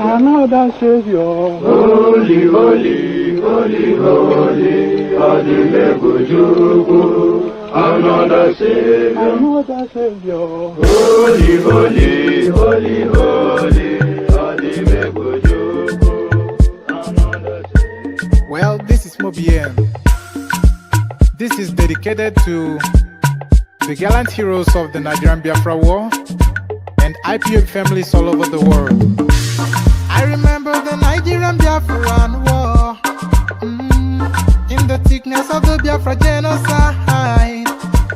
Another Savior. Holy, holy, holy, holy, Adimebujuku. Another Savior. Another Savior. Holy, holy, holy, holy, Adimebujuku. Another Savior. Well, this is Mobien. This is dedicated to the gallant heroes of the Nigerian Biafra War and IPOB families all over the world. I remember the Nigerian Biafran War, in the thickness of the Biafra genocide.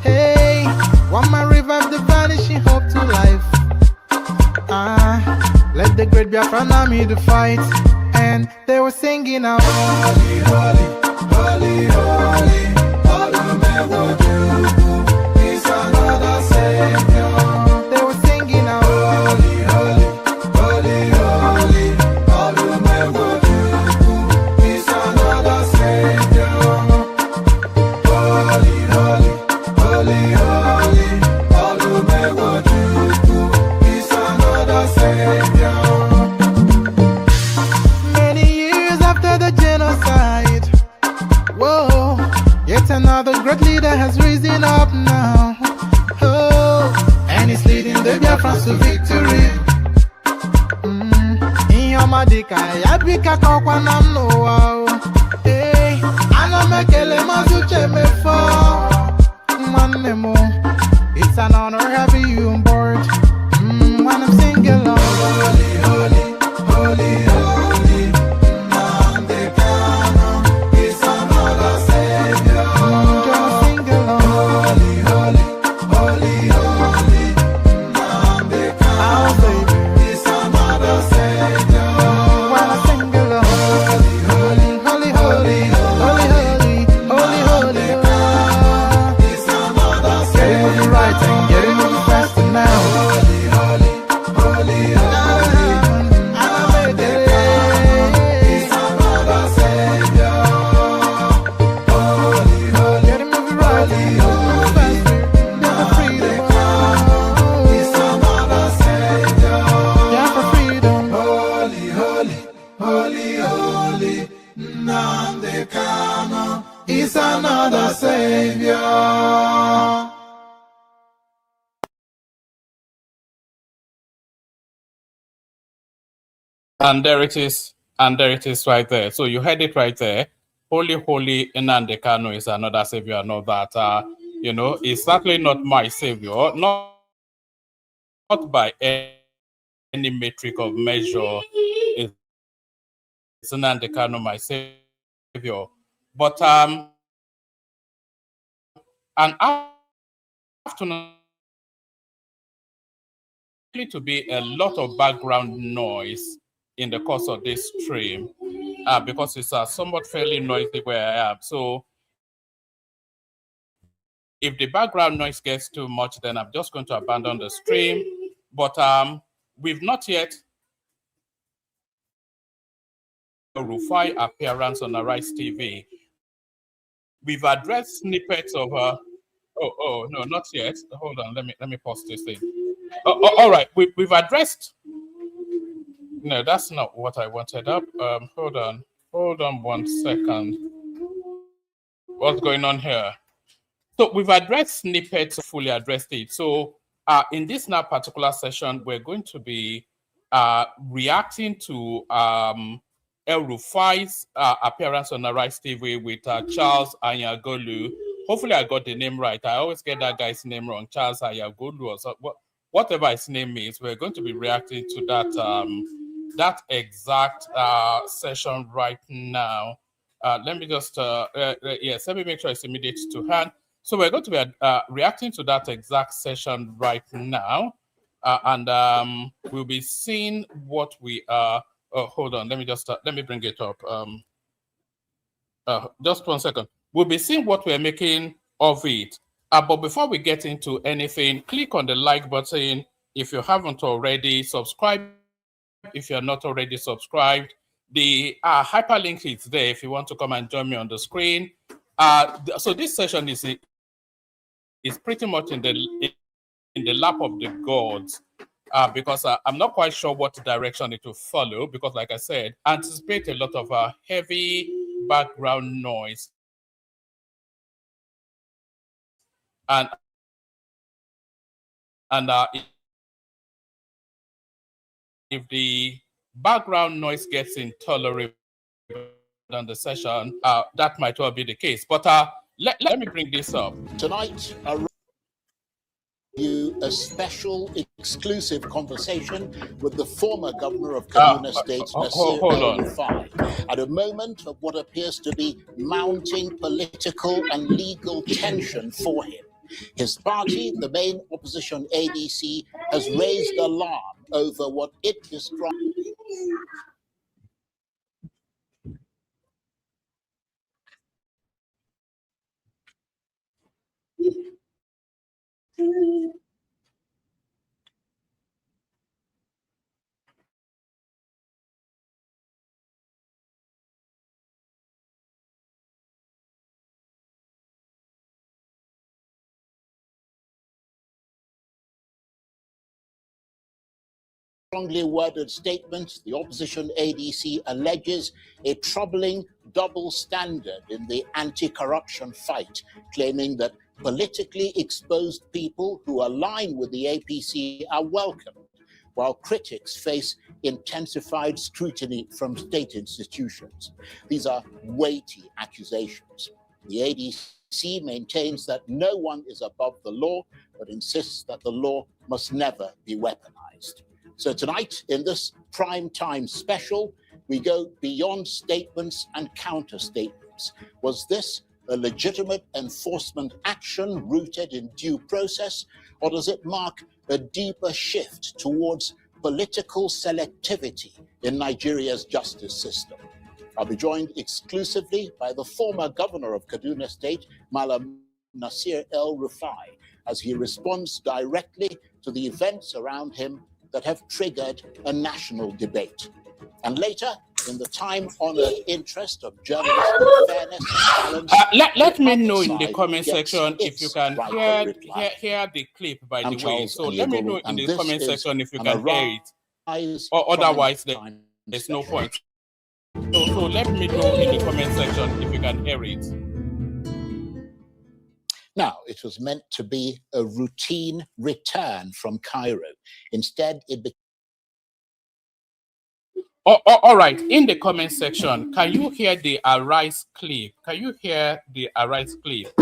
Hey, one man revived the vanishing hope to life. Let the great Biafran army to fight, and they were singing out, holy, holy, holy, holy, Olumewojuku is another Savior. They were singing out, holy, holy, holy, holy, Olumewojuku is another Savior. Holy, holy, holy, holy, Olumewojuku is another Savior. Many years after the genocide, whoa, yet another great leader has risen up now. Oh, and he's leading the Biafrans to victory. Inyamadika yabika kwa namno wao. Hey, anamekele mazuche mefo. Manemo, it's an honor having you on board. When I'm singing along, holy, holy, holy, holy, Nandekano is another Savior. Just sing along, holy, holy, holy, holy, Nandekano is another Savior. When I sing along, holy, holy, holy, holy, holy, holy, holy, holy, is another Savior. Getting it right and getting it faster now. Holy, holy, holy, holy, is another Savior. Holy, holy, getting it right, faster, never freedom. Is another Savior. Yeah, for freedom. Holy, holy, holy, holy, Nandekano is another Savior. And there it is. And there it is right there. So you heard it right there. Holy, holy Nnamdi Kanu is another savior. I know that, it's certainly not my savior, not by any metric of measure is Nnamdi Kanu my savior. But an afternoon to be a lot of background noise in the course of this stream because it's somewhat fairly noisy where I am. So if the background noise gets too much, then I'm just going to abandon the stream. But we've not yet El-Rufai appearance on Arise TV. We've addressed snippets of no, not yet. Hold on, let me pause this thing. All right, we've addressed. No, that's not what I wanted up. Hold on 1 second. What's going on here? So we've addressed snippets, fully addressed it. So in this now particular session, we're going to be reacting to El-Rufai's appearance on Arise TV with Charles Anyagolu. Hopefully I got the name right. I always get that guy's name wrong, Charles Anyagolu or so, whatever his name is. We're going to be reacting to that exact session right now. Let me just, yes, let me make sure it's immediate to hand. So we're going to be reacting to that exact session right now. And we'll be seeing what we are. Hold on, let me bring it up. Just 1 second. We'll be seeing what we're making of it. But before we get into anything, click on the like button if you haven't already. Subscribe if you're not already subscribed. The hyperlink is there if you want to come and join me on the screen. So this session is pretty much in the lap of the gods. because I'm not quite sure what direction it will follow, because like I said, anticipate a lot of heavy background noise. And if the background noise gets intolerable on the session, that might well be the case. But let me bring this up. Tonight, a special exclusive conversation with the former governor of Kaduna State, Nasir El-Rufai, at a moment of what appears to be mounting political and legal tension for him. His party, the main opposition ADC, has raised alarm over what it describes. Strongly worded statement, the opposition ADC alleges a troubling double standard in the anti-corruption fight, claiming that politically exposed people who align with the APC are welcomed, while critics face intensified scrutiny from state institutions. These are weighty accusations. The ADC maintains that no one is above the law, but insists that the law must never be weaponized. So tonight, in this prime time special, we go beyond statements and counter statements. Was this a legitimate enforcement action rooted in due process, or does it mark a deeper shift towards political selectivity in Nigeria's justice system? I'll be joined exclusively by the former governor of Kaduna State, Malam Nasir El-Rufai, as he responds directly to the events around him that have triggered a national debate. And later, in the time-honored interest of journalism, fairness, and balance, let me know in the comment section if you can hear the clip, by the way. So let me know in the comment section if you can hear it, or otherwise there's no point. So let me know in the comment section if you can hear it. Now, it was meant to be a routine return from Cairo. Instead, it became... All right, in the comment section, can you hear the Arise clip? Can you hear the Arise clip?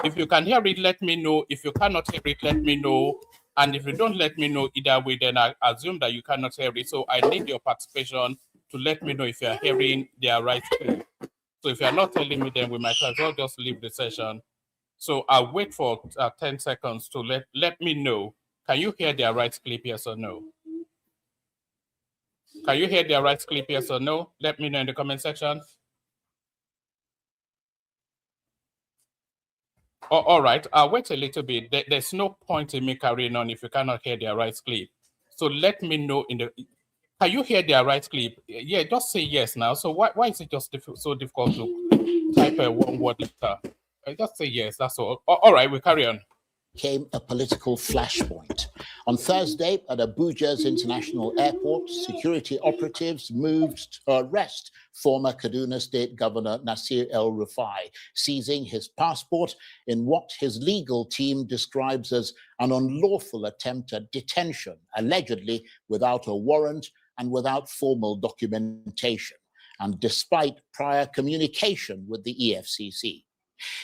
If you can hear it, let me know. If you cannot hear it, let me know. And if you don't let me know either way, then I assume that you cannot hear it. So I need your participation to let me know if you are hearing the Arise clip. So if you are not telling me, then we might as well just leave the session. So I'll wait for 10 seconds to let me know. Can you hear the right clip, yes or no? Can you hear the right clip, yes or no? Let me know in the comment section. All right, I'll wait a little bit. There's no point in me carrying on if you cannot hear the right clip. So let me know in the... Can you hear the right clip? Yeah, just say yes now. So why is it just so difficult to type a one word letter? Just say yes, that's all. All right, we carry on. Became a political flashpoint. On Thursday at Abuja's International Airport, security operatives moved to arrest former Kaduna State Governor Nasir El-Rufai, seizing his passport in what his legal team describes as an unlawful attempt at detention, allegedly without a warrant and without formal documentation, and despite prior communication with the EFCC.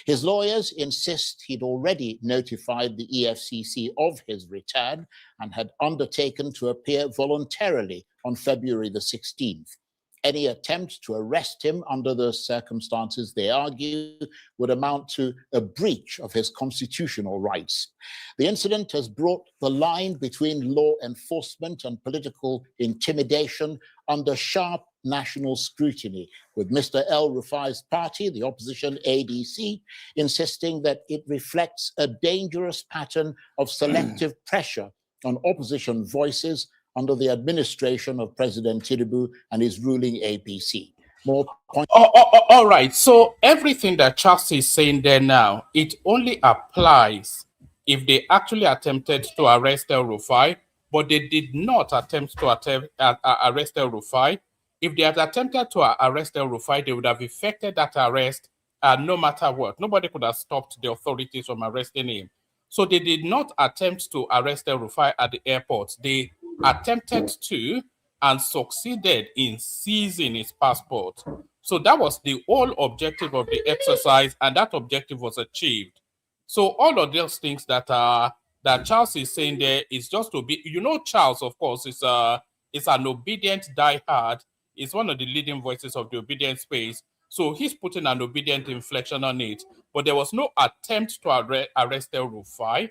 His lawyers insist he'd already notified the EFCC of his return and had undertaken to appear voluntarily on February the 16th. Any attempt to arrest him under those circumstances, they argue, would amount to a breach of his constitutional rights. The incident has brought the line between law enforcement and political intimidation under sharp national scrutiny, with Mr. El-Rufai's party, the opposition ADC, insisting that it reflects a dangerous pattern of selective pressure on opposition voices under the administration of President Tinubu and his ruling APC. All right, so everything that Charles is saying there now, it only applies if they actually attempted to arrest El-Rufai, but they did not attempt to arrest El-Rufai. If they had attempted to arrest El-Rufai, they would have effected that arrest no matter what. Nobody could have stopped the authorities from arresting him. So they did not attempt to arrest El-Rufai at the airport. They attempted to and succeeded in seizing his passport. So that was the whole objective of the exercise, and that objective was achieved. So all of those things that that Charles is saying there is just to be, Charles, of course, is an obedient diehard. He's one of the leading voices of the obedient space. So he's putting an obedient inflection on it. But there was no attempt to arrest El-Rufai.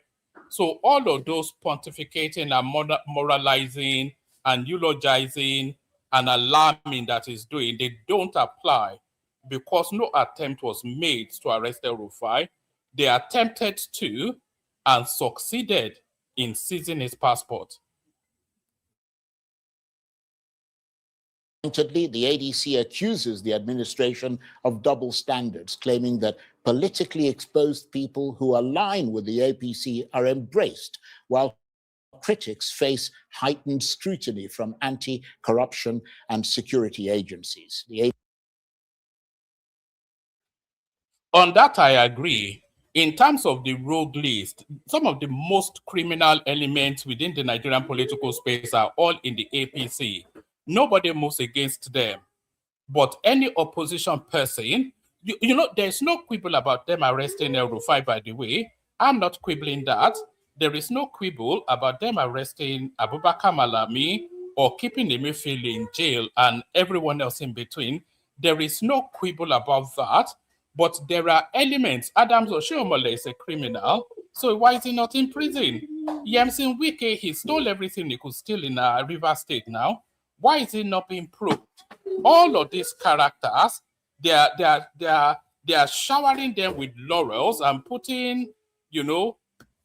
So all of those pontificating and moralizing and eulogizing and alarming that he's doing, they don't apply because no attempt was made to arrest El-Rufai. They attempted to and succeeded in seizing his passport. The ADC accuses the administration of double standards, claiming that politically exposed people who align with the APC are embraced, while critics face heightened scrutiny from anti-corruption and security agencies. On that, I agree. In terms of the rogue list, some of the most criminal elements within the Nigerian political space are all in the APC. Nobody moves against them. But any opposition person, there's no quibble about them arresting El-Rufai, by the way. I'm not quibbling that. There is no quibble about them arresting Abubakar Malami or keeping Emefiele in jail and everyone else in between. There is no quibble about that. But there are elements. Adams Oshiomhole is a criminal, so why is he not in prison? Yemsin Wike, he stole everything he could steal in Rivers State now. Why is he not being probed? All of these characters, they are showering them with laurels and putting,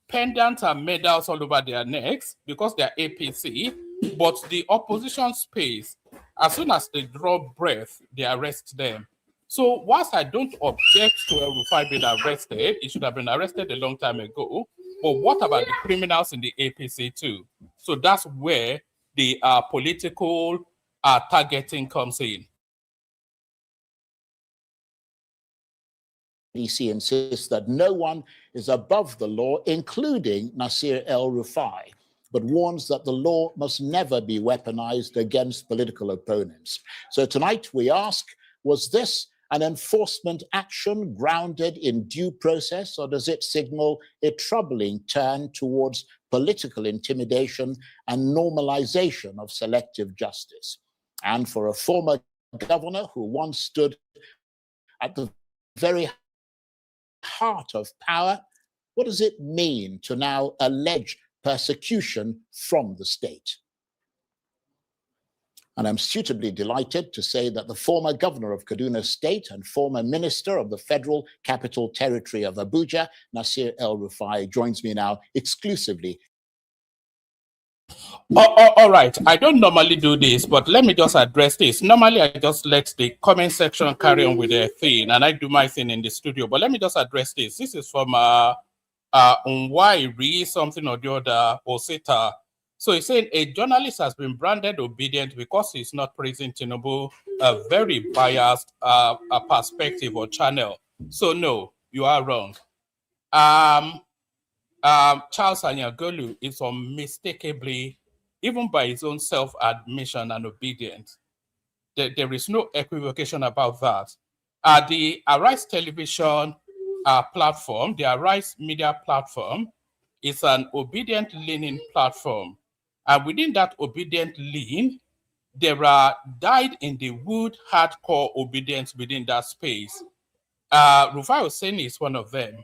pendants and medals all over their necks because they're APC. But the opposition space, as soon as they draw breath, they arrest them. So whilst I don't object to El-Rufai being arrested, he should have been arrested a long time ago. But what about the criminals in the APC too? So that's where the political targeting comes in. DSS insists that no one is above the law, including Nasir El-Rufai, but warns that the law must never be weaponized against political opponents. So tonight we ask, was this an enforcement action grounded in due process, or does it signal a troubling turn towards political intimidation and normalization of selective justice? And for a former governor who once stood at the very heart of power, what does it mean to now allege persecution from the state? And I'm suitably delighted to say that the former governor of Kaduna State and former minister of the Federal Capital Territory of Abuja, Nasir El-Rufai, joins me now exclusively. All right. I don't normally do this, but let me just address this. Normally, I just let the comment section carry on with their thing, and I do my thing in the studio. But let me just address this. This is from Unwairi, something or the other, Osita. So he's saying a journalist has been branded obedient because he's not praising Tinubu, a very biased perspective or channel. So no, you are wrong. Charles Anyagolu is unmistakably, even by his own self-admission, and obedient. There is no equivocation about that. The Arise television platform, the Arise media platform, is an obedient leaning platform. And within that obedient lean, there are dyed-in-the-wood hardcore obedience within that space. Rufai'S is one of them.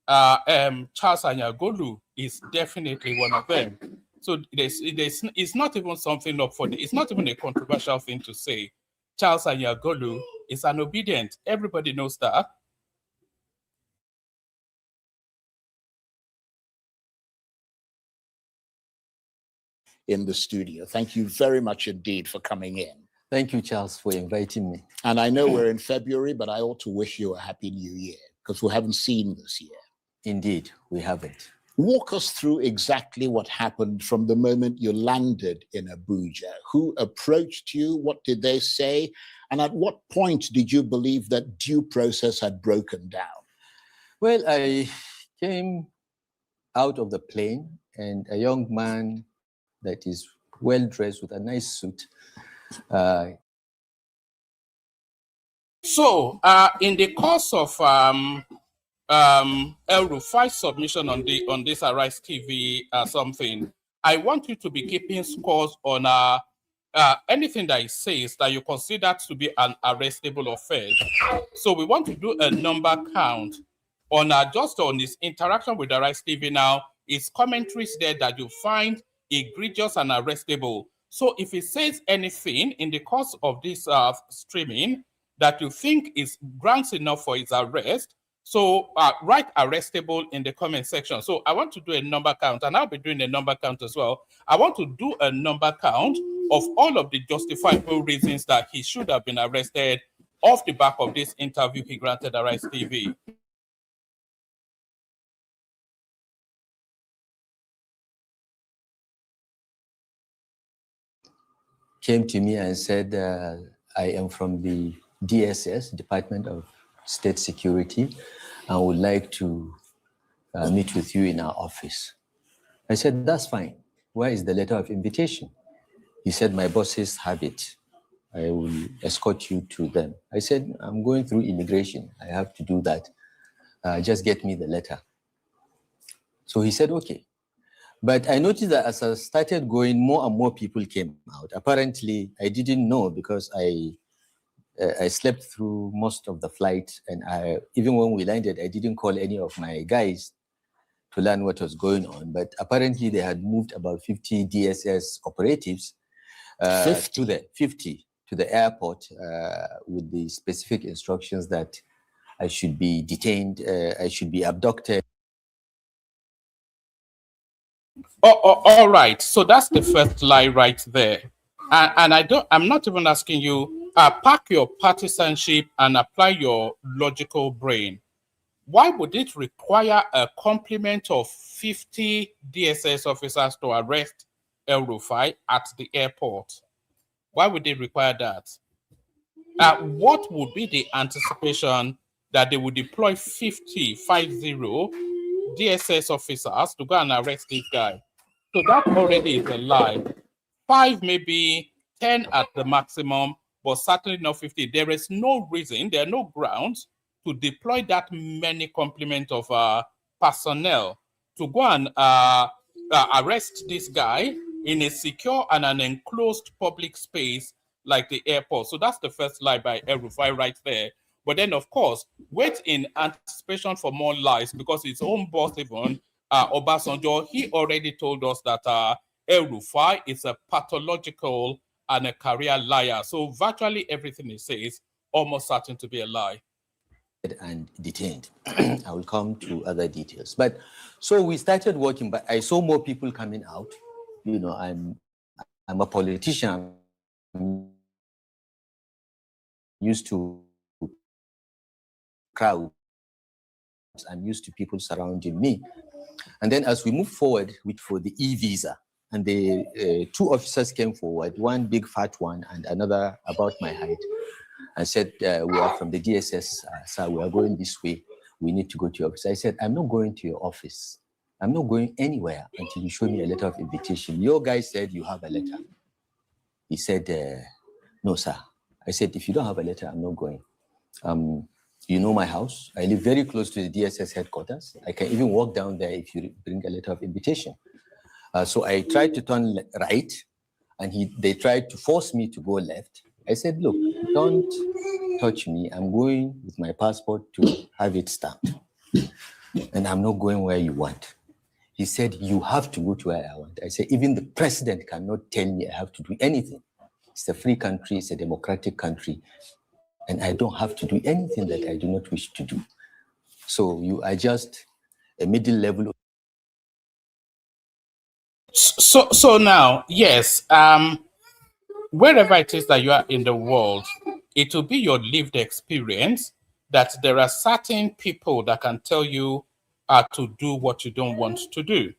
Charles Anyagolu is definitely one of them. So it's not even something up for it's not even a controversial thing to say. Charles Anyagolu is an obedient. Everybody knows that. In the studio. Thank you very much indeed for coming in. Thank you, Charles, for inviting me. And I know we're in February, but I ought to wish you a happy new year because we haven't seen this year. Indeed, we haven't. Walk us through exactly what happened from the moment you landed in Abuja. Who approached you? What did they say? And at what point did you believe that due process had broken down? Well, I came out of the plane, and a young man that is well dressed with a nice suit. So, in the course of El-Rufai's submission on this Arise TV something, I want you to be keeping scores on anything that it says that you consider to be an arrestable offense. So we want to do a number count on just on his interaction with Arise TV now. His commentaries there that you find egregious and arrestable. So if it says anything in the course of this streaming that you think is grounds enough for his arrest, so write arrestable in the comment section. So I want to do a number count, and I'll be doing a number count as well. I want to do a number count of all of the justifiable reasons that he should have been arrested off the back of this interview he granted Arise TV. Came to me and said, I am from the DSS, Department of State Security, and would like to meet with you in our office. I said, that's fine. Where is the letter of invitation? He said, my bosses have it. I will escort you to them. I said, I'm going through immigration. I have to do that. Just get me the letter. So he said, okay. But I noticed that as I started going, more and more people came out. Apparently, I didn't know because I slept through most of the flight, and even when we landed, I didn't call any of my guys to learn what was going on. But apparently, they had moved about 50 DSS operatives to the airport with the specific instructions that I should be detained, I should be abducted. All right. So that's the first lie right there. And I'm not even asking you, pack your partisanship and apply your logical brain. Why would it require a complement of 50 DSS officers to arrest El-Rufai at the airport? Why would they require that? What would be the anticipation that they would deploy 50 DSS officers to go and arrest this guy? So that already is a lie. 5, maybe 10 at the maximum, but certainly not 50. There is no reason, there are no grounds to deploy that many complement of personnel to go and arrest this guy in a secure and an enclosed public space like the airport. So that's the first lie by El-Rufai right there. But then, of course, wait in anticipation for more lies, because his own boss, even Obasanjo, he already told us that El-Rufai is a pathological and a career liar. So virtually everything he says almost certain to be a lie. And detained. I will come to other details. But so we started working, but I saw more people coming out. You know, I'm a politician. I'm used to crowds. I'm used to people surrounding me. And then as we move forward for the e-visa, and the 2 officers came forward, one big fat one and another about my height, and said, we are from the DSS, sir, we are going this way. We need to go to your office. I said, I'm not going to your office. I'm not going anywhere until you show me a letter of invitation. Your guy said you have a letter. He said, no, sir. I said, if you don't have a letter, I'm not going. You know my house. I live very close to the DSS headquarters. I can even walk down there if you bring a letter of invitation. So I tried to turn right, and they tried to force me to go left. I said, look, don't touch me. I'm going with my passport to have it stamped. And I'm not going where you want. He said, you have to go to where I want. I said, even the president cannot tell me I have to do anything. It's a free country, it's a democratic country, and I don't have to do anything that I do not wish to do. So you are just a middle level. So now, yes, wherever it is that you are in the world, it will be your lived experience that there are certain people that can tell you are to do what you don't want to do.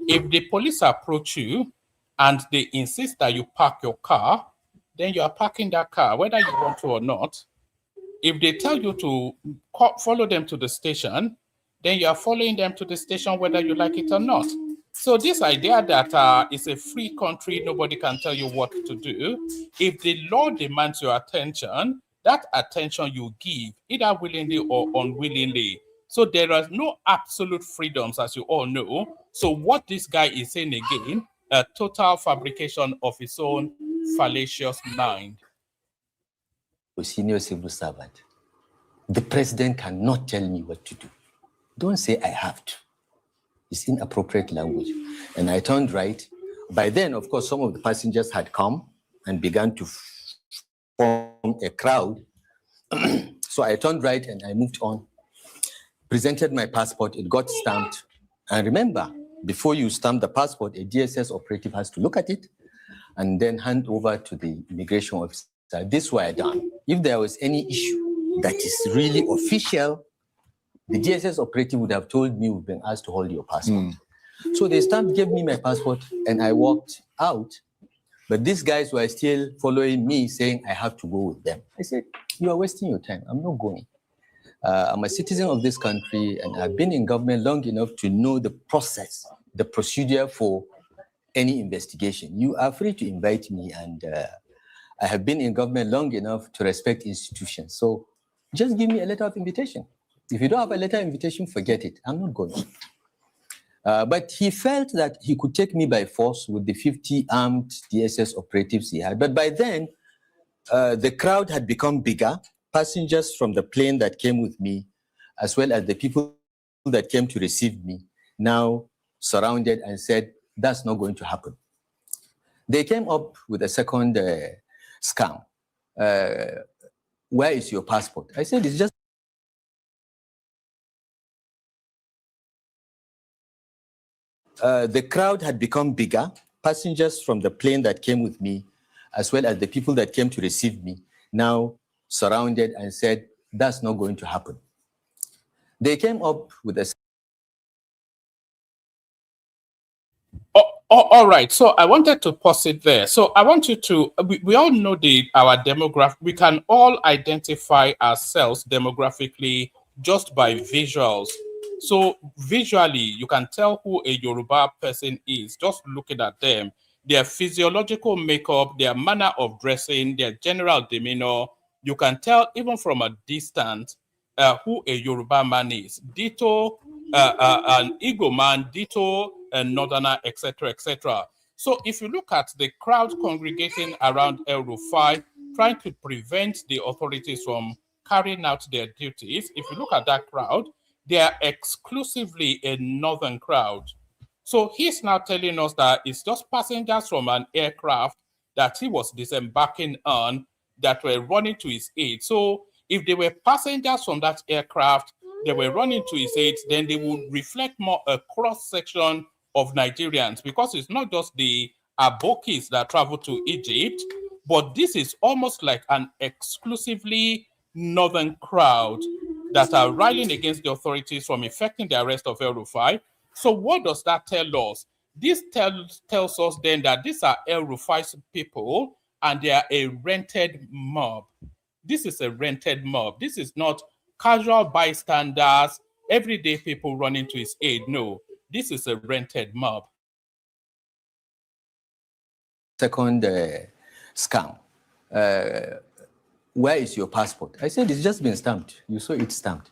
If the police approach you and they insist that you park your car, then you are parking that car, whether you want to or not. If they tell you to follow them to the station, then you are following them to the station, whether you like it or not. So this idea that it's a free country, nobody can tell you what to do. If the law demands your attention, that attention you give, either willingly or unwillingly. So there are no absolute freedoms, as you all know. So what this guy is saying again, a total fabrication of his own fallacious mind. A senior civil servant. The president cannot tell me what to do. Don't say I have to. It's inappropriate language. And I turned right. By then, of course, some of the passengers had come and began to form a crowd. So I turned right and I moved on, presented my passport, it got stamped. And remember, before you stamp the passport, a DSS operative has to look at it and then hand over to the immigration officer. This was done. If there was any issue that is really official, the DSS operative would have told me we've been asked to hold your passport. So they stamped, gave me my passport, and I walked out. But these guys were still following me, saying I have to go with them. I said, you are wasting your time. I'm not going. I'm a citizen of this country, and I've been in government long enough to know the process, the procedure for any investigation. You are free to invite me, and I have been in government long enough to respect institutions. So just give me a letter of invitation. If you don't have a letter of invitation, forget it. I'm not going. But he felt that he could take me by force with the 50 armed DSS operatives he had. But by then, the crowd had become bigger. Passengers from the plane that came with me, as well as the people that came to receive me, now surrounded and said, that's not going to happen. They came up with a second scam. Where is your passport? I said, it's just the crowd had become bigger. Passengers from the plane that came with me, as well as the people that came to receive me, now surrounded and said, that's not going to happen. They came up with a... All right, so I wanted to pause it there. So I want you to, we all know our demographic, we can all identify ourselves demographically just by visuals. So visually, you can tell who a Yoruba person is, just looking at them, their physiological makeup, their manner of dressing, their general demeanor. You can tell even from a distance who a Yoruba man is. Ditto, an Igbo man, ditto, a Northerner, etc., etc. So if you look at the crowd congregating around El-Rufai, trying to prevent the authorities from carrying out their duties, if you look at that crowd, they are exclusively a northern crowd. So he's now telling us that it's just passengers from an aircraft that he was disembarking on that were running to his aid. So if they were passengers from that aircraft, they were running to his aid, then they would reflect more a cross-section of Nigerians, because it's not just the Abokis that travel to Egypt, but this is almost like an exclusively northern crowd that are rallying against the authorities from effecting the arrest of El-Rufai. So what does that tell us? This tells us then that these are El-Rufai's people and they are a rented mob. This is a rented mob. This is not casual bystanders, everyday people running to his aid. No, this is a rented mob. Second scam. Where is your passport? I said, it's just been stamped. You saw it stamped.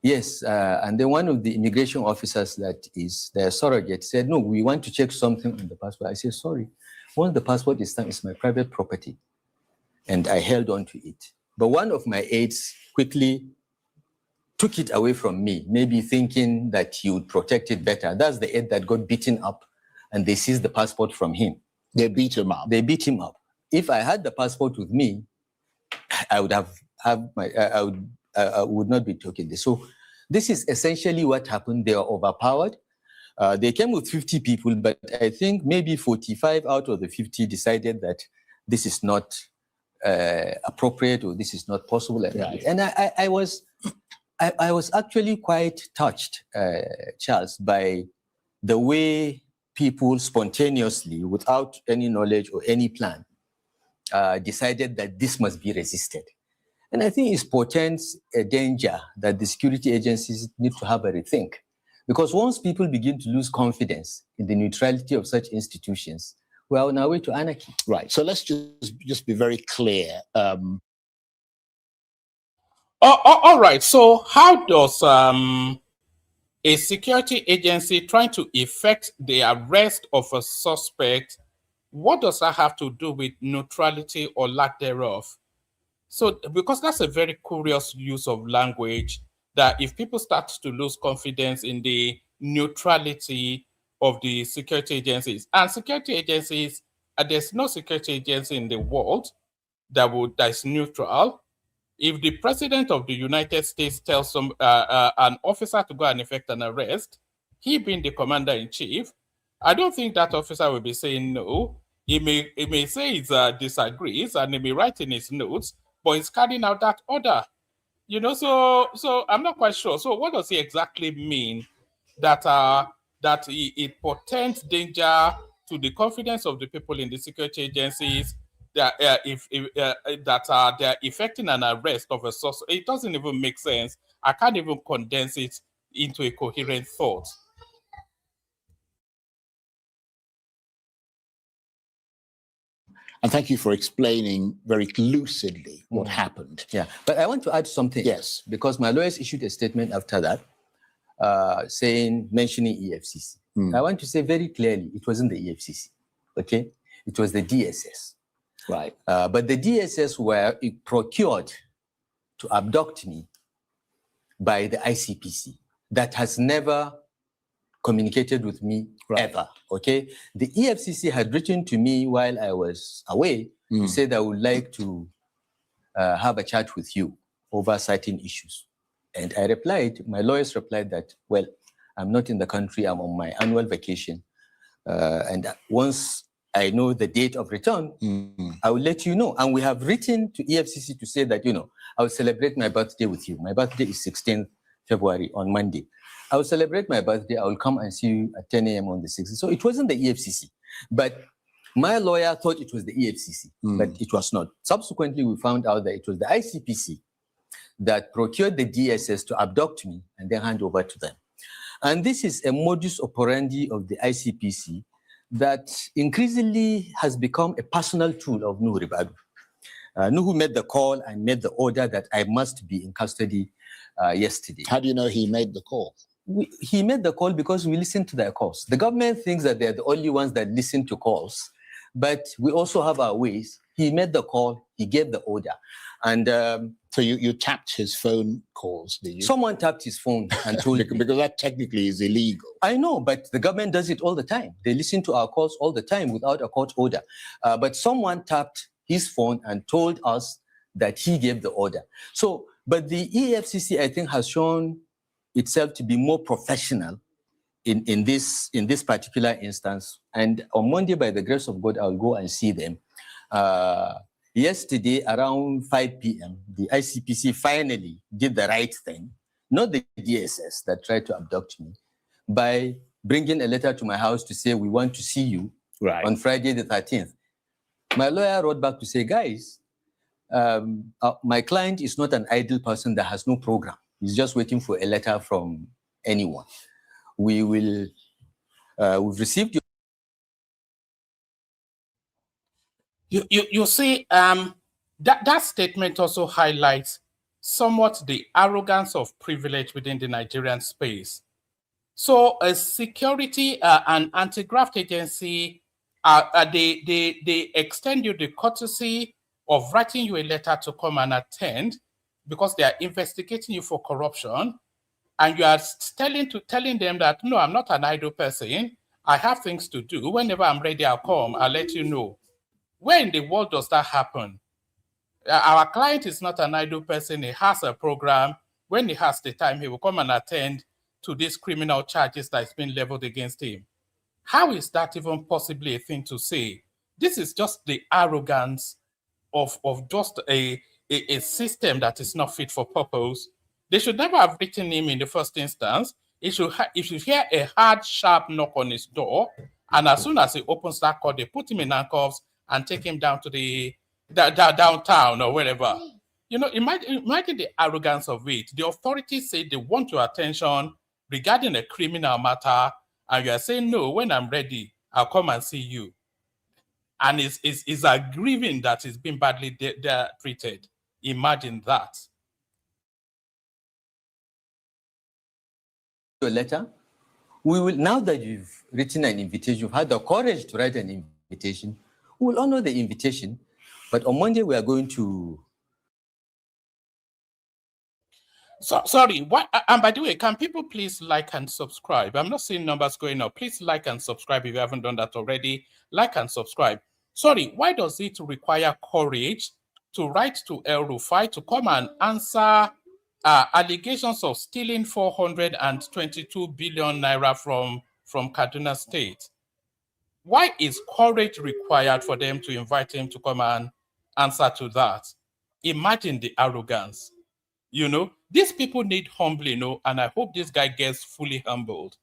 Yes, and then one of the immigration officers that is their surrogate said, no, we want to check something on the passport. I said, sorry, once the passport is stamped, it's my private property. And I held on to it. But one of my aides quickly took it away from me, maybe thinking that he would protect it better. That's the aide that got beaten up and they seized the passport from him. They beat him up. They beat him up. If I had the passport with me, I would I would not be talking this. So this is essentially what happened. They are overpowered. They came with 50 people, but I think maybe 45 out of the 50 decided that this is not appropriate or this is not possible. Right. And I was I was actually quite touched, Charles, by the way people spontaneously, without any knowledge or any plan, decided that this must be resisted. And I think it portends a danger that the security agencies need to have a rethink. Because once people begin to lose confidence in the neutrality of such institutions, we are on our way to anarchy. Right. So let's just be very clear. All right. So how does a security agency trying to effect the arrest of a suspect, what does that have to do with neutrality or lack thereof? So, because that's a very curious use of language, that if people start to lose confidence in the neutrality of the security agencies, and security agencies, there's no security agency in the world that is neutral. If the president of the United States tells an officer to go and effect an arrest, he being the commander-in-chief, I don't think that officer will be saying no. He may say he disagrees, and he may write in his notes, but he's carrying out that order. You know, so I'm not quite sure. So what does he exactly mean that it portends danger to the confidence of the people in the security agencies, that that they're effecting an arrest of a source? It doesn't even make sense. I can't even condense it into a coherent thought. And thank you for explaining very lucidly what happened. Yeah, but I want to add something. Yes. Because my lawyers issued a statement after that, mentioning EFCC. I want to say very clearly, it wasn't the EFCC, okay? It was the DSS. Right. But the DSS were procured to abduct me by the ICPC. That has never communicated with me ever, okay? The EFCC had written to me while I was away to say that I would like to have a chat with you over certain issues. And I replied, my lawyers replied that, well, I'm not in the country, I'm on my annual vacation. And once I know the date of return, I will let you know. And we have written to EFCC to say that, you know, I will celebrate my birthday with you. My birthday is 16th February on Monday. I will celebrate my birthday. I will come and see you at 10 a.m. on the 6th. So it wasn't the EFCC, but my lawyer thought it was the EFCC, but it was not. Subsequently, we found out that it was the ICPC that procured the DSS to abduct me and then hand over to them. And this is a modus operandi of the ICPC that increasingly has become a personal tool of Nuhu Ribadu. Nuhu made the call and made the order that I must be in custody yesterday. How do you know he made the call? He made the call because we listened to their calls. The government thinks that they're the only ones that listen to calls, but we also have our ways. He made the call, he gave the order. And so you tapped his phone calls, did you? Someone tapped his phone and told me. Because that technically is illegal. I know, but the government does it all the time. They listen to our calls all the time without a court order. But someone tapped his phone and told us that he gave the order. So, but the EFCC, I think, has shown itself to be more professional in this particular instance. And on Monday, by the grace of God, I'll go and see them. Yesterday, around 5 p.m., the ICPC finally did the right thing, not the DSS that tried to abduct me, by bringing a letter to my house to say, we want to see you on Friday the 13th. My lawyer wrote back to say, guys, my client is not an idle person that has no program. He's just waiting for a letter from anyone. We've received your... You see, that statement also highlights somewhat the arrogance of privilege within the Nigerian space. So a security and anti-graft agency, they extend you the courtesy of writing you a letter to come and attend because they are investigating you for corruption, and you are telling them that, no, I'm not an idle person. I have things to do. Whenever I'm ready, I'll come. I'll let you know. Where in the world does that happen? Our client is not an idle person. He has a program. When he has the time, he will come and attend to these criminal charges that is being leveled against him. How is that even possibly a thing to say? This is just the arrogance of just a system that is not fit for purpose. They should never have written him in the first instance. He should hear a hard, sharp knock on his door, and as soon as he opens that door, they put him in handcuffs and take him down to the downtown or wherever. You know, imagine the arrogance of it. The authorities say they want your attention regarding a criminal matter, and you are saying, no, when I'm ready, I'll come and see you. And it's aggrieving that he's been badly treated. Imagine that. Your letter. We will, now that you've written an invitation, you've had the courage to write an invitation, we will honor the invitation. But on Monday, we are going to. So, sorry, what? And by the way, can people please like and subscribe? I'm not seeing numbers going up. Please like and subscribe if you haven't done that already. Like and subscribe. Sorry, why does it require courage to write to El-Rufai to come and answer allegations of stealing 422 billion naira from Kaduna State? Why is courage required for them to invite him to come and answer to that? Imagine the arrogance. You know, these people need humbling, and I hope this guy gets fully humbled.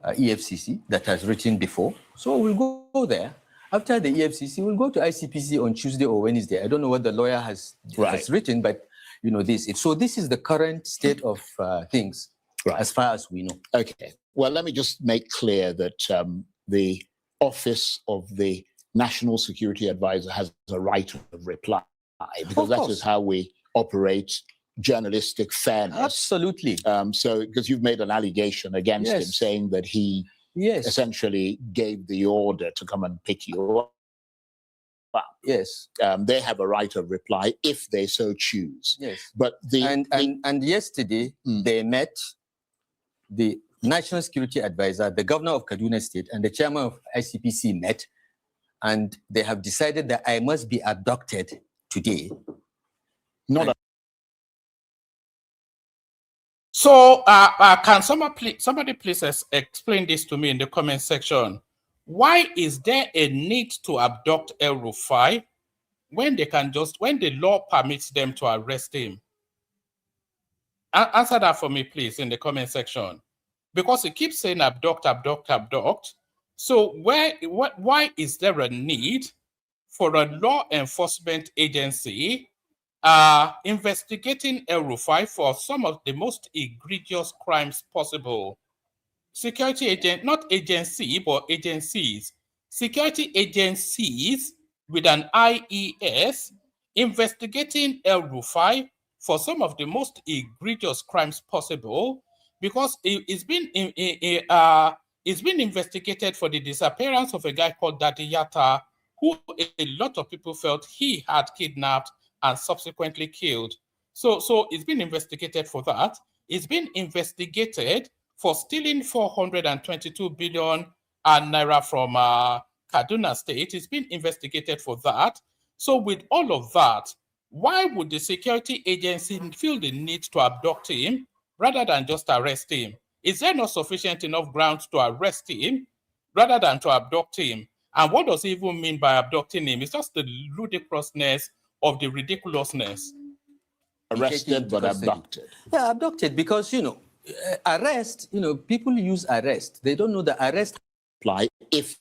EFCC that has written before. So we'll go there. After the EFCC, we'll go to ICPC on Tuesday or Wednesday. I don't know what the lawyer has written, but you know this. So this is the current state of things, as far as we know. Okay. Well, let me just make clear that the Office of the National Security Advisor has a right of reply, because that is how we operate journalistic fairness. Absolutely. So, because you've made an allegation against him, saying that he essentially gave the order to come and pick you up. Yes. They have a right of reply if they so choose. Yes. But and yesterday they met the National Security Advisor, the Governor of Kaduna State, and the Chairman of ICPC met, and they have decided that I must be abducted today. So, can somebody please explain this to me in the comment section? Why is there a need to abduct El-Rufai when the law permits them to arrest him? Answer that for me, please, in the comment section. Because he keeps saying abduct, abduct, abduct. So why is there a need for a law enforcement agency investigating El-Rufai for some of the most egregious crimes possible? Security agent, not agency, but agencies. Security agencies with an IES investigating El-Rufai for some of the most egregious crimes possible, because it's been investigated for the disappearance of a guy called Daddy Yata, who a lot of people felt he had kidnapped and subsequently killed. So it's been investigated for that. It's been investigated for stealing 422 billion naira from Kaduna State. It's been investigated for that. So with all of that, why would the security agency feel the need to abduct him rather than just arrest him? Is there not sufficient enough grounds to arrest him rather than to abduct him? And what does he even mean by abducting him? It's just the ludicrousness of the ridiculousness. Arrested but abducted. Yeah, abducted because, arrest, people use arrest. They don't know the arrest apply if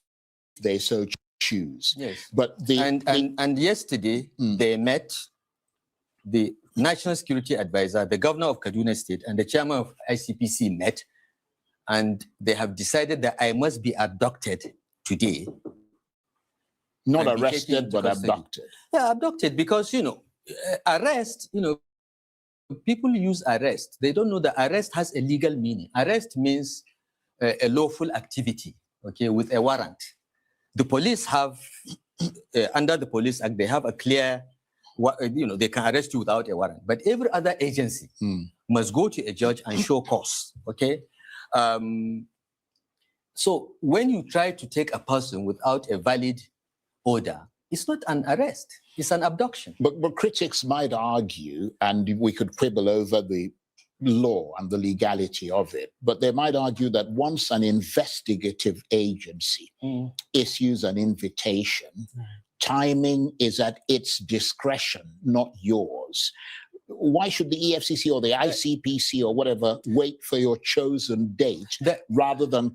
they so choose. Yes. But and yesterday they met the National Security Advisor, the Governor of Kaduna State, and the Chairman of ICPC met, and they have decided that I must be abducted today. Not arrested, but abducted. Yeah, abducted because, arrest, people use arrest. They don't know that arrest has a legal meaning. Arrest means a lawful activity, okay, with a warrant. The police have, under the Police Act, they have a clear, they can arrest you without a warrant. But every other agency must go to a judge and show cause, okay? So when you try to take a person without a valid order, it's not an arrest, it's an abduction. But critics might argue, and we could quibble over the law and the legality of it, but they might argue that once an investigative agency issues an invitation, timing is at its discretion, not yours. yours. Why should the EFCC or the ICPC or whatever wait for your chosen date rather than...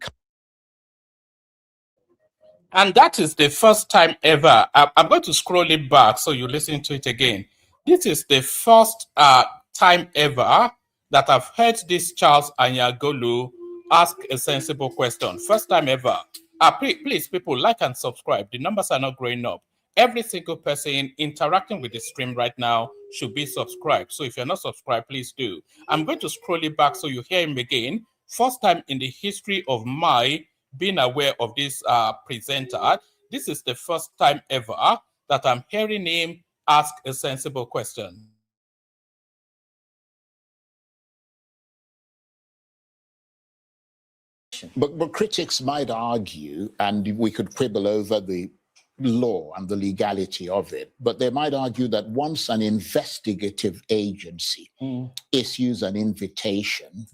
And that is the first time ever. I'm going to scroll it back so you listen to it again. This is the first time ever that I've heard this Charles Anyagolu ask a sensible question. First time ever. Please, people, like and subscribe. The numbers are not growing up. Every single person interacting with the stream right now should be subscribed. So if you're not subscribed, please do. I'm going to scroll it back so you hear him again. First time in the history of my being aware of this presenter. This is the first time ever that I'm hearing him ask a sensible question. But critics might argue, and we could quibble over the law and the legality of it, but they might argue that once an investigative agency issues an invitation,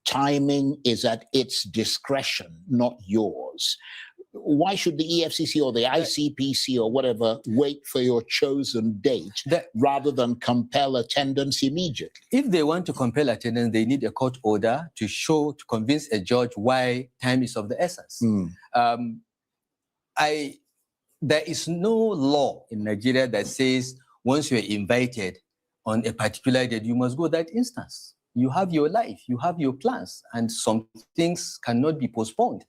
timing is at its discretion, not yours. Why should the EFCC or the ICPC or whatever wait for your chosen date rather than compel attendance immediately? If they want to compel attendance, they need a court order to convince a judge why time is of the essence. There is no law in Nigeria that says once you're invited on a particular date, you must go that instance. You have your life, you have your plans, and some things cannot be postponed.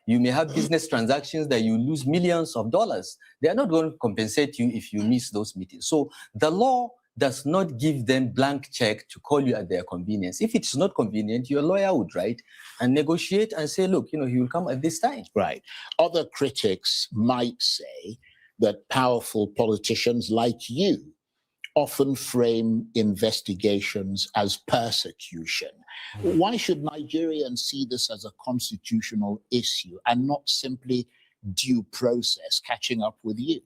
You may have business transactions that you lose millions of dollars. They are not going to compensate you if you miss those meetings. So the law does not give them blank check to call you at their convenience. If it's not convenient, your lawyer would write and negotiate and say, look, he will come at this time. Right. Other critics might say that powerful politicians like you often frame investigations as persecution. Why should Nigerians see this as a constitutional issue and not simply due process catching up with you?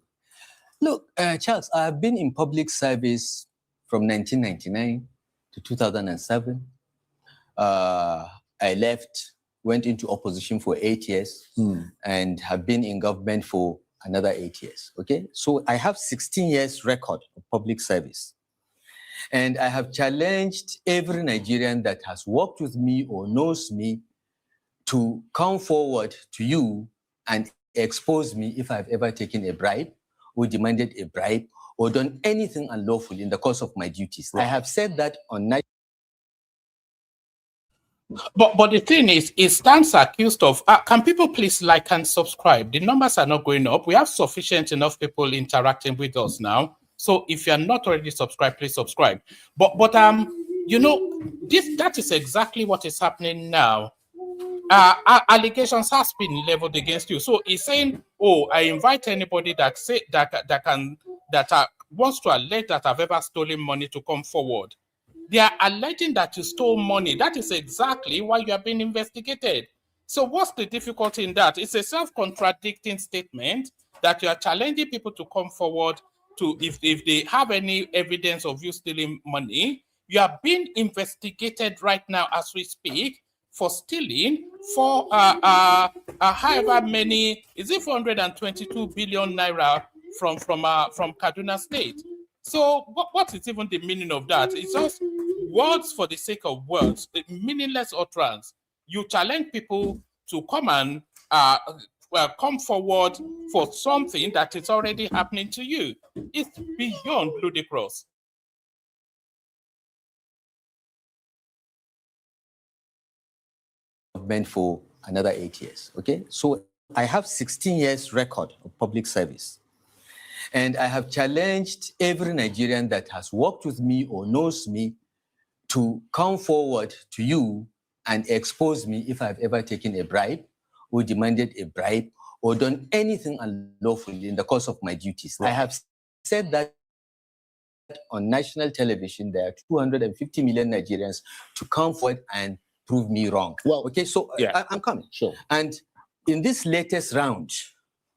Look, Charles, I've been in public service from 1999 to 2007. I left, went into opposition for 8 years and have been in government for another 8 years, okay? So I have 16 years record of public service. And I have challenged every Nigerian that has worked with me or knows me to come forward to you and expose me if I've ever taken a bribe or demanded a bribe or done anything unlawful in the course of my duties. Right. I have said that on night. But the thing is, it stands accused of, can people please like and subscribe? The numbers are not going up. We have sufficient enough people interacting with us now. So if you're not already subscribed, please subscribe. But that is exactly what is happening now. Allegations has been leveled against you. So he's saying, oh, I invite anybody that wants to allege that I've ever stolen money to come forward. They are alleging that you stole money. That is exactly why you are being investigated. So what's the difficulty in that? It's a self-contradicting statement that you are challenging people to come forward to, if they have any evidence of you stealing money. You are being investigated right now as we speak for stealing for however many, is it 422 billion naira from Kaduna State? So what is even the meaning of that? It's just words for the sake of words, meaningless utterance. You challenge people to come and come forward for something that is already happening to you. It's beyond ludicrous. Government for another 8 years, okay? So I have 16 years record of public service. And I have challenged every Nigerian that has worked with me or knows me to come forward to you and expose me if I've ever taken a bribe or demanded a bribe or done anything unlawful in the course of my duties. Right. I have said that on national television. There are 250 million Nigerians to come forward and prove me wrong. Well, okay, so yeah. I'm coming. Sure. And in this latest round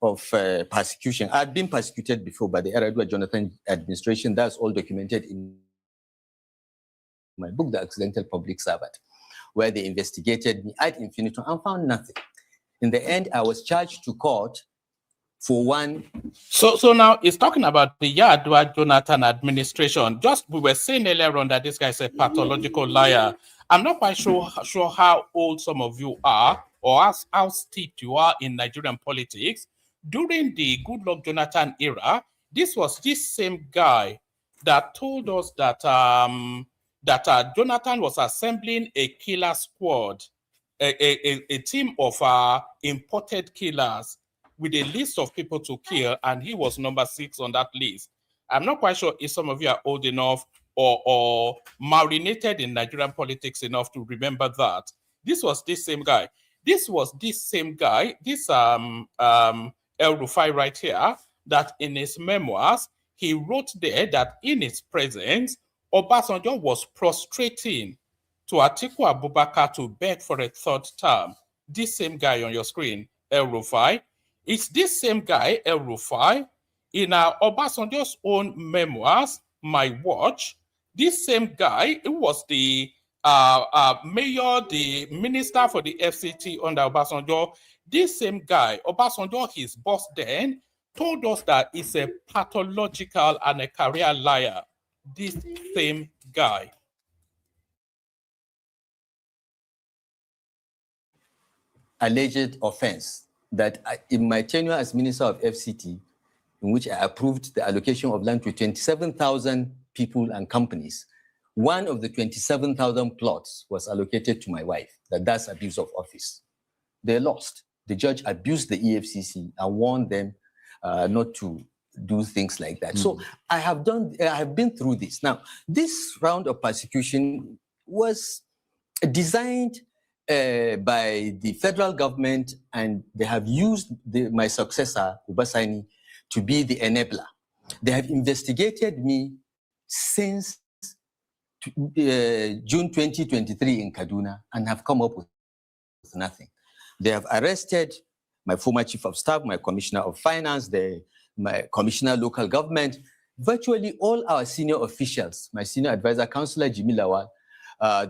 of persecution, I've been persecuted before by the Eradu Jonathan administration. That's all documented in my book, The Accidental Public Servant, where they investigated me ad infinitum and found nothing. In the end, I was charged to court for one. So now it's talking about the Yadwa Jonathan administration. Just we were saying earlier on that this guy is a pathological liar. I'm not quite sure how old some of you are or how steeped you are in Nigerian politics. During the Goodluck Jonathan era, this was this same guy that told us that Jonathan was assembling a killer squad, a team of imported killers with a list of people to kill, and he was number 6 on that list. I'm not quite sure if some of you are old enough or marinated in Nigerian politics enough to remember that. This was this same guy. This was this same guy, this El-Rufai right here, that in his memoirs, he wrote there that in his presence, Obasanjo was prostrating to Atiku Abubakar to beg for a 3rd term. This same guy on your screen, El-Rufai. It's this same guy, El-Rufai, in Obasanjo's own memoirs, My Watch. This same guy, who was the mayor, the minister for the FCT under Obasanjo, this same guy, Obasanjo, his boss then, told us that he's a pathological and a career liar. This same guy. Alleged offense that in my tenure as Minister of FCT, in which I approved the allocation of land to 27,000 people and companies, one of the 27,000 plots was allocated to my wife. That's abuse of office. They lost. The judge abused the EFCC and warned them not to do things like that. So I have been through this. Now, this round of persecution was designed by the federal government, and they have used my successor, Ubasani, to be the enabler. They have investigated me since June 2023 in Kaduna and have come up with nothing. They have arrested my former chief of staff, my commissioner of finance, my commissioner of local government, virtually all our senior officials, my senior advisor, Councillor Jimmy Lawal.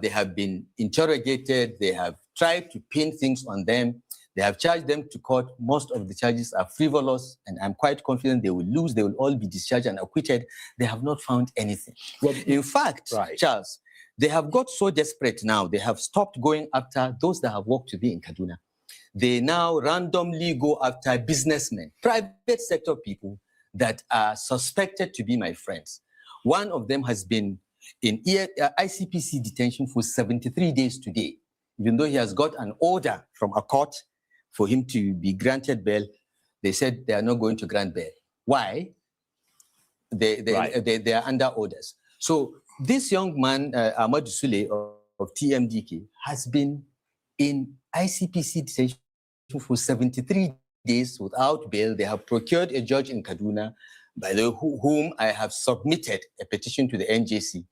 They have been interrogated. They have tried to pin things on them. They have charged them to court. Most of the charges are frivolous, and I'm quite confident they will lose. They will all be discharged and acquitted. They have not found anything. Well, in fact, Charles, they have got so desperate now, they have stopped going after those that have worked to be in Kaduna. They now randomly go after businessmen, private sector people that are suspected to be my friends. One of them has been in ICPC detention for 73 days today, even though he has got an order from a court for him to be granted bail. They said they are not going to grant bail. Why? They are under orders. So this young man, Ahmad Sule of TMDK, has been in ICPC detention for 73 days without bail. They have procured a judge in Kaduna, by the whom I have submitted a petition to the NJC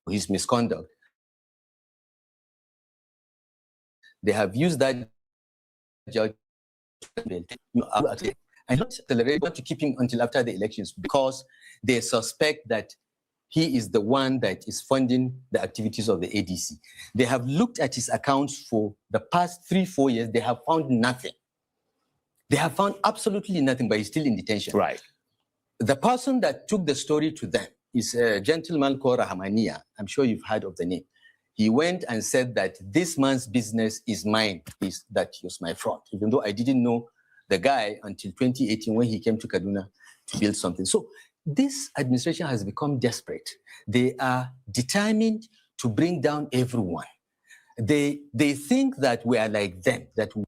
for his misconduct. They have used that judge. I not tolerate want to keep him until after the elections because they suspect that he is the one that is funding the activities of the ADC. They have looked at his accounts for the past 3-4 years. They have found nothing. They have found absolutely nothing, but he's still in detention. Right. The person that took the story to them is a gentleman called Rahamania. I'm sure you've heard of the name. He went and said that this man's business is mine, that he was my fraud, even though I didn't know the guy until 2018 when he came to Kaduna to build something. So this administration has become desperate. They are determined to bring down everyone. They think that we are like them, that we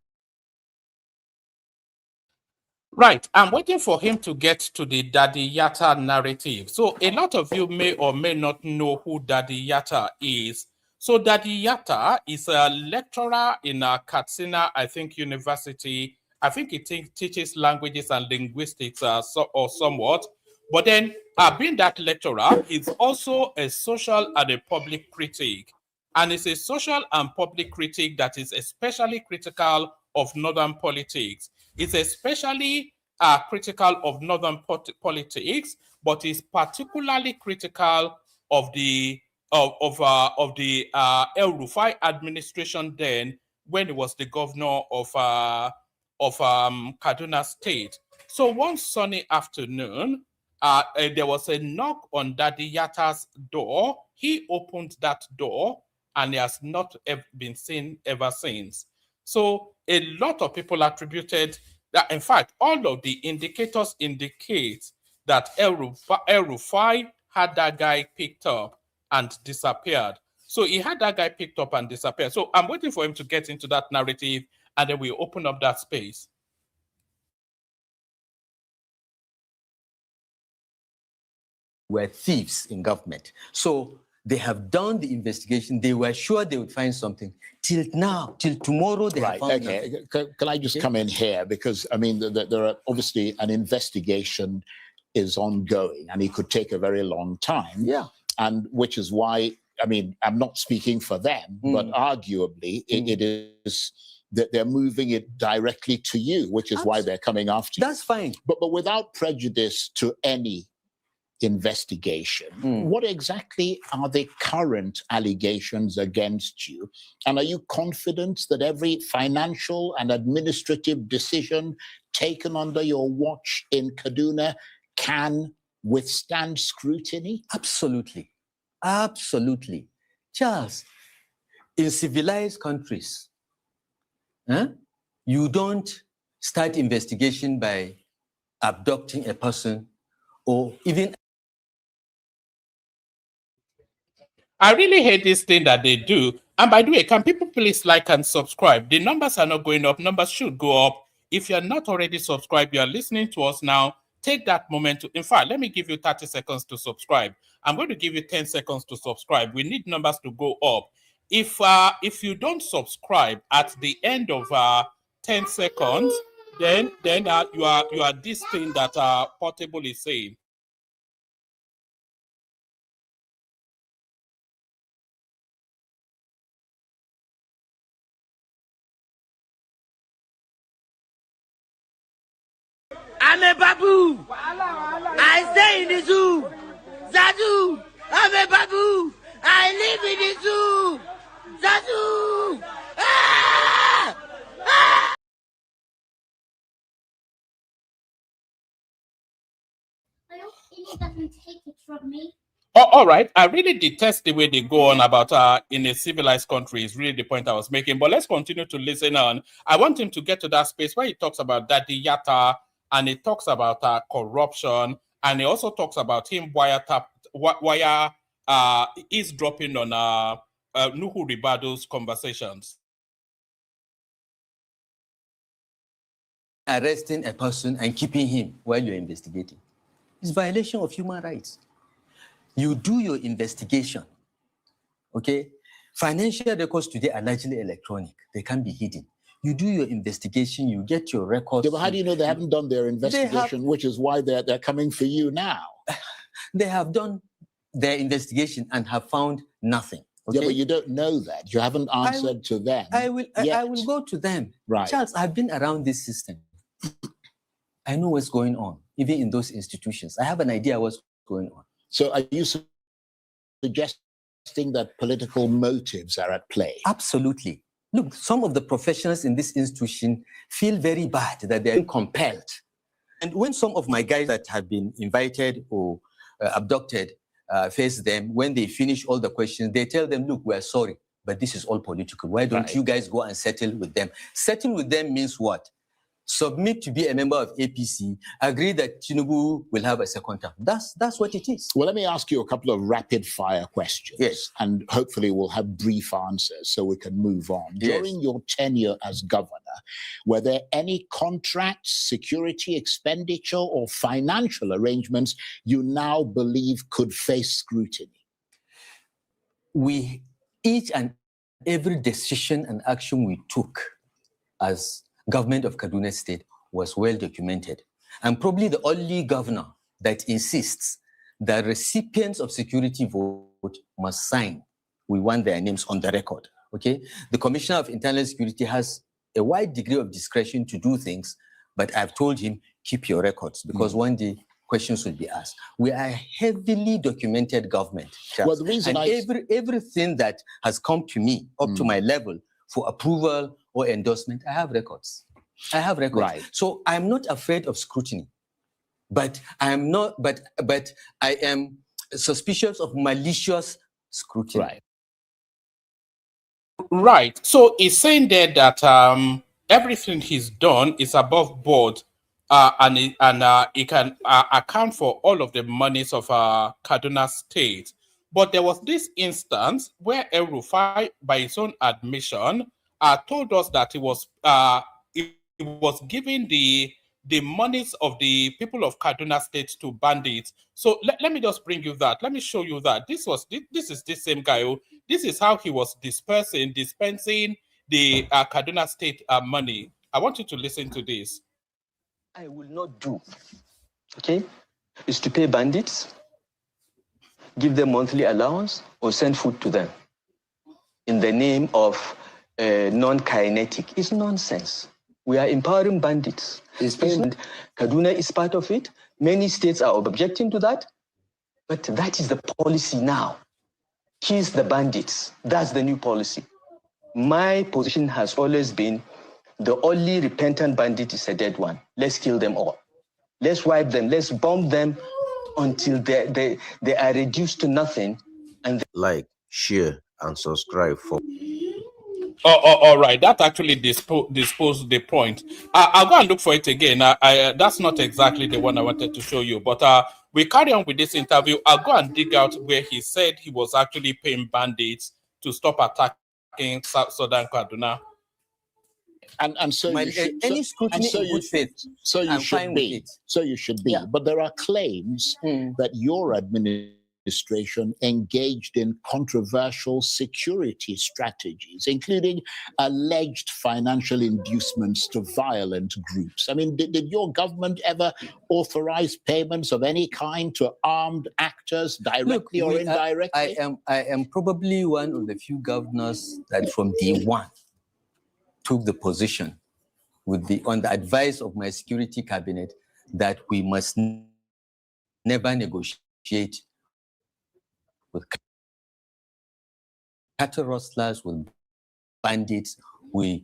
Right, I'm waiting for him to get to the Daddy Yata narrative. So a lot of you may or may not know who Daddy Yata is. So Daddy Yata is a lecturer in Katsina, I think, University. I think he teaches languages and linguistics or somewhat. But then, being that lecturer, he's also a social and a public critic. And it's a social and public critic that is especially critical of Northern politics. It's especially critical of Northern politics, but is particularly critical of the El-Rufai administration then, when he was the governor of Kaduna State. So one sunny afternoon, there was a knock on Daddy Yata's door. He opened that door and he has not been seen ever since. So a lot of people attributed that, in fact, all of the indicators indicate that El-Rufai had that guy picked up and disappeared. So he had that guy picked up and disappeared. So I'm waiting for him to get into that narrative and then we open up that space. Were thieves in government. So they have done the investigation. They were sure they would find something. Till now, till tomorrow, they have found nothing. Can I just come in here? Because, I mean, there are obviously an investigation is ongoing and it could take a very long time. Yeah. And which is why, I mean, I'm not speaking for them, but arguably it is that they're moving it directly to you, which is why they're coming after you. That's fine. But without prejudice to any investigation, what exactly are the current allegations against you? And are you confident that every financial and administrative decision taken under your watch in Kaduna can withstand scrutiny? Absolutely. Absolutely. Charles, in civilized countries, you don't start investigation by abducting a person or even. I really hate this thing that they do. And by the way, can people please like and subscribe? The numbers are not going up. Numbers should go up. If you're not already subscribed, you're listening to us now, take that moment to, in fact, let me give you 30 seconds to subscribe. I'm going to give you 10 seconds to subscribe. We need numbers to go up. If you don't subscribe at the end of 10 seconds, then you are this thing that Portable is saying. I'm a babu. I stay in the zoo. Zazu, I'm a babu. I live in the zoo. Zazu. Ah! Ah! I hope he doesn't take it from me. Oh, all right. I really detest the way they go on about in a civilized country is really the point I was making. But let's continue to listen on. I want him to get to that space where he talks about Daddy Yata and he talks about corruption and he also talks about him eavesdropping on Nuhu Ribado's conversations. Arresting a person and keeping him while you're investigating. It's violation of human rights. You do your investigation, okay? Financial records today are largely electronic. They can't be hidden. You do your investigation, you get your records. Yeah, but how do you know they haven't done their investigation, which is why they're coming for you now? They have done their investigation and have found nothing. Okay? Yeah, but you don't know that. You haven't answered to them. I will go to them. Right. Charles, I've been around this system. I know what's going on, even in those institutions. I have an idea what's going on. So are you suggesting that political motives are at play? Absolutely. Look, some of the professionals in this institution feel very bad that they're compelled. And when some of my guys that have been invited or abducted face them, when they finish all the questions, they tell them, look, we're sorry, but this is all political. Why don't you guys go and settle with them? Settle with them means what? Submit to be a member of APC, agree that Tinubu will have a second term. That's what it is. Well, let me ask you a couple of rapid fire questions. Yes. And hopefully we'll have brief answers so we can move on. Yes. During your tenure as governor, were there any contracts, security expenditure, or financial arrangements you now believe could face scrutiny? Each and every decision and action we took as government of Kaduna State was well documented. I'm probably the only governor that insists that recipients of security vote must sign. We want their names on the record, okay? The Commissioner of Internal Security has a wide degree of discretion to do things, but I've told him, keep your records because one day questions will be asked. We are a heavily documented government, Charles. Well, the reason everything that has come to me, up to my level, for approval or endorsement, I have records. I have records. Right. So I'm not afraid of scrutiny, but I am not. But I am suspicious of malicious scrutiny. Right. Right. So he's saying there that everything he's done is above board, and he can account for all of the monies of Kaduna State. But there was this instance where El-Rufai, by his own admission, told us that he was giving the monies of the people of Kaduna State to bandits. So let me just bring you that. Let me show you that. This is the same guy who. This is how he was dispensing the Kaduna State money. I want you to listen to this. I will not do, okay, is to pay bandits, give them monthly allowance, or send food to them in the name of non-kinetic. It's nonsense. We are empowering bandits. Kaduna is part of it. Many states are objecting to that, but that is the policy now. Kiss the bandits. That's the new policy. My position has always been the only repentant bandit is a dead one. Let's kill them all. Let's wipe them. Let's bomb them until they are reduced to nothing. And like, share, and subscribe for. All right. That actually disposed the point. I'll go and look for it again. That's not exactly the one I wanted to show you, but we carry on with this interview. I'll go and dig out where he said he was actually paying bandits to stop attacking Southern Kaduna. And so My, you should, any so, scrutiny and so in you good faith, so you I'm should fine be. with it. So you should be. Yeah. But there are claims that your administration engaged in controversial security strategies, including alleged financial inducements to violent groups. I mean, did your government ever authorize payments of any kind to armed actors, directly or indirectly? I am probably one of the few governors that from day one took the position on the advice of my security cabinet that we must never negotiate with cattle rustlers, with bandits. The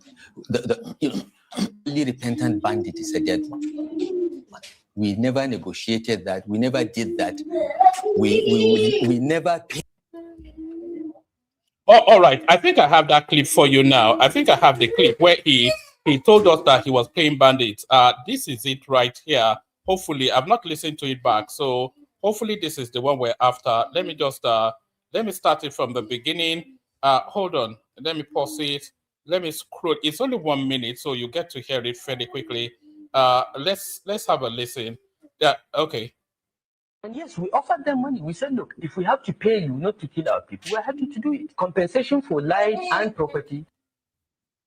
only repentant bandit is a dead one. We never negotiated that. We never did that. We never paid. Oh, all right. I think I have that clip for you now. I think I have the clip where he told us that he was paying bandits. This is it right here. Hopefully, I've not listened to it back. So hopefully this is the one we're after. Let me just let me start it from the beginning. Hold on. Let me pause it. Let me scroll. It's only 1 minute, so you get to hear it fairly quickly. Let's have a listen. Yeah, okay. And yes, we offered them money. We said, look, if we have to pay you not to kill our people, we're happy to do it. Compensation for life and property.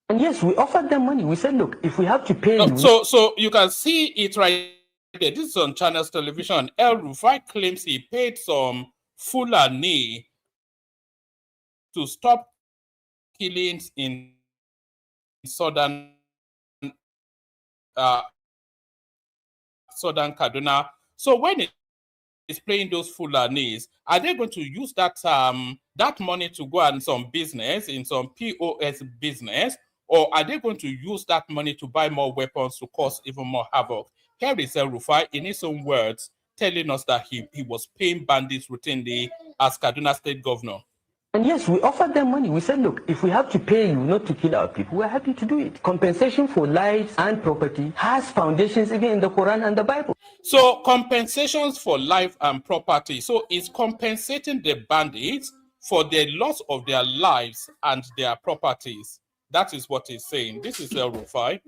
And yes, we offered them money. We said, look, if we have to pay you. So you can see it right there. This is on Channels Television. El-Rufai claims he paid some Fulani to stop killings in southern Kaduna. So when is paying those Fulanis, are they going to use that that money to go and some business, in some POS business, or are they going to use that money to buy more weapons to cause even more havoc? Here is El-Rufai in his own words telling us that he was paying bandits routinely as Kaduna State Governor. And yes, we offered them money. We said, look, if we have to pay you not to kill our people, we're happy to do it. Compensation for lives and property has foundations even in the Quran and the Bible. So compensations for life and property. So it's compensating the bandits for the loss of their lives and their properties. That is what he's saying. This is El-Rufai.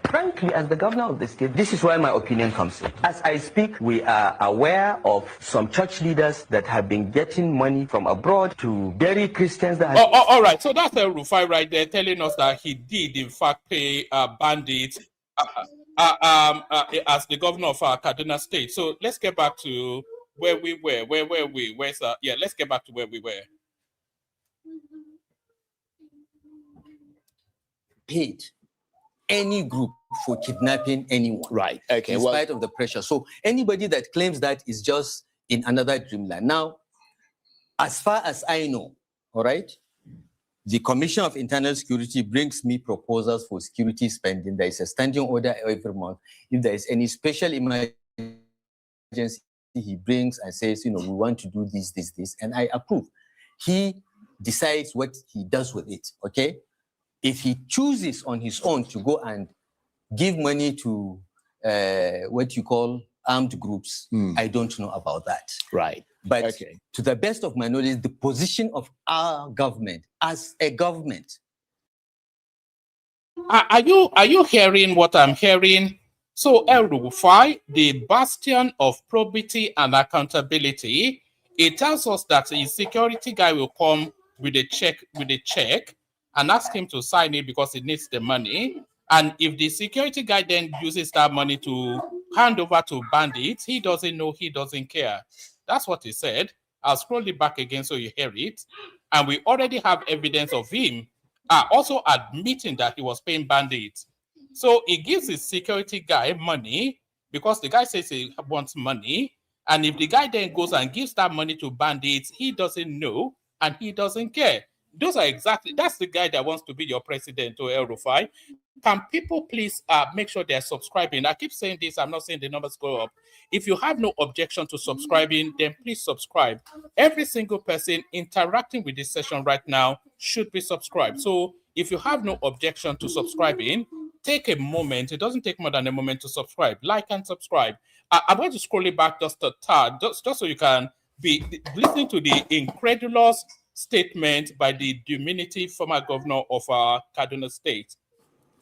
Frankly, as the governor of the state, this is where my opinion comes in. As I speak, we are aware of some church leaders that have been getting money from abroad to bury Christians that have... all right. So that's El-Rufai right there telling us that he did, in fact, pay bandits as the governor of Kaduna State. So let's get back to where we were. Let's get back to where we were. Paid any group for kidnapping anyone. Right. Okay. In spite of the pressure. So anybody that claims that is just in another dreamland. Now, as far as I know, all right, The Commission of Internal Security brings me proposals for security spending. There is a standing order every month. If there is any special emergency, he brings and says, we want to do this, and I approve. He decides what he does with it, okay? If he chooses on his own to go and give money to what you call armed groups, I don't know about that. Right. But to the best of my knowledge, the position of our government as a government. Are you hearing what I'm hearing? So El-Rufai, the bastion of probity and accountability, it tells us that a security guy will come with a check and ask him to sign it because he needs the money. And if the security guy then uses that money to hand over to bandits, he doesn't know, he doesn't care. That's what he said. I'll scroll it back again so you hear it. And we already have evidence of him also admitting that he was paying bandits. So he gives his security guy money because the guy says he wants money. And if the guy then goes and gives that money to bandits, he doesn't know and he doesn't care. That's the guy that wants to be your president, or El-Rufai. Can people please make sure they're subscribing? I keep saying this, I'm not saying the numbers go up. If you have no objection to subscribing, then please subscribe. Every single person interacting with this session right now should be subscribed. So if you have no objection to subscribing, take a moment. It doesn't take more than a moment to subscribe. Like and subscribe. I'm going to scroll it back just a tad, just so you can be listening to the incredulous statement by the diminutive former governor of Kaduna State.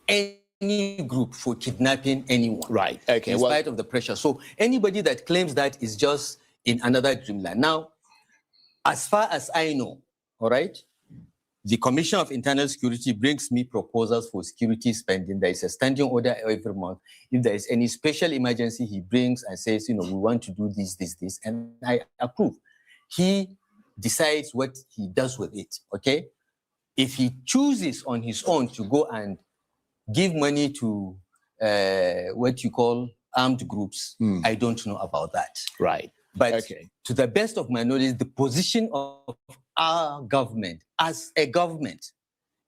Any group for kidnapping anyone. Right. Okay. In spite of the pressure. So anybody that claims that is just in another dreamland. Now, as far as I know, all right, the Commission of Internal Security brings me proposals for security spending. There is a standing order every month. If there is any special emergency, he brings and says, we want to do this, and I approve. He decides what he does with it, okay? If he chooses on his own to go and give money to what you call armed groups, I don't know about that. Right. But to the best of my knowledge, the position of our government as a government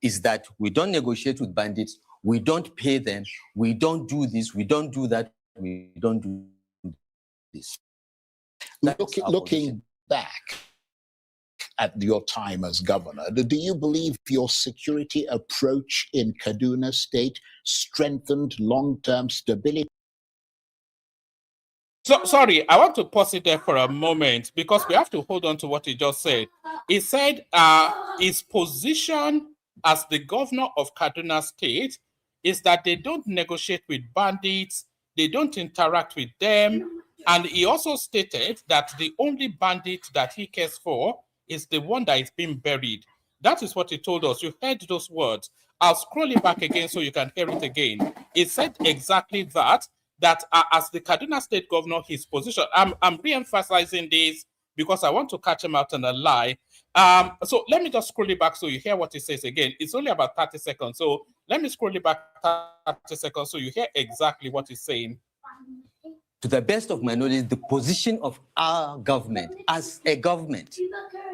is that we don't negotiate with bandits, we don't pay them, we don't do this, we don't do that, we don't do this. Looking back at your time as governor, do you believe your security approach in Kaduna State strengthened long-term stability? So, sorry, I want to pause it there for a moment because we have to hold on to what he just said. He said his position as the governor of Kaduna State is that they don't negotiate with bandits, they don't interact with them, and he also stated that the only bandit that he cares for is the one that is being buried. That is what he told us. You heard those words. I'll scroll it back again so you can hear it again. He said exactly that as the Kaduna State governor, his position, I'm re-emphasizing this because I want to catch him out on a lie. So let me just scroll it back so you hear what he says again. It's only about 30 seconds. So let me scroll it back 30 seconds so you hear exactly what he's saying. To the best of my knowledge, the position of our government as a government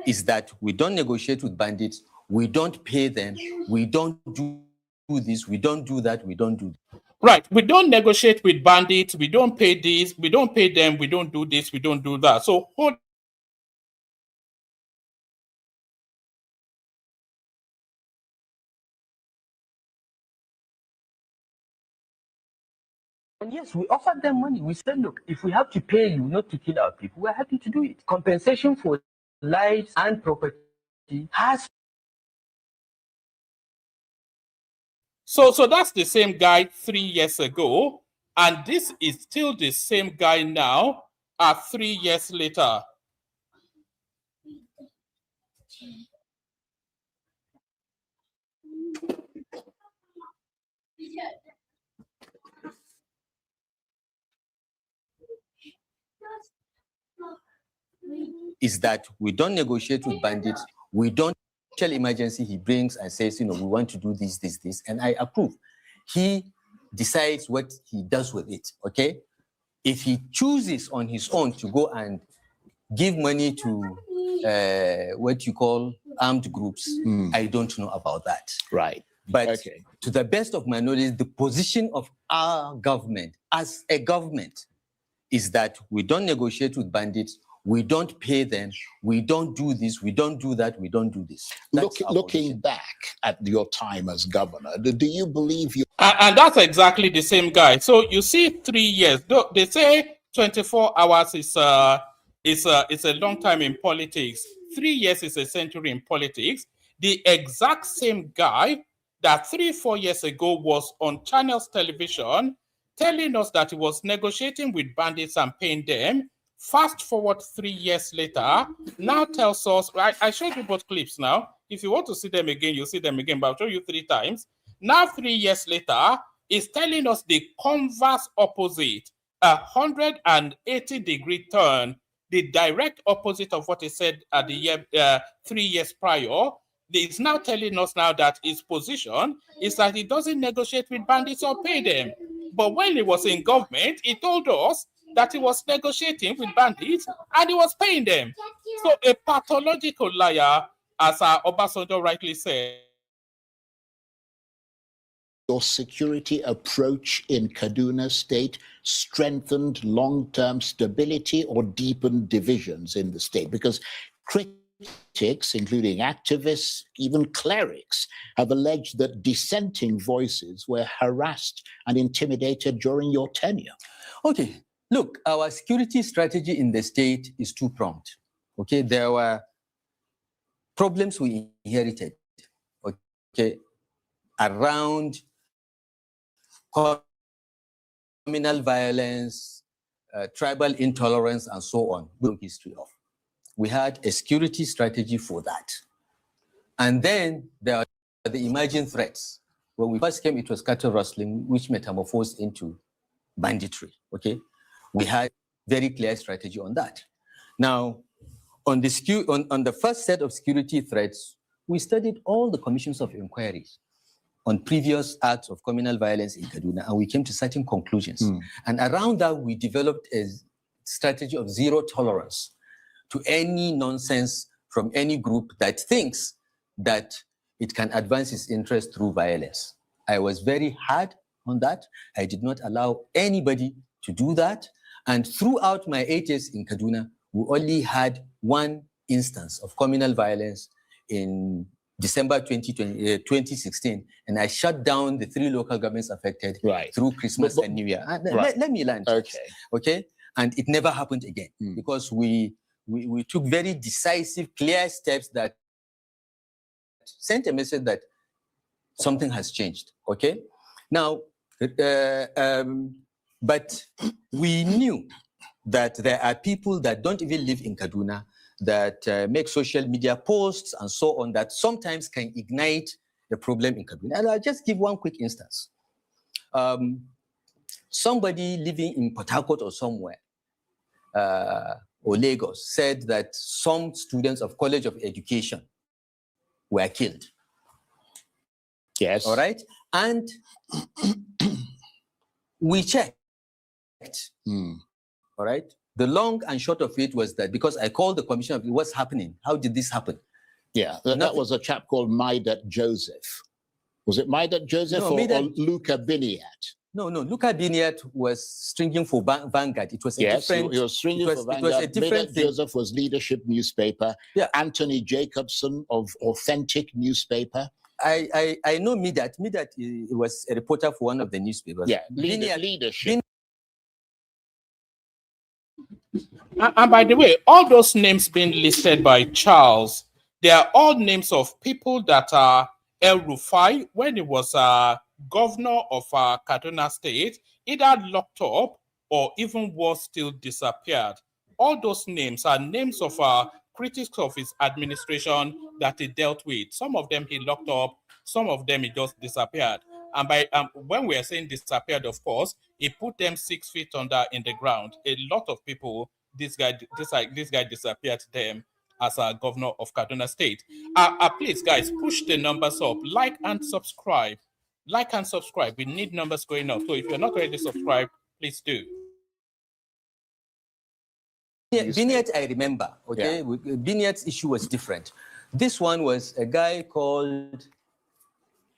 is that we don't negotiate with bandits, we don't pay them, we don't do this, we don't do that, we don't do that. Right. We don't negotiate with bandits. We don't pay this. We don't pay them. We don't do this. We don't do that. So hold. And yes, we offered them money. We said, look, if we have to pay you not to kill our people, we're happy to do it. Compensation for lives and property has. So that's the same guy 3 years ago, and this is still the same guy now, 3 years later. Is that we don't negotiate with bandits, we don't emergency he brings and says, we want to do this, and I approve. He decides what he does with it, okay? If he chooses on his own to go and give money to what you call armed groups, I don't know about that. Right. But to the best of my knowledge, the position of our government as a government is that we don't negotiate with bandits, we don't pay them, we don't do this, we don't do that, we don't do this. Looking back at your time as governor, do you believe you... And that's exactly the same guy. So you see 3 years. They say 24 hours is a long time in politics. 3 years is a century in politics. The exact same guy that 3-4 years ago was on Channels Television telling us that he was negotiating with bandits and paying them. Fast forward 3 years later, now tells us, I showed you both clips now. If you want to see them again, you'll see them again, but I'll show you 3 times. Now, 3 years later, is telling us the converse opposite, 180-degree turn, the direct opposite of what he said at the year 3 years prior. It's now telling us now that his position is that he doesn't negotiate with bandits or pay them. But when he was in government, he told us that he was negotiating with bandits and he was paying them. So a pathological liar, as Obasanjo rightly said. Your security approach in Kaduna State strengthened long-term stability or deepened divisions in the state? Because critics, including activists, even clerics, have alleged that dissenting voices were harassed and intimidated during your tenure. Okay, look, our security strategy in the state is two-pronged. Okay, there were problems we inherited, okay, around communal violence, tribal intolerance, and so on. Long history of. We had a security strategy for that. And then there are the emerging threats. When we first came, it was cattle rustling, which metamorphosed into banditry, okay? We had very clear strategy on that. Now, on the first set of security threats, we studied all the commissions of inquiries on previous acts of communal violence in Kaduna, and we came to certain conclusions. And around that, we developed a strategy of zero tolerance to any nonsense from any group that thinks that it can advance its interest through violence. I was very hard on that. I did not allow anybody to do that. And throughout my 8 years in Kaduna, we only had one instance of communal violence in December 2016, and I shut down the 3 local governments affected through Christmas and New Year. Let me land. Okay? And it never happened again because we took very decisive, clear steps that sent a message that something has changed. Okay? Now, but we knew that there are people that don't even live in Kaduna that make social media posts and so on that sometimes can ignite the problem in Kaduna. And I'll just give one quick instance. Somebody living in Port Harcourt or somewhere, or Lagos, said that some students of College of Education were killed. Yes. All right? And we checked. All right? The long and short of it was that because I called the commission of what's happening, how did this happen? Yeah, that was a chap called Maidat Joseph. Was it Maidat Joseph or Luka Biniat? No, Luka Biniat was stringing for Vanguard. It was a different... he was stringing for Vanguard. It was a different thing. Joseph was Leadership newspaper. Yeah. Anthony Jacobson of Authentic newspaper. I know Midat. Midat was a reporter for one of the newspapers. Yeah, Leadership. And by the way, all those names being listed by Charles, they are all names of people that are El-Rufai, when he was governor of Kaduna State, either locked up or even worse, still disappeared. All those names are names of critics of his administration that he dealt with. Some of them he locked up, some of them he just disappeared. And by when we are saying disappeared, of course, he put them 6 feet under in the ground. A lot of people, this guy disappeared them as a governor of Kaduna State. Please, guys, push the numbers up. Like and subscribe. Like and subscribe. We need numbers going up. So if you're not already subscribed, please do. Biniat, I remember. Okay, Biniat's issue was different. This one was a guy called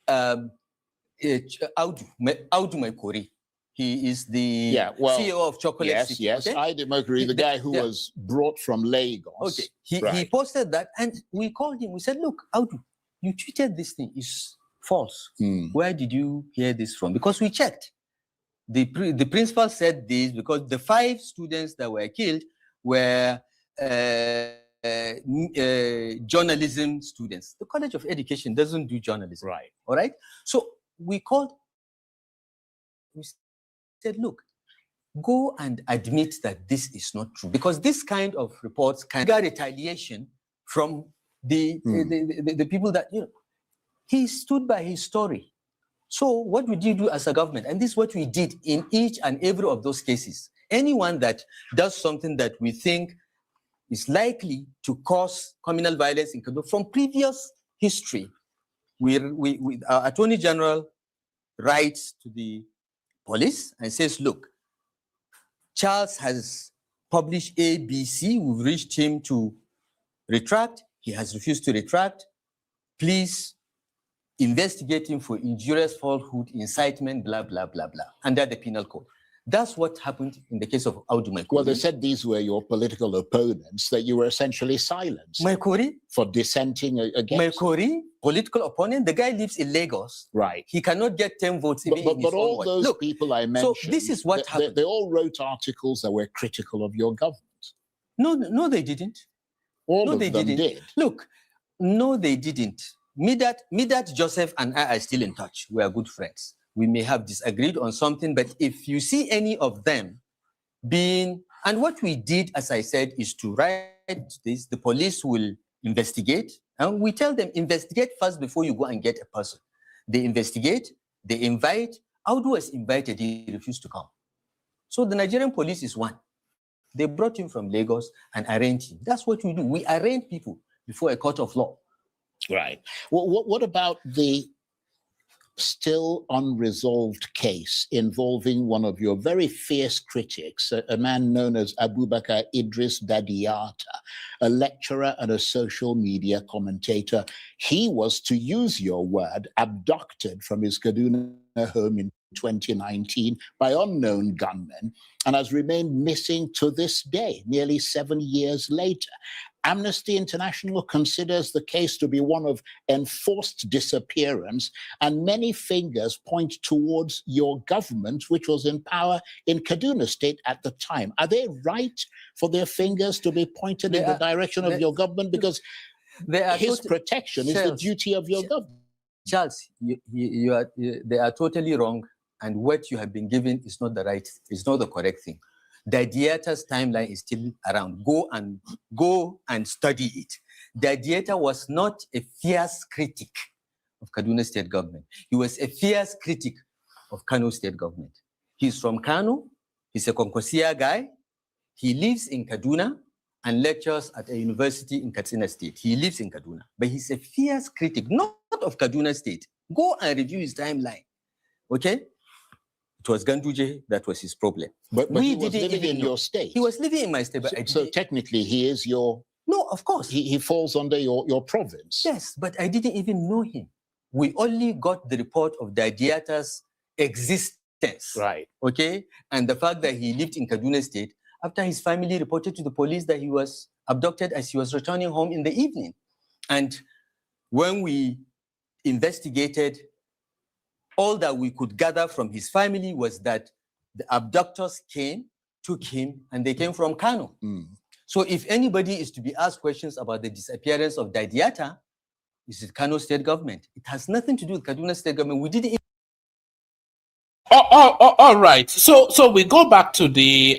Audu Maikori. He is the CEO of Chocolate yes, City. Yes, okay? Audu Maikori, the guy who was brought from Lagos. Okay, he posted that, and we called him. We said, look, Audu, you tweeted this thing is false. Where did you hear this from? Because we checked. The principal said this because the 5 students that were killed were journalism students. The College of Education doesn't do journalism. Right. All right. So we called. We said, look, go and admit that this is not true, because this kind of reports can get retaliation from the people that, you know, he stood by his story. So what would you do as a government? And this is what we did in each and every of those cases. Anyone that does something that we think is likely to cause communal violence in Kaduna from previous history, our Attorney General writes to the police and says, look, Charles has published ABC. We've reached him to retract. He has refused to retract. Please investigate him for injurious falsehood, incitement, blah, blah, blah, blah, under the penal code. That's what happened in the case of Audu Maikori. Well, they said these were your political opponents, that you were essentially silenced. Maikori? For dissenting against. Maikori, political opponent, the guy lives in Lagos. Right. He cannot get 10 votes even in his But all those people I mentioned, so this is what happened. They all wrote articles that were critical of your government. No, they didn't. All of them did. Look, no, they didn't. Midat, Joseph, and I are still in touch. We are good friends. We may have disagreed on something, but if you see any of them being, and what we did, as I said, is to write this, the police will investigate, and we tell them, investigate first before you go and get a person. They investigate, they invite. Audu was invited, he refused to come. So the Nigerian police is one. They brought him from Lagos and arraigned him. That's what we do. We arraign people before a court of law. Right. Well, what about the still unresolved case involving one of your very fierce critics, a man known as Abubakar Idris Daddy Yata, a lecturer and a social media commentator? He was, to use your word, abducted from his Kaduna home in 2019 by unknown gunmen and has remained missing to this day, nearly 7 years later. Amnesty International considers the case to be one of enforced disappearance, and many fingers point towards your government, which was in power in Kaduna State at the time. Are they right for their fingers to be pointed in the direction of your government? Because his protection is the duty of your government. Charles, they are totally wrong, and what you have been given is not the correct thing. Daddy Yata's timeline is still around. Go and study it. Daddy Yata was not a fierce critic of Kaduna State government. He was a fierce critic of Kano State government. He's from Kano. He's a Konkosia guy. He lives in Kaduna and lectures at a university in Katsina State. He lives in Kaduna, but he's a fierce critic, not of Kaduna State. Go and review his timeline, okay? It was Ganduje that was his problem. But he was living in your state. He was living in my state. But so technically, he is your... No, of course. He falls under your province. Yes, but I didn't even know him. We only got the report of Daddy Yata's existence. Right. Okay? And the fact that he lived in Kaduna State after his family reported to the police that he was abducted as he was returning home in the evening. And when we investigated, all that we could gather from his family was that the abductors came, took him, and they came from Kano. So if anybody is to be asked questions about the disappearance of Daddy Yata, it's the Kano State government. It has nothing to do with Kaduna State government. We didn't. All right. So we go back to the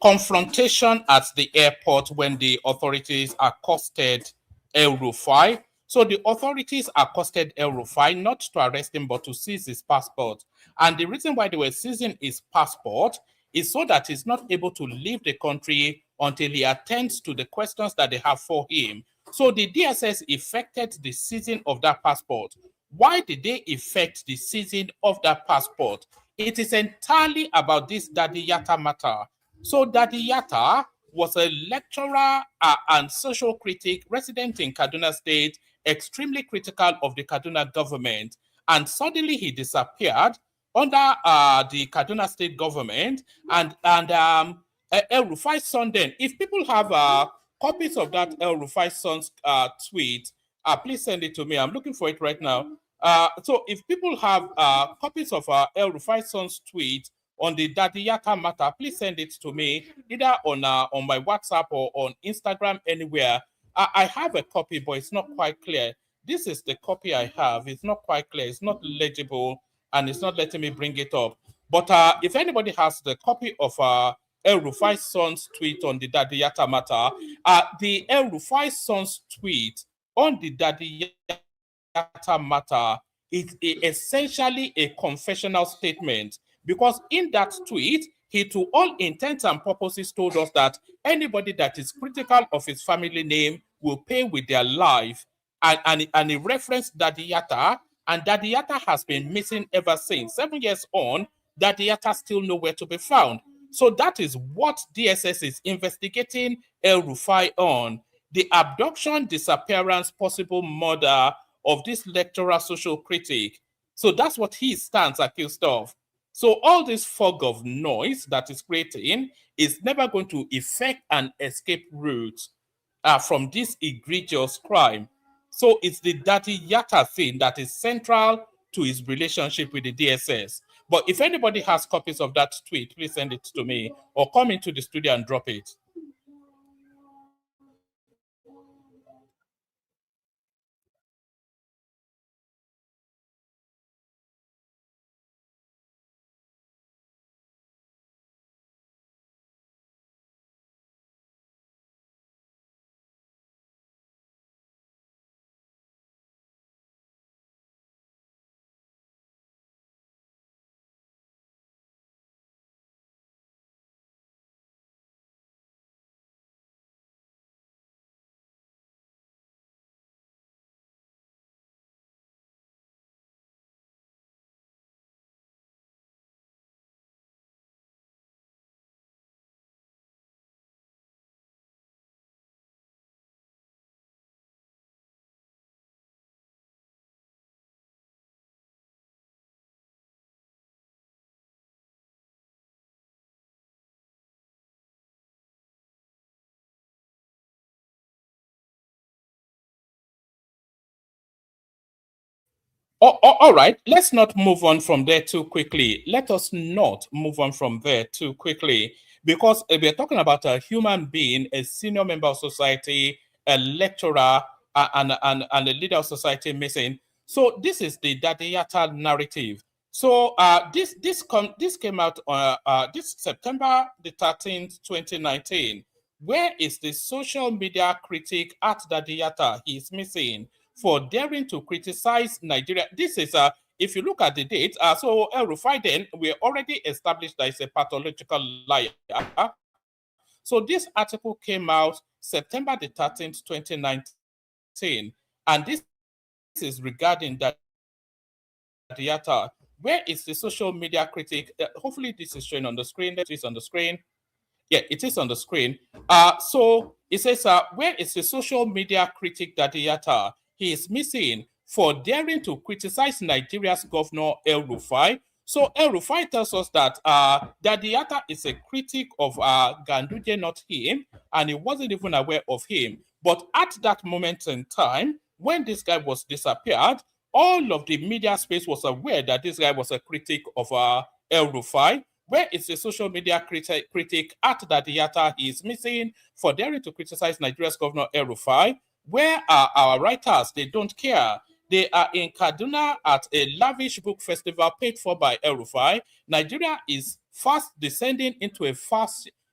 confrontation at the airport when the authorities accosted El-Rufai. So the authorities accosted El-Rufai not to arrest him, but to seize his passport. And the reason why they were seizing his passport is so that he's not able to leave the country until he attends to the questions that they have for him. So the DSS effected the seizing of that passport. Why did they effect the seizing of that passport? It is entirely about this Daddy Yata matter. So Daddy Yata was a lecturer and social critic resident in Kaduna State, extremely critical of the Kaduna government. And suddenly he disappeared under the Kaduna State government. And El-Rufai's son then, if people have copies of that El-Rufai's son's tweet, please send it to me. I'm looking for it right now. So if people have copies of El-Rufai's son's tweet on the Daddy Yata matter, please send it to me either on my WhatsApp or on Instagram, anywhere. I have a copy, but it's not quite clear. This is the copy I have. It's not quite clear. It's not legible, and it's not letting me bring it up. But if anybody has the copy of El-Rufai's son's tweet on the Daddy Yata matter, the El-Rufai's son's tweet on the Daddy Yata matter is essentially a confessional statement, because in that tweet, he, to all intents and purposes, told us that anybody that is critical of his family name will pay with their life. And he referenced Daddy Yata, and Daddy Yata has been missing ever since. 7 years on, Daddy Yata still nowhere to be found. So that is what DSS is investigating El-Rufai on. The abduction, disappearance, possible murder of this lecturer social critic. So that's what he stands accused of. So all this fog of noise that is creating is never going to effect an escape route from this egregious crime. So it's the Daddy Yata thing that is central to his relationship with the DSS. But if anybody has copies of that tweet, please send it to me or come into the studio and drop it. All right, let's not move on from there too quickly. Let us not move on from there too quickly, because we're talking about a human being, a senior member of society, a lecturer, and a leader of society missing. So this is the Daddy Yata narrative. So this came out this September the 13th, 2019. Where is the social media critic at Daddy Yata? He's missing for daring to criticize Nigeria. This is if you look at the date, so El-Rufai then, we already established that it's a pathological liar. So this article came out September the 13th, 2019, and this is regarding Daddy Yata. Where is the social media critic? Hopefully this is showing on the screen. That is on the screen. Yeah, it is on the screen. So it says, where is the social media critic Daddy Yata? He is missing for daring to criticize Nigeria's governor El-Rufai. So El-Rufai tells us that Daddy Yata is a critic of Ganduje, not him, and he wasn't even aware of him. But at that moment in time, when this guy was disappeared, all of the media space was aware that this guy was a critic of El-Rufai. Where is the social media critic at Daddy Yata? He is missing for daring to criticize Nigeria's governor El-Rufai. Where are our writers? They don't care. They are in Kaduna at a lavish book festival paid for by El-Rufai. Nigeria is fast descending into a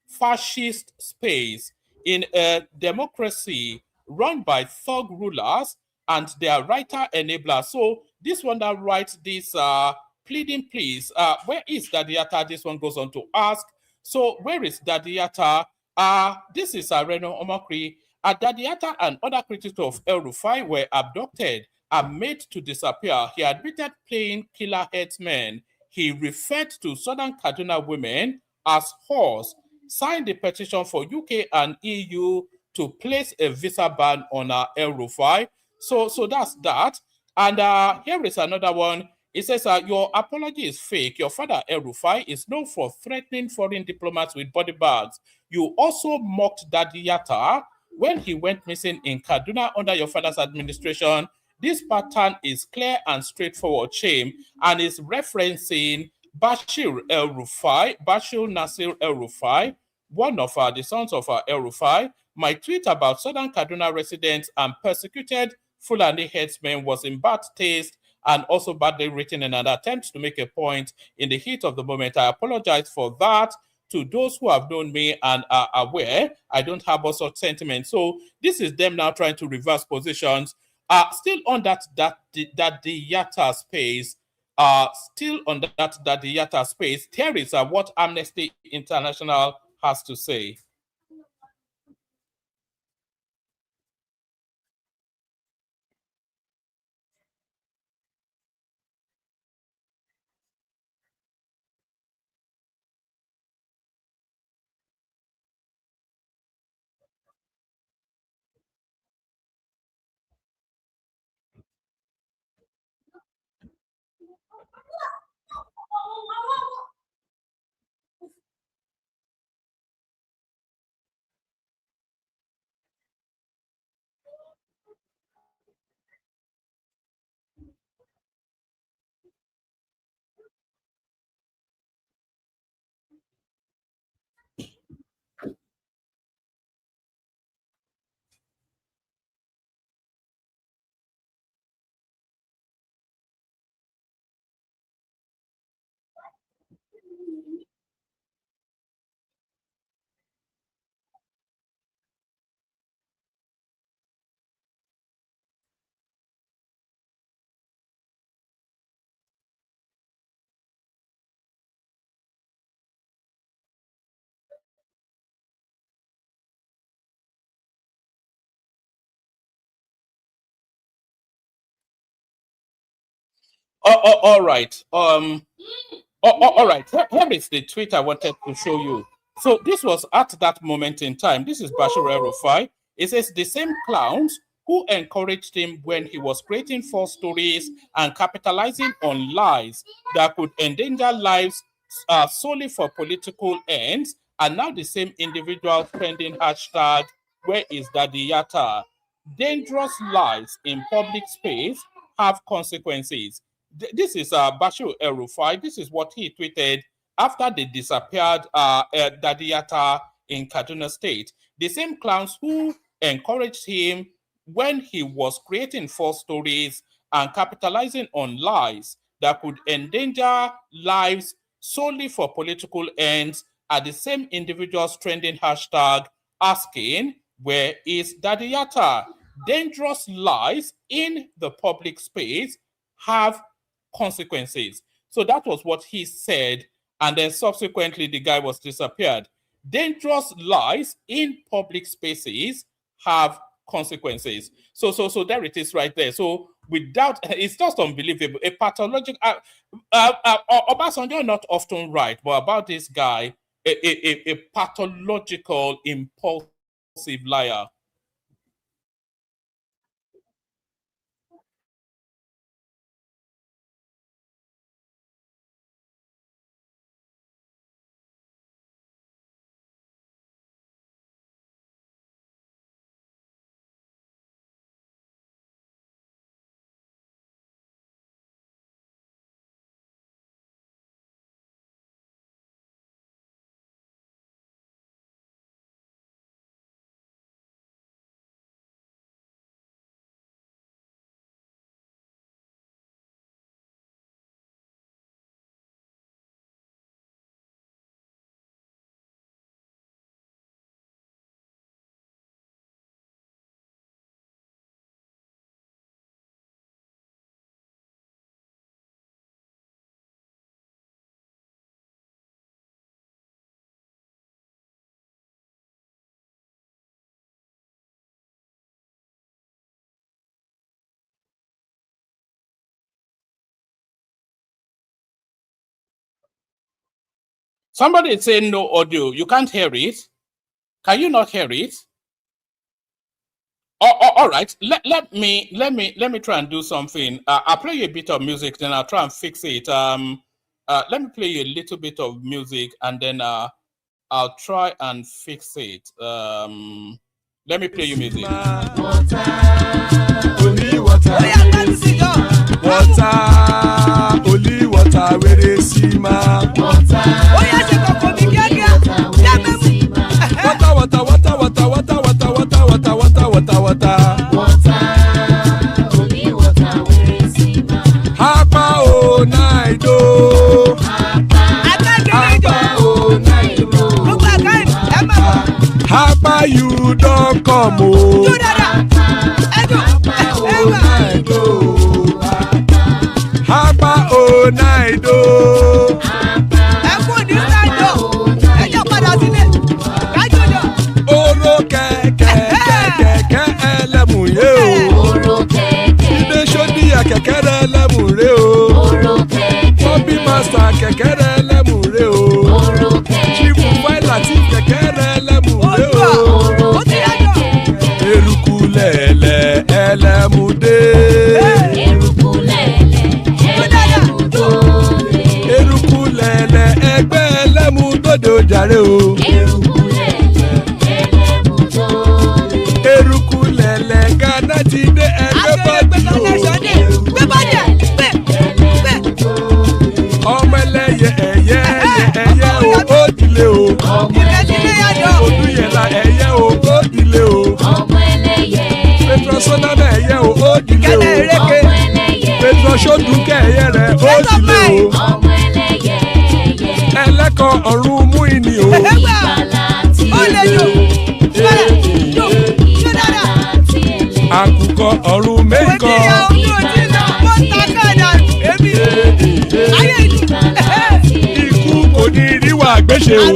fascist space in a democracy run by thug rulers and their writer enablers. So this one that writes this pleading, please, where is Daddy Yata? This one goes on to ask. So where is Daddy Yata? This is Reno Omakri. Daddy Yata and other critics of El-Rufai were abducted and made to disappear. He admitted playing killer headsmen. He referred to southern Kaduna women as whores. signed the petition for UK and EU to place a visa ban on El-Rufai. So that's that. And here is another one. It says, your apology is fake. Your father, El-Rufai, is known for threatening foreign diplomats with body bags. You also mocked Daddy Yata when he went missing in Kaduna under your father's administration. This pattern is clear and straightforward shame and is referencing Bashir El-Rufai, Bashir Nasir El-Rufai, one of the sons of El-Rufai. My tweet about Southern Kaduna residents and persecuted Fulani headsmen was in bad taste and also badly written in an attempt to make a point in the heat of the moment. I apologize for that to those who have known me and are aware I don't have such sentiments. So this is them now trying to reverse positions. Still on that the Yata space, still on that the Yata space, here is what Amnesty International has to say. All right. All right. Here is the tweet I wanted to show you. So this was at that moment in time. This is Bashir El-Rufai. It says the same clowns who encouraged him when he was creating false stories and capitalizing on lies that could endanger lives solely for political ends are now the same individual trending hashtag, where is Daddy Yata? Dangerous lies in public space have consequences. This is Bashir El-Rufai. This is what he tweeted after they disappeared Daddy Yata in Kaduna State. The same clowns who encouraged him when he was creating false stories and capitalizing on lies that could endanger lives solely for political ends are the same individuals trending hashtag asking, where is Daddy Yata? Dangerous lies in the public space have consequences. So that was what he said, and then subsequently the guy was disappeared. Dangerous lies in public spaces have consequences. So there it is right there. So without, it's just unbelievable. A pathological Obasanjo not often right, but about this guy, a pathological, impulsive liar. Somebody is saying no audio. You can't hear it. Can you not hear it? All right. Let me try and do something. I'll play you a bit of music, then I'll try and fix it. Let me play you a little bit of music, and then I'll try and fix it. Let me play you music. Only water. Water. Only water. Where they see ma. Water. Water. Only water. Where they see ma. Hapa o naido. Hapa o naido. Hapa you don't come o. Hapa o naido. Oro keke elemu ye o. Ide shodi ya keke elemu re o. Bobby master keke elemu re o. Chief Rufai'S keke elemu re o. Eruku lele elemu de. Eruku lele egbe elemu dode o jare o. Eruku lele Ghana ti de egbe body o. Ọmọ ẹlẹ́yẹ ẹyẹ o òdìlé o. Odúyẹlá ẹyẹ o òdìlé o. Petrosonana ẹyẹ o òdìlé o. Petrosodunke ẹyẹ rẹ òdìlé o. Ẹlẹ́kọ̀ ọ̀run mú ìní o. Àkùkọ ọ̀run mẹ́kọ̀. Ikú kò ní ríwà gbéṣe o.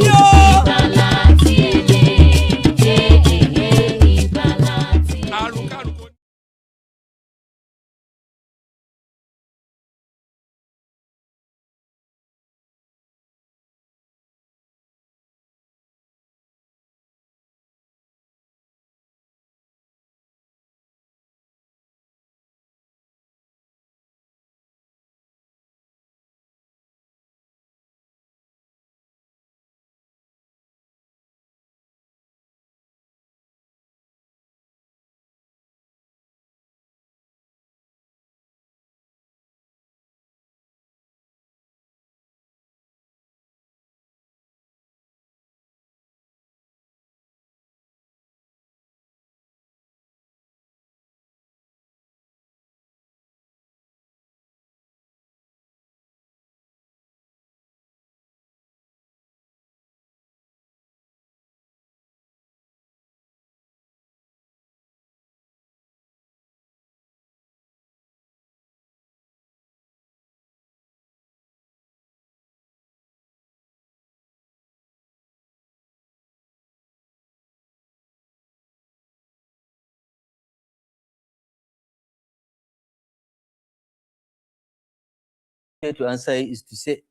To answer is to say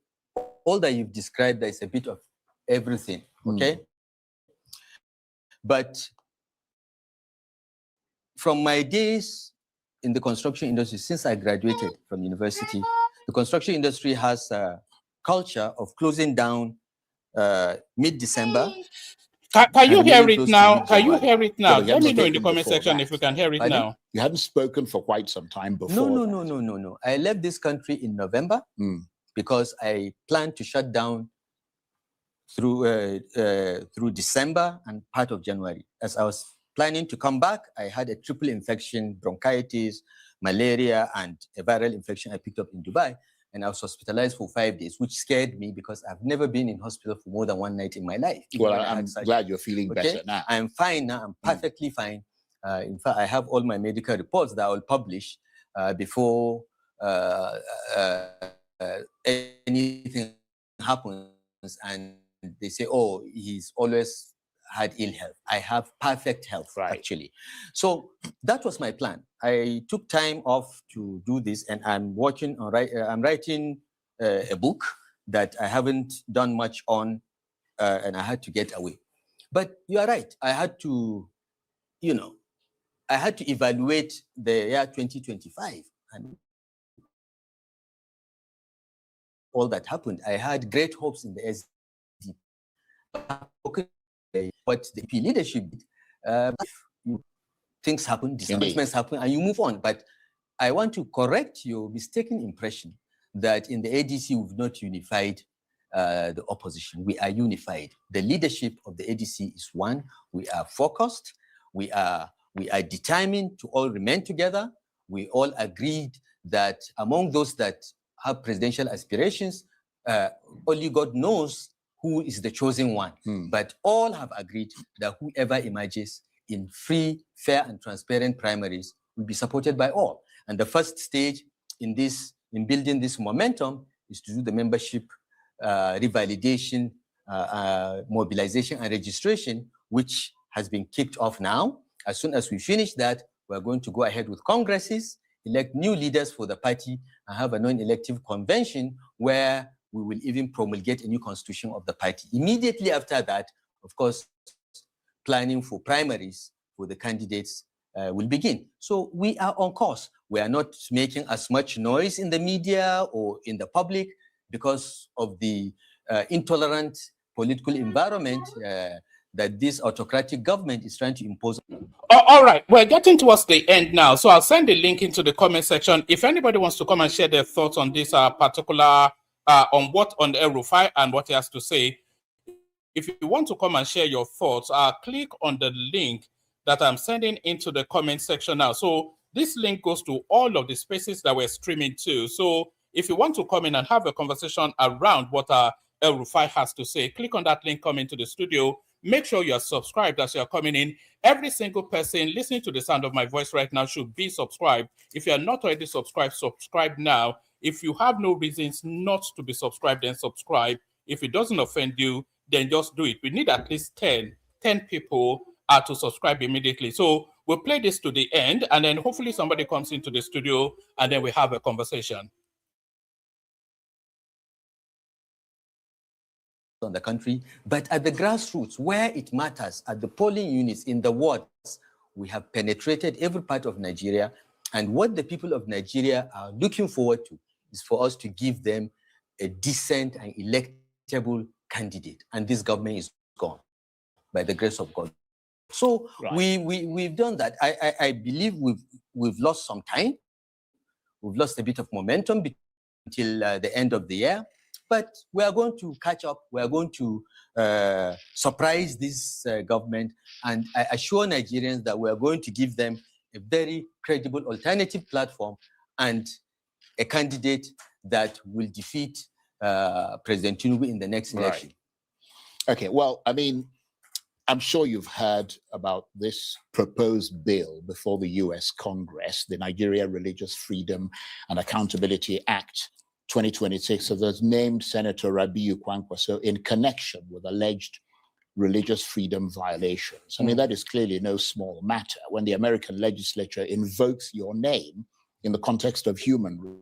all that you've described, there is a bit of everything, okay? But from my days in the construction industry, since I graduated from university, the construction industry has a culture of closing down mid-December. Can you hear it now? Can you hear it now? Let me know in the comment section if you can hear it now. You haven't spoken for quite some time before. No. I left this country in November because I planned to shut down through December and part of January. As I was planning to come back, I had a triple infection, bronchitis, malaria, and a viral infection I picked up in Dubai. And I was hospitalized for 5 days, which scared me because I've never been in hospital for more than one night in my life. Well, I'm glad you're feeling better now. I'm fine now. I'm perfectly fine. In fact, I have all my medical reports that I will publish before anything happens. And they say, oh, he's always had ill health. I have perfect health, actually. So that was my plan. I took time off to do this, and I'm working on I'm writing a book that I haven't done much on, and I had to get away. But you are right. I had to, I had to evaluate the year 2025 and all that happened. I had great hopes in the SDP. What the EP leadership did, things happen, disappointments happen, and you move on. But I want to correct your mistaken impression that in the ADC we've not unified the opposition. We are unified. The leadership of the ADC is one. We are focused. We are determined to all remain together. We all agreed that among those that have presidential aspirations, only God knows who is the chosen one. But all have agreed that whoever emerges in free, fair, and transparent primaries will be supported by all. And the first stage in building this momentum is to do the membership revalidation, mobilization, and registration, which has been kicked off now. As soon as we finish that, we're going to go ahead with congresses, elect new leaders for the party, and have a non-elective convention where we will even promulgate a new constitution of the party. Immediately after that, of course, planning for primaries for the candidates will begin. So we are on course. We are not making as much noise in the media or in the public because of the intolerant political environment that this autocratic government is trying to impose. All right, we're getting towards the end now, so I'll send the link into the comment section. If anybody wants to come and share their thoughts on this particular, on El-Rufai and what he has to say, if you want to come and share your thoughts, click on the link that I'm sending into the comment section now. So this link goes to all of the spaces that we're streaming to. So if you want to come in and have a conversation around what El-Rufai has to say, click on that link, come into the studio. Make sure you're subscribed as you're coming in. Every single person listening to the sound of my voice right now should be subscribed. If you're not already subscribed, subscribe now. If you have no reasons not to be subscribed, then subscribe. If it doesn't offend you, then just do it. We need at least 10 people to subscribe immediately. So we'll play this to the end, and then hopefully somebody comes into the studio, and then we have a conversation. On the country, but at the grassroots, where it matters, at the polling units, in the wards, we have penetrated every part of Nigeria. And what the people of Nigeria are looking forward to is for us to give them a decent and electable candidate. And this government is gone by the grace of God. So we've done that. I believe we've lost some time. We've lost a bit of momentum until the end of the year. But we are going to catch up. We are going to surprise this government. And I assure Nigerians that we are going to give them a very credible alternative platform and a candidate that will defeat President Tinubu in the next election. Okay, well, I mean, I'm sure you've heard about this proposed bill before the US Congress, the Nigeria Religious Freedom and Accountability Act 2026, of those named Senator Rabiu Kwankwaso in connection with alleged religious freedom violations. I mean, that is clearly no small matter. When the American legislature invokes your name in the context of human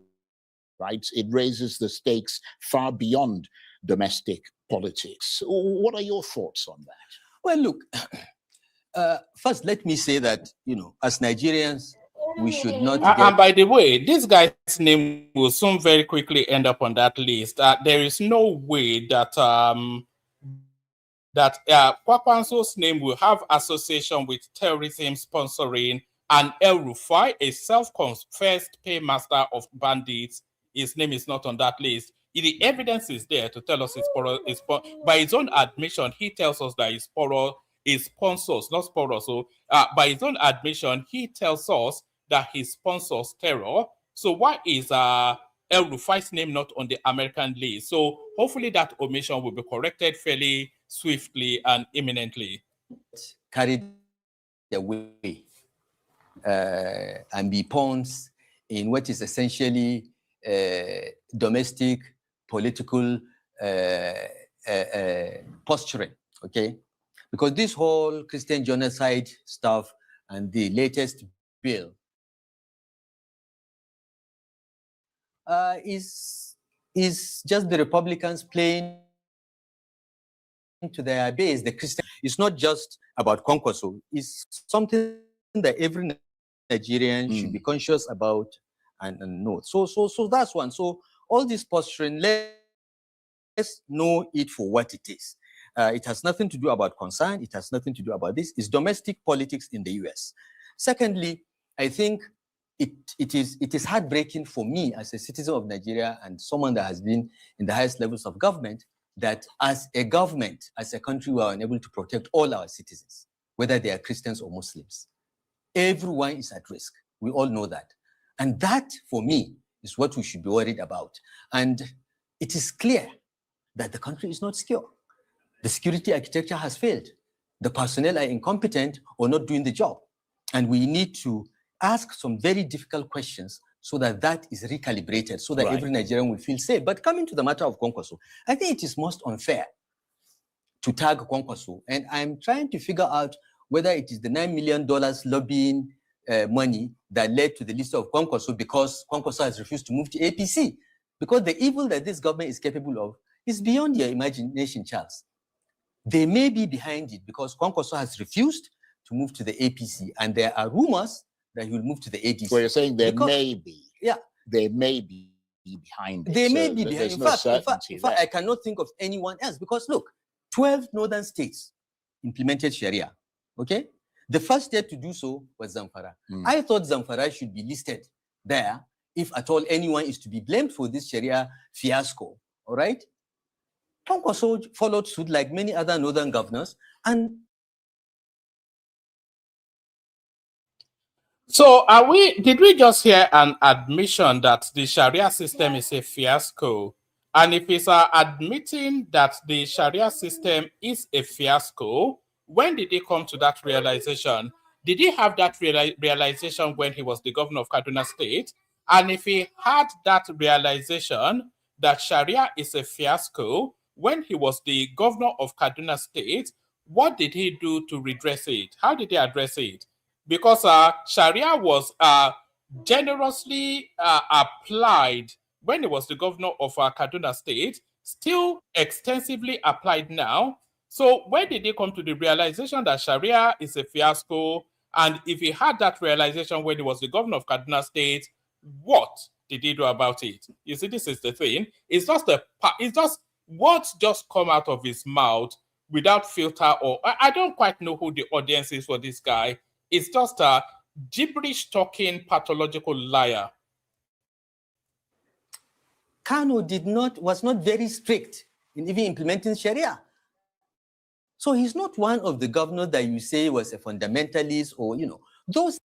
rights, it raises the stakes far beyond domestic politics. What are your thoughts on that? Well, look, first, let me say that, as Nigerians, we should not get... And by the way, this guy's name will soon very quickly end up on that list. There is no way that Kwakwanso's name will have association with terrorism sponsoring, and El-Rufai, a self-confessed paymaster of bandits, his name is not on that list. The evidence is there to tell us it's by his own admission, he tells us that his sponsors, not Sporo. So by his own admission, he tells us that he sponsors terror. So why is El-Rufai's name not on the American list? So hopefully that omission will be corrected fairly swiftly and imminently. Carried away and be pawns in what is essentially domestic political posturing, okay? Because this whole Christian genocide stuff and the latest bill is is just the Republicans playing to their base, the Christian. It's not just about Kwankwaso. It's something that every Nigerian should be conscious about and know. So that's one. So all this posturing, let's know it for what it is. It has nothing to do about concern. It has nothing to do about this. It's domestic politics in the US. Secondly, I think it is heartbreaking for me as a citizen of Nigeria and someone that has been in the highest levels of government that as a government, as a country, we are unable to protect all our citizens, whether they are Christians or Muslims. Everyone is at risk. We all know that. And that, for me, is what we should be worried about. And it is clear that the country is not secure. The security architecture has failed. The personnel are incompetent or not doing the job. And we need to ask some very difficult questions so that that is recalibrated, so that every Nigerian will feel safe. But coming to the matter of Kwankwaso, I think it is most unfair to tag Kwankwaso. And I'm trying to figure out whether it is the $9 million lobbying money that led to the list of Kwankwaso because Kwankwaso has refused to move to APC. Because the evil that this government is capable of is beyond your imagination, Charles. They may be behind it because Kwankwaso has refused to move to the APC, and there are rumors that he will move to the ADC. So you're saying there may be. Yeah. They may be behind it. They may be behind. In fact, I cannot think of anyone else because look, 12 northern states implemented Sharia, okay? The first state to do so was Zamfara. I thought Zamfara should be listed there if at all anyone is to be blamed for this Sharia fiasco, all right? Kwankwaso followed suit like many other northern governors, and so did we just hear an admission that the Sharia system is a fiasco? And if it's admitting that the Sharia system is a fiasco, when did he come to that realization? Did he have that realization when he was the governor of Kaduna State? And if he had that realization that Sharia is a fiasco, when he was the governor of Kaduna State, what did he do to redress it? How did he address it? Because Sharia was generously applied when he was the governor of Kaduna State, still extensively applied now. So when did he come to the realization that Sharia is a fiasco? And if he had that realization when he was the governor of Kaduna State, what did he do about it? You see, this is the thing. It's just words just come out of his mouth without filter, or I don't quite know who the audience is for this guy. It's just a gibberish talking pathological liar. Kano was not very strict in even implementing Sharia. So he's not one of the governors that you say was a fundamentalist or, those.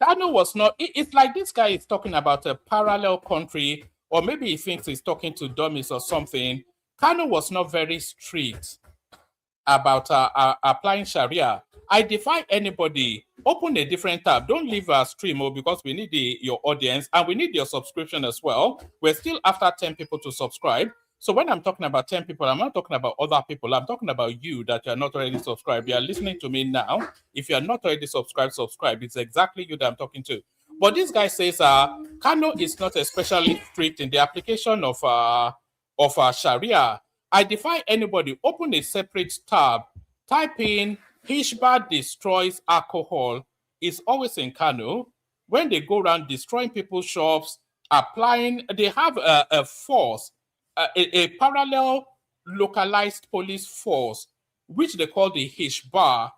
Kano was not. It's like this guy is talking about a parallel country, or maybe he thinks he's talking to dummies or something. Kano was not very strict about applying Sharia. I defy anybody. Open a different tab. Don't leave our stream because we need your audience and we need your subscription as well. We're still after 10 people to subscribe. So when I'm talking about 10 people, I'm not talking about other people. I'm talking about you that you're not already subscribed. You're listening to me now. If you're not already subscribed, subscribe. It's exactly you that I'm talking to. But this guy says Kano is not especially strict in the application of Sharia. I defy anybody. Open a separate tab. Type in Hishba destroys alcohol. It's always in Kano. When they go around destroying people's shops, they have a force, a parallel localized police force, which they call the Hishba,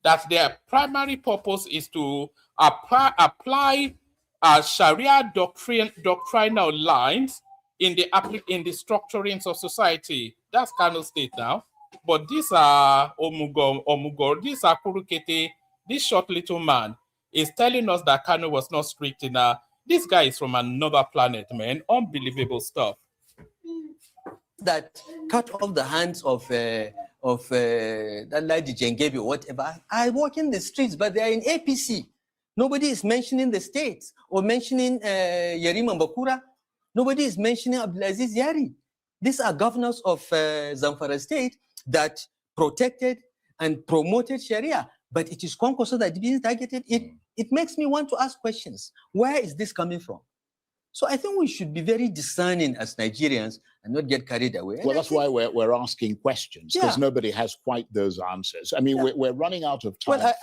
that their primary purpose is to apply Sharia doctrinal lines in the structurings of society. That's Kano State now. But these are Omugo, these are Kurukete, this short little man is telling us that Kano was not strict in this guy is from another planet, man. Unbelievable stuff. That cut off the hands of that lady Jengebi or whatever. I walk in the streets, but they are in APC. Nobody is mentioning the states or mentioning Yerima Bakura. Nobody is mentioning Abdulaziz Yari. These are governors of Zamfara State that protected and promoted Sharia. But it is Kwankwaso that is targeted. It makes me want to ask questions. Where is this coming from? So I think we should be very discerning as Nigerians and not get carried away. Well, that's why we're asking questions, because Yeah. nobody has quite those answers. I mean, we're running out of time. Well,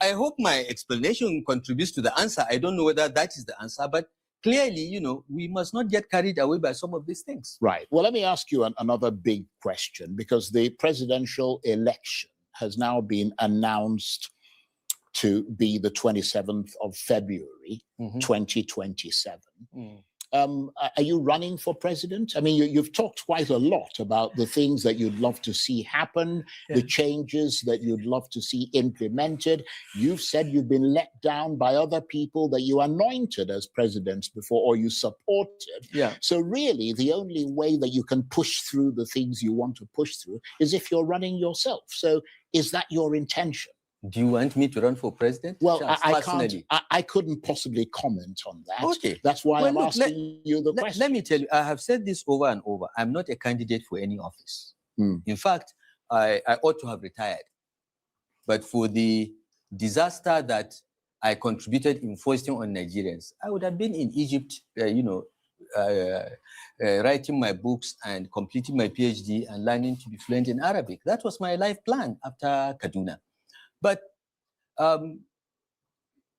I hope my explanation contributes to the answer. I don't know whether that is the answer, but clearly, you know, we must not get carried away by some of these things. Right. Well, let me ask you another big question, because the presidential election has now been announced to be the 27th of February, 2027. Are you running for president? I mean, you've talked quite a lot about the things that you'd love to see happen, the changes that you'd love to see implemented. You've said you've been let down by other people that you anointed as presidents before, or you supported. Yeah. So really, the only way that you can push through the things you want to push through is if you're running yourself. So is that your intention? Do you want me to run for president? Well, Charles, I personally? can't. I couldn't possibly comment on that. Okay. That's why Well, I'm look, asking you the question. Let me tell you, I have said this over and over. I'm not a candidate for any office. In fact, I ought to have retired. But for the disaster that I contributed in foisting on Nigerians, I would have been in Egypt, writing my books and completing my PhD and learning to be fluent in Arabic. That was my life plan after Kaduna. But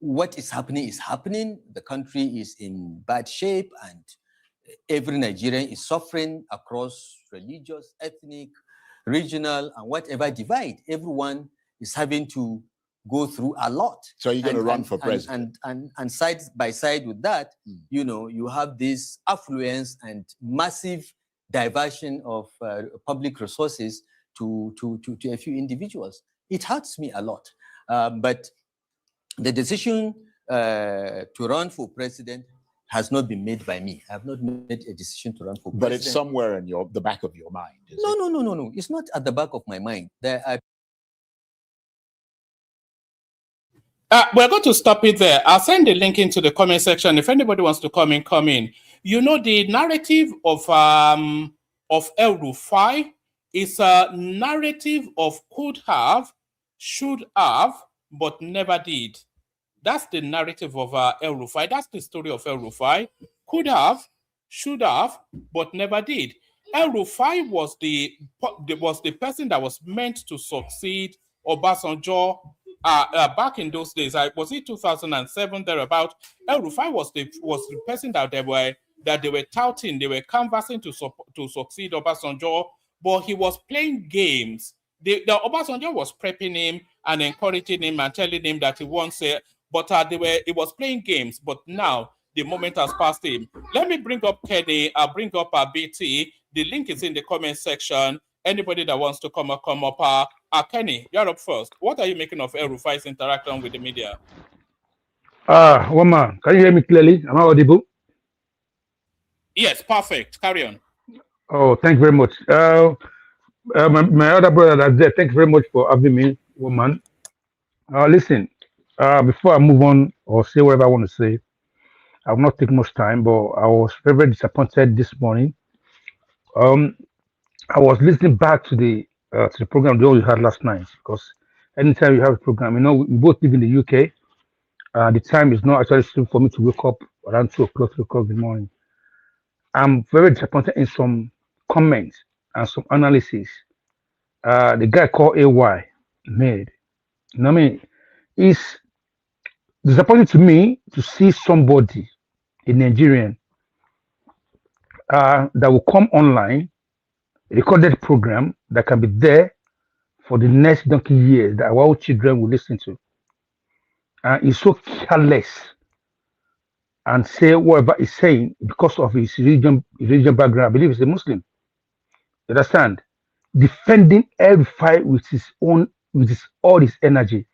what is happening is happening. The country is in bad shape, and every Nigerian is suffering across religious, ethnic, regional, and whatever divide. Everyone is having to go through a lot. So you're going to run for president? And side by side with that, you know, you have this affluence and massive diversion of public resources to a few individuals. It hurts me a lot. But the decision to run for president has not been made by me. I have not made a decision to run for president. But it's somewhere in the back of your mind. No. It's not at the back of my mind. There are... We're going to stop it there. I'll send the link into the comment section. If anybody wants to come in. You know, the narrative of El-Rufai is a narrative of could have, should have, but never did. That's the narrative of El-Rufai. That's the story of El-Rufai. Could have, should have, but never did. El-Rufai was the person that was meant to succeed Obasanjo back in those days. Was it 2007 thereabout? El-Rufai was the person that they were touting, they were canvassing to succeed Obasanjo, but he was playing games. The Obasanjo was prepping him and encouraging him and telling him that he wants it, but it was playing games. But now the moment has passed him. Let me bring up Kenny. I'll bring up BT. The link is in the comment section. Anybody that wants to come up. Kenny, you're up first. What are you making of El-Rufai's interaction with the media? Woman, can you hear me clearly? Am I audible? Yes, perfect. Carry on. Oh, thank you very much. My other brother that's there, thank you very much for having me, woman. Listen, before I move on or say whatever I want to say, I will not take much time, but I was very, very disappointed this morning. I was listening back to the program you had last night, because anytime you have a program, you know, we both live in the UK. The time is not actually soon for me to wake up around 2 o'clock, 3 o'clock in the morning. I'm very disappointed in some comments and some analysis the guy called AY made. You know what I mean? It's disappointing to me to see somebody, a Nigerian, that will come online, a recorded program that can be there for the next donkey years that our children will listen to. And he's so careless and say whatever he's saying because of his religion background. I believe he's a Muslim. You understand? Defending El-Rufai with all his energy.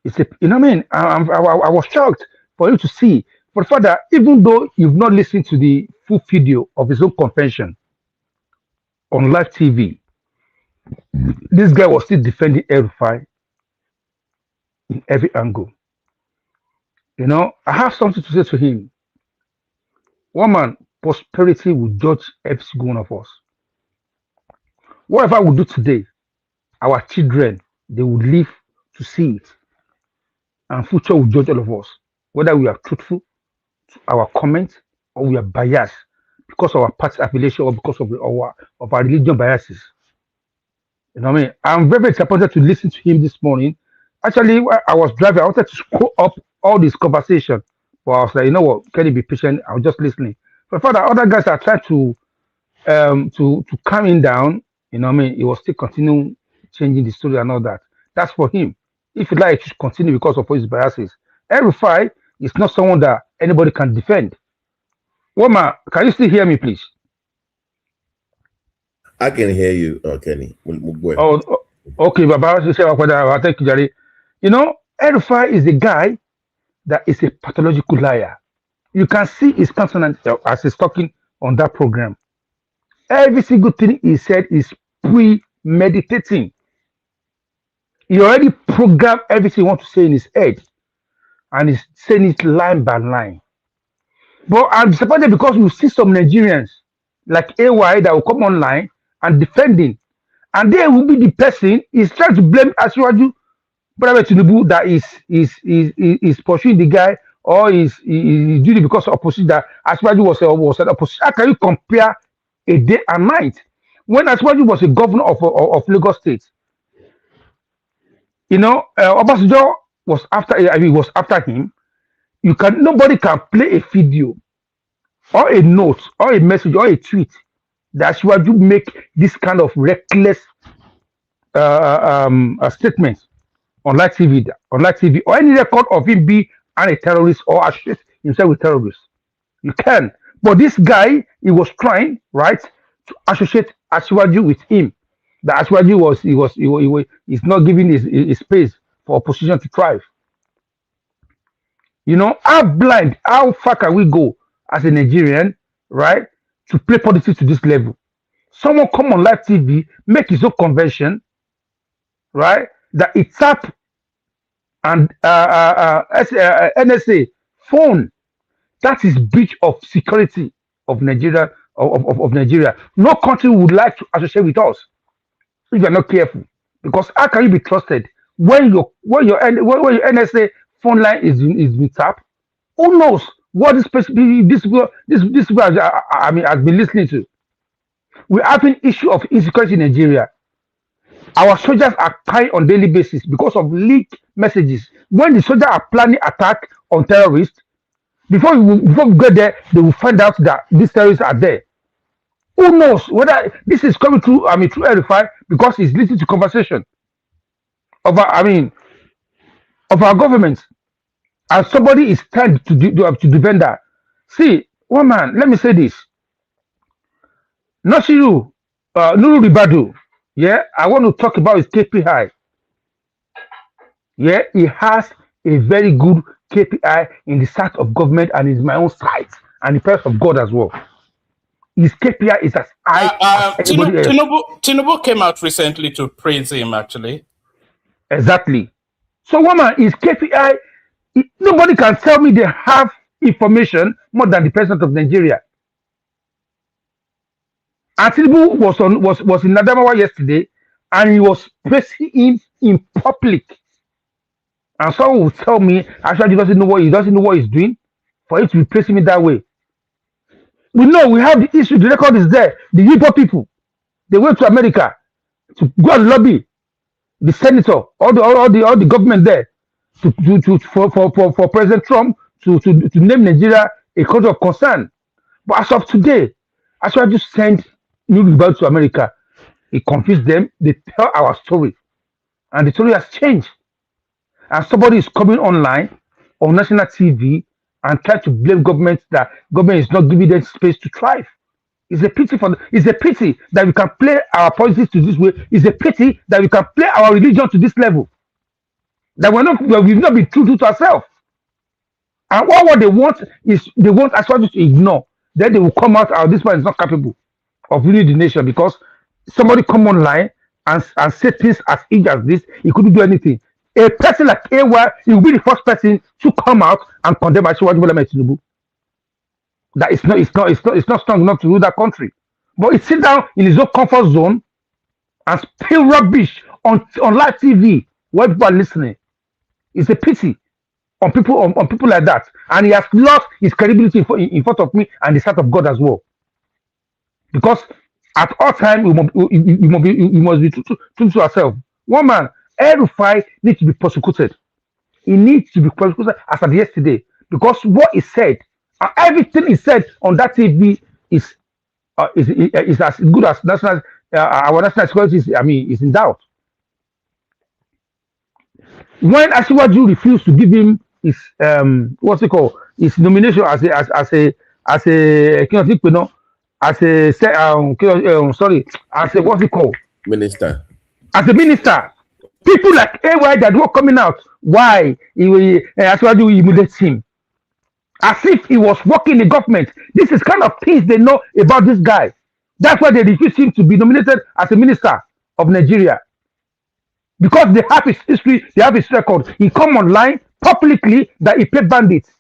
It's you know what I mean? I was shocked for you to see. For the fact that even though you've not listened to the full video of his own convention on live TV, this guy was still defending El-Rufai in every angle. You know, I have something to say to him. Woman, prosperity will judge every single one of us. Whatever we do today, our children, they will live to see it. And future will judge all of us, whether we are truthful to our comments, or we are biased because of our party affiliation or because of our religion biases. You know what I mean? I'm very, very disappointed to listen to him this morning. Actually, while I was driving, I wanted to scroll up all this conversation, but I was like, you know what? Can you be patient? I was just listening. But for the other guys, I tried to calm him down. You know what I mean? He was still continuing changing the story and all that. That's for him. If you like, to continue because of his biases. El-Rufai is not someone that anybody can defend. Woman, can you still hear me, please? I can hear you, Kenny. Oh, okay, Baba. Thank you, Jerry. You know, El-Rufai is a guy that is a pathological liar. You can see his countenance as he's talking on that program. Every single thing he said is premeditating. He already programmed everything he wants to say in his head, and he's saying it line by line. But I'm disappointed because you see some Nigerians like AY that will come online and defending, and they will be the person is trying to blame Asiwaju Brother Tinubu that is pursuing the guy or is doing it because of opposition that Asiwaju was an opposition. How can you compare a day and night when Asiwaju was a governor of Lagos State? You know, Obasanjo was after him. Nobody can play a video or a note or a message or a tweet that Asiwaju make this kind of reckless statement on live TV, or any record of him being a terrorist or associate himself with terrorists. You can, but this guy, he was trying, right, to associate Asiwaju with him. That Asiwaju he's not giving his space for opposition to thrive. You know, how far can we go as a Nigerian, right, to play politics to this level? Someone come on live TV, make his own convention, right, that it tap and NSA phone. That is breach of security of Nigeria of Nigeria. No country would like to associate with us if you're not careful. Because how can you be trusted when your NSA phone line is being tapped? Who knows what this person has been listening to? We're having issue of insecurity in Nigeria. Our soldiers are dying on daily basis because of leaked messages. When the soldiers are planning attack on terrorists, before we get there, they will find out that these terrorists are there. Who knows whether this is coming through? Through El-Rufai because he's listening to conversation of our government, and somebody is trying to defend that. See, one man. Let me say this. Nasiru Nuru Ribadu. Yeah, I want to talk about his KPI. Yeah, he has a very good KPI in the sight of government and in my own sight and the presence of God as well. His KPI is as high as anybody else. Tinubu came out recently to praise him, actually. Exactly. So, woman, his KPI, nobody can tell me they have information more than the president of Nigeria. And Tinubu was in Adamawa yesterday, and he was praising him in public. And someone will tell me, actually, he doesn't know what he's doing for him to be praising me that way. We know we have the issue. The record is there. The Igbo people, they went to America to go and lobby the senator, all the government there, for President Trump to name Nigeria a country of concern. But as of today, I just sent new people to America. It confused them. They tell our story, and the story has changed. And somebody is coming online on national TV and trying to blame government that government is not giving them space to thrive. It's a pity that we can play our politics to this way. It's a pity that we can play our religion to this level. That we've not been true to ourselves. And what they want is they want us to ignore. Then they will come out. This man is not capable of leading the nation because somebody come online and say things as easy as this. He couldn't do anything. A person like AY, he will be the first person to come out and condemn Asiwaju Bola Tinubu. That it's not strong enough to rule that country. But he sit down in his own comfort zone and spill rubbish on live TV where people are listening. It's a pity. on people like that, and he has lost his credibility in front of me and the sight of God as well. Because at all time we must be true to ourselves. One man, El-Rufai needs to be prosecuted. He needs to be prosecuted as of yesterday because what he said, everything he said on that TV is as good as national our national security is in doubt. When Asiwaju refused to give him his what's it called, his nomination as a sorry, as a what's it called, Minister. as a minister, people like AY that were coming out, why Asiwaju humiliates him as if he was working in the government. This is kind of things they know about this guy. That's why they refused him to be nominated as a minister of Nigeria. Because they have his history, they have his record. He come online publicly that he paid bandits.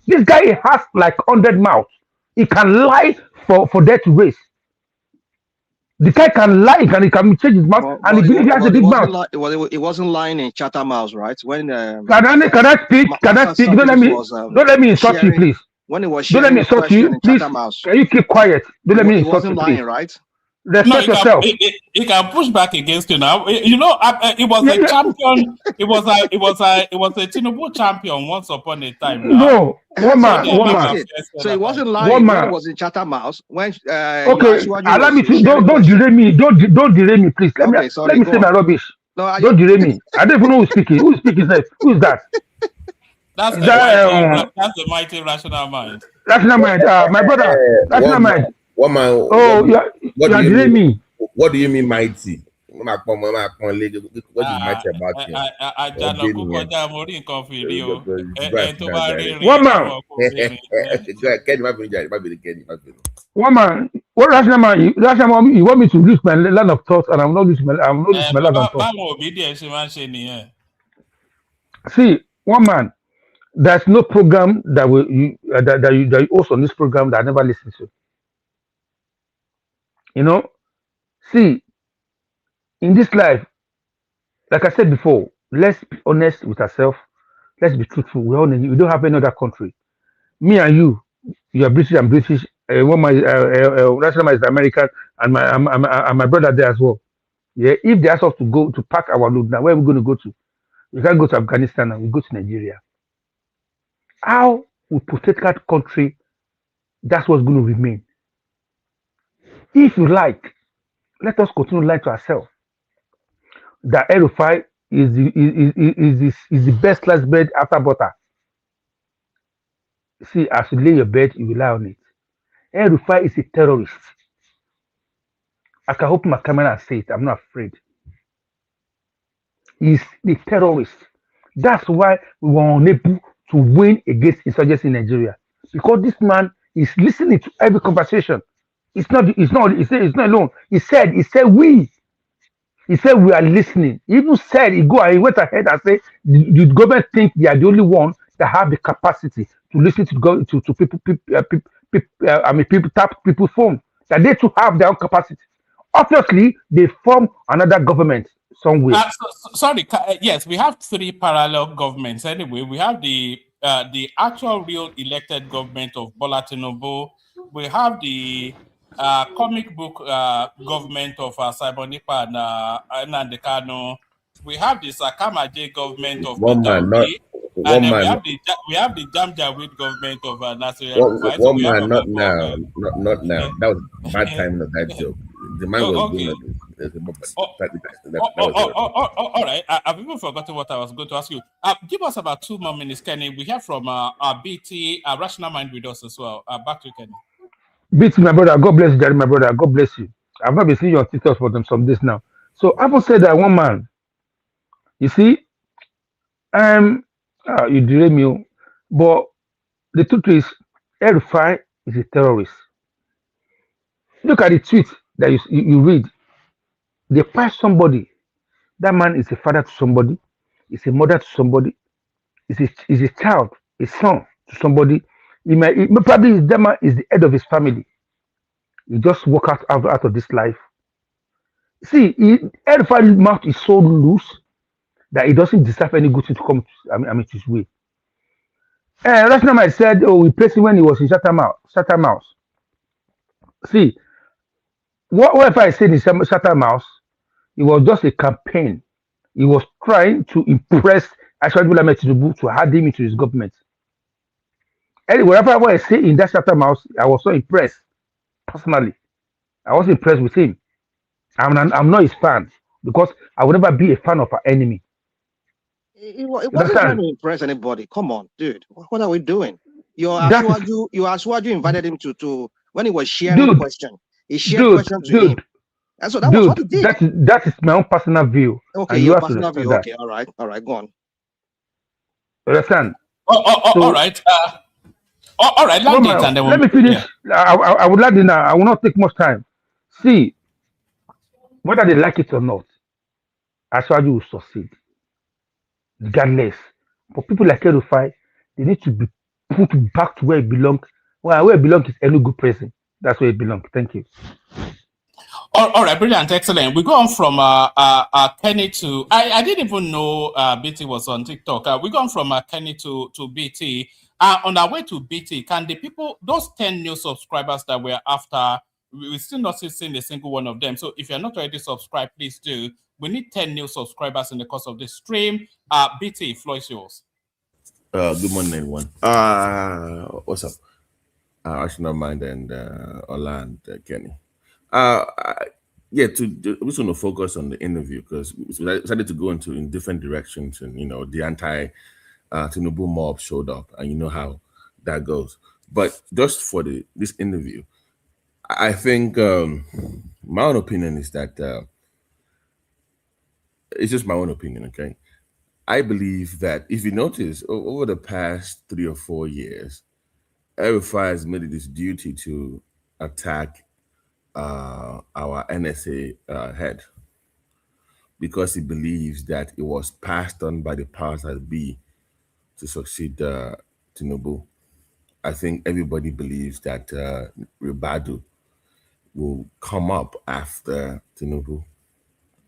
This guy he has like 100 mouths. He can lie for death to race. The guy can lie, he can change his mouth, and he believes he has a big mouth. It wasn't lying in Chatham House, right? When can I speak? Can I speak? Don't let me insult you, please. When it was don't let me insult you, please. Can you keep quiet? Don't let me insult you, please. Lying, right? Respect yourself. He can push back against you now. You know, it was a champion. It was a Tinubu champion once upon a time. Now. No, one man. So it wasn't lying. When it was in Chatham House. When okay, allow me to don't derail me. Don't derail me, please. Let me say my rubbish. No, don't derail me. I don't even know who's speaking. Who's speaking next? Who is that? That's the mighty rational mind. Rational mind. My brother. Rational mind. What man? Oh, what do you mean? What do you mean mighty? What is mighty about him? One man. What rational man? Rational man, you want me to lose my line of thought, and I'm not losing my line of thought. See, one man. There's no program that you host on this program that I never listen to. You know, see, in this life, like I said before, let's be honest with ourselves. Let's be truthful. We don't have any other country. Me and you are British and British. One my national is American, and my brother there as well. Yeah, if they ask us to go to pack our load now, where are we going to go to? We can't go to Afghanistan and we go to Nigeria. How we protect that country? That's what's going to remain. If you like, let us continue lying to ourselves. That El-Rufai is the best sliced bread after butter. See, as you lay your bed, you rely on it. El-Rufai is a terrorist. I can open my camera and say it. I'm not afraid. He's the terrorist. That's why we were unable to win against insurgency in Nigeria, because this man is listening to every conversation. It's not alone. He said we are listening. He even said he went ahead and said the government think they are the only one that have the capacity to listen to people tap people's phone. That they too have their own capacity. Obviously, they form another government somewhere. Sorry, yes, we have three parallel governments. Anyway, we have the actual real elected government of Bola Tinubu. We have the comic book government of Simon Nipa and Nnamdi Kanu. We have the Sakamaje government of one Peter man, Obi. And then we have the Jamjawid government of Nasir El-Rufai. One man, not now. Not now. That was bad timing of that joke. The man was doing all right. I've even forgotten what I was going to ask you. Give us about 2 more minutes, Kenny. We have from BT, Rational Mind with us as well. Back to you, Kenny. BT, my brother. God bless you, Daddy, my brother. God bless you. I've not been seeing you on TikTok for some days now. So I will say that one man, you see, you derail me, but the truth is, El-Rufai is a terrorist. Look at the tweet that you read. They pass somebody. That man is a father to somebody. Is a mother to somebody. Is a child, a son to somebody. Probably that man is the head of his family. He just walk out of this life. See, El-Rufai's mouth is so loose that he doesn't deserve any good thing to come his way. Last time I said, oh, we placed him when he was in Shatter Mouse. See, what if I said in Shatter Mouse, it was just a campaign. He was trying to impress Ashwaju Bola Tinubu to add him into his government. Anyway, whatever I say in that Shatter Mouse, I was so impressed personally. I was impressed with him. I'm not his fan because I would never be a fan of our enemy. It wasn't trying to impress anybody. Come on, dude. What are we doing? Your Aswaju invited him to when he was sharing the question. He shared question to him. And so that was what he did. That is my own personal view. Okay, and your you have personal to view. that. Okay, all right, go on. Understand? All right. All right, let me finish. Yeah. I would like to now. I will not take much time. See, whether they like it or not, Ashwaju will succeed, regardless. For people like El-Rufai, they need to be put back to where it belongs. Well, where it belongs is any good person. That's where it belongs. Thank you. All right, brilliant, excellent. We go on from Kenny to I didn't even know BT was on TikTok. We go on from Kenny to BT. On our way to BT, can the people, those 10 new subscribers that we're after, we're still not seeing a single one of them. So if you're not already subscribed, please do. We need 10 new subscribers in the course of the stream. BT, floor is yours. Good morning, everyone. What's up? Ashna Mind and Ola and Kenny. Yeah, we're just going to focus on the interview because we decided to go in different directions, and the anti Tinubu mob showed up, and you know how that goes. But just for this interview, I think my own opinion is that it's just my own opinion. Okay, I believe that if you notice over the past 3 or 4 years, El-Rufai has made it his duty to attack our NSA head because he believes that it was passed on by the powers that be to succeed Tinubu. I think everybody believes that Ribadu will come up after Tinubu,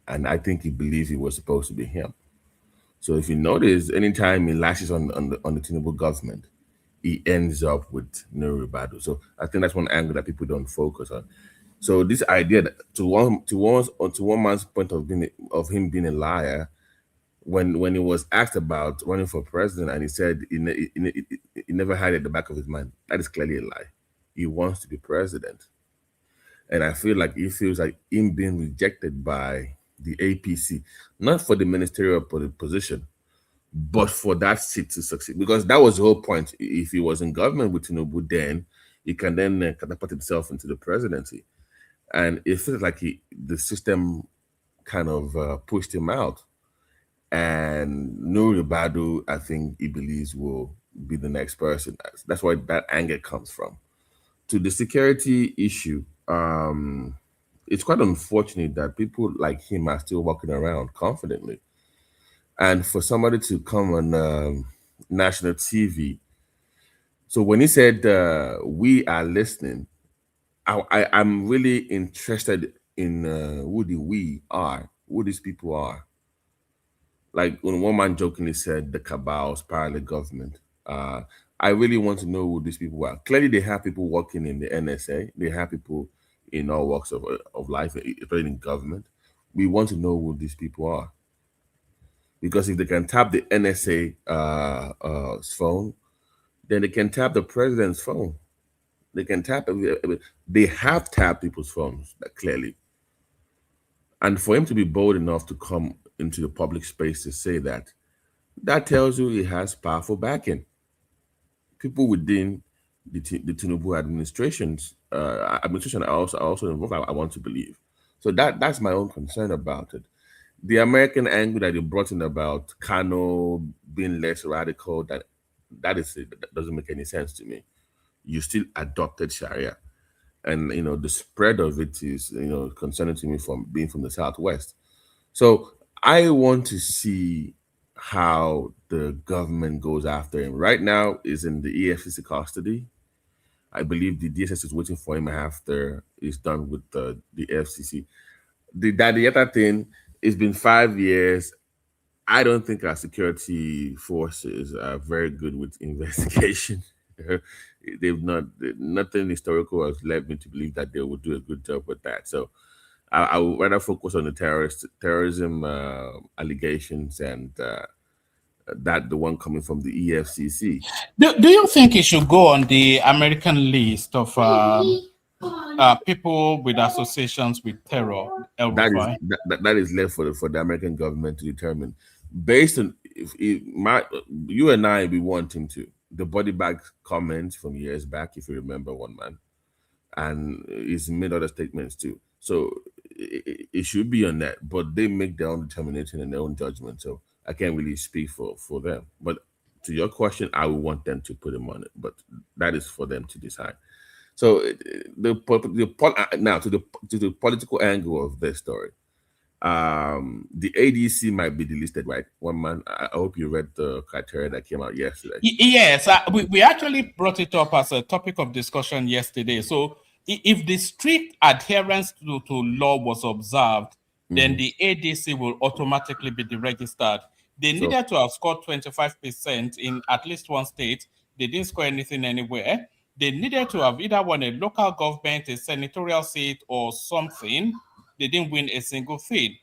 and I think he believes it was supposed to be him. So if you notice, anytime he lashes on the Tinubu government, he ends up with Ribadu. So I think that's one angle that people don't focus on. So this idea that to one man's point of him being a liar, when he was asked about running for president and he said he never had it at the back of his mind, that is clearly a lie. He wants to be president. And I feel like he feels like him being rejected by the APC, not for the ministerial position, but for that seat to succeed. Because that was the whole point. If he was in government with Tinubu, then he can then catapult himself into the presidency. And it feels like the system kind of pushed him out. And Ribadu, I think he believes will be the next person. That's where that anger comes from. To the security issue, it's quite unfortunate that people like him are still walking around confidently. And for somebody to come on national TV, so when he said we are listening, I'm really interested in who these people are. Like when one man jokingly said the cabals, parallel government. I really want to know who these people are. Clearly, they have people working in the NSA. They have people in all walks of life, especially in government. We want to know who these people are. Because if they can tap the NSA phone, then they can tap the president's phone. They can tap. They have tapped people's phones clearly. And for him to be bold enough to come into the public space to say that tells you he has powerful backing. People within the Tinubu administration are also involved. I want to believe. So that's my own concern about it. The American angle that you brought in about Kano being less radical, that doesn't make any sense to me. You still adopted Sharia, and the spread of it is concerning to me from being from the Southwest. So I want to see how the government goes after him. Right now is in the EFCC custody. I believe the DSS is waiting for him after he's done with the FCC. The Daddy Yata thing, it's been 5 years. I don't think our security forces are very good with investigation. They've not nothing historical has led me to believe that they will do a good job with that. So I would rather focus on the terrorism allegations and that the one coming from the EFCC. Do you think it should go on the American list of people with associations with terror? El-Rufai? That is left for the American government to determine, based on you and I be wanting to the body bag comments from years back, if you remember, one man, and he's made other statements too. So it should be on that, but they make their own determination and their own judgment. So I can't really speak for them. But to your question, I would want them to put him on it, but that is for them to decide. So now to the political angle of this story, the ADC might be delisted, right? One man. I hope you read the criteria that came out yesterday. Yes, we actually brought it up as a topic of discussion yesterday. So if the strict adherence to law was observed, then the ADC will automatically be deregistered. They needed to have scored 25% in at least one state. They didn't score anything anywhere. They needed to have either won a local government, a senatorial seat, or something. They didn't win a single thing.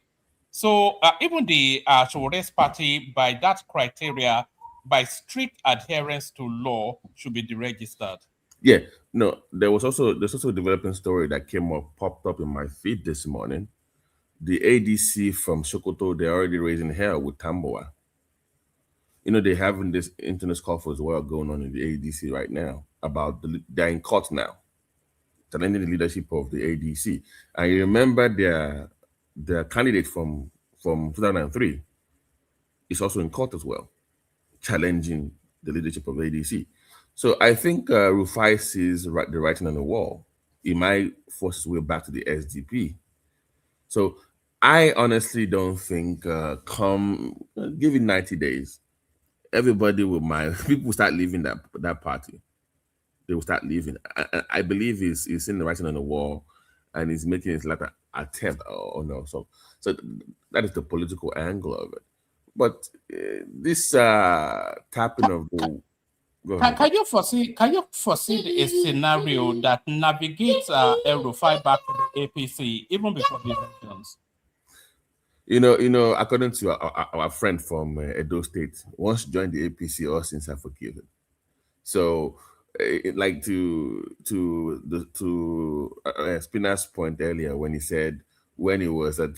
So even the Rufai's party, by that criteria, by strict adherence to law, should be deregistered. Yeah, no, there's also a developing story that popped up in my feed this morning. The ADC from Sokoto, they're already raising hell with Tamboa. You know, they're having this internet call for as well going on in the ADC right now about they're in court now, challenging the leadership of the ADC. And you remember their candidate from 2003 is also in court as well, challenging the leadership of ADC. So I think Rufai sees the writing on the wall. He might force his way back to the SDP. So I honestly don't think give it 90 days, everybody will mind. People will start leaving that party. They will start leaving. I believe he's seeing the writing on the wall, and he's making his like an attempt. Oh no! So that is the political angle of it. But this tapping of the can you foresee a scenario that navigates El-Rufai back to the APC even before the elections? You know, according to our friend from Edo State, once joined the APC, all sins are forgiven. So, like to Spinner's point earlier when he said when he was at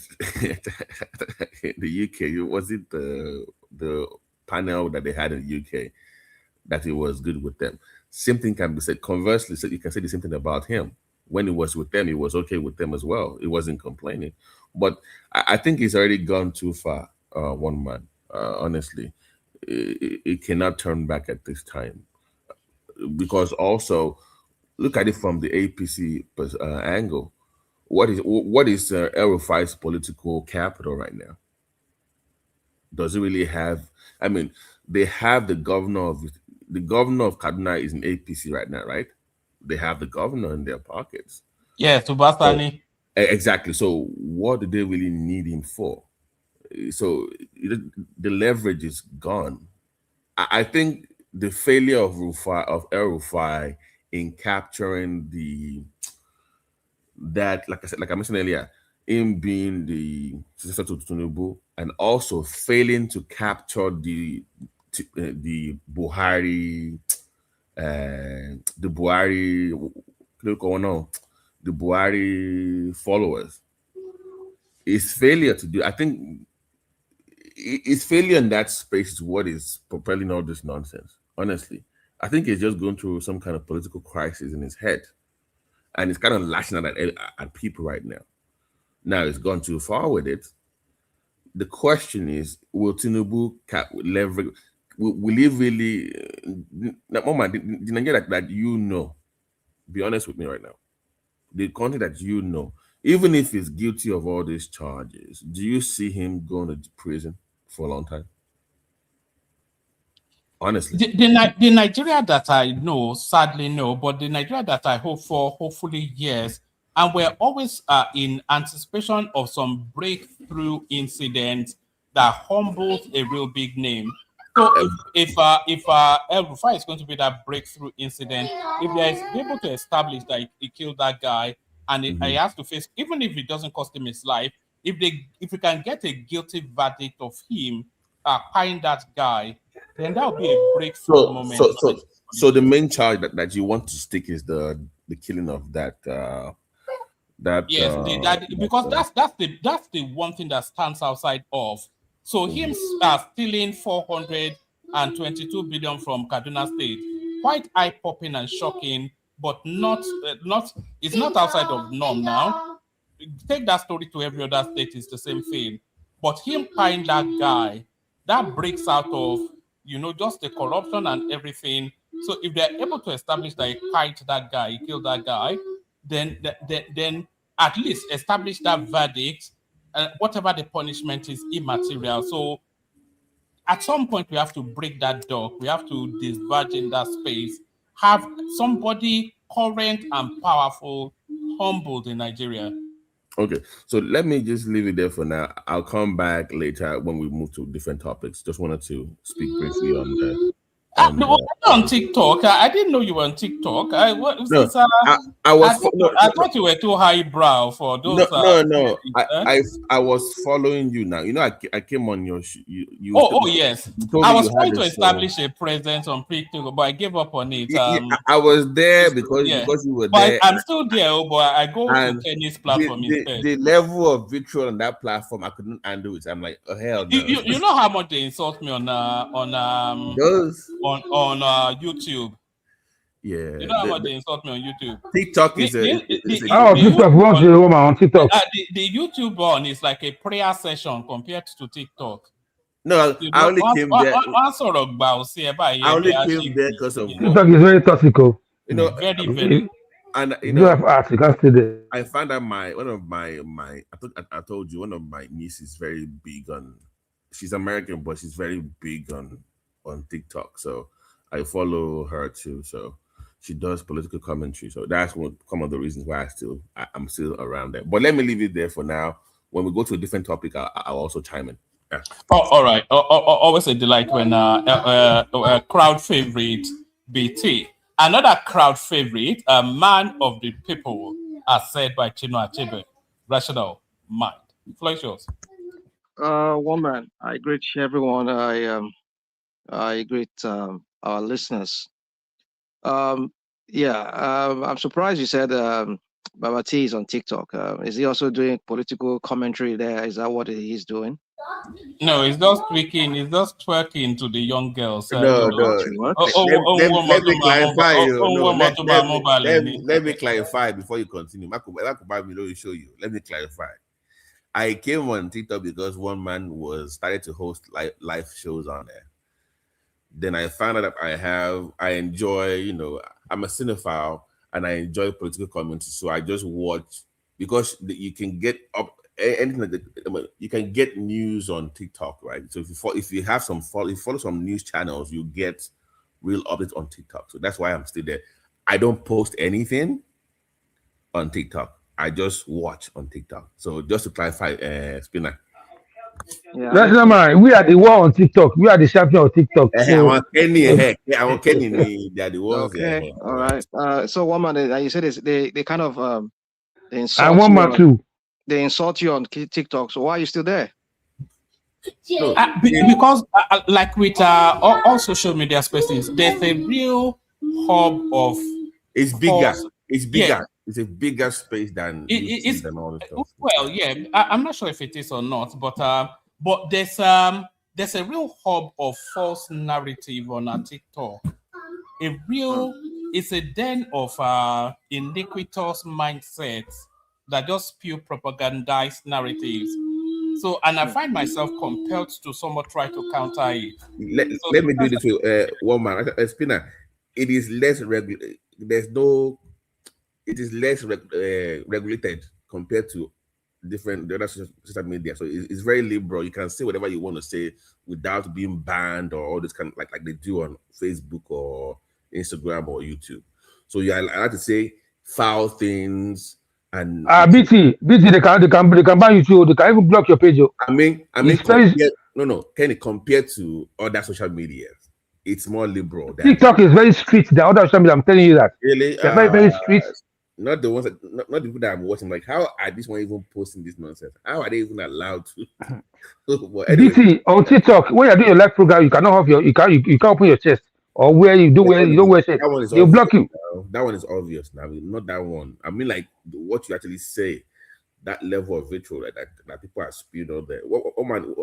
the UK, was it the panel that they had in the UK that he was good with them? Same thing can be said. Conversely, so you can say the same thing about him. When he was with them, he was okay with them as well. He wasn't complaining. But I think he's already gone too far, one man. Honestly, it cannot turn back at this time. Because also, look at it from the APC angle. What is El-Rufai's political capital right now? Does it really have? I mean, they have the governor of Kaduna is in APC right now, right? They have the governor in their pockets. Yeah, Subastani. Exactly. So what do they really need him for? So the leverage is gone. I think the failure of El-Rufai in capturing like I mentioned earlier, him being the successor to Tinubu, and also failing to capture the Buhari followers. His failure to do, I think, his failure in that space is what is propelling all this nonsense. Honestly, I think he's just going through some kind of political crisis in his head, and he's kind of lashing out at people right now. Now he's gone too far with it. The question is, will Tinubu leverage? Will he really? The Nigeria that you know, be honest with me right now. The country that you know, even if he's guilty of all these charges, do you see him going to prison for a long time? Honestly, the Nigeria that I know, sadly no, but the Nigeria that I hope for, hopefully yes. And we're always in anticipation of some breakthrough incidents that humbles a real big name. So if El-Rufai is going to be that breakthrough incident, if they is able to establish that he killed that guy and he has to face, even if it doesn't cost him his life, if we can get a guilty verdict of him find that guy, then that would be a breakthrough moment. So the main charge that you want to stick is the killing of that because that's the one thing that stands outside of. So him stealing 422 billion from Kaduna State, quite eye-popping and shocking, but not it's not outside of norm now. Take that story to every other state, it's the same thing. But him find that guy, that breaks out of just the corruption and everything. So if they're able to establish that he fight that guy, he killed that guy, then at least establish that verdict, whatever the punishment is immaterial. So at some point we have to break that dog. We have to diverge in that space, have somebody current and powerful humbled in Nigeria. Okay, so let me just leave it there for now. I'll come back later when we move to different topics. Just wanted to speak briefly on that. No, I'm on TikTok. I didn't know you were on TikTok. I thought you were too highbrow for those. No. I was following you now. I came on your. Yes. I was trying to establish a presence on TikTok, but I gave up on it. I was there because you were there. I'm still there, but I go to Kenny's platform instead. The level of vitriol on that platform, I couldn't handle it. I'm like, oh hell no. You know how much they insult me on YouTube. Yeah. You know how much they insult me on YouTube. TikTok is TikTok. Once you on TikTok. The YouTube one is like a prayer session compared to TikTok. No, I only came there. I only came there because of TikTok is very toxic. Very. And you have art, you can't stay there. I found out I told you one of my nieces is very big on. She's American, but she's very big on TikTok. So I follow her too. So she does political commentary. So that's some of the reasons why I'm still around there. But let me leave it there for now. When we go to a different topic, I'll also chime in. Yeah. All right. Always a delight when a crowd favorite BT. Another crowd favorite, a man of the people, as said by Chinua Achebe. Rational mind. Floor is yours. Woman, I greet everyone. I greet our listeners. I'm surprised you said Baba T is on TikTok. Is he also doing political commentary there? Is that what he's doing? No, he's just tweaking. He's just twerking to the young girls. No. Let me clarify. Let me clarify before you continue. Let show you. Let me clarify. I came on TikTok because one man started to host live shows on there. Then I found out that I enjoy, I'm a cinephile and I enjoy political commentary. So I just watch because you can get up anything like that. You can get news on TikTok, right? So if you follow some news channels, you get real updates on TikTok. So that's why I'm still there. I don't post anything on TikTok. I just watch on TikTok. So just to clarify, Spinner. Yeah. That's not mine. We are the one on TikTok. We are the champion of TikTok. I want Kenny. I want Kenny. They are the ones. Okay. All right. So one man, you said they kind of they insult and one man too. They insult you on TikTok. So why are you still there? Because like with all social media spaces, there's a real hub of. It's bigger. It's bigger. Yeah. It's a bigger space than it's and all this stuff. Well, yeah, I'm not sure if it is or not, but there's a real hub of false narrative on our TikTok. It's a den of iniquitous mindsets that just spew propagandized narratives. So, and I find myself compelled to somewhat try to counter it. Let me do this with one man. Spinner, it is less regular. It is less regulated compared to the other social media. So it's very liberal. You can say whatever you want to say without being banned or all this kind of like they do on Facebook or Instagram or YouTube. So I like to say foul things, And BT, they can ban you too. They can even block your page. I mean, Kenny, compared to other social media, it's more liberal than TikTok is very strict than other social media. I'm telling you that. really. They're very strict. Not the ones not the people that I'm watching. Like, how are these one even posting this nonsense? How are they even allowed to? Well, anyway, BT on TikTok, when you're doing your live program, you cannot have you can't open your chest or where you don't wear shirt. that one is They'll obvious. block you. Now. That one is obvious now. Not that one. I mean, like what you actually say. That level of ritual that people are spewed out there. What man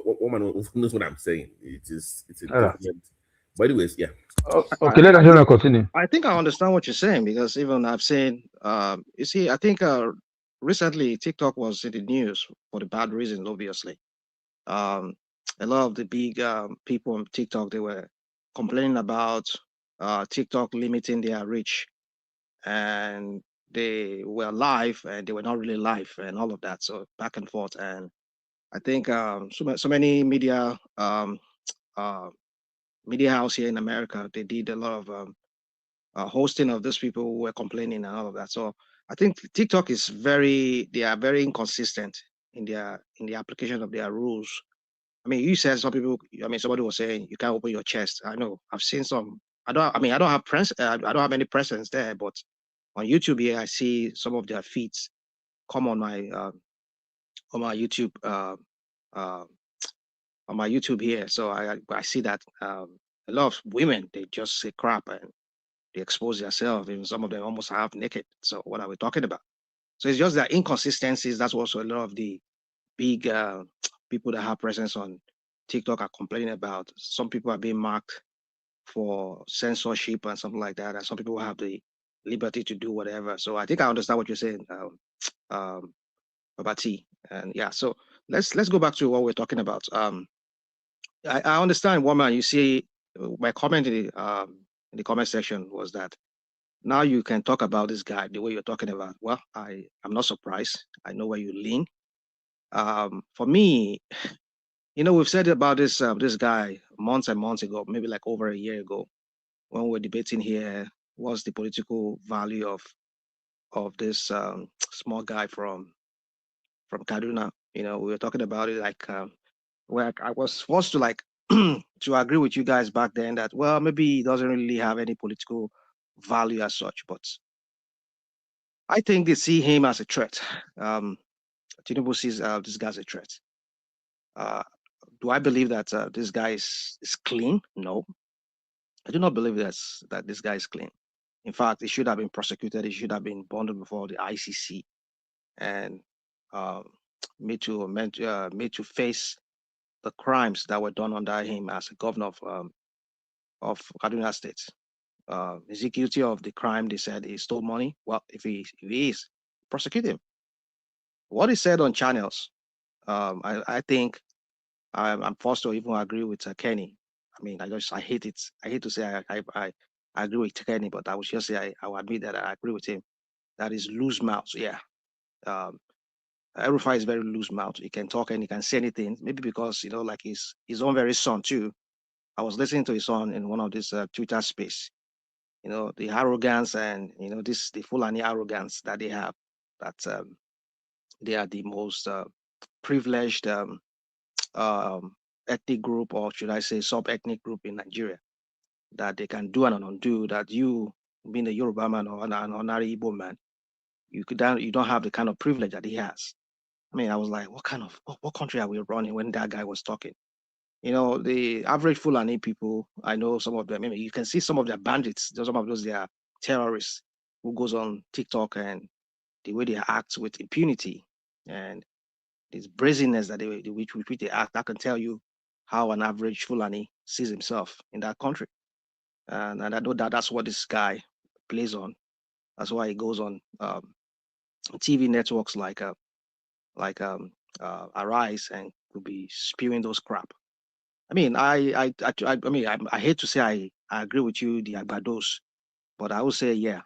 knows what I'm saying? It's a different. But anyways, yeah. Okay, let us continue. I think I understand what you're saying because even I've seen, you see, I think recently TikTok was in the news for the bad reasons, obviously. A lot of the big people on TikTok, they were complaining about TikTok limiting their reach, and they were live and they were not really live and all of that. So back and forth. And I think so many media media house here in America, they did a lot of hosting of those people who were complaining and all of that. So I think TikTok is they are very inconsistent in the application of their rules. I mean, you said some people. I mean, somebody was saying you can't open your chest. I know. I've seen some. I don't have I don't have any presence there, but on YouTube here, I see some of their feeds come on my YouTube on my YouTube here. So I see that a lot of women, they just say crap and they expose themselves. Even some of them almost half naked. So what are we talking about? So it's just that inconsistencies. That's also a lot of the big people that have presence on TikTok are complaining about. Some people are being marked for censorship and something like that, and some people have the liberty to do whatever. So I think I understand what you're saying, Baba T. And yeah, so let's go back to what we're talking about. I understand, woman. You see, my comment in the comment section was that now you can talk about this guy the way you're talking about. Well, I'm not surprised. I know where you lean. For me, you know, we've said about this guy months and months ago, maybe like over a year ago, when we were debating here, what's the political value of this small guy from Kaduna. You know, we were talking about it like where I was forced to like to agree with you guys back then that well maybe he doesn't really have any political value as such, but I think they see him as a threat. Tinubu sees this guy as a threat. Do I believe that this guy is clean? No, I do not believe that this guy is clean. In fact, he should have been prosecuted. He should have been bonded before the ICC and made to face the crimes that were done under him as a governor of Kaduna State. Is he guilty of the crime? They said he stole money. Well, if he is, prosecute him. What he said on channels, I think I'm forced to even agree with Kenny. I mean, I hate it. I hate to say I agree with Kenny, but I would just say I will admit that I agree with him. That is loose mouth. Yeah. El-Rufai is very loose mouth. He can talk and he can say anything. Maybe because you know, like his own very son too. I was listening to his son in one of this Twitter space. You know, the arrogance and you know the Fulani arrogance that they have. That they are the most privileged ethnic group, or should I say, sub-ethnic group in Nigeria. That they can do and undo. That you, being a Yoruba man or an honorary Igbo man, you don't have the kind of privilege that he has. I mean, I was like, what country are we running when that guy was talking? You know, the average Fulani people, I know some of them. I mean, you can see some of their bandits. Some of those they are terrorists who goes on TikTok and the way they act with impunity and this brazenness that which they act. I can tell you how an average Fulani sees himself in that country, and I know that that's what this guy plays on. That's why he goes on TV networks like Arise and could be spewing those crap. I mean, I hate to say I agree with you, the Agbados, but I would say, yeah,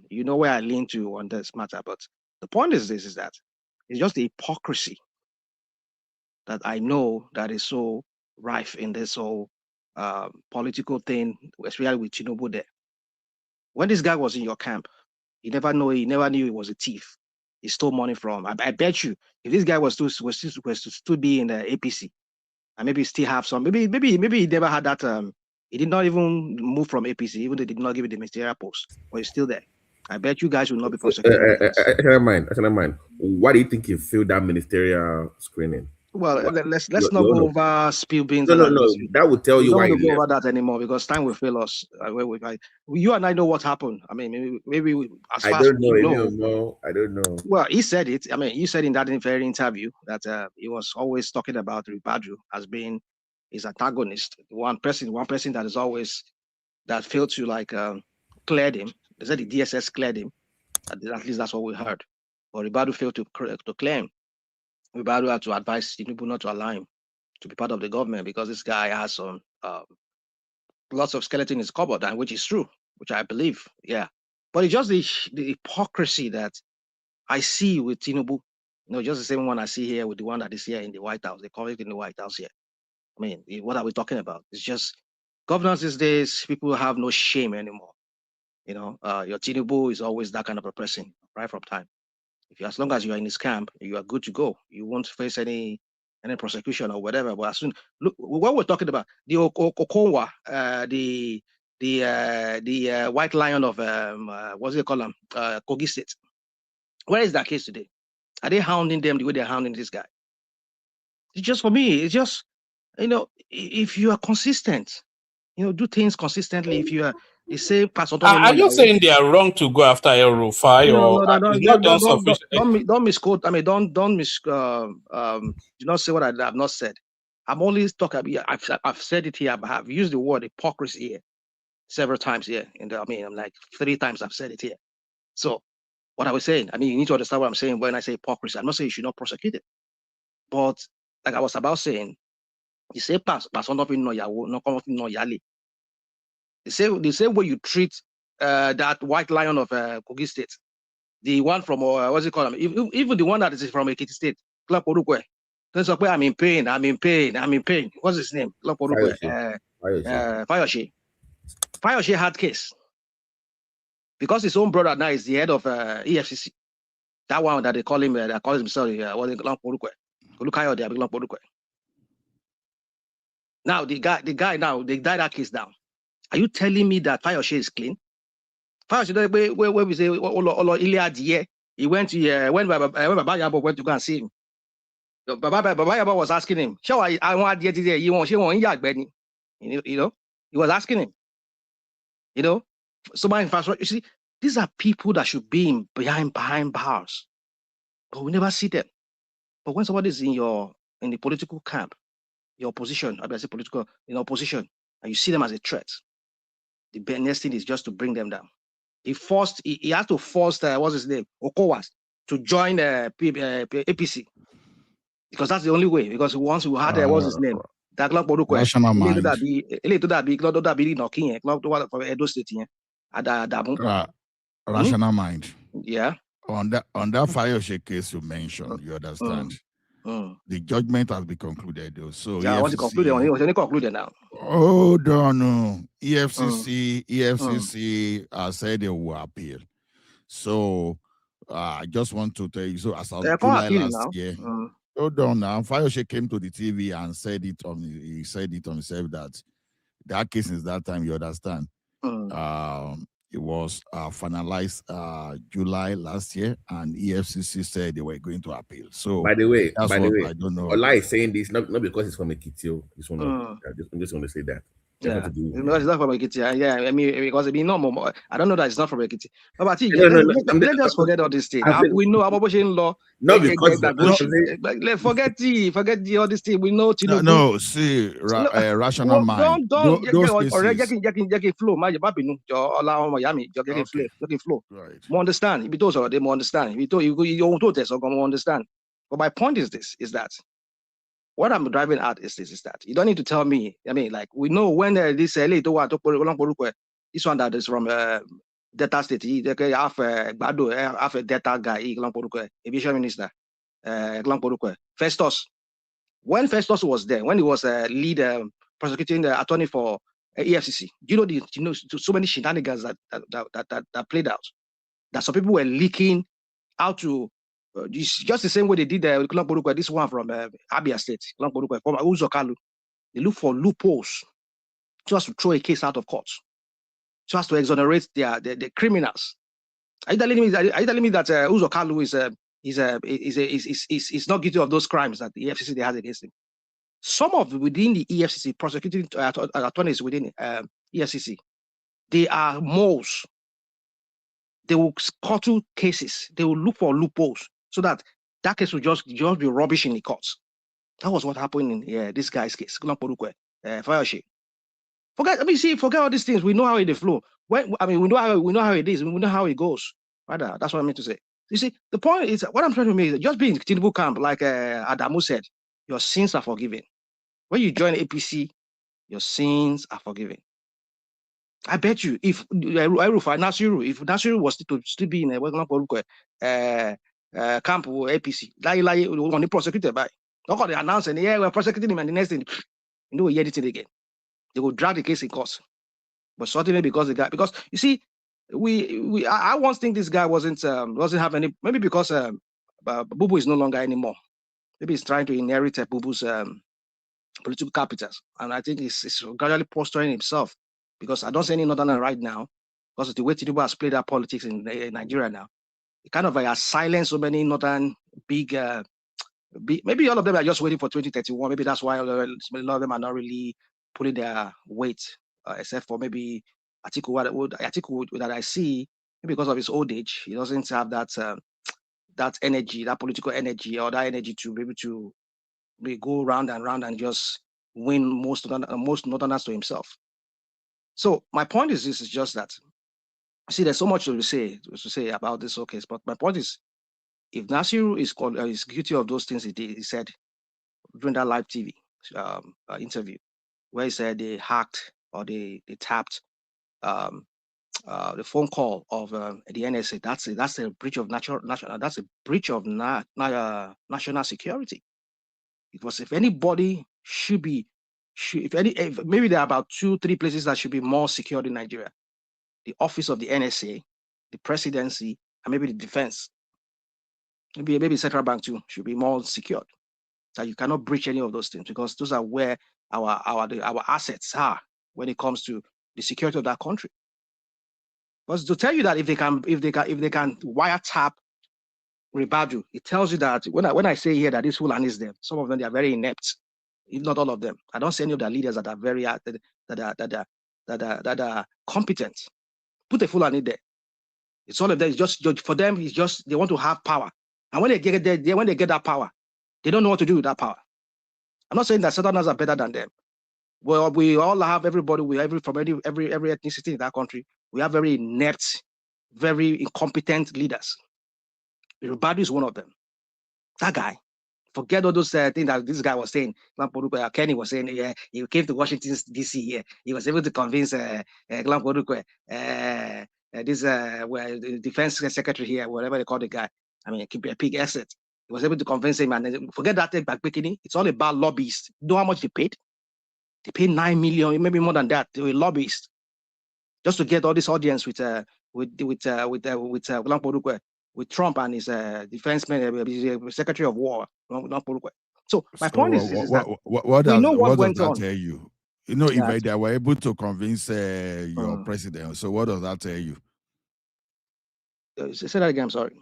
you know where I lean to on this matter. But the point is this, is that it's just the hypocrisy that I know that is so rife in this whole political thing, especially with Tinubu there. When this guy was in your camp, he never knew he was a thief. he stole money from. I bet you if this guy was to still be in the APC, and maybe still have some, maybe he never had that. He did not even move from APC, even though they did not give it the ministerial post, but he's still there. I bet you guys will not be prosecuted. I don't mind. Why do you think he failed that ministerial screening? Well, let's not go over spill beans. No. That would tell you why. We don't want to go over that anymore because time will fail us. You and I know what happened. I mean, maybe as far as you know. I don't know. Well, he said it. I mean, you said in that very interview that he was always talking about Ribadu as being his antagonist. One person that is always that failed to cleared him. They said the DSS cleared him. At least that's what we heard. But Ribadu failed to clear him. Ribadu had to advise Tinubu not to allow him to be part of the government because this guy has some lots of skeleton in his cupboard, and which is true, which I believe, yeah. But it's just the hypocrisy that I see with Tinubu, just the same one I see here with the one that is here in the White House. They call it in the White House here. I mean, what are we talking about? It's just governance these days. People have no shame anymore. Your Tinubu is always that kind of a person, right from time. As long as you are in his camp, you are good to go. You won't face any prosecution or whatever. But as soon look what we're talking about, the Okonwa, the white lion of what's it called, Kogi State. Where is that case today? Are they hounding them the way they're hounding this guy? It's just for me. It's just if you are consistent, do things consistently. If you are the same person. Are you saying they are wrong to go after El-Rufai? Don't misquote. I mean, don't miss. Do not say what I have not said. I'm only talking. I've said it here. I've used the word hypocrisy here several times here. I'm like 3 times I've said it here. So what I was saying, you need to understand what I'm saying when I say hypocrisy. I'm not saying you should not prosecute it, but like I was about saying, you say person of no yawo, no come no yali. The same way you treat that white lion of Kogi State, the one from what's it called? Even the one that is from Ekiti State, Klaporukwe. I'm in pain. What's his name? Klaporukwe. Fayoshe. Fayoshe had case because his own brother now is the head of EFCC. That one that they call him, that calls himself what's it Klaporukwe. Kolukayo de Klaporukwe. Now the guy now they died that case down. Are you telling me that Fayoshe is clean? Fayoshe, where we say Iliadiye, he went to when Baba Yabo went to go and see him. Baba Yabo was asking him, "Show I want to get you want Yagbeni." He was asking him. So my infrastructure. You see, these are people that should be behind bars, but we never see them. But when somebody is in the political camp, your opposition, I say political in opposition, and you see them as a threat, the next thing is just to bring them down. He has to force what's his name, Okowas, to join APC because that's the only way. Because once we had what's his name, Dagla Bodukwe, rational mind. Rational mind. Yeah. On that Fayoshe case you mentioned, you understand. The judgment has been concluded, though. So yeah, I want to conclude. It was only concluded now. Hold on, EFCC said they will appeal. So I just want to tell you. So as of July last year, hold on now. Fayoshe came to the TV and said it on. He said it on himself that case is that time. You understand? It was finalized July last year, and EFCC said they were going to appeal. So, by the way, I don't know. Ola is saying this not because it's from Ekiti. I'm just going to say that. Yeah, it's not from Ekiti. Yeah, because it be normal. I don't know that it's not from Ekiti. But let's just forget all this thing. We know about law. No, because forget all this thing. We know. No, see, rational mind. Don't flow. Flow. Right. More understand. If those are they more understand. If you don't test or more understand. But my point is that. What I'm driving at is that you don't need to tell me. Like we know when this this one that is from Delta State, half a Delta guy, aviation minister, Festus. When Festus was there, when he was lead prosecuting the attorney for EFCC, so many shenanigans that played out. That some people were leaking how to Just the same way they did this one from Abia State, from Uzo Kalu. They look for loopholes just to throw a case out of court, just to exonerate the criminals. Are you telling me that Uzo Kalu is not guilty of those crimes that the EFCC has against him? Some of within the EFCC prosecuting attorneys within EFCC, they are moles. They will scuttle cases. They will look for loopholes so that case will just be rubbish in the courts. That was what happened in this guy's case. Forget all these things. We know how it flow. We know how it is. We know how it goes. Rather, that's what I meant to say. You see, the point is, what I'm trying to make is just being in Tinubu camp, like Adamu said, your sins are forgiven. When you join APC, your sins are forgiven. I bet you, if Nasiru was to still be in a camp with APC, only prosecuted by. Not they announce and we're prosecuting him, and the next thing, you hear it again. They will drag the case in court. But certainly because you see, I once think this guy doesn't have any, maybe because Bubu is no longer anymore. Maybe he's trying to inherit Bubu's political capitals, and I think he's gradually posturing himself, because I don't see any northerner right now, because of the way Tinubu has played that politics in Nigeria now. It kind of has silenced so many northern big, maybe all of them are just waiting for 2031. Maybe that's why a lot of them are not really putting their weight, except for maybe Atiku that I see, maybe because of his old age, he doesn't have that energy, that political energy, or that energy to be able to go round and round and just win most northerners to himself. So my point is this: is just that, see, there's so much to say about this whole case, but my point is, if Nasiru is guilty of those things he said during that live TV interview, where he said they hacked or they tapped the phone call of the NSA, that's a breach of national security. Because if anybody maybe there are about 2-3 places that should be more secured in Nigeria: the office of the NSA, the presidency, and maybe the defense. Maybe central bank too should be more secured. That you cannot breach any of those things, because those are where our assets are when it comes to the security of that country. But to tell you that if they can wiretap Ribadu, it tells you that when I say here that these Fulanis them, some of them they are very inept, if not all of them. I don't see any of their leaders that are very that are competent. Put a Fulani there. It's all of them. It's just for them. It's just they want to have power, and when they get there, when they get that power, they don't know what to do with that power. I'm not saying that Southerners are better than them. Well, we all have everybody. From every ethnicity in that country. We have very inept, very incompetent leaders. Ribadu is one of them. That guy. Forget all those things that this guy was saying. Kenny was saying, yeah, he came to Washington D.C. Yeah, he was able to convince this the defense secretary here, whatever they call the guy. I mean, keep a big asset. He was able to convince him, and forget that thing back bikini. It's all about lobbyists. You know how much they paid? They paid 9 million, maybe more than that. They were lobbyists just to get all this audience with Trump and his defense secretary of war. So my point is that we know what went on. Tell you? You know, if they were able to convince your president, so what does that tell you? Say that again. I'm sorry.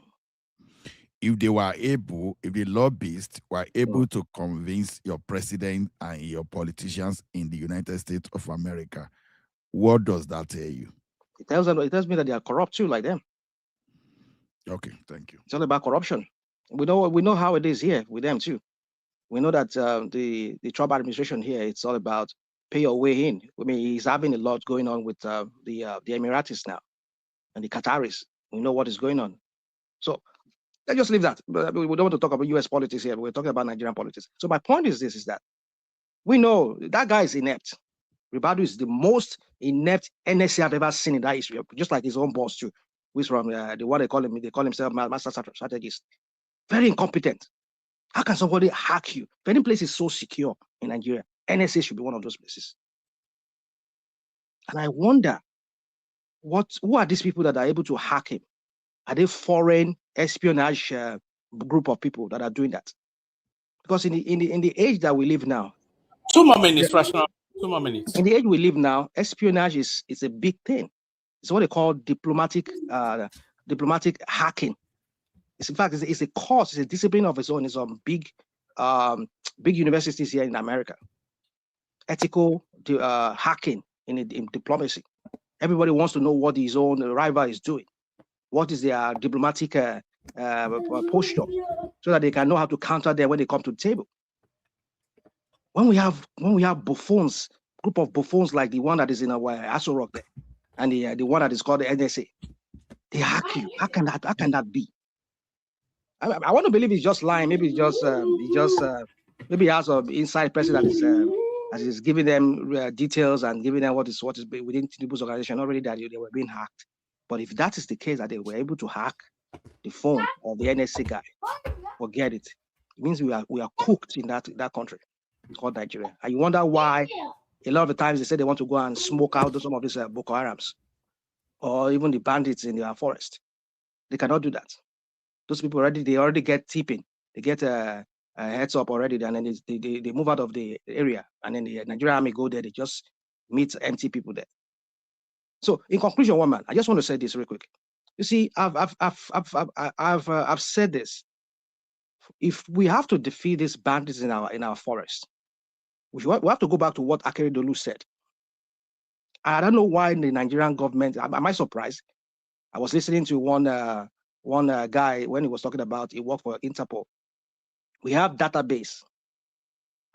If the lobbyists were able to convince your president and your politicians in the United States of America, what does that tell you? It tells me that they are corrupt too, like them. Okay, thank you. It's all about corruption. We know how it is here with them too. We know that the Trump administration here, it's all about pay your way in. I mean, he's having a lot going on with the Emiratis now and the Qataris. We know what is going on. So let's just leave that. We don't want to talk about US politics here. We're talking about Nigerian politics. So my point is this: is that we know that guy is inept. Ribadu is the most inept NSA I've ever seen in that history, just like his own boss too, who is from the what they call himself master strategist. Very incompetent. How can somebody hack you? If any place is so secure in Nigeria, NSA should be one of those places. And I wonder, who are these people that are able to hack him? Are they foreign espionage group of people that are doing that. Because in the age that we live now, 2 more minutes, Rational. 2 more minutes. In the age we live now, espionage is a big thing. It's what they call diplomatic hacking. It's, in fact, it's a course, it's a discipline of its own. It's on big universities here in America. Ethical hacking in diplomacy. Everybody wants to know what his own rival is doing. What is their diplomatic posture, so that they can know how to counter them when they come to the table. When we have buffoons, group of buffoons like the one that is in our Aso Rock there, and the one that is called the NSA, they hack you. How can that be? I want to believe it's just lying. Maybe it's just maybe he has an inside person that is giving them details and giving them what is within Tinubu's organization already, that they were being hacked. But if that is the case, that they were able to hack the phone of the NSA guy, forget it. It means we are cooked in that country called Nigeria. And you wonder why a lot of the times they say they want to go and smoke out some of these Boko Harams or even the bandits in their forest. They cannot do that. Those people already get tipping. They get a heads up already, and then they move out of the area, and then the Nigerian army go there. They just meet empty people there. So, in conclusion, one man, I just want to say this real quick. You see, I've said this. If we have to defeat these bandits in our forest, we have to go back to what Akeredolu said. I don't know why the Nigerian government. Am I surprised? I was listening to one guy when he was talking about he worked for Interpol. We have database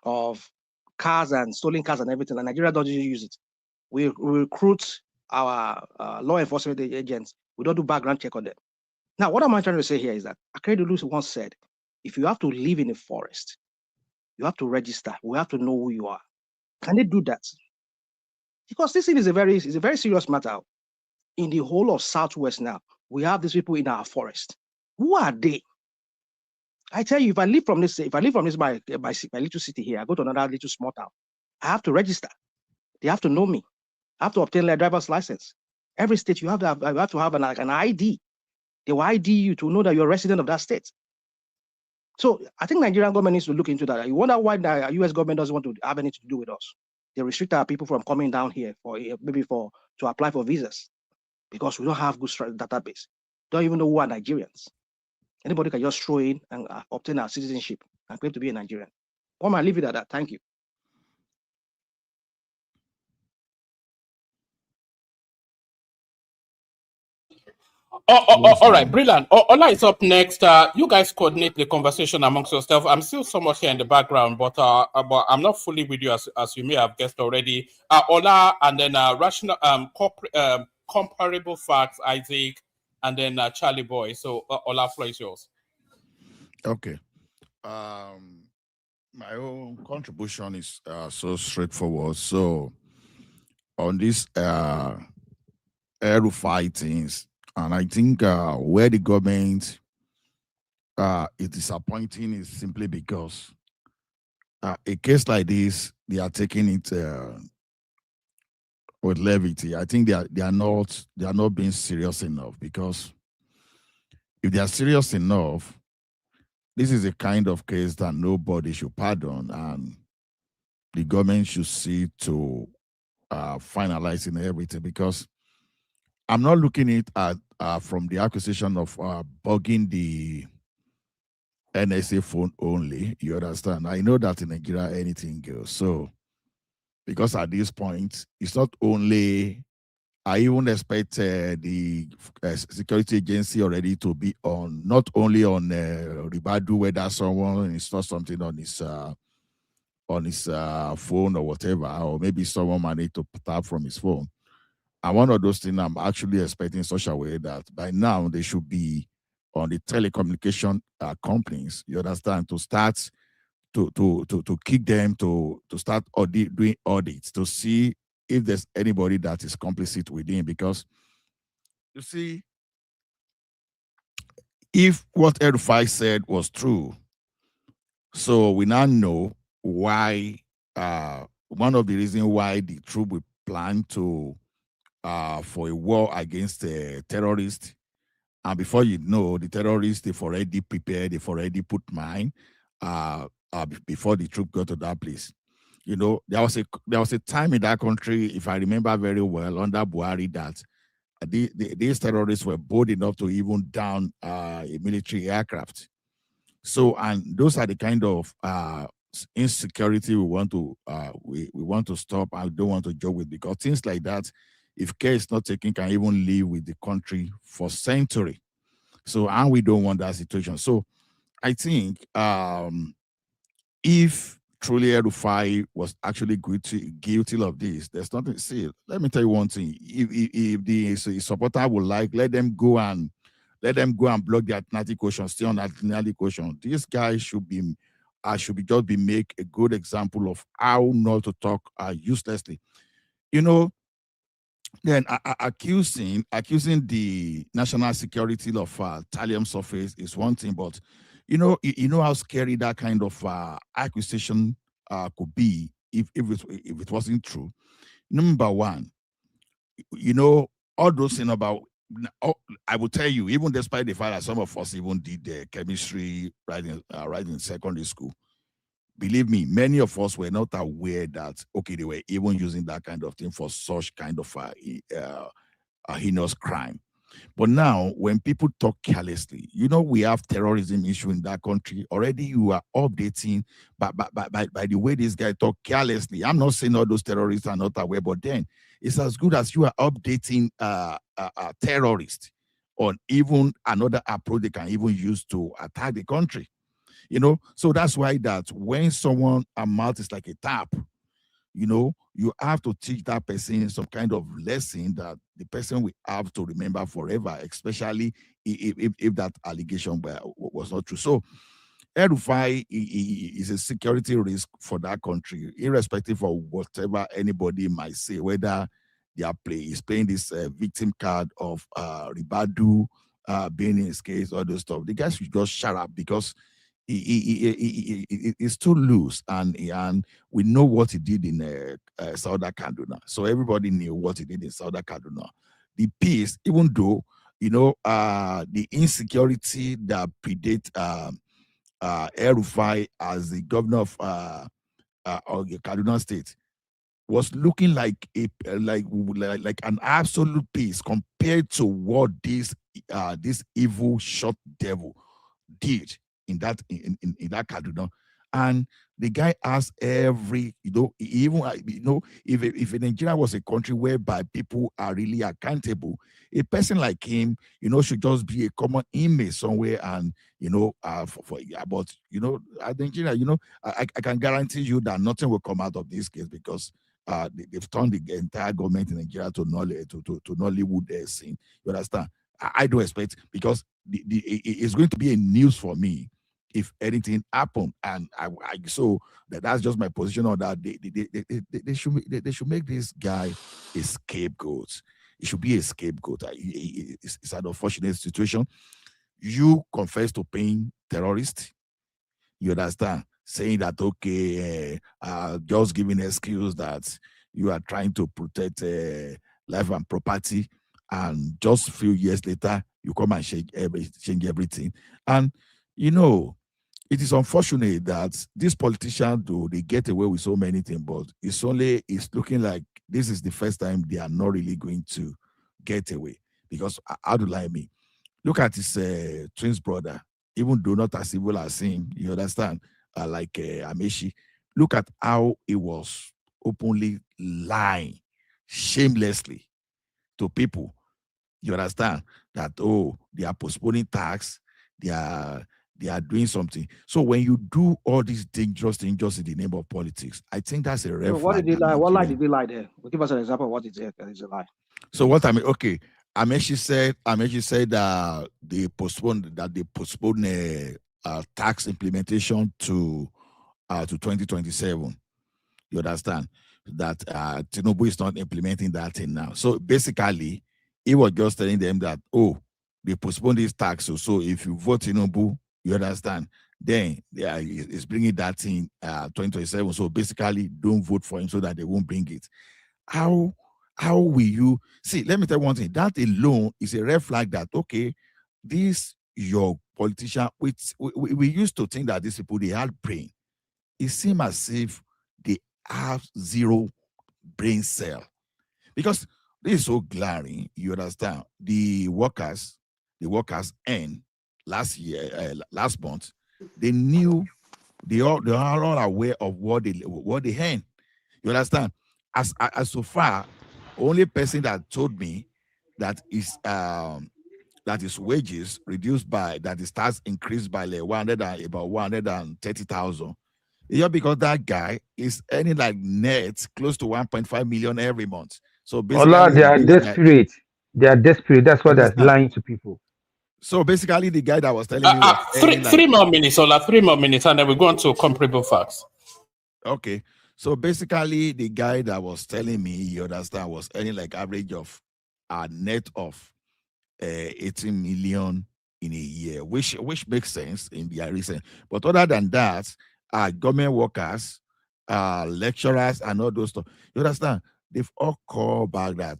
of cars and stolen cars and everything, and Nigeria doesn't use it. We recruit our law enforcement agents. We don't do background check on them. Now, what am I trying to say here is that Akeredolu once said, if you have to live in a forest, you have to register. We have to know who you are. Can they do that? Because this thing is a very serious matter. In the whole of Southwest now, we have these people in our forest. Who are they? I tell you, if I live from this my little city here, I go to another little small town, I have to register. They have to know me. I have to obtain a driver's license. Every state you have to have an ID. They will ID you to know that you're a resident of that state. So I think Nigerian government needs to look into that. You wonder why the US government doesn't want to have anything to do with us. They restrict our people from coming down here to apply for visas because we don't have good database. Don't even know who are Nigerians. Anybody can just throw in and obtain our citizenship and claim to be a Nigerian. Well, I'll leave it at that. Thank you. All right, brilliant. Ola is up next. You guys coordinate the conversation amongst yourself. I'm still somewhat here in the background, but I'm not fully with you as you may have guessed already. Ola, and then rational comparable facts, Isaac, and then Charlie Boy. So Ola, floor is yours. Okay. My own contribution is so straightforward. So on this El-Rufai things, and I think where the government is disappointing is simply because a case like this, they are taking it with levity. I think they are not being serious enough, because if they are serious enough, this is a kind of case that nobody should pardon, and the government should see to finalizing everything, because I'm not looking at from the acquisition of bugging the NSA phone only. You understand? I know that in Nigeria anything goes. So, because at this point, it's not only, I even expect the security agency already to be on, not only on Ribadu, whether someone installed something on his phone or whatever, or maybe someone managed to tap from his phone. And one of those things I'm actually expecting in such a way that by now they should be on the telecommunication companies, you understand, to start to kick them to start doing audits to see if there's anybody that is complicit within. Because you see, if what El-Rufai said was true, so we now know why one of the reasons why the troop would plan to for a war against terrorists And before you know, the terrorists, they've already prepared, they've already put mine before the troop got to that place. You know, there was a time in that country, if I remember very well, under Buhari, that these terrorists were bold enough to even down a military aircraft. So, and those are the kind of insecurity we want to we want to stop. I don't want to joke with, because things like that, if care is not taken, can even live with the country for century. So, and we don't want that situation. So, I think if truly El-Rufai was actually guilty of this, there's nothing. See, let me tell you one thing. If the supporter would let them go and block the Atlantic Ocean, stay on the Atlantic Ocean. This guy should be just be make a good example of how not to talk uselessly. You know, then accusing the national security of thallium surface is one thing, but you know how scary that kind of accusation could be if it wasn't true. Number one, you know, all those things about. I will tell you, even despite the fact that some of us even did chemistry right in secondary school, believe me, many of us were not aware that they were even using that kind of thing for such kind of a heinous crime. But now, when people talk carelessly, you know, we have terrorism issue in that country already. You are updating by the way this guy talk carelessly. I'm not saying all those terrorists are not aware, but then it's as good as you are updating a terrorist on even another approach they can even use to attack the country. You know, so that's why that when someone a mouth is like a tap, you know, you have to teach that person some kind of lesson that the person will have to remember forever, especially if that allegation was not true. So El-Rufai is a security risk for that country, irrespective of whatever anybody might say, whether is playing this victim card of Ribadu being in his case, all those stuff. The guys should just shut up, because it's too loose, and we know what he did in Southern Kaduna. So everybody knew what he did in Southern Kaduna. The peace, even though, you know, the insecurity that predate El-Rufai as the governor of Kaduna State was looking like an absolute peace compared to what this evil shot devil did in that Kaduna. And the guy asked every, you know, even, you know, if Nigeria was a country whereby people are really accountable, a person like him, you know, should just be a common inmate somewhere. And, you know, but, you know, Nigeria, you know, I can guarantee you that nothing will come out of this case, because they've turned the entire government in Nigeria to Nollywood scene. You understand? I do expect, because it's going to be a news for me if anything happened, and so that's just my position on that. They should make this guy a scapegoat. It should be a scapegoat. It's an unfortunate situation. You confess to paying terrorists. You understand? Saying that just giving an excuse that you are trying to protect life and property, and just a few years later you come and change everything. And you know, it is unfortunate that these politicians they get away with so many things, but it's looking like this is the first time they are not really going to get away. Because how do I mean? Look at his twins brother, even though not as evil as him, you understand, like Amechi. Look at how he was openly lying shamelessly to people. You understand that, they are postponing tax, they are doing something. So when you do all these dangerous things just in the name of politics, I think that's a red flag. What did he lie? What lie did he lie there? We'll give us an example of what is a lie. So what I mean, okay, Amechi said they postponed tax implementation to 2027. You understand that Tinubu is not implementing that thing now. So basically, he was just telling them that, they postponed this tax. So if you vote Tinubu, you understand, then it's bringing that in 2027. So basically, don't vote for him so that they won't bring it. How will you see? Let me tell you one thing. That alone is a red flag that, okay, These your politician, we used to think that these people, they had brain. It seems as if they have zero brain cell. Because this is so glaring, you understand. The workers end last year, last month, they knew, they are all aware of what they earn. You understand? As so far, only person that told me that is wages reduced by, that is tax increased by like about 130,000. Yeah, because that guy is earning like net close to 1.5 million every month. So Allah, basically, they are desperate. They are desperate. That's why they're lying to people. So basically, the guy that was telling me was three more minutes, Ola. 3 more minutes, and then we go on to comparable facts. Okay. So basically, the guy that was telling me, you understand, was earning like average of a net of 18 million in a year, which makes sense in the recent. But other than that, government workers, lecturers, and all those stuff, you understand, they've all called back that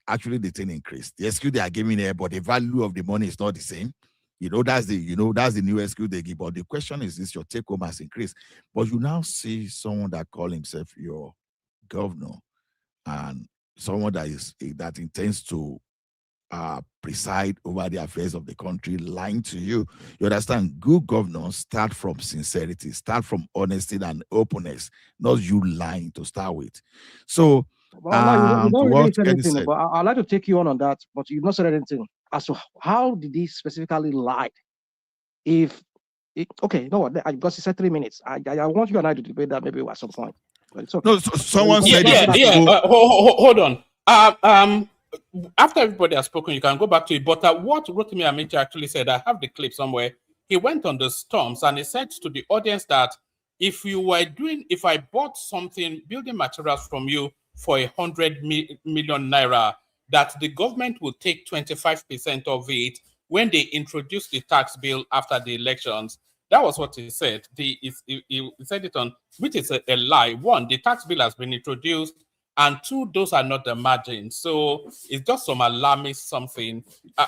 actually the thing increased. The excuse they are giving there, but the value of the money is not the same. That's the new excuse they give. But the question is your take home has increased. But you now see someone that call himself your governor and someone that intends to preside over the affairs of the country, lying to you. You understand? Good governance start from sincerity, start from honesty and openness, not you lying to start with. So, well, you don't really say anything, but I'd like to take you on that, but you've not said anything as to how did he specifically lie? Okay, you know what? Because he said 3 minutes. I want you and I to debate that maybe at some point. But it's okay. No, someone said hold on. After everybody has spoken, you can go back to it. But what Rotimi Amici actually said, I have the clip somewhere. He went on the storms and he said to the audience that if I bought something, building materials from you for 100 million naira, that the government will take 25% of it when they introduce the tax bill after the elections. That was what he said. He said it on, which is a lie. One, the tax bill has been introduced, and two, those are not the margins. So it's just some alarmist something.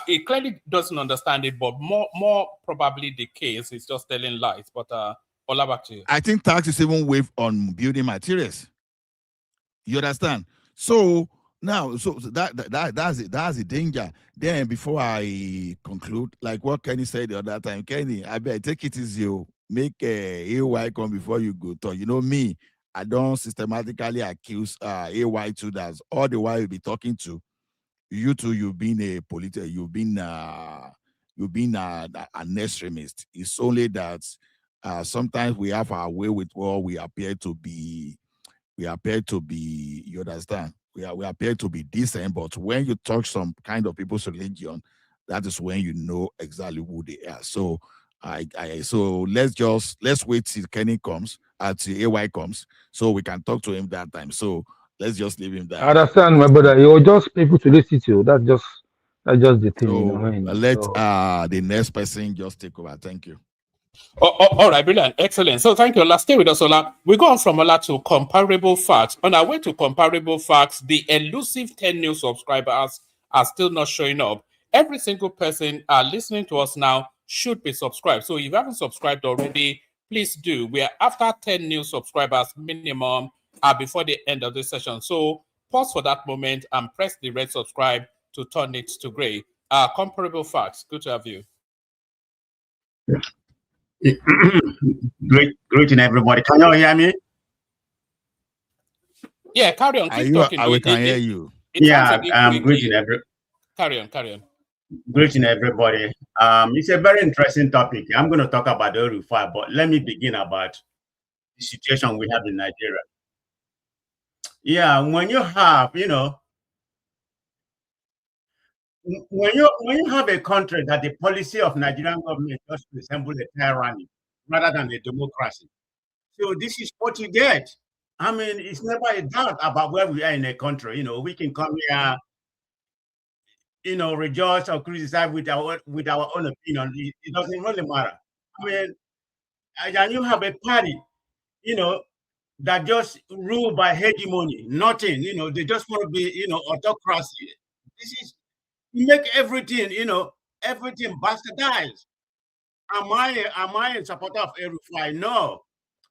It clearly doesn't understand it, but more probably the case is just telling lies. But Ola, back to you. I think tax is even waived on building materials. You understand? So now, that's the danger. Then before I conclude, like what Kenny said the other time, Kenny, I bet take it easy. Make AY come before you go talk. You know me, I don't systematically accuse AY too. That's all the while you'll be talking to. You two, you've been a political, you've been an extremist. It's only that sometimes we have our way with what we appear to be. You understand? We appear to be decent, but when you touch some kind of people's religion, that is when you know exactly who they are. So so let's wait till Kenny comes, till AY comes, so we can talk to him that time. So let's just leave him there. I understand, my brother. You're just people to listen to. That's just the thing, you know. Let the next person just take over. Thank you. All right, brilliant, excellent. So thank you, Ola. Stay with us, Ola. We go on from Ola to comparable facts. On our way to comparable facts, the elusive 10 new subscribers are still not showing up. Every single person listening to us now should be subscribed. So if you haven't subscribed already, please do. We are after 10 new subscribers minimum before the end of this session. So pause for that moment and press the red subscribe to turn it to gray. Comparable facts. Good to have you. Greeting everybody. Can you hear me? Yeah, carry on. Keep talking. We can hear you. Yeah, greeting everybody. Carry on. Greeting everybody. It's a very interesting topic. I'm going to talk about the El-Rufai, but let me begin about the situation we have in Nigeria. Yeah, when you have, when you have a country that the policy of Nigerian government just resembles a tyranny rather than a democracy. So this is what you get. I mean, it's never a doubt about where we are in a country. We can come here, rejoice or criticize with our own opinion. It doesn't really matter. I mean, and you have a party, that just rule by hegemony, nothing. They just want to be, autocracy. This is make everything, everything bastardized. Am I a supporter of El-Rufai? No.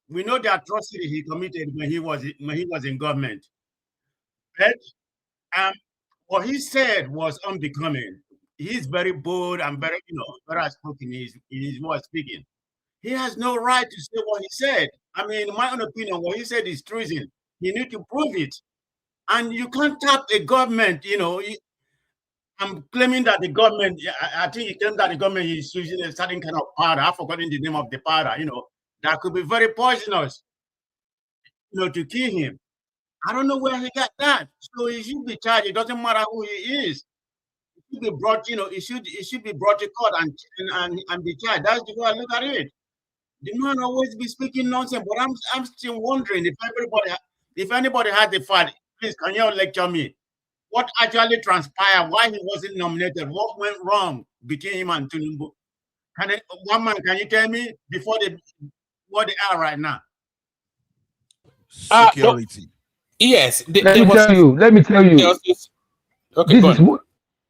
We know the atrocity he committed when he was in government. But what he said was unbecoming. He's very bold and very, very outspoken in his way of speaking. He has no right to say what he said. I mean, in my own opinion, what he said is treason. He need to prove it. And you can't tap a government, I'm claiming that the government, I think he claimed that the government is using a certain kind of powder. I've forgotten the name of the powder, that could be very poisonous, to kill him. I don't know where he got that. So he should be charged. It doesn't matter who he is. He should be brought, he should be brought to court and be charged. That's the way I look at it. The man always be speaking nonsense, but I'm still wondering if anybody had the fact, please can you lecture me? What actually transpired? Why he wasn't nominated? What went wrong between him and Tinubu? Can you tell me before what they are right now? Security. Yes. Let me tell you. Okay,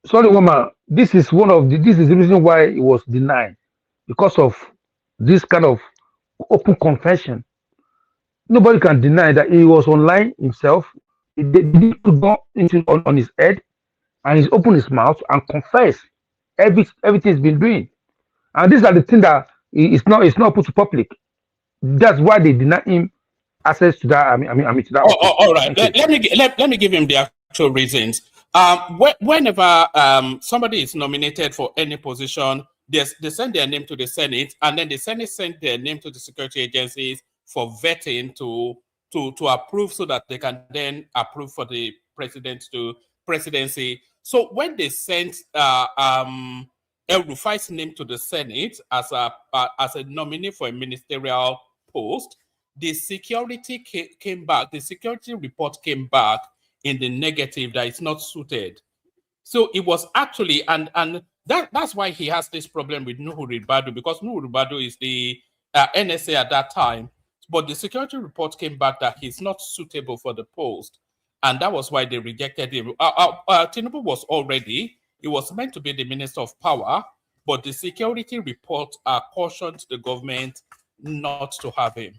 sorry, woman. This is the reason why it was denied, because of this kind of open confession. Nobody can deny that he was online himself. He did put on his head, and he's opened his mouth and confessed everything he's been doing. And these are the things that it's not put to public. That's why they deny him access to that. To that. All right. Let me give him the actual reasons. Whenever somebody is nominated for any position, they send their name to the Senate, and then the Senate send their name to the security agencies for vetting to approve, so that they can then approve for the presidency. So when they sent El-Rufai's name to the Senate as a nominee for a ministerial post, the security came back. The security report came back in the negative, that it's not suited. So it was actually, and that's why he has this problem with Nuhu Ribadu, because Nuhu Ribadu is the NSA at that time. But the security report came back that he's not suitable for the post, and that was why they rejected him. Tinubu was already, he was meant to be the Minister of Power, but the security report cautioned the government not to have him.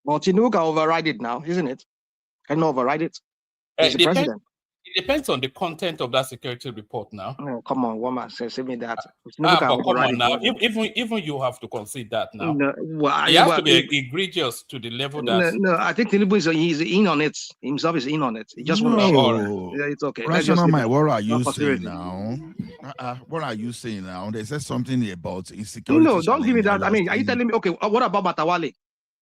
Well, Tinubu can override it now, isn't it? Can you override it? He's the president. It depends on the content of that security report now. Oh, come on, woman, say me that. But come on now, even you have to concede that now. No, he has to be egregious to the level that. No, I think Tinubu is in on it. Himself is in on it. He just wants to. Yeah, it's okay. Rational mind, what are you saying now? What are you saying now? They said something about insecurity. No, don't give me that. I mean, are you telling me? Okay, what about Matawale?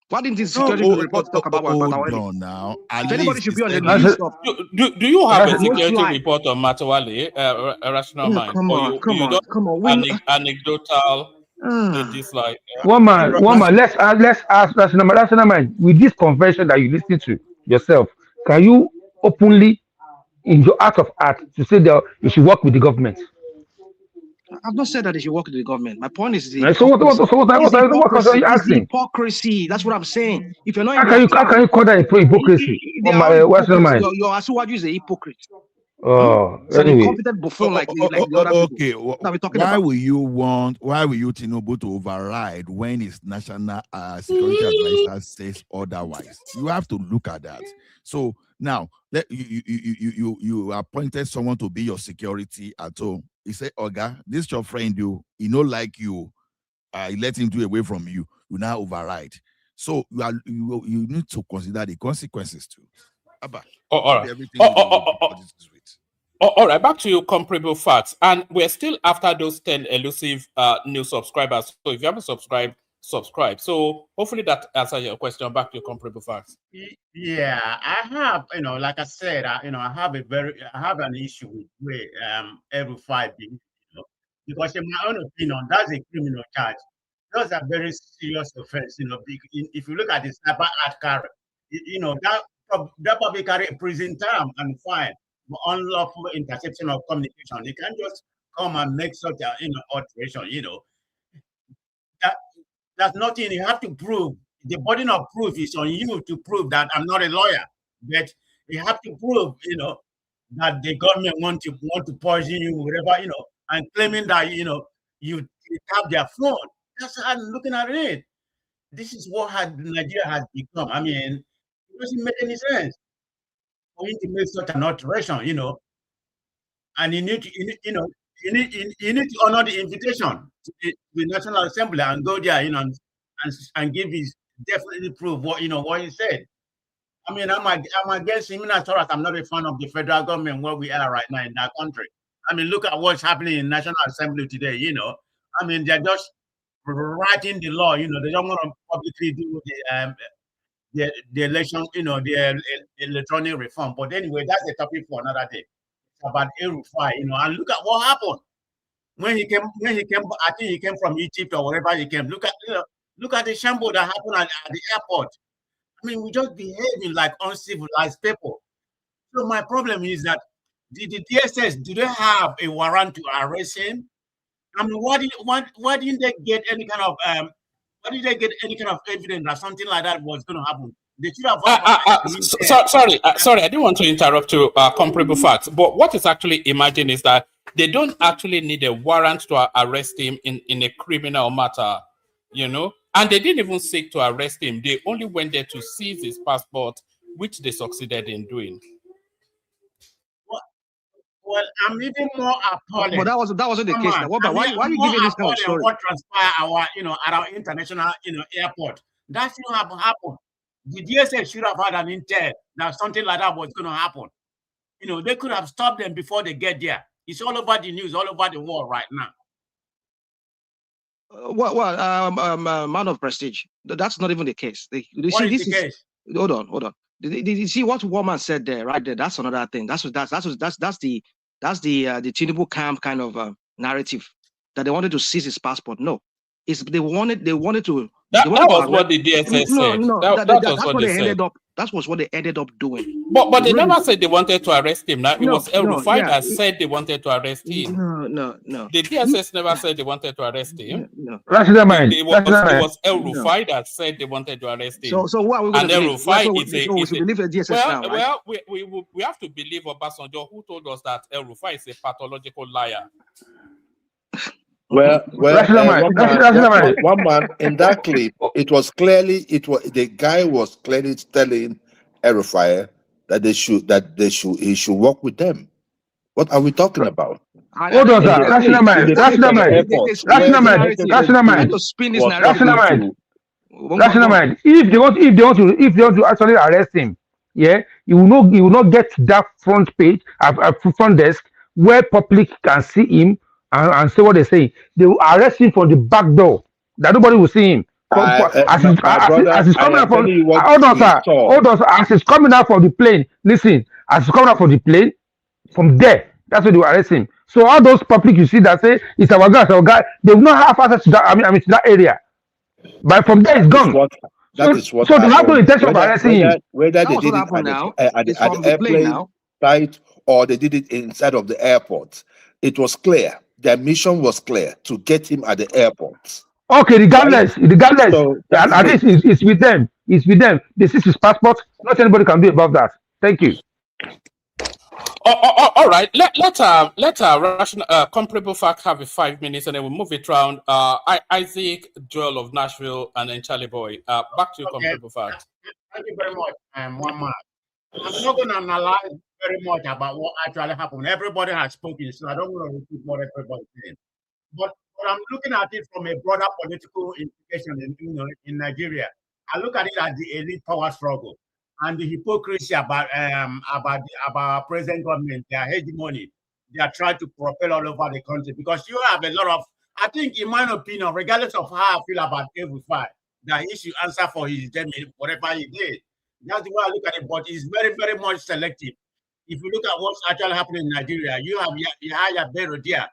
Why didn't the security report talk about Matawale? Hold on now. Anybody should be on the list of. Do you have a security report on Matawale? Rational mind. Come on. Anecdotal. Dislike. One man. Let's ask rational mind. With this convention that you listen to yourself, can you openly, in your heart of heart, to say that you should work with the government? I've not said that they should work with the government. My point is what are you asking? Hypocrisy. That's what I'm saying. If you're not, how can you call that hypocrisy? Your Asuwaju is a hypocrite. Oh, so anyway. Competent buffoon like the other people. Why will you Tinubu to override when his national security advisor says otherwise? You have to look at that. So now you appointed someone to be your security at home. He said, Oga, this your friend, he not like you. Let him do away from you. You now override. So you need to consider the consequences too. All right. All right, back to your comparable facts. And we're still after those 10 elusive new subscribers. So if you haven't subscribed, subscribe. So hopefully that answers your question. Back to your comparable facts. Yeah, I have, like I said, I have an issue with El-Rufai being, because in my own opinion, that's a criminal charge. Those are very serious offense, if you look at the cyber art carry, that probably carry a prison term and fine for unlawful interception of communication. They can't just come and make such a alteration, That's nothing. You have to prove. The burden of proof is on you to prove that I'm not a lawyer. But you have to prove, that the government want to poison you, whatever, and claiming that you tap their phone. That's how I'm looking at it. This is what Nigeria has become. I mean, it doesn't make any sense for you to make such an alteration, and you need to honor the invitation to the National Assembly and go there, and give his definitely prove what he said. I mean, I'm against him as far as I'm not a fan of the federal government where we are right now in that country. I mean, look at what's happening in National Assembly today. I mean, they're just writing the law. They don't want to publicly do the election, the electronic reform. But anyway, that's a topic for another day. It's about El-Rufai, and look at what happened when he came. I think he came from Egypt or wherever he came. Look at the shambles that happened at the airport. I mean, we just behaving like uncivilized people. So my problem is that the DSS, do they have a warrant to arrest him? I mean, why didn't they get any kind of evidence that something like that was going to happen? They should have. Sorry, I didn't want to interrupt you. Comparable facts, but what is actually imagined is that they don't actually need a warrant to arrest him in a criminal matter, and they didn't even seek to arrest him. They only went there to seize his passport, which they succeeded in doing. Well, I'm even more appalled. But that wasn't the case. Why are you giving this kind of story? What transpired at our international airport? That should have happened. The DSS should have had an intel that something like that was going to happen. They could have stopped them before they get there. It's all over the news, all over the world right now. Man of prestige. That's not even the case. What is the case? Hold on. Did you see what woman said there? Right there. That's another thing. That's the Tinubu camp kind of narrative that they wanted to seize his passport. No, they wanted to. That was what the DSS said. No, that's what they ended up. That was what they ended up doing. But they never said they wanted to arrest him. Now it was El-Rufai that said they wanted to arrest him. No. The DSS never said they wanted to arrest him. No. It was El-Rufai that said they wanted to arrest him. So what are we going to believe? El-Rufai we believe the DSS now, right? Well, we have to believe Obasanjo, who told us that El-Rufai is a pathological liar. Well, one man in that clip, the guy was clearly telling El-Rufai that he should work with them. What are we talking about? Hold on, sir. Rational mind. If they want to actually arrest him, you will not get that front page, front desk where public can see him and say what they say. They will arrest him from the back door that nobody will see him. As he's coming out from, hold on, sir. As he's coming out from the plane, listen. As he's coming out from the plane, from there, that's where they will arrest him. So all those public you see that say it's our guy, they will not have access to that. I mean to that area. But from there, it's gone. So they have no intention of arresting him. Whether they did it at the airplane site or they did it inside of the airport, it was clear. Their mission was clear to get him at the airport. Okay, regardless. So at least it's with them. It's with them. They seize his passport. Not anybody can do about that. Thank you. All right. Let comparable fact have 5 minutes, and then we'll move it around. Isaac, Joel of Nashville, and then Charlie Boy. Back to comparable fact. Thank you very much. One man. I'm not going to analyze very much about what actually happened. Everybody has spoken, so I don't want to repeat what everybody's saying. But I'm looking at it from a broader political implication in Nigeria. I look at it as the elite power struggle and the hypocrisy about our present government, their hegemony. They are trying to propel all over the country because you have a lot of, I think, in my opinion, regardless of how I feel about El-Rufai, that he should answer for his whatever he did. That's the way I look at it, but it's very, very much selective. If you look at what's actually happening in Nigeria, you have Yahya Bello there.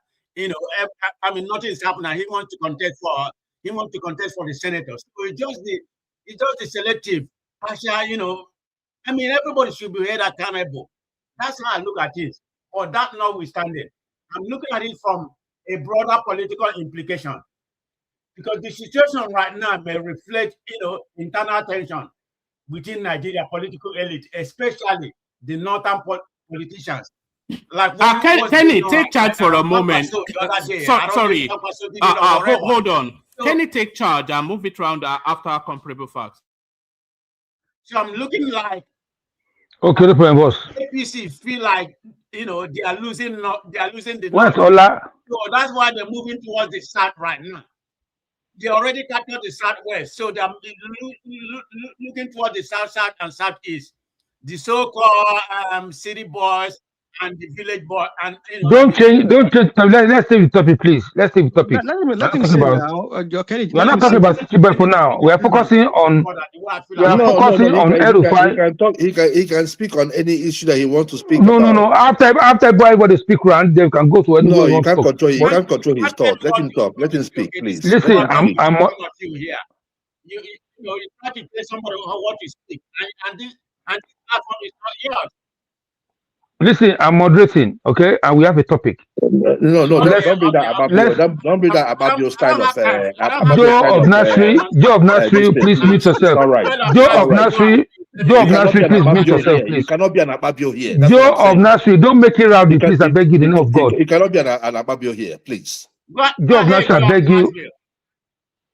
I mean, nothing is happening. He wants to contest for the senators. So it's just the selective, partial, I mean, everybody should be held accountable. That's how I look at it. Or that notwithstanding, I'm looking at it from a broader political implication. Because the situation right now may reflect, internal tension within Nigeria political elite, especially the northern politicians. Like Kenny, take charge for a moment. Sorry. Hold on. Kenny, take charge and move it around after comparable facts. So I'm looking like okay, no problem, boss. APC feel like they are losing the What's north. Ola? So that's why they're moving towards the south right now. They already captured the southwest, so they're looking towards the south and southeast. The so-called city boys and the village boys, and Don't change. Let's stay with topic, please. Let's stay with topic. Let him say now. Okay, We're not talking about city boy for now. We are focusing on. We are focusing on El-Rufai. He can talk. He can speak on any issue that he wants to speak No, about. no. After boy, everybody speak round, they can go to anywhere. No, you can't control. You can't control his thought. Let him talk. Let him speak, please. Listen, I'm. Here. You try to tell somebody what to speak, and this platform is not yours. Listen, I'm moderating, okay, and we have a topic. No, don't be that about your. Don't be that about your style of. Joe of Nasri, please mute yourself. All right. Joe of Nasri, please mute yourself, please. You cannot be an Ababio here. Joe of Nasri, don't make it rowdy, please. I beg you, the name of God. You cannot be an Ababio here, please. Joe of Nasri, I beg you.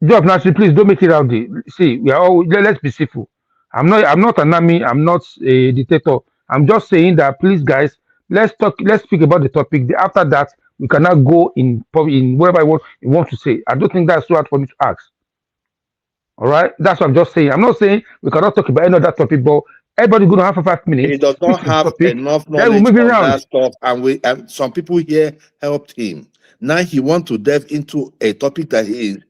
Joe of Nasri, please don't make it rowdy. See, we are all. Let's be civil. I'm not an army. I'm not a dictator. I'm just saying that, please, guys, let's speak about the topic. After that, we cannot go in whatever you want to say. I don't think that's too hard for me to ask. All right, that's what I'm just saying. I'm not saying we cannot talk about any other topic, but everybody's going to have for 5 minutes. He does not have enough knowledge on that stuff, and some people here helped him. Now he wants to delve into a topic that he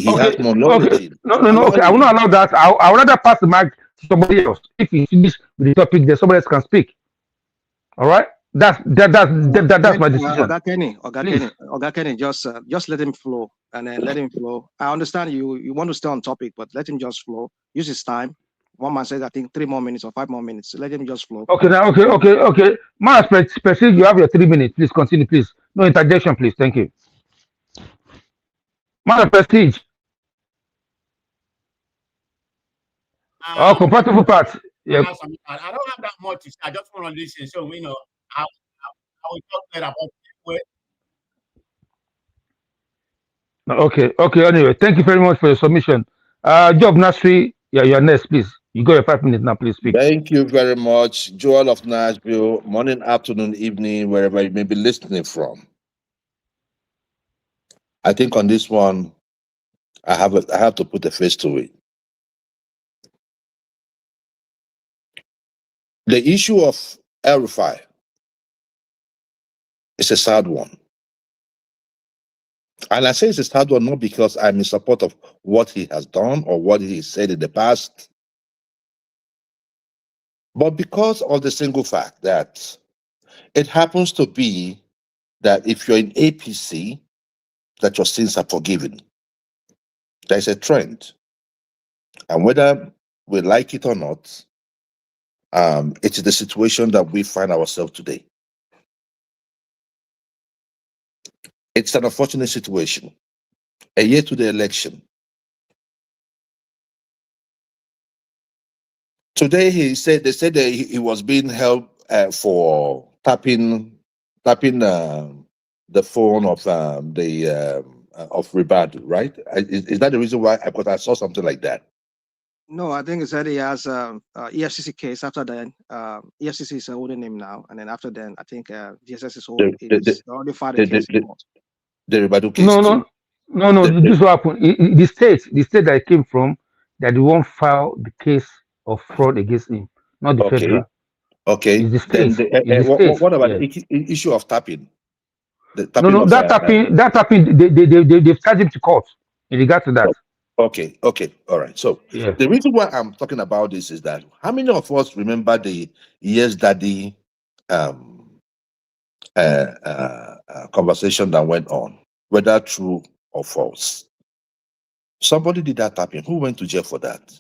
has more knowledge in. No. Okay, I will not allow that. I would rather pass the mic to somebody else. If he finishes with the topic, then somebody else can speak. All right, that's my decision. Oga Kenny, just let him flow, and then let him flow. I understand you want to stay on topic, but let him just flow. Use his time. One man says, I think 3 more minutes or 5 more minutes. Let him just flow. Okay, now, okay. My specific, you have your 3 minutes. Please continue, please. No interjection, please. Thank you. My prestige. Compatible parts. Yeah. I don't have that much to say. I just want to listen. So I will talk later about it. Okay. Anyway, thank you very much for your submission. Joe of Nasri, you're next, please. You got your 5 minutes now, please speak. Thank you very much, Joel of Nashville. Morning, afternoon, evening, wherever you may be listening from. I think on this one, I have to put a face to it. The issue of El-Rufai is a sad one. And I say it's a sad one not because I'm in support of what he has done or what he said in the past, but because of the single fact that it happens to be that if you're in APC, that your sins are forgiven. There's a trend. And whether we like it or not, it is the situation that we find ourselves today. It's an unfortunate situation. A year to the election. Today they said that he was being held for tapping the phone of Ribad, right? Is that the reason why? Because I saw something like that. No, I think it said he has EFCC case. After then, EFCC is holding him now, and then after then, I think DSS is holding. Already filed a case. The Ribadu case. No. This is what happened. The state that it came from, that they won't file the case of fraud against him, not the federal. Okay. It's the state. What about the issue of tapping? That tapping. They've charged him to court in regard to that. Okay, all right. So the reason why I'm talking about this is that how many of us remember the Yes Daddy conversation that went on, whether true or false? Somebody did that tapping. Who went to jail for that?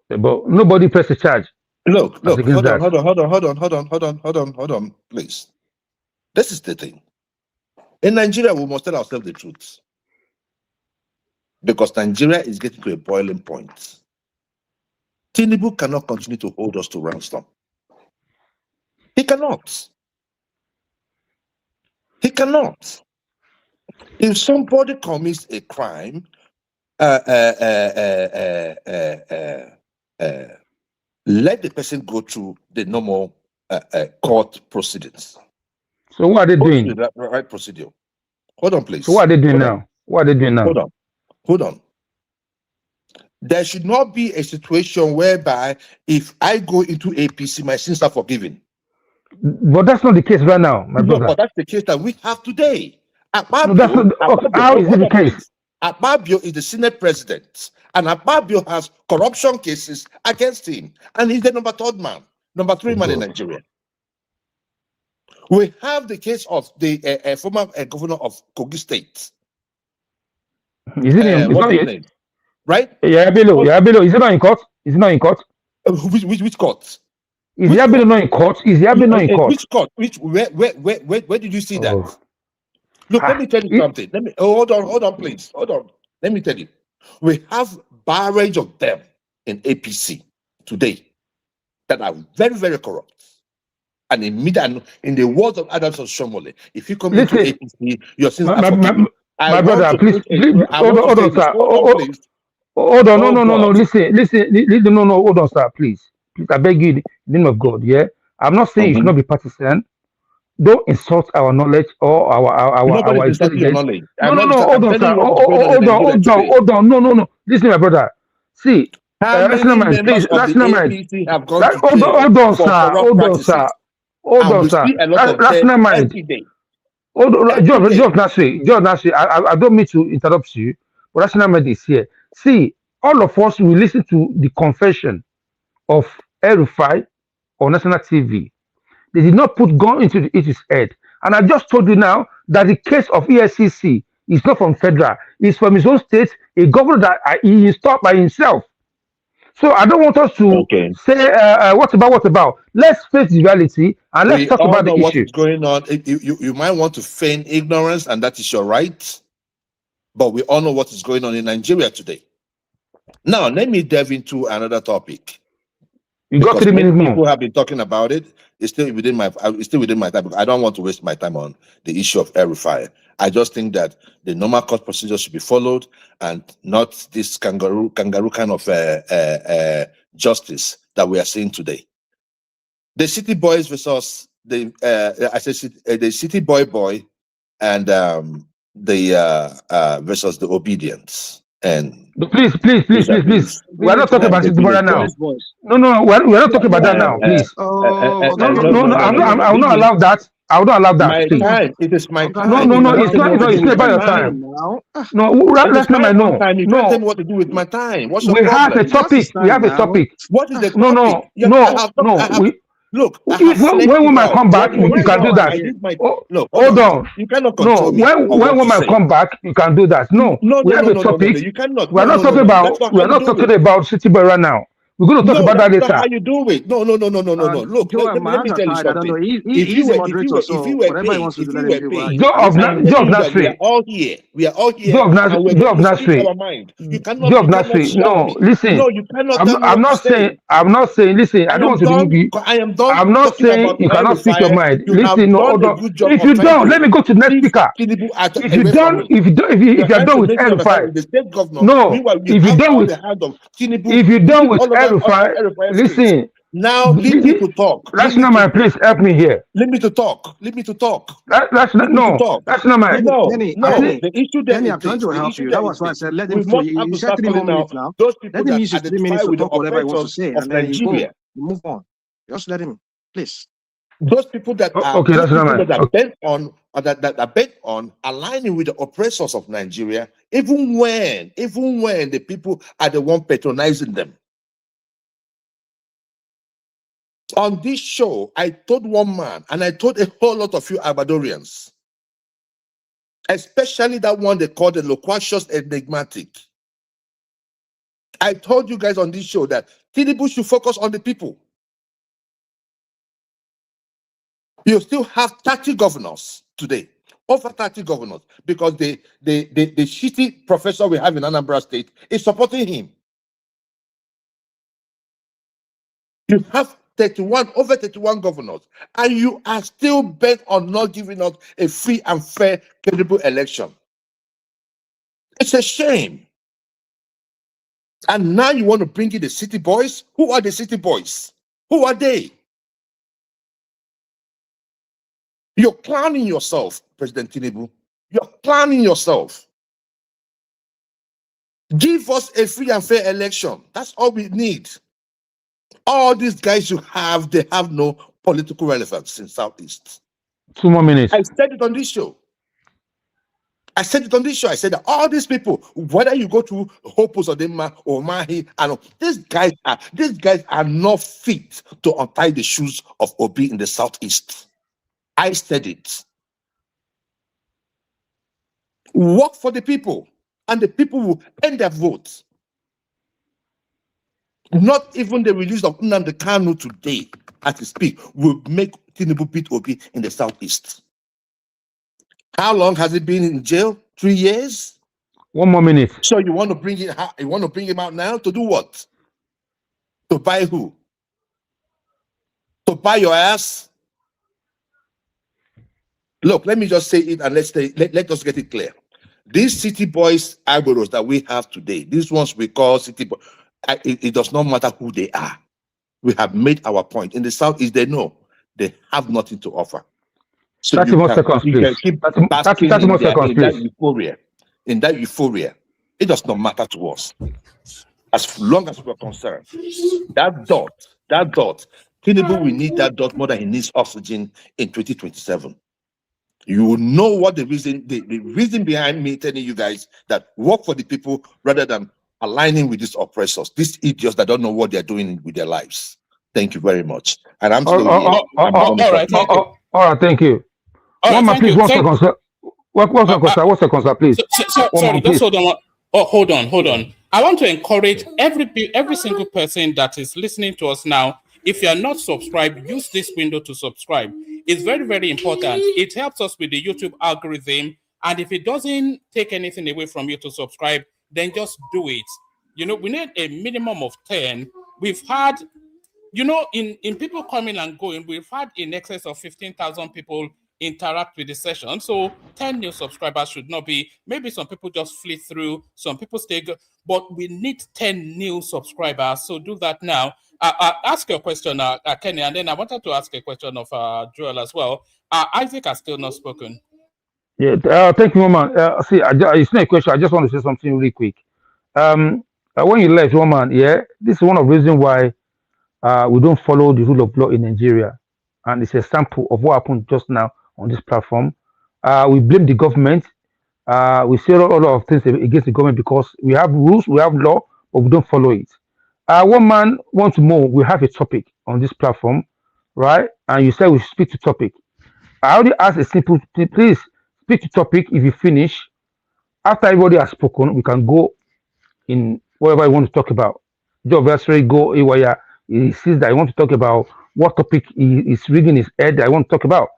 But nobody pressed a charge. Look, hold on, please. This is the thing. In Nigeria, we must tell ourselves the truth. Because Nigeria is getting to a boiling point. Tinubu cannot continue to hold us to ransom. He cannot. He cannot. If somebody commits a crime, let the person go through the normal court proceedings. So what are they doing? The right procedure. Hold on, please. So what are they doing now? What are they doing now? Hold on. Hold on. There should not be a situation whereby if I go into APC, my sins are forgiven. But that's not the case right now, my brother. But that's the case that we have today. No, that's not, how is it the case? Akpabio is the Senate president, and Akpabio has corruption cases against him, and he's the number 3 man in Nigeria. We have the case of the former governor of Kogi State. Is it what's his name? Right? Yabelo. Is it not in court? Is it not in court? Which court? Is Yabelo not in court? Is Yabelo not in court? Which court? Where did you see that? Look, let me tell you something. Let me hold on, please. Hold on. Let me tell you. We have barrage of them in APC today that are very, very corrupt. And in the words of Adams Oshomole, if you come into APC, your sins are forgiven. My brother, please, hold on, sir. Hold on, no. Listen, no, hold on, sir, please. I beg you, in the name of God, yeah? I'm not saying you should not be partisan. Don't insult our knowledge or our intelligence. No, hold on, sir. Hold on. No. Listen, my brother. See, National Mind, please. National Mind. Hold on, sir. National Mind. George Nasri, I don't mean to interrupt you, but National Mind is here. See, all of us will listen to the confession of El-Rufai on national TV. They did not put gun into his head. And I just told you now that the case of EFCC is not from federal. It's from his own state, a governor that he installed by himself. So I don't want us to say, what about? Let's face the reality and let's talk about the issue. What is going on. You might want to feign ignorance, and that is your right. But we all know what is going on in Nigeria today. Now, let me delve into another topic. You got 3 minutes more. People have been talking about it. It's still within my time. I don't want to waste my time on the issue of El-Rufai. I just think that the normal court procedure should be followed and not this kangaroo kind of justice that we are seeing today. The city boys versus the city boy and versus the obedience. And please. We are not talking about city boy right now. No, we are not talking about that now, please. No, I will not allow that. I will not allow that. My time. It is my time. No, it's not about your time. No, let's not know. You can't tell me what to do with my time. What's your problem? We have a topic. What is the topic? No. Look, when women come back, you can do that. Hold on. You cannot control me. When women come back, you can do that. No, we have a topic. You cannot. We are not talking about city boy right now. We're going to talk about that later. That's how you do it. No. Look, let me tell you something. If you were paid, we are all here. Job Nasri. You cannot. No, listen. No, you cannot. I'm not saying. Listen, I don't want to remove you. I am done. I'm not saying you cannot speak your mind. Listen, no, hold on. If you don't, let me go to the next speaker. If you are done with El-Rufai, no. If you're done with El-Rufai, listen. Now leave me to talk. That's not my place. Help me here. Leave me to talk. That's not. That's not my. No. The issue there. I'm trying to help you. That was why I said let him. You said 3 more minutes now. Let him use his 3 minutes to talk whatever he wants to say, and then you move on. Just let him, please. Those people that are bent on aligning with the oppressors of Nigeria, even when the people are the one patronizing them. On this show, I told one man, and I told a whole lot of you Abadorians, especially that one they call the loquacious enigmatic. I told you guys on this show that Tinubu should focus on the people. You still have 30 governors today, over 30 governors, because the shitty professor we have in Anambra State is supporting him. You have over 31 governors, and you are still bent on not giving us a free and fair, credible election. It's a shame. And now you want to bring in the city boys? Who are the city boys? Who are they? You're clowning yourself, President Tinubu. You're clowning yourself. Give us a free and fair election. That's all we need. All these guys you have, they have no political relevance in Southeast. 2 more minutes. I said it on this show. I said that all these people, whether you go to Hopus or Dema or Mahi, and these guys are not fit to untie the shoes of Obi in the Southeast. I said it. Work for the people, and the people will end their votes. Not even the release of Nnamdi Kanu today, as we speak, will make Tinubu beat Obi in the Southeast. How long has he been in jail? 3 years? 1 more minute. So you want to bring it? You want to bring him out now to do what? To buy who? To buy your ass? Look, let me just say it, and let us get it clear. These city boys, Agboros that we have today, these ones we call city boys, it does not matter who they are. We have made our point. In the Southeast, they know they have nothing to offer. So 30 more seconds, please. 30 more seconds, please. In that euphoria, it does not matter to us. As long as we're concerned, that dot, Tinubu will need that dot more than he needs oxygen in 2027. You will know what the reason behind me telling you guys that work for the people rather than aligning with these oppressors, these idiots that don't know what they're doing with their lives. Thank you very much. And I'm still here. All right, thank you. One more, please. What's the concern, please? Sorry, just hold on. Hold on. I want to encourage every single person that is listening to us now. If you are not subscribed, use this window to subscribe. It's very, very important. It helps us with the YouTube algorithm. And if it doesn't take anything away from you to subscribe, then just do it. You know, we need a minimum of 10. We've had, you know, in people coming and going, we've had in excess of 15,000 people interact with the session. So 10 new subscribers should not be, maybe some people just flit through, some people stay good, but we need 10 new subscribers. So do that now. Ask your question, Kenny, and then I wanted to ask a question of Joel as well. Isaac has still not spoken. Yeah, thank you, Woman. See, it's not a question. I just want to say something really quick. When you left, Woman, yeah, this is one of the reasons why we don't follow the rule of law in Nigeria. And it's a sample of what happened just now on this platform. We blame the government. We say a lot of things against the government because we have rules, we have law, but we don't follow it. One man wants to know, we have a topic on this platform, right? And you said we should speak to topic. I already asked a simple thing, please speak to topic. If you finish, after everybody has spoken, we can go in whatever you want to talk about. The adversary go where he sees that I want to talk about what topic is reading his head that I want to talk about.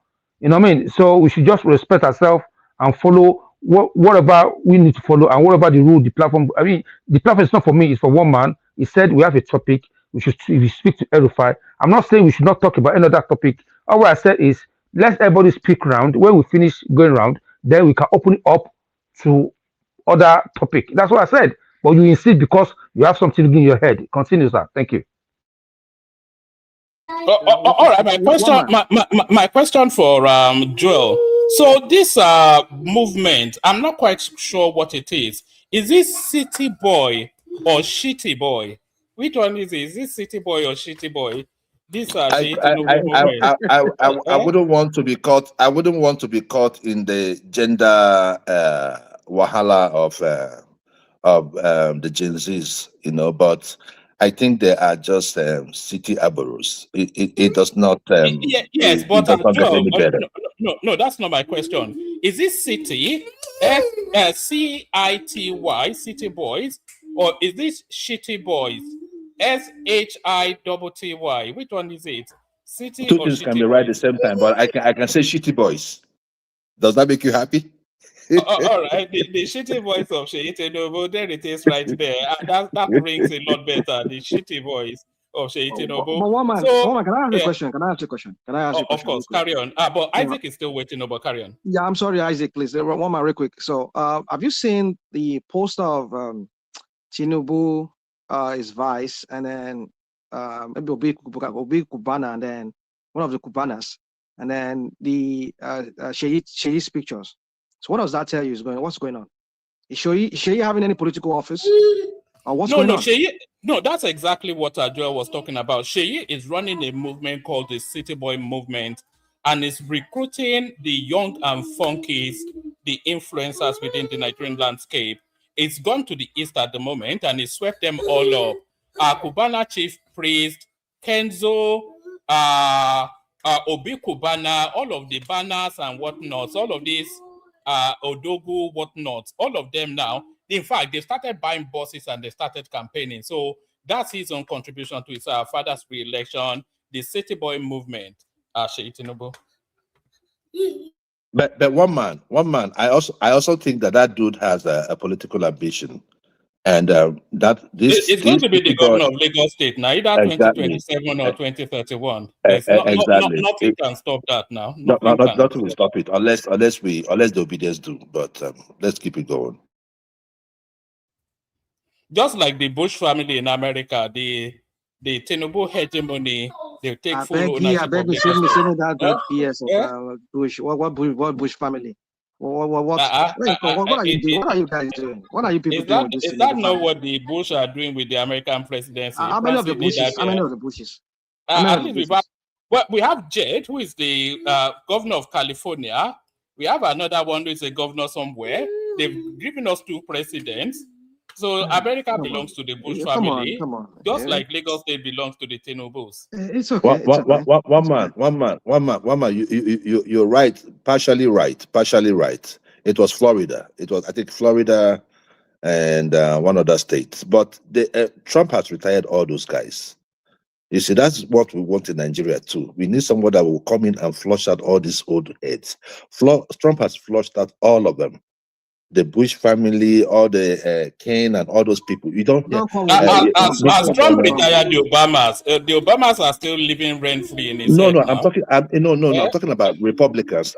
You know what I mean? So we should just respect ourselves and follow whatever we need to follow and whatever the rule, the platform. I mean, the platform is not for me, it's for one man. He said we have a topic. We should speak to El-Rufai. I'm not saying we should not talk about another topic. All what I said is let everybody speak round. When we finish going round, then we can open it up to other topic. That's what I said. But you insist because you have something in your head. Continue, sir. Thank you. All right, my question for Joel. So this movement, I'm not quite sure what it is. Is this city boy or shitty boy? Which one is it? Is this city boy or shitty boy? This I wouldn't want to be caught. I wouldn't want to be caught in the gender wahala of the Gen Zs, you know. But I think they are just city aboros. It does not. Yes, but Joel, no, that's not my question. Is this city CITY city boys, or is this shitty boys SHITTY? Which one is it? City Two or things shitty can be right at the same time, but I can say shitty boys. Does that make you happy? All right, the shitty voice of Sheite Novo, there it is right there. That rings a lot better, the shitty voice. of Sheyi But Tinubu. one man, So, can I ask you a yeah, question? Can I ask you a question? Can I ask you a question? of course, carry on. But Isaac is still waiting, but carry on. Yeah, I'm sorry, Isaac, please. One man real quick. So have you seen the poster of Tinubu, his vice, and then maybe Obi Kubana, and then one of the Kubanas, and then the Sheyi's pictures. So what does that tell you is what's going on? Is Sheyi having any political office? Or what's going on? Sheyi, no, that's exactly what Joel was talking about. Sheyi is running a movement called the City Boy Movement, and is recruiting the young and funkies, the influencers within the Nigerian landscape. It's gone to the east at the moment, and it swept them all up. Kubana Chief Priest, Kenzo, Obi Kubana, all of the banners and whatnot, all of these Odogu, whatnot, all of them now. In fact, they started buying buses and they started campaigning. So that's his own contribution to his father's re-election, the City Boy movement. Sheyi Tinubu. But one man. I also think that dude has a political ambition, and that It's going to be the governor of Lagos State now, either 2027 or 2031. There's exactly. Nothing can stop that now. Nothing will stop it unless the obedience do. But let's keep it going. Just like the Bush family in America, the Tinubu hegemony, they take full ownership of the Bush. What Bush family? What are you doing? What are you guys doing? What are you people doing with this? Is that not what the Bush are doing with the American presidency? How many of the Bushes? How many of the Bushes? Well, we have Jed, who is the governor of California. We have another one who is a governor somewhere. They've given us 2 presidents. So America belongs to the Bush family, just like Lagos State belongs to the Tinubus. It's okay. One man. You're right, partially right. It was Florida. It was, I think, Florida and one other state. But Trump has retired all those guys. You see, that's what we want in Nigeria too. We need someone that will come in and flush out all these old heads. Trump has flushed out all of them. The Bush family, all the Kane and all those people. You don't. As Trump retired the Obamas are still living rent free in his head now. I'm talking about Republicans.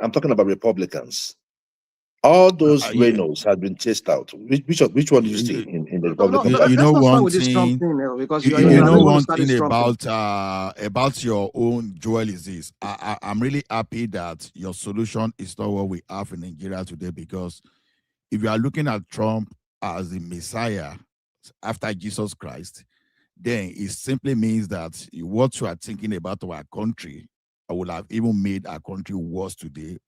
All those Reynolds have been chased out. Which one do you see in the Republican Party? You know one thing about your own Joel is this. I'm really happy that your solution is not what we have in Nigeria today, because if you are looking at Trump as the Messiah after Jesus Christ, then it simply means that what you are thinking about our country will have even made our country worse today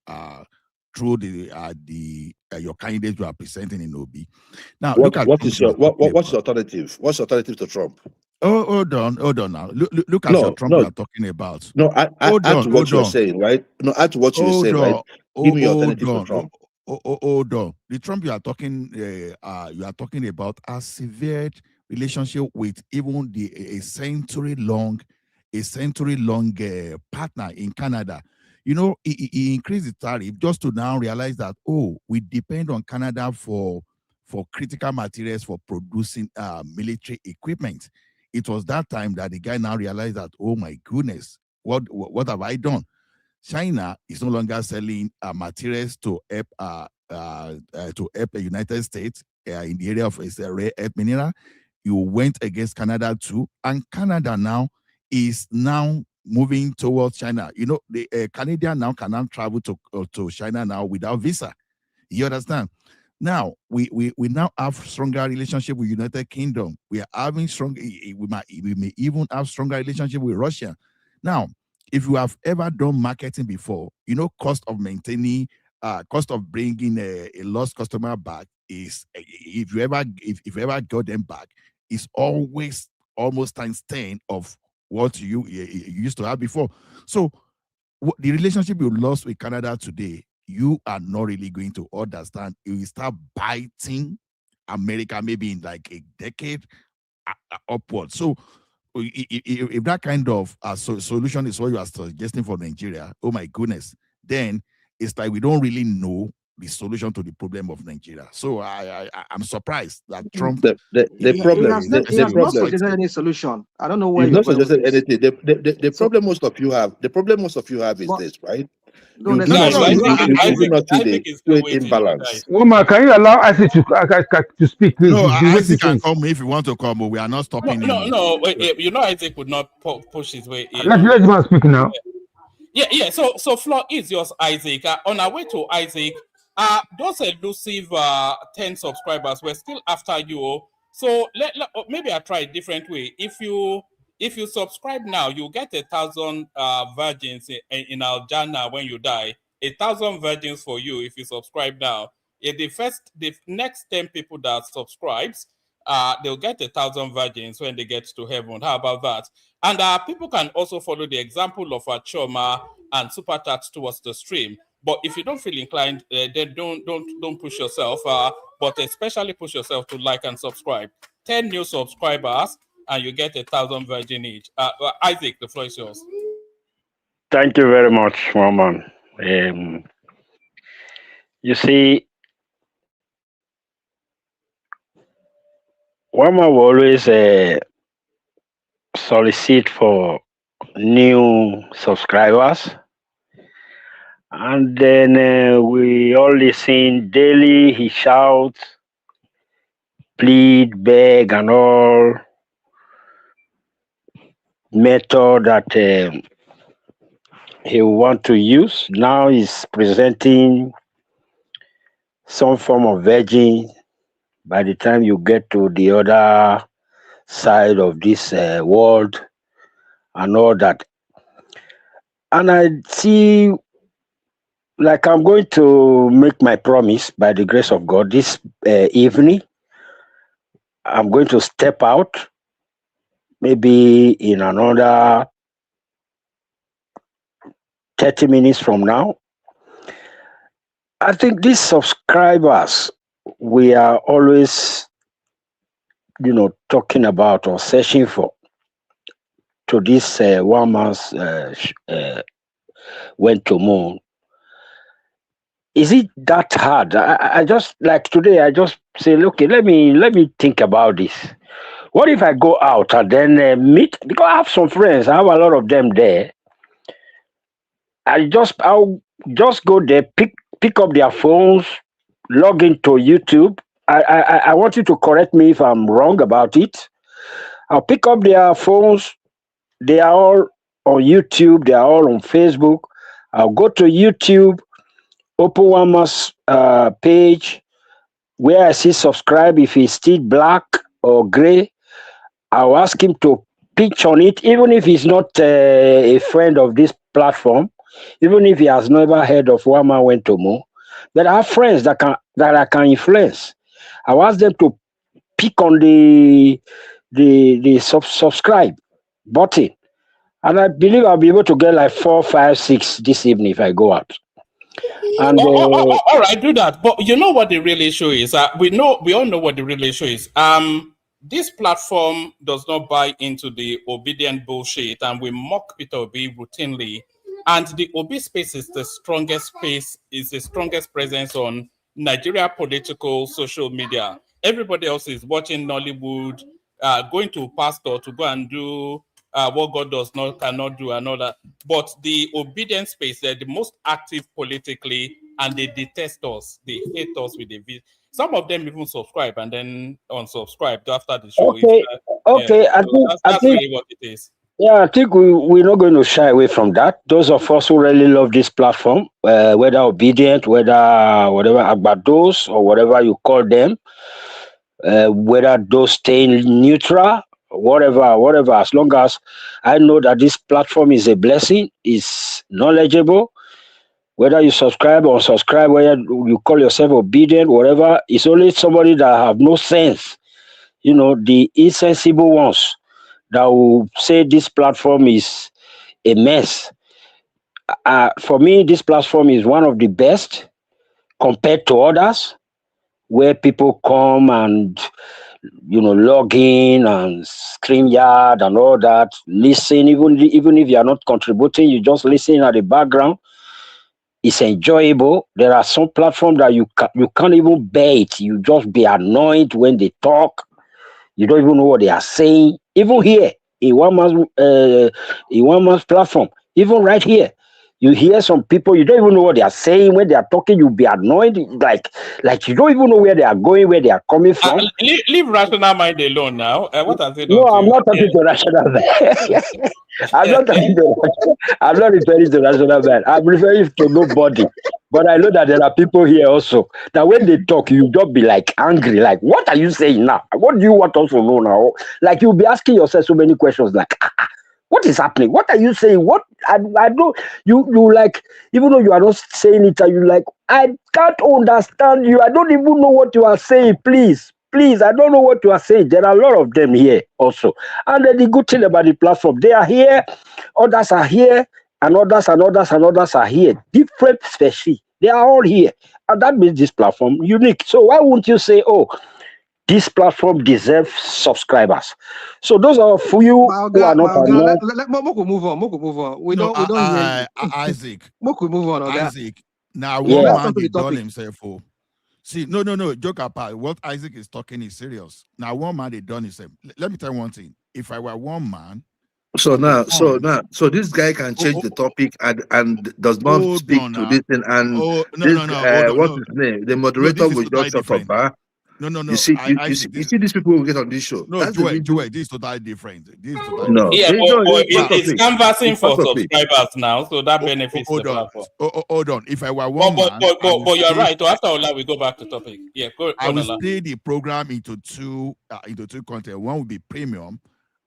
through your candidate you are presenting in Obi. Now, what's your alternative? What's your alternative to Trump? Hold on now. Look at your Trump you are talking about. No, add to what you're saying, right? No, add to what you're saying, right? Give me your alternative to Trump. Hold on. The Trump you are talking about a severe relationship with even a century long partner in Canada. You know, he increased the tariff just to now realize that we depend on Canada for critical materials for producing military equipment. It was that time that the guy now realized that, oh my goodness, what have I done? China is no longer selling materials to help the United States in the area of rare earth mineral. You went against Canada too, and Canada now is moving towards China. You know, the Canadian now cannot travel to China now without visa. You understand? Now we now have stronger relationship with United Kingdom. We are having we may even have stronger relationship with Russia. Now, if you have ever done marketing before, you know, cost of maintaining, cost of bringing a lost customer back is, if you ever got them back, is always almost times 10 of what you used to have before. So the relationship you lost with Canada today, you are not really going to understand. You will start biting America maybe in like a decade upward. So if that kind of solution is what you are suggesting for Nigeria, oh my goodness, then it's like we don't really know the solution to the problem of Nigeria. So I'm surprised that Trump. The problem. He has not suggested any solution. I don't know where He's you're not going with suggested this. anything. The problem most of you have. The problem most of you have is this, right? No, You do not see. You do not see the great imbalance. Woman, can you allow Isaac to speak, please? No, He's been waiting Isaac can since. come if you want to come, but we are not stopping him. No. You know, Isaac would not push his way in. Let the man speak now. Yeah. So floor is yours, Isaac. On our way to Isaac, those elusive 10 subscribers, we're still after you. So maybe I try a different way. If you subscribe now, you get 1,000 virgins in Al-Jannah when you die. 1,000 virgins for you if you subscribe now. If the next 10 people that subscribes, they'll get 1,000 virgins when they get to heaven. How about that? And people can also follow the example of Choma and Super Tats towards the stream. But if you don't feel inclined, then don't push yourself. But especially push yourself to like and subscribe. 10 new subscribers, and you get 1,000 virgin each. Isaac, the floor is yours. Thank you very much, Maman. You see, Wama will always solicit for new subscribers, and then we all listen daily. He shouts, plead, beg, and all method that he want to use. Now he's presenting some form of virgin. By the time you get to the other side of this world and all that. And I see, like, I'm going to make my promise by the grace of God this evening. I'm going to step out maybe in another 30 minutes from now. I think these subscribers we are always, talking about or searching for to this one man's went to moon. Is it that hard? I just, like today, I just say, okay, let me think about this. What if I go out and then meet, because I have some friends, I have a lot of them there. I'll just go there, pick up their phones, log into YouTube. I want you to correct me if I'm wrong about it. I'll pick up their phones. They are all on YouTube. They are all on Facebook. I'll go to YouTube, open one more page where I see subscribe. If it's still black or gray, I'll ask him to pitch on it, even if he's not a friend of this platform, even if he has never heard of Wama Went to Mo. But I have friends that I can influence. I'll ask them to pick on the subscribe button. And I believe I'll be able to get like 4, 5, 6 this evening if I go out. And all right, do that. But you know what the real issue is? We all know what the real issue is. This platform does not buy into the obedient bullshit, and we mock Peter Obi routinely. And the Obi space is the strongest space, is the strongest presence on Nigeria political social media. Everybody else is watching Nollywood, going to pastor to go and do what God cannot do and all that. But the obedient space, they're the most active politically, and they detest us. They hate us with the some of them even subscribe and then unsubscribe after the show. Okay. Yeah, that's think, really what it is. Yeah, I think we're not going to shy away from that. Those of us who really love this platform, whether obedient, whether whatever, agbados or whatever you call them, whether those staying neutral, whatever, as long as I know that this platform is a blessing, is knowledgeable, whether you subscribe or unsubscribe, whether you call yourself obedient, whatever, it's only somebody that have no sense, the insensible ones that will say this platform is a mess. For me, this platform is one of the best compared to others, where people come and log in and StreamYard and all that, listen, even if you are not contributing, you just listen at the background. It's enjoyable. There are some platforms that you can't even bear it. You just be annoyed when they talk. You don't even know what they are saying. Even here, in one man's platform, even right here, you hear some people, you don't even know what they are saying. When they are talking, you'll be annoyed. Like you don't even know where they are going, where they are coming from. Leave rational mind alone now. What has it done No, to I'm you? not talking to rational man. I'm not talking to. I'm not referring to rational man. I'm referring to nobody. But I know that there are people here also that when they talk, you don't be like angry. Like, what are you saying now? What do you want us to know now? Like, you'll be asking yourself so many questions. Like, what is happening? What are you saying? What I don't. You like, even though you are not saying it, and you like, I can't understand you. I don't even know what you are saying. Please, I don't know what you are saying. There are a lot of them here also. And then the good thing about the platform, they are here, others are here, and others are here. Different species. They are all here. And that makes this platform unique. So why wouldn't you say, oh, this platform deserves subscribers? So those are for you who are not let Moko move on. We don't hear you. Isaac. Moko move on. Isaac. Now Yeah. one man they done himself for. See, no, joke apart. What Isaac is talking is serious. Now one man they done himself. Let me tell you one thing. If I were one man, so this guy can change the topic and does not speak to this thing. And what's his name? The moderator will just shut up. Huh? No. You see these people will get on this show. No, That's Joel, this is totally different. No. Yeah, it's canvassing It's for part of it. subscribers now, so that benefits the platform. Hold on. If I were one man, but you're right. After Ola, we go back to topic. Yeah, go I will Ola. split the program into two content. One will be premium,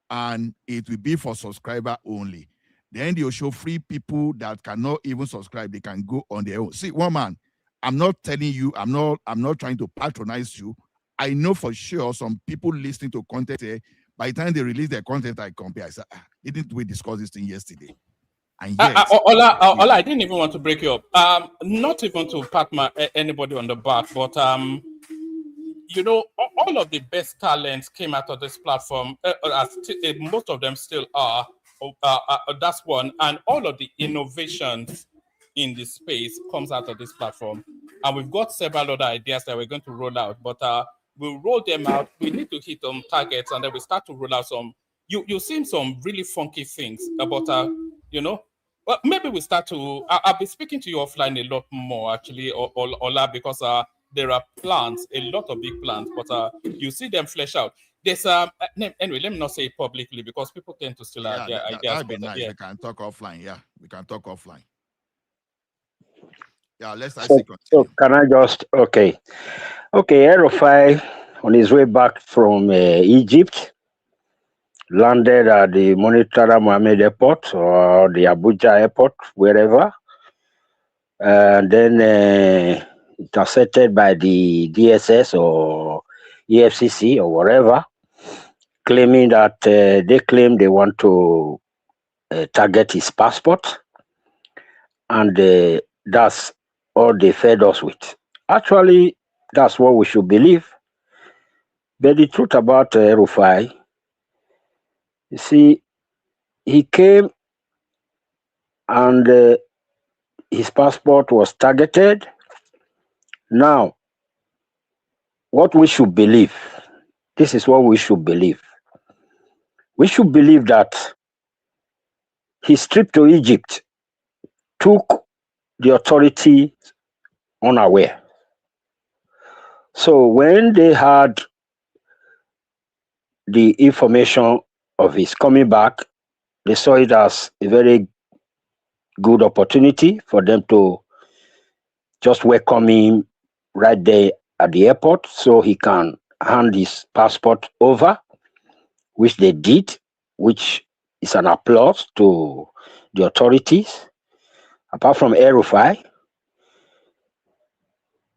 and it will be for subscriber only. Then they'll show free people that cannot even subscribe. They can go on their own. See, one man, I'm not telling you, I'm not trying to patronize you. I know for sure some people listening to content here, by the time they release their content, I compare. I said, didn't we discuss this thing yesterday? And yet, Ola, I didn't even want to break you up. Not even to pat anybody on the back, but you know, all of the best talents came out of this platform. Most of them still are. That's one, and all of the innovations in the space comes out of this platform. And we've got several other ideas that we're going to roll out, but we'll roll them out. We need to hit targets, and then we start to roll out some. You've seen some really funky things about, you know. Well, maybe we start to. I'll be speaking to you offline a lot more, actually, Ola, because there are plans, a lot of big plans, but you see them flesh out. There's anyway, let me not say it publicly because people tend to still have their ideas. That'd be nice. Yeah. We can talk offline. Yeah, we can talk offline. Yeah, so can I just okay, El-Rufai on his way back from Egypt landed at the Murtala Mohammed Airport or the Abuja Airport, wherever, and then intercepted by the DSS or EFCC or whatever, claiming that they want to target his passport, and that's all they fed us with. Actually, that's what we should believe. But the truth about El-Rufai, you see, he came and his passport was targeted. Now, what we should believe, this is what we should believe. We should believe that his trip to Egypt took the authority unaware. So when they had the information of his coming back, they saw it as a very good opportunity for them to just welcome him right there at the airport so he can hand his passport over, which they did, which is an applause to the authorities. Apart from El-Rufai,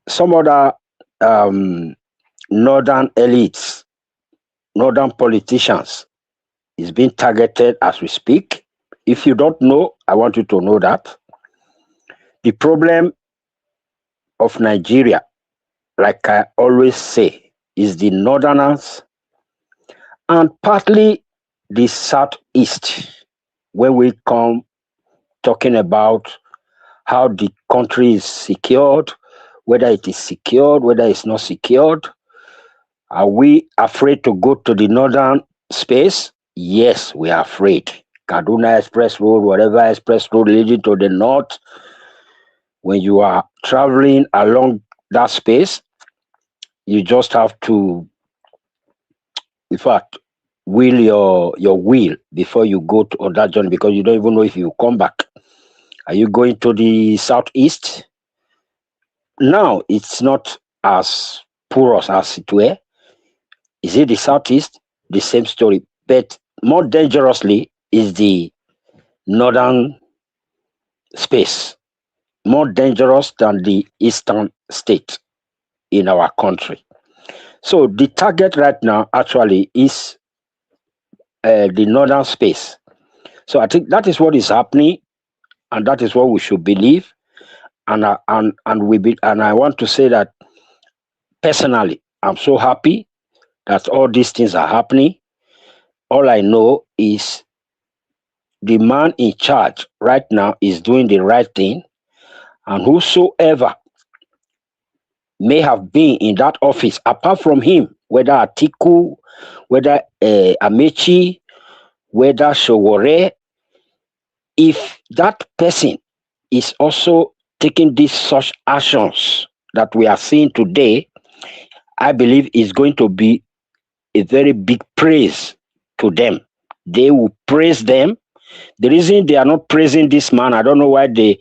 some other northern elites, northern politicians is being targeted as we speak. If you don't know, I want you to know that. The problem of Nigeria, like I always say, is the northerners and partly the southeast when we come talking about how the country is secured, whether it is secured, whether it's not secured. Are we afraid to go to the northern space? Yes, we are afraid. Kaduna Express Road, whatever express road leading to the north, when you are traveling along that space, you just have to, in fact, wheel your wheel before you go to on that journey, because you don't even know if you come back. Are you going to the southeast? Now it's not as porous as it were. Is it the southeast? The same story, but more dangerously is the northern space, more dangerous than the eastern state in our country. So the target right now actually is the northern space. So I think that is what is happening, and that is what we should believe. And I want to say that personally, I'm so happy that all these things are happening. All I know is the man in charge right now is doing the right thing, and whosoever may have been in that office, apart from him, whether Atiku, whether Amechi, whether Showore, if that person is also taking these such actions that we are seeing today, I believe is going to be a very big praise to them. They will praise them. The reason they are not praising this man, I don't know why they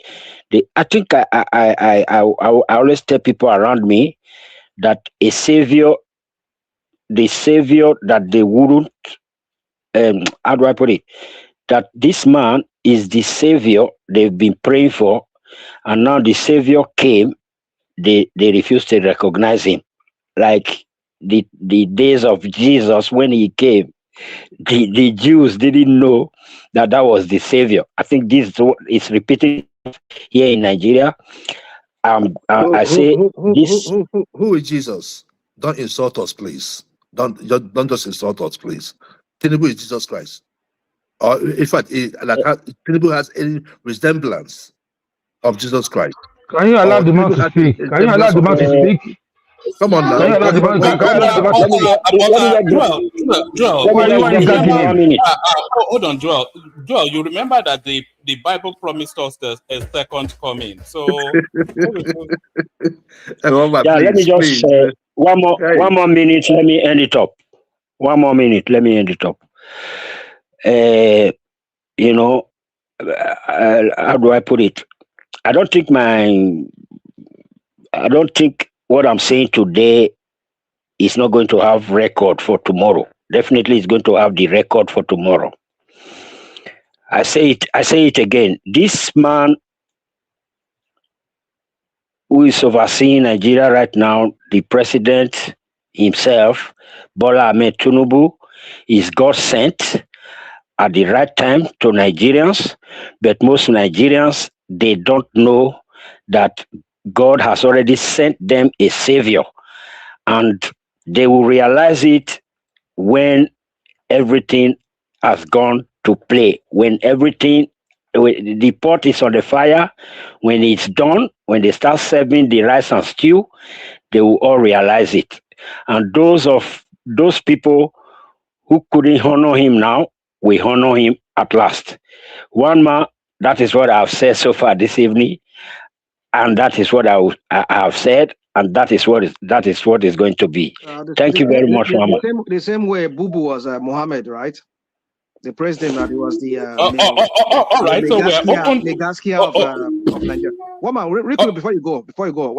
I think I always tell people around me that the savior that they wouldn't, how do I put it? That this man is the savior they've been praying for, and now the savior came, they refused to recognize him. Like the days of Jesus when he came, the Jews didn't know that was the savior. I think this is repeating here in Nigeria. I say this. Who is Jesus? Don't insult us, please. Don't just insult us, please. Tinubu is Jesus Christ. Or in fact, Tinubu has any resemblance of Jesus Christ. Can you allow the man to speak? Can you allow the man to speak? Come on now. Can you allow the man? Hold on, Joel. Joel, you remember that the Bible promised us a second coming. So let me just one more minute. Let me end it up. One more minute. Let me end it up. You know, how do I put it? I don't think what I'm saying today is not going to have record for tomorrow. Definitely it's going to have the record for tomorrow. I say it again. This man who is overseeing Nigeria right now, the president himself, Bola Ahmed Tinubu, is God sent at the right time to Nigerians, but most Nigerians, they don't know that God has already sent them a savior, and they will realize it when everything has gone to play, when the pot is on the fire, when it's done, when they start serving the rice and stew, they will all realize it. And those people who couldn't honor him now, we honor him at last. One man, that is what I've said so far this evening, and that is what I have said, and that is what is going to be. Thank you very much, Mama. The same way Bubu was Mohammed, right? The president that he was the all right. So we're open. Legaskia of Nigeria. Woman, real quick before you go.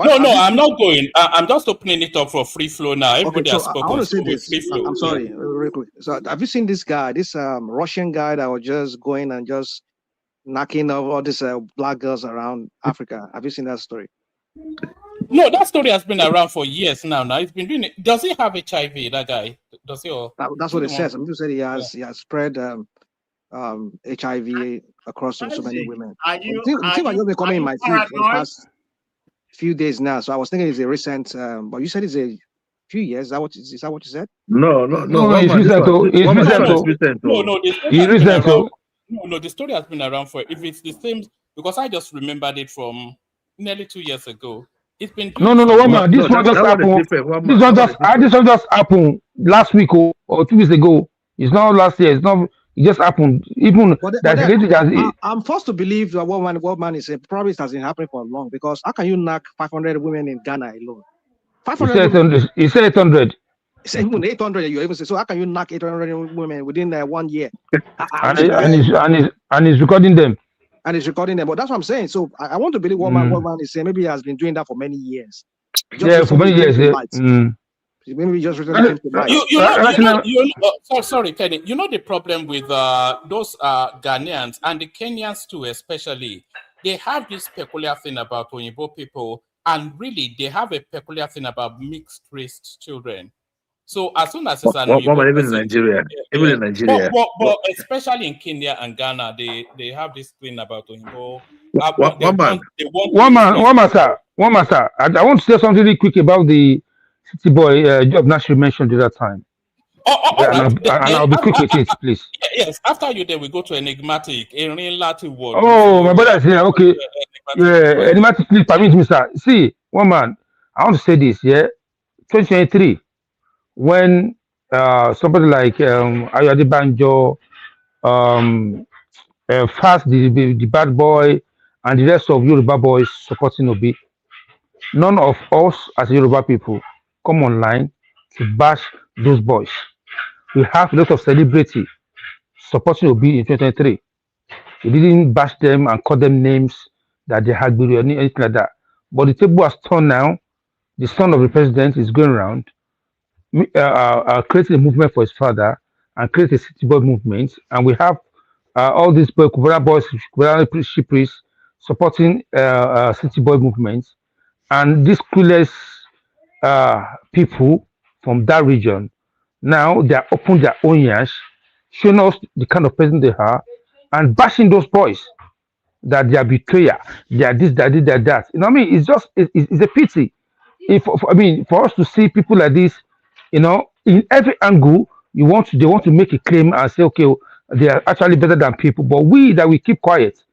I'm not going. I'm just opening it up for free flow now. Everybody has spoken. I want to say this. I'm sorry, real quick. So have you seen this guy, this Russian guy that was just going and just knocking off all these black girls around Africa? Have you seen that story? No, that story has been around for years now. Now he's been doing it. Does he have HIV? That guy? Does he? That's what it says. I'm just saying he has spread HIV across so many women. I just been coming in my feed for the past few days now. So I was thinking it's a recent, but you said it's a few years. Is that what you said? No. It's recent. No, the story has been around for. If it's the same Because I just remembered it from nearly 2 years ago. It's been No, beautiful. one man. This one just happened. This one just happened last week or 2 weeks ago. It's not last year. It's not. It just happened. Even I'm forced to believe that what man is saying probably has been happening for long, because how can you knock 500 women in Ghana alone? 500 women. He said 800. It's even 800. You even say, so how can you knock 800 women within 1 year? And he's recording them. And he's recording them. But that's what I'm saying. So I want to believe what man is saying. Maybe he has been doing that for many years. For many years. Maybe just recently came to light. Sorry, Kenny. You know the problem with those Ghanaians and the Kenyans too, especially. They have this peculiar thing about Oyibo people, and really they have a peculiar thing about mixed race children. So as soon as it's an Oyibo even in Nigeria, even in Nigeria, but especially in Kenya and Ghana, they have this thing about Oyibo. One man, sir. I want to say something really quick about the city boy job Nasri mentioned the other time. I'll be quick with it, please. Yes, after you, then we go to enigmatic, a real Latin word. Oh, my brother is here. Okay. Yeah, enigmatic, please permit me, sir. See, one man, I want to say this, 2023, when somebody like Ayode Banjo, Fast, the bad boy, and the rest of Yoruba boys supporting Obi, none of us as Yoruba people come online to bash those boys. We have a lot of celebrity supporting Obi in 2023. We didn't bash them and call them names that they had or anything like that. But the table has turned now. The son of the president is going around, creating a movement for his father and create a city boy movement. And we have all these Kubana boys, Kubana priests supporting city boy movements. And these clueless people from that region, now they are open their own ears, showing us the kind of person they are, and bashing those boys that they are betrayer, they are this, they are that. You know what I mean? It's just it's a pity. For us to see people like this, in every angle, they want to make a claim and say, okay, they are actually better than people. But we keep quiet.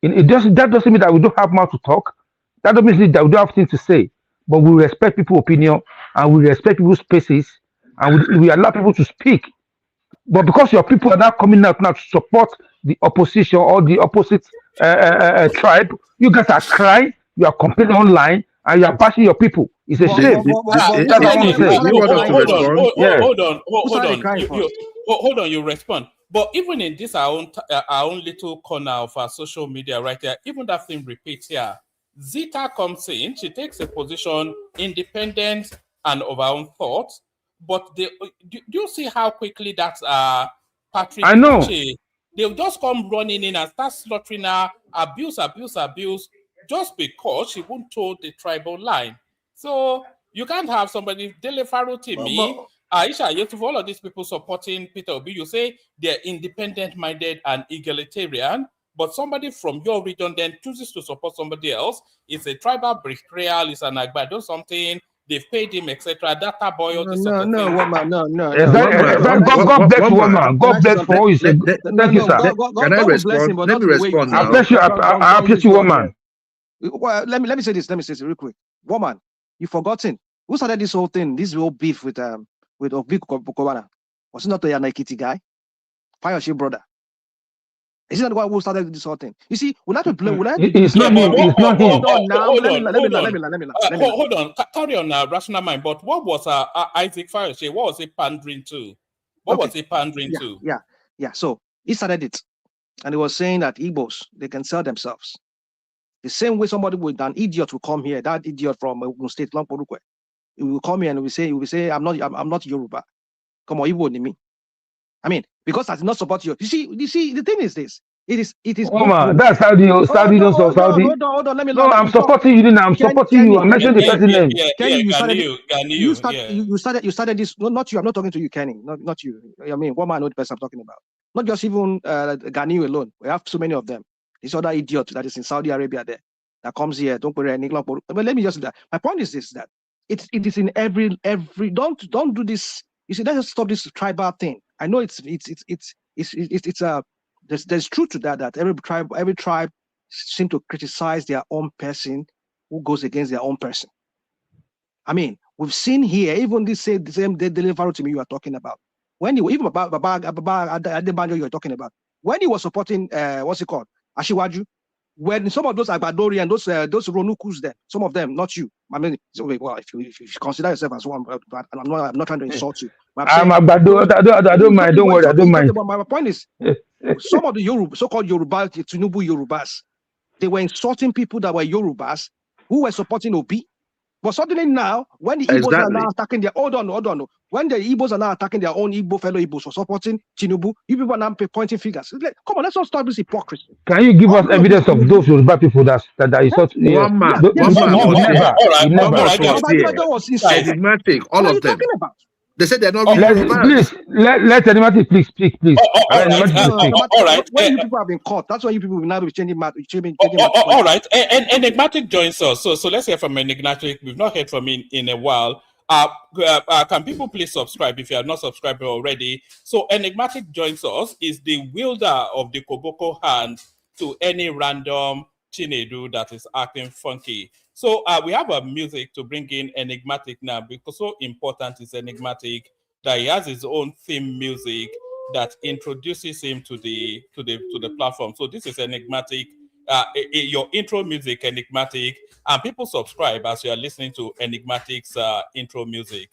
That doesn't mean that we don't have mouth to talk. That doesn't mean that we don't have things to say. But we respect people's opinion and we respect people's spaces and we allow people to speak. But because your people are now coming out now to support the opposition or the opposite tribe, you guys are crying, you are complaining online, and you are bashing your people. It's a shame. Hold on, you respond. But even in this our own little corner of our social media right there, even that thing repeats here. Zita comes in, she takes a position independent and of her own thoughts. But do you see how quickly that's Patrick? I know. They'll just come running in and start slaughtering her, abuse, just because she won't toe the tribal line. So you can't have somebody, Dele Farotimi, Aisha Yusuf, all of these people supporting Peter Obi. You say they're independent-minded and egalitarian, but somebody from your region then chooses to support somebody else. It's a tribal betrayal, it's an agbado something. They've paid him, etc. Data boy, all this sort of thing. God bless woman. God bless for you. Thank you, sir. Can I respond? Let me respond now. I appreciate you, woman. Let me say this real quick. Woman, you've forgotten who started this whole thing, this whole beef with Obi Kubana. Was it not the Yanakiti guy? Fayoshe brother. Is it not the one who started this whole thing? You see, we'll have to blame. It's not him. It's not him. Hold on. Carry on, rational mind. But what was Isaac Fayoshe? What was he pandering to? Was he pandering to? Yeah. So he started it, and he was saying that Igbos, they can sell themselves. The same way somebody with an idiot will come here, that idiot from Ogun State, Lamporukwe, he will come here and he will say, I'm not Yoruba. Come on, Igbo ni me. I mean, because I did not support you. You see, the thing is this. It is. Woman, that's Saudi. Hold on. Let me. No, I'm supporting you now. I'm supporting you. I'm mentioning the person name. Kenny, you started this. No, not you. I'm not talking to you, Kenny. Not you. I mean, one man, know the person I'm talking about. Not just even Ghani alone. We have so many of them. This other idiot that is in Saudi Arabia there that comes here. Don't put any. But let me just say that. My point is this: that it is in every. Don't do this. You see, let's stop this tribal thing. I know there's truth to that every tribe seem to criticize their own person who goes against their own person. I mean, we've seen here, even the same delivery to me you are talking about. When you even about Adebanjo you are talking about, when he was supporting what's it called? Ashiwaju, when some of those Agbadori and those Ronukus then, some of them, not you. I mean, well, if you consider yourself as one, but I'm not trying to insult you. But I'm Agbado. I don't mind. Don't worry. I don't mind. But my point is, some of the so-called Yoruba, Tinubu Yorubas, they were insulting people that were Yorubas who were supporting Obi. But suddenly now, when the Igbos are now attacking their hold on. When the Igbos are now attacking their own fellow Igbos for supporting Tinubu, you people are now pointing fingers. Come on, let's not stop this hypocrisy. Can you give us evidence of those Yoruba people that is not? One man was there. Enigmatic, all of them. They said they're not really Please, let Enigmatic please speak, please. All right. When you people have been caught, that's why you people will now be changing. All right. And Enigmatic joins us. So let's hear from Enigmatic. We've not heard from him in a while. Can people please subscribe if you are not subscribed already? So Enigmatic joins us, is the wielder of the Koboko hand to any random Chinedu that is acting funky. So we have a music to bring in Enigmatic now, because so important is Enigmatic that he has his own theme music that introduces him to the platform. So this is Enigmatic, your intro music, Enigmatic, and people subscribe as you are listening to Enigmatic's intro music.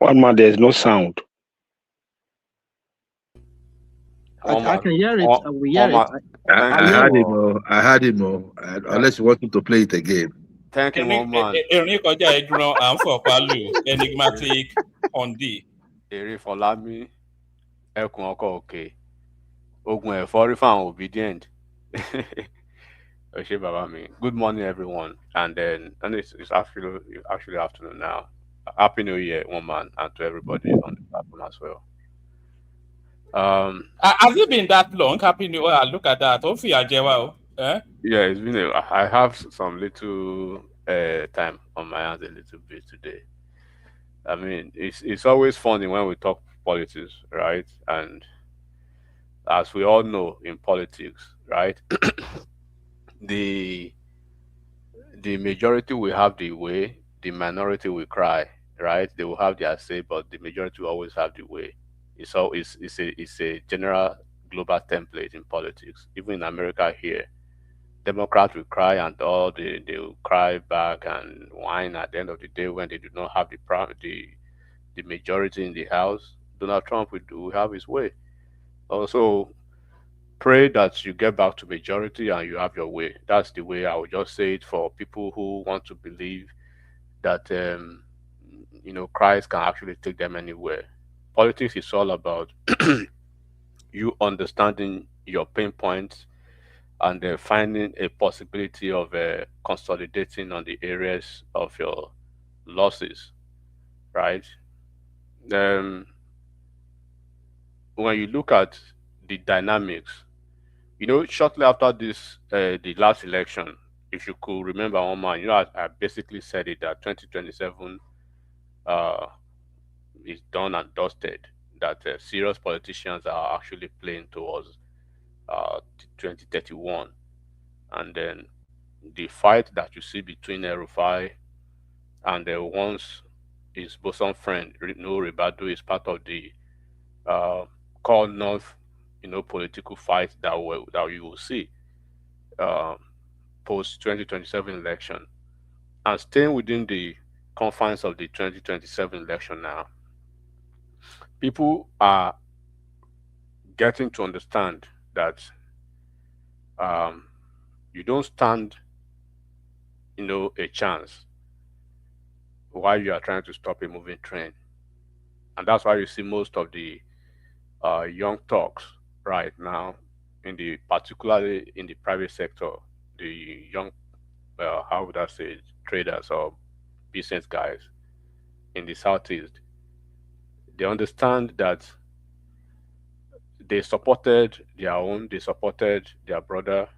One man, there's no sound. I can hear it. We hear it. I had him. Unless you want me to play it again. Thank you, one man. Enigmatic Hondi. Eri Folami, Ekun Oko Oke, Ogun Efori fan obedient. Good morning, everyone. And it's actually afternoon now. Happy New Year, one man, and to everybody on the platform as well. Has it been that long? Happy New Year. Look at that. Hopefully, yeah, it's been. I have some little time on my hands a little bit today. I mean, it's always funny when we talk politics, right? And as we all know in politics, right, the majority will have the way, the minority will cry, right? They will have their say, but the majority will always have the way. It's a general global template in politics. Even in America here, Democrats will cry and they will cry back and whine at the end of the day when they do not have the majority in the House. Donald Trump will have his way. Also, pray that you get back to majority and you have your way. That's the way I would just say it for people who want to believe that Christ can actually take them anywhere. Politics is all about you understanding your pain points and finding a possibility of consolidating on the areas of your losses, right? When you look at the dynamics, shortly after this, the last election, if you could remember, one man, I basically said it that 2027 is done and dusted, that serious politicians are actually playing towards 2031. And then the fight that you see between El-Rufai and once his bosom friend, Ribadu, is part of the core North, political fight that you will see post 2027 election. And staying within the confines of the 2027 election now, people are getting to understand that you don't stand, a chance while you are trying to stop a moving train. And that's why you see most of the young talks right now, particularly in the private sector, the young, how would I say, traders or business guys in the Southeast, they understand that they supported their own, they supported their brother,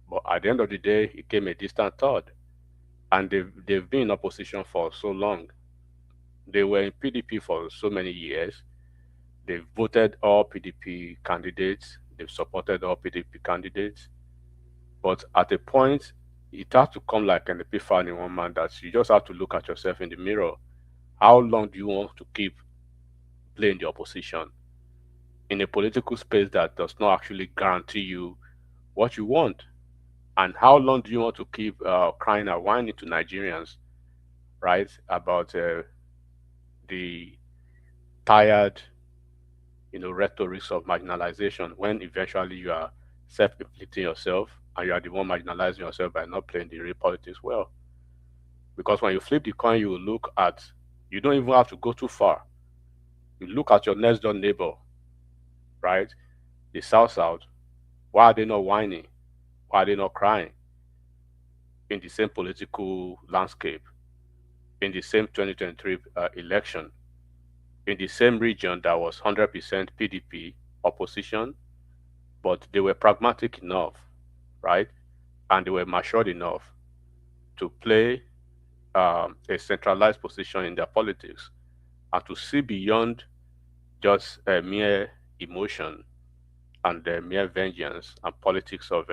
but at the end of the day, it came a distant third. And they've been in opposition for so long. They were in PDP for so many years. They've voted all PDP candidates. They've supported all PDP candidates. But at a point, it has to come like an epiphany in one man that you just have to look at yourself in the mirror. How long do you want to keep playing the opposition in a political space that does not actually guarantee you what you want? And how long do you want to keep crying and whining to Nigerians, right, about the tired, rhetorics of marginalization, when eventually you are self-inflicting yourself and you are the one marginalizing yourself by not playing the real politics well? Because when you flip the coin, you will look at, you don't even have to go too far. You look at your next door neighbor, right? The South. Why are they not whining? Why are they not crying in the same political landscape, in the same 2023 election, in the same region that was 100% PDP opposition, but they were pragmatic enough, right? And they were matured enough to play a centralized position in their politics and to see beyond just mere emotion and mere vengeance and politics of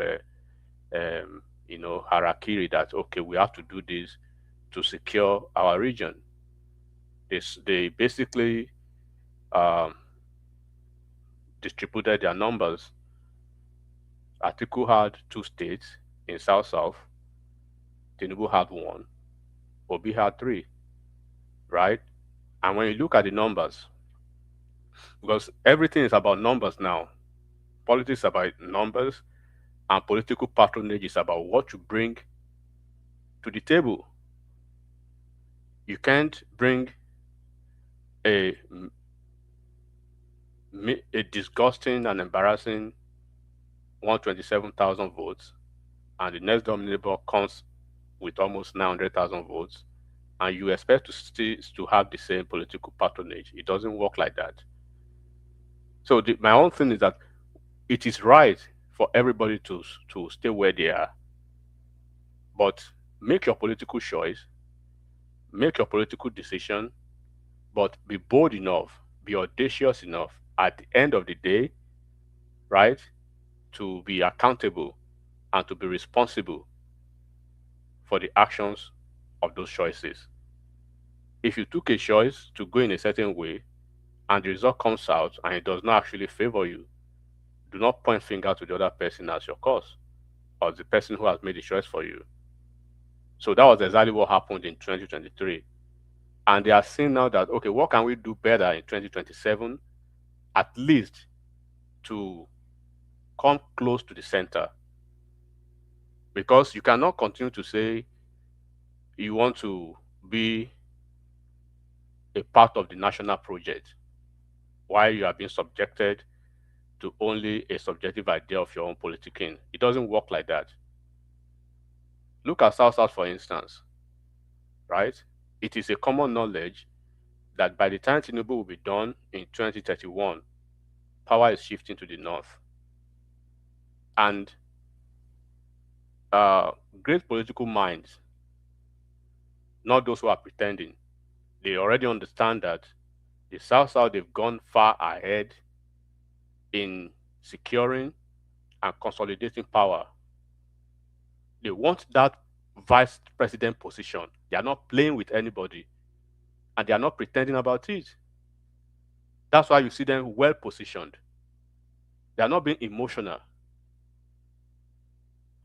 harakiri, that okay, we have to do this to secure our region. They basically distributed their numbers. Atiku had 2 states in South. Tinubu had 1. Obi had 3, right? And when you look at the numbers, because everything is about numbers now, politics is about numbers, and political patronage is about what you bring to the table. You can't bring a disgusting and embarrassing 127,000 votes, and the next door neighbor comes with almost 900,000 votes, and you expect to have the same political patronage. It doesn't work like that. So my own thing is that it is right for everybody to stay where they are, but make your political choice, make your political decision, but be bold enough, be audacious enough at the end of the day, right, to be accountable and to be responsible for the actions of those choices. If you took a choice to go in a certain way and the result comes out and it does not actually favor you, do not point finger to the other person as your cause or the person who has made the choice for you. So that was exactly what happened in 2023. And they are seeing now that, okay, what can we do better in 2027, at least to come close to the center? Because you cannot continue to say you want to be a part of the national project while you are being subjected to only a subjective idea of your own politicking. It doesn't work like that. Look at South, for instance, right? It is a common knowledge that by the time Tinubu will be done in 2031, power is shifting to the north. And great political minds, not those who are pretending, they already understand that the South, they've gone far ahead in securing and consolidating power. They want that vice president position. They are not playing with anybody, and they are not pretending about it. That's why you see them well positioned. They are not being emotional.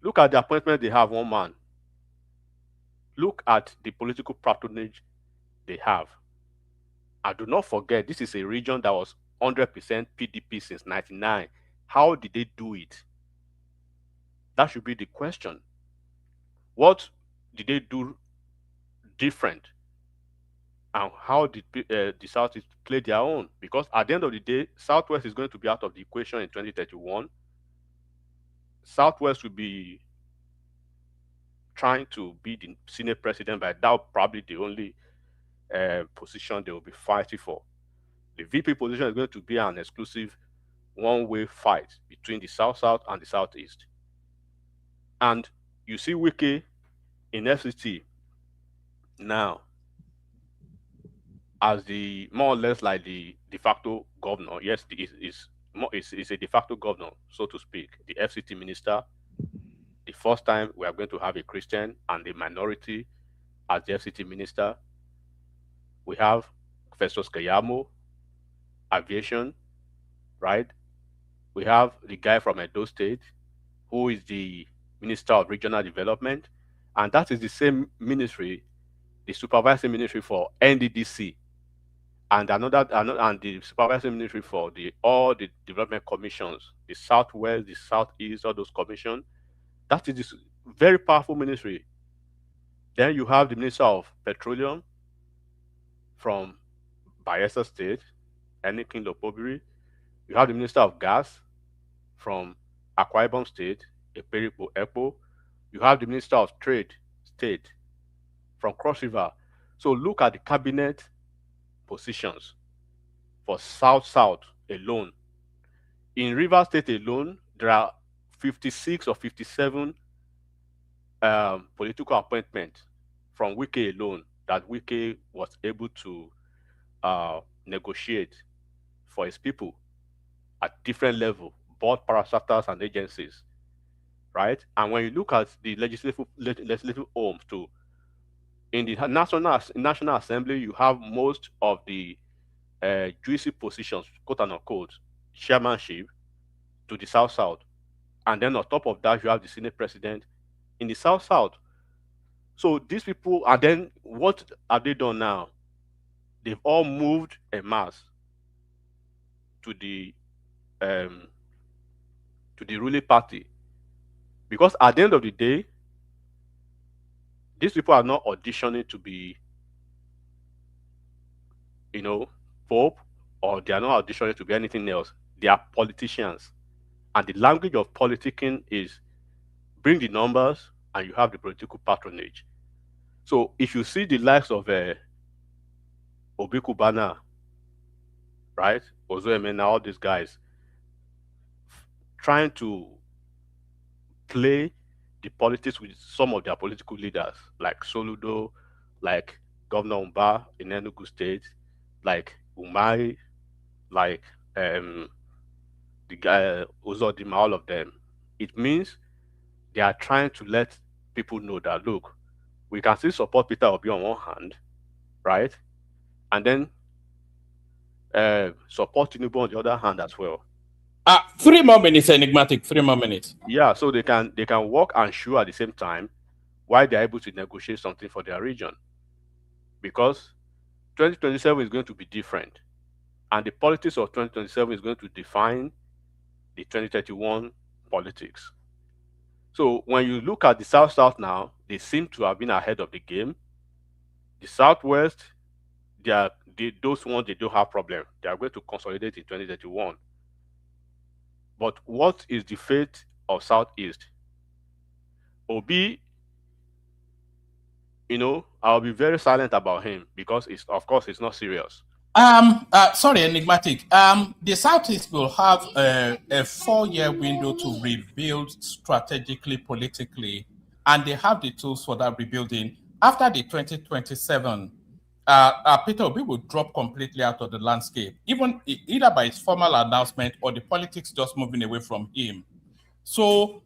Look at the appointment they have, one man. Look at the political patronage they have. And do not forget, this is a region that was 100% PDP since 1999. How did they do it? That should be the question. What did they do different and how did the Southeast play their own? Because at the end of the day, Southwest is going to be out of the equation in 2031. Southwest will be trying to be the Senate president, but that will probably the only position they will be fighting for. The VP position is going to be an exclusive one-way fight between the South-South and the Southeast. And you see Wiki in FCT now as the more or less like the de facto governor. Yes, is a de facto governor, so to speak, the FCT minister. The first time we are going to have a Christian and a minority as the FCT minister. We have Festus Kayamo, aviation, right? We have the guy from Edo State, who is the Minister of Regional Development, and that is the same ministry, the supervising ministry for NDDC, and and the supervising ministry for all the development commissions, the Southwest, the Southeast, all those commissions. That is this very powerful ministry. Then you have the Minister of Petroleum from Bayelsa State, Enikin Lopobiri. You have the Minister of Gas from Akwa Ibom State, Ekperikpo Ekpo. You have the Minister of Trade State from Cross River. So look at the cabinet positions for South-South alone. In River State alone, there are 56 or 57 political appointments from Wike alone that Wike was able to negotiate for his people at different level, both parastatals and agencies, right? And when you look at the legislative arms too, in the National Assembly, you have most of the juicy positions, quote unquote, chairmanship to the South-South. And then on top of that, you have the Senate president in the South-South. So these people, and then what have they done now? They've all moved en masse to the ruling party. Because at the end of the day, these people are not auditioning to be, Pope, or they are not auditioning to be anything else. They are politicians. And the language of politicking is bring the numbers and you have the political patronage. So if you see the likes of Obi Kubana, right, Ozoemena, all these guys, trying to play the politics with some of their political leaders, like Soludo, like Governor Umba in Enugu State, like Umai, like the guy Uzodima, all of them. It means they are trying to let people know that, look, we can still support Peter Obi on one hand, right? And then support Tinubu on the other hand as well. 3 more minutes, enigmatic. 3 more minutes. Yeah, so they can walk and chew at the same time while they're able to negotiate something for their region. Because 2027 is going to be different. And the politics of 2027 is going to define the 2031 politics. So when you look at the South-South now, they seem to have been ahead of the game. The Southwest, those ones, they don't have problem. They are going to consolidate in 2031. But what is the fate of Southeast? Obi, I'll be very silent about him because of course it's not serious. Sorry, enigmatic. The Southeast will have a 4-year window to rebuild strategically, politically, and they have the tools for that rebuilding. After the 2027, Peter Obi will drop completely out of the landscape, either by his formal announcement or the politics just moving away from him. So,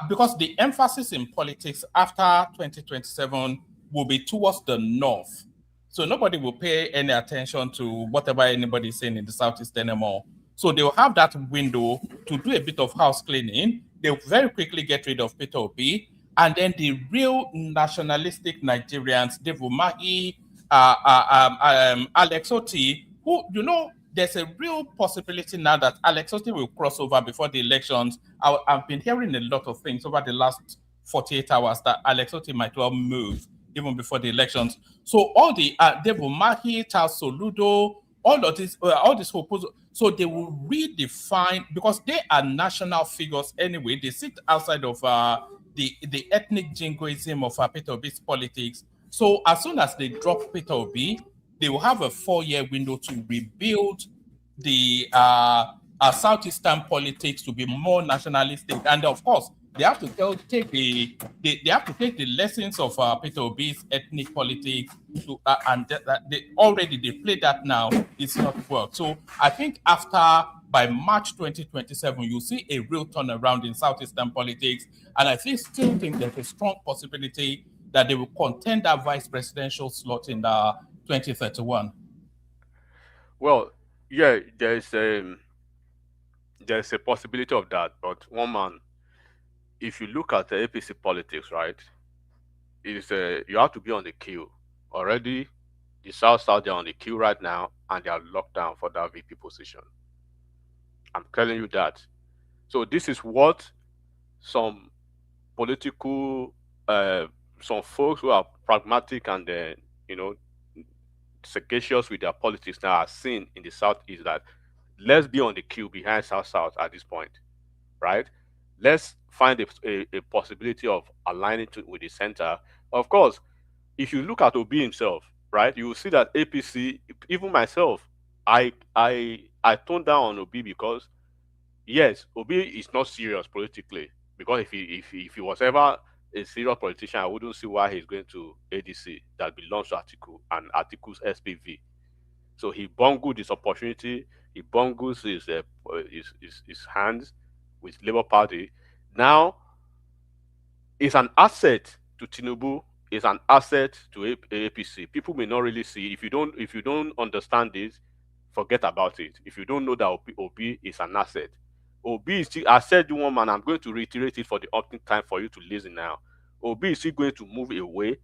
because the emphasis in politics after 2027 will be towards the north. So nobody will pay any attention to whatever anybody is saying in the Southeast anymore. So they'll have that window to do a bit of house cleaning. They'll very quickly get rid of Peter Obi. And then the real nationalistic Nigerians, Dave Umahi, Alex Oti, who, there's a real possibility now that Alex Oti will cross over before the elections. I've been hearing a lot of things over the last 48 hours that Alex Oti might well move even before the elections. So all the Devo Mahi, Charles Soludo, all of this, all these proposals, so they will redefine, because they are national figures anyway. They sit outside of the ethnic jingoism of Peter Obi's politics. So as soon as they drop Peter Obi, they will have a 4-year window to rebuild the Southeastern politics to be more nationalistic, and of course they have to take the lessons of Peter Obi's ethnic politics to and they already they play that now. It's not work. So I think by March 2027, you see a real turnaround in Southeastern politics, and I still think there's a strong possibility that they will contend that vice presidential slot in 2031. Well, yeah, there's a possibility of that, but one man, if you look at the APC politics, right, is you have to be on the queue already. The South they're on the queue right now, and they are locked down for that VP position. I'm telling you that. So this is what some political, some folks who are pragmatic and sagacious with their politics now are seeing in the Southeast, that let's be on the queue behind South at this point, right? Let's find a possibility of aligning with the center. Of course, if you look at Obi himself, right, you will see that APC, even myself, I toned down on Obi because, yes, Obi is not serious politically. Because if he was ever a serious politician, I wouldn't see why he's going to ADC that belongs to Atiku and Atiku's SPV. So he bungled his opportunity. He bungles his hands with Labour Party. Now, it's an asset to Tinubu. It's an asset to APC. People may not really see. If you don't understand this, forget about it. If you don't know that Obi is an asset, Obi is still, I said one man, I'm going to reiterate it for the opting time for you to listen now. Obi is still going to move away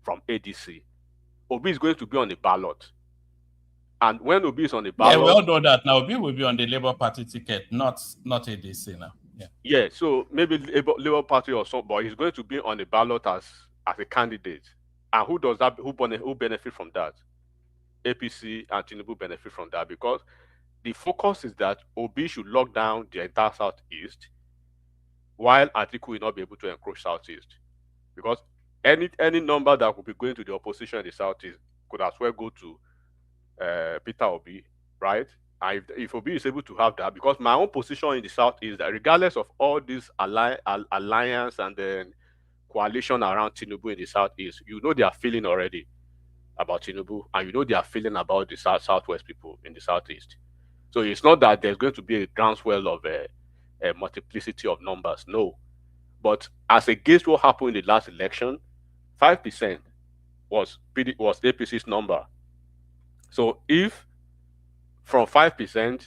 from ADC. Obi is going to be on the ballot. And when Obi is on the ballot... Yeah, we all know that now. Obi will be on the Labour Party ticket, not ADC now. Yeah, so maybe Labour Party or something, but he's going to be on the ballot as a candidate. And who does that? Who benefit from that? APC and Tinubu benefit from that, because the focus is that Obi should lock down the entire Southeast, while Atiku will not be able to encroach Southeast. Because any number that would be going to the opposition in the Southeast could as well go to Peter Obi, right? And if Obi is able to have that, because my own position in the South is that regardless of all this alliance and then coalition around Tinubu in the Southeast, they are feeling already about Tinubu, and they are feeling about the Southwest people in the Southeast. So it's not that there's going to be a groundswell of a multiplicity of numbers, no. But as against what happened in the last election, 5% was APC's number. So if from 5%,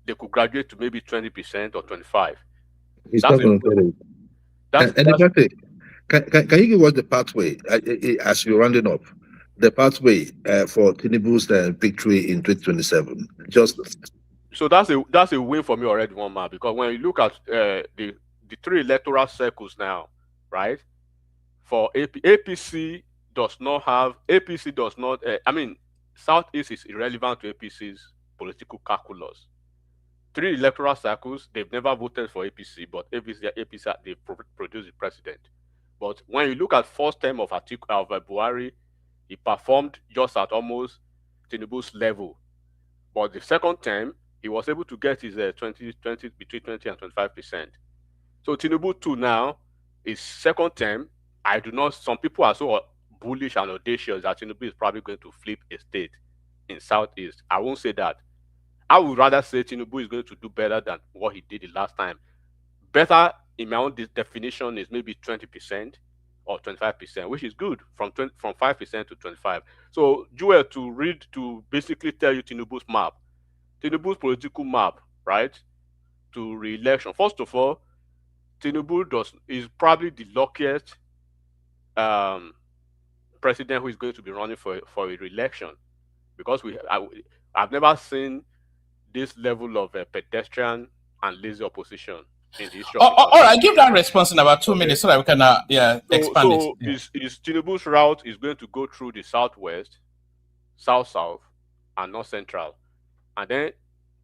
they could graduate to maybe 20% or 25%. It's not going to get it. Can you give us the pathway, as you're rounding up, the pathway for Tinubu's victory in 2027? So that's a win for me already, one man, because when you look at the 3 electoral circles now, right? For APC does not. Southeast is irrelevant to APC's political calculus. 3 electoral circles, they've never voted for APC, but APC they produce the president. But when you look at first term of Buhari, he performed just at almost Tinubu's level. But the second term, he was able to get his between 20 and 25%. So Tinubu too now, his second term, some people are so bullish and audacious that Tinubu is probably going to flip a state in Southeast. I won't say that. I would rather say Tinubu is going to do better than what he did the last time. Better, in my own definition, is maybe 20% or 25%, which is good, from 5% to 25%. So, Joel, to basically tell you Tinubu's map, Tinubu's political map, right, to re-election. First of all, Tinubu is probably the luckiest president who is going to be running for a re-election, because I've never seen this level of pedestrian and lazy opposition in the history of the all right, give that response in about 2 minutes so that we can expand it. Yeah. Is Tinubu's route is going to go through the southwest, south, and north central, and then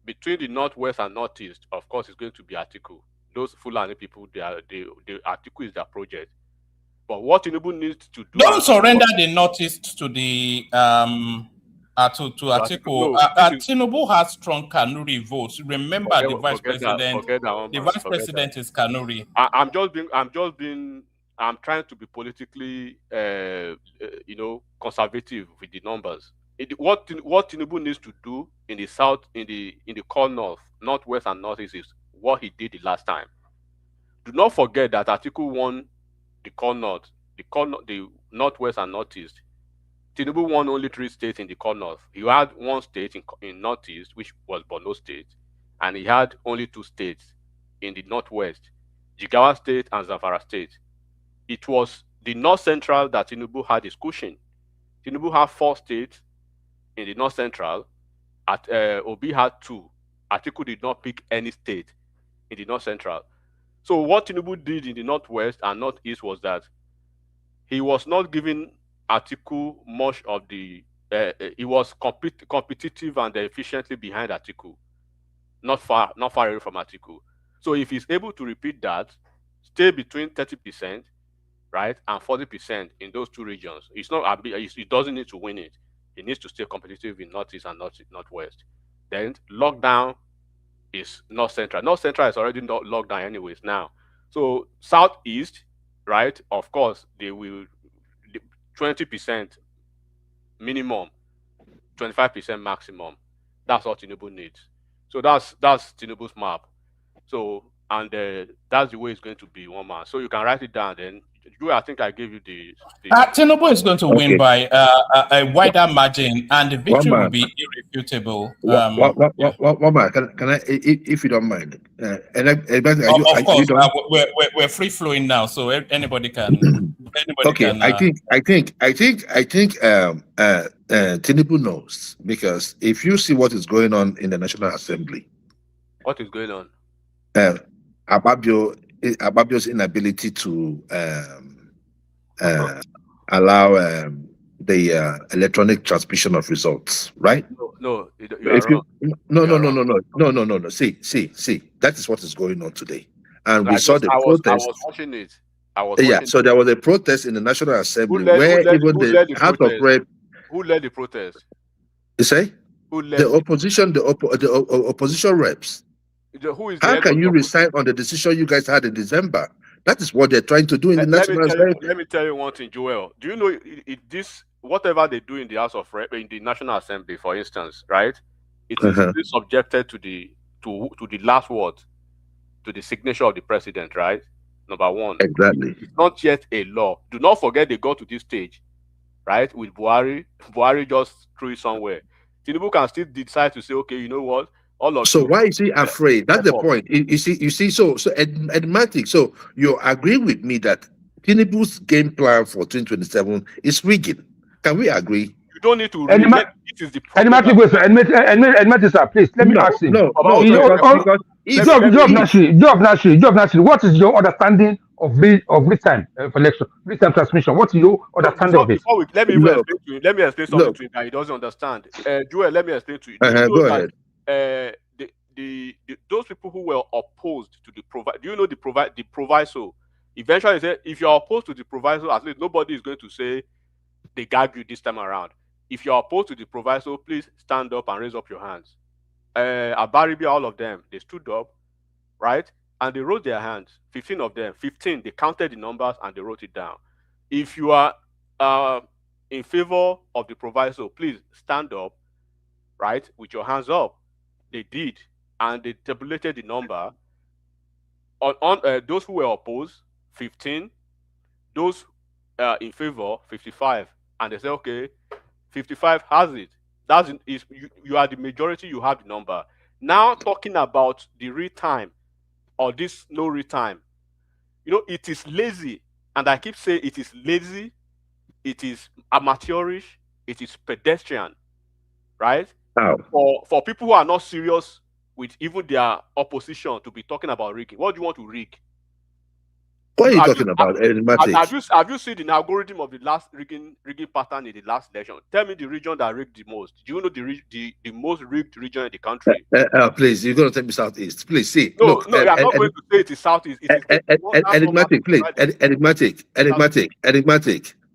between the northwest and northeast, of course, it's going to be Atiku. Those Fulani people, the Atiku is their project. But what Tinubu needs to do, don't surrender the northeast to the to Atiku. No, Tinubu has strong Kanuri votes. Remember, the vice president. The vice president is Kanuri. I'm trying to be politically, conservative with the numbers. What Tinubu needs to do in the south, in the core north, northwest, and northeast is what he did the last time. Do not forget that Atiku won the core north, the northwest and northeast. Tinubu won only 3 states in the core north. He had 1 state in northeast, which was Borno State, and he had only 2 states in the northwest, Jigawa State and Zamfara State. It was the north central that Tinubu had his cushion. Tinubu had 4 states in the north central. Obi had 2. Atiku did not pick any state in the north central. So what Tinubu did in the northwest and northeast was that he was not giving Atiku much of the. He was competitive and efficiently behind Atiku, not far away from Atiku. So if he's able to repeat that, stay between 30%, right, and 40% in those 2 regions, he doesn't need to win it. He needs to stay competitive in northeast and northwest. Then lockdown is north central. North central is already not locked down anyways now. So southeast, right? Of course, they will 20% minimum, 25% maximum. That's what Tinubu needs. So that's Tinubu's map. So that's the way it's going to be, one man. So you can write it down. Then I think I gave you the Tinubu is going to win by a wider margin, and the victory will be irrefutable. One man, can I, if you don't mind? Of course, we're free flowing now, so anybody can. I think Tinubu knows, because if you see what is going on in the National Assembly, what is going on? Ababio's inability to allow the electronic transmission of results, right? No, no. See, that is what is going on today, and we saw the protest. I was watching it. So there was a protest in the National Assembly where even the House of Rep. Who led the protest? You say? Who led the opposition? The opposition reps. How can you resign on the decision you guys had in December? That is what they're trying to do in the National Assembly. Let me tell you one thing, Joel. Do you know this? Whatever they do in the House of Rep, in the National Assembly, for instance, right? It is subjected to the last word, to the signature of the president, right? Number 1. Exactly. It's not yet a law. Do not forget they got to this stage, right? With Buhari. Buhari just threw it somewhere. Tinubu can still decide to say, okay, you know what? So why is he afraid? That's the point. You see. So enigmatic. So you agree with me that Tinubu's game plan for 2027 is rigged. Can we agree? You don't need to read it. It is the problem. Enigmatic, sir, please let me ask him. Job Nasri, what is your understanding of real time election, real time transmission? What is your understanding of it? Let me explain something to you that he doesn't understand. Joel, let me explain to you. Go ahead. Those people who were opposed to the do you know the proviso? Eventually, they say if you're opposed to the proviso, at least nobody is going to say they gag you this time around. If you're opposed to the proviso, please stand up and raise up your hands. Abaribi, all of them, they stood up, right? And they wrote their hands, 15 of them, 15, they counted the numbers and they wrote it down. If you are in favor of the proviso, please stand up, right, with your hands up. They did, and they tabulated the number. On those who were opposed, 15. Those in favor, 55. And they said, okay, 55 has it. You are the majority, you have the number. Now talking about the real time or this no real time, it is lazy. And I keep saying it is lazy, it is amateurish, it is pedestrian, right? Oh. For people who are not serious with even their opposition to be talking about rigging? What do you want to rig? What are you talking about, enigmatic? Have you seen the algorithm of the last rigging pattern in the last election? Tell me the region that rigged the most. Do you know the most rigged region in the country? Please, you're going to take me southeast. Please, see. No, Look, no, you are not going to say it is southeast. It is enigmatic, please.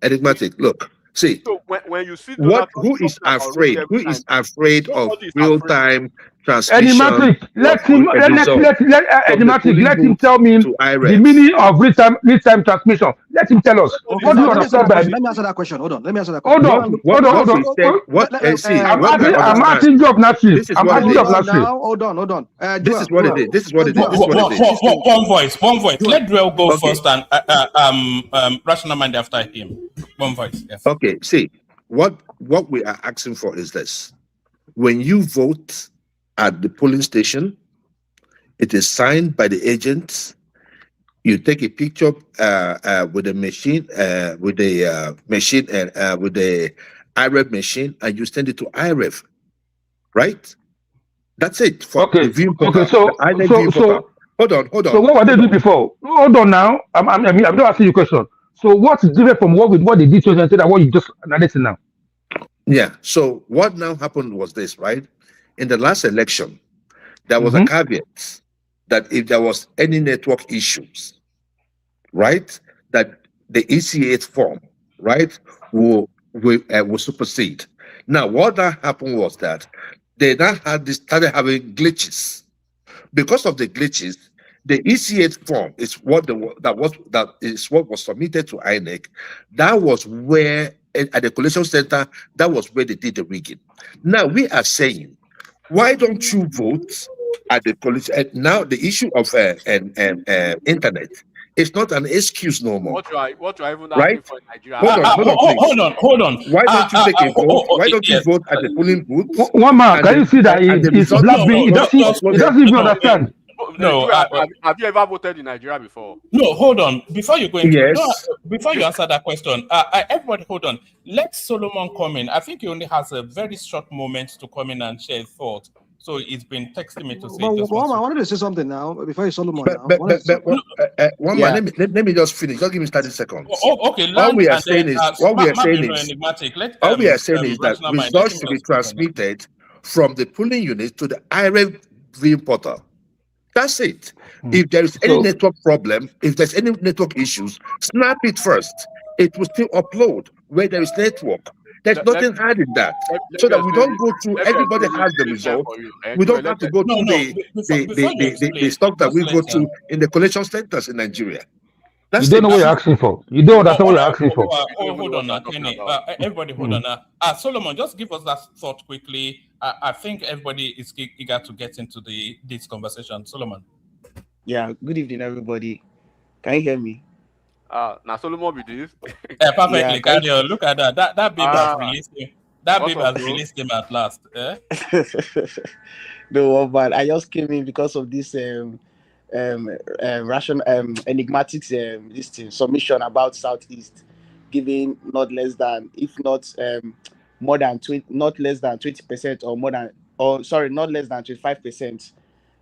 Enigmatic. Look, see. So when you see who is afraid? Who is afraid of real-time transmission? Enigmatic, let him tell me the meaning of real-time transmission. Let him tell us. Okay, what do you let understand by me answer that question. Hold on. Let me answer that question. Hold on. I'm asking Job Nasri. I'm asking Job Nasri. Hold on. This is what it is. This is what it is. One voice. Let Dwell go first and Rational Mind after him. One voice. Yes. Okay. See, what we are asking for is this: when you vote at the polling station, it is signed by the agents. You take a picture with the machine, with the IREF machine, and you send it to IREF, right? That's it. Okay. So hold on. So what were they doing before? Hold on now. I'm not asking you a question. So what's different from what they did to and what you just narrated now? Yeah. So what now happened was this, right? In the last election, there was a caveat that if there was any network issues, right, that the ECA form, right, will supersede. Now, what that happened was that they now started having glitches. Because of the glitches, the ECA form is what was submitted to INEC. That was where at the collation center, that was where they did the rigging. Now we are saying, why don't you vote at the college? Now the issue of internet is not an excuse no more. What you are even right? asking for in Nigeria? Hold on. Why don't you take a vote? Why don't you vote at the polling booth? One man, can you see that it's black being? He doesn't even understand. No, have you ever voted in Nigeria before? No, hold on. Before you go into before you answer that question, everybody hold on. Let Solomon come in. I think he only has a very short moment to come in and share his thoughts. So he's been texting me to say. I wanted to say something now before you Solomon. One man, let me just finish. Just give me 30 seconds. Okay. All we are saying is that results should be transmitted from the polling unit to the IREF viewing portal. That's it. If there is any network problem, if there's any network issues, snap it first. It will still upload where there is network. There's nothing hard in that. So that we don't go through, everybody has the result. We don't have to go through the stuff that we go through in the collection centers in Nigeria. You don't know what you're asking for. You don't understand what you're asking for. Hold on now, Kenny. Everybody hold on now. Solomon, just give us that thought quickly. I think everybody is eager to get into this conversation. Solomon. Yeah, good evening, everybody. Can you hear me? Now Solomon be this. Perfectly, carry on. Look at that. That babe has released him. That babe has released him at last. No, but I just came in because of this enigmatic this thing, submission about Southeast giving not less than, if not more than 20, not less than 20% or more than, or sorry, not less than 25%.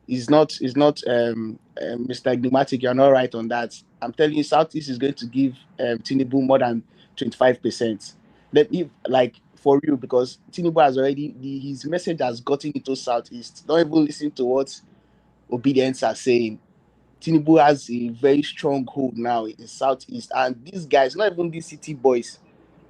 Is not Mr. Enigmatic, you're not right on that. I'm telling you, Southeast is going to give Tinubu more than 25%. Let me, like, for real, because Tinubu has already, his message has gotten into Southeast. Don't even listen to what Obedience are saying. Tinubu has a very strong hold now in Southeast, and these guys, not even these city boys,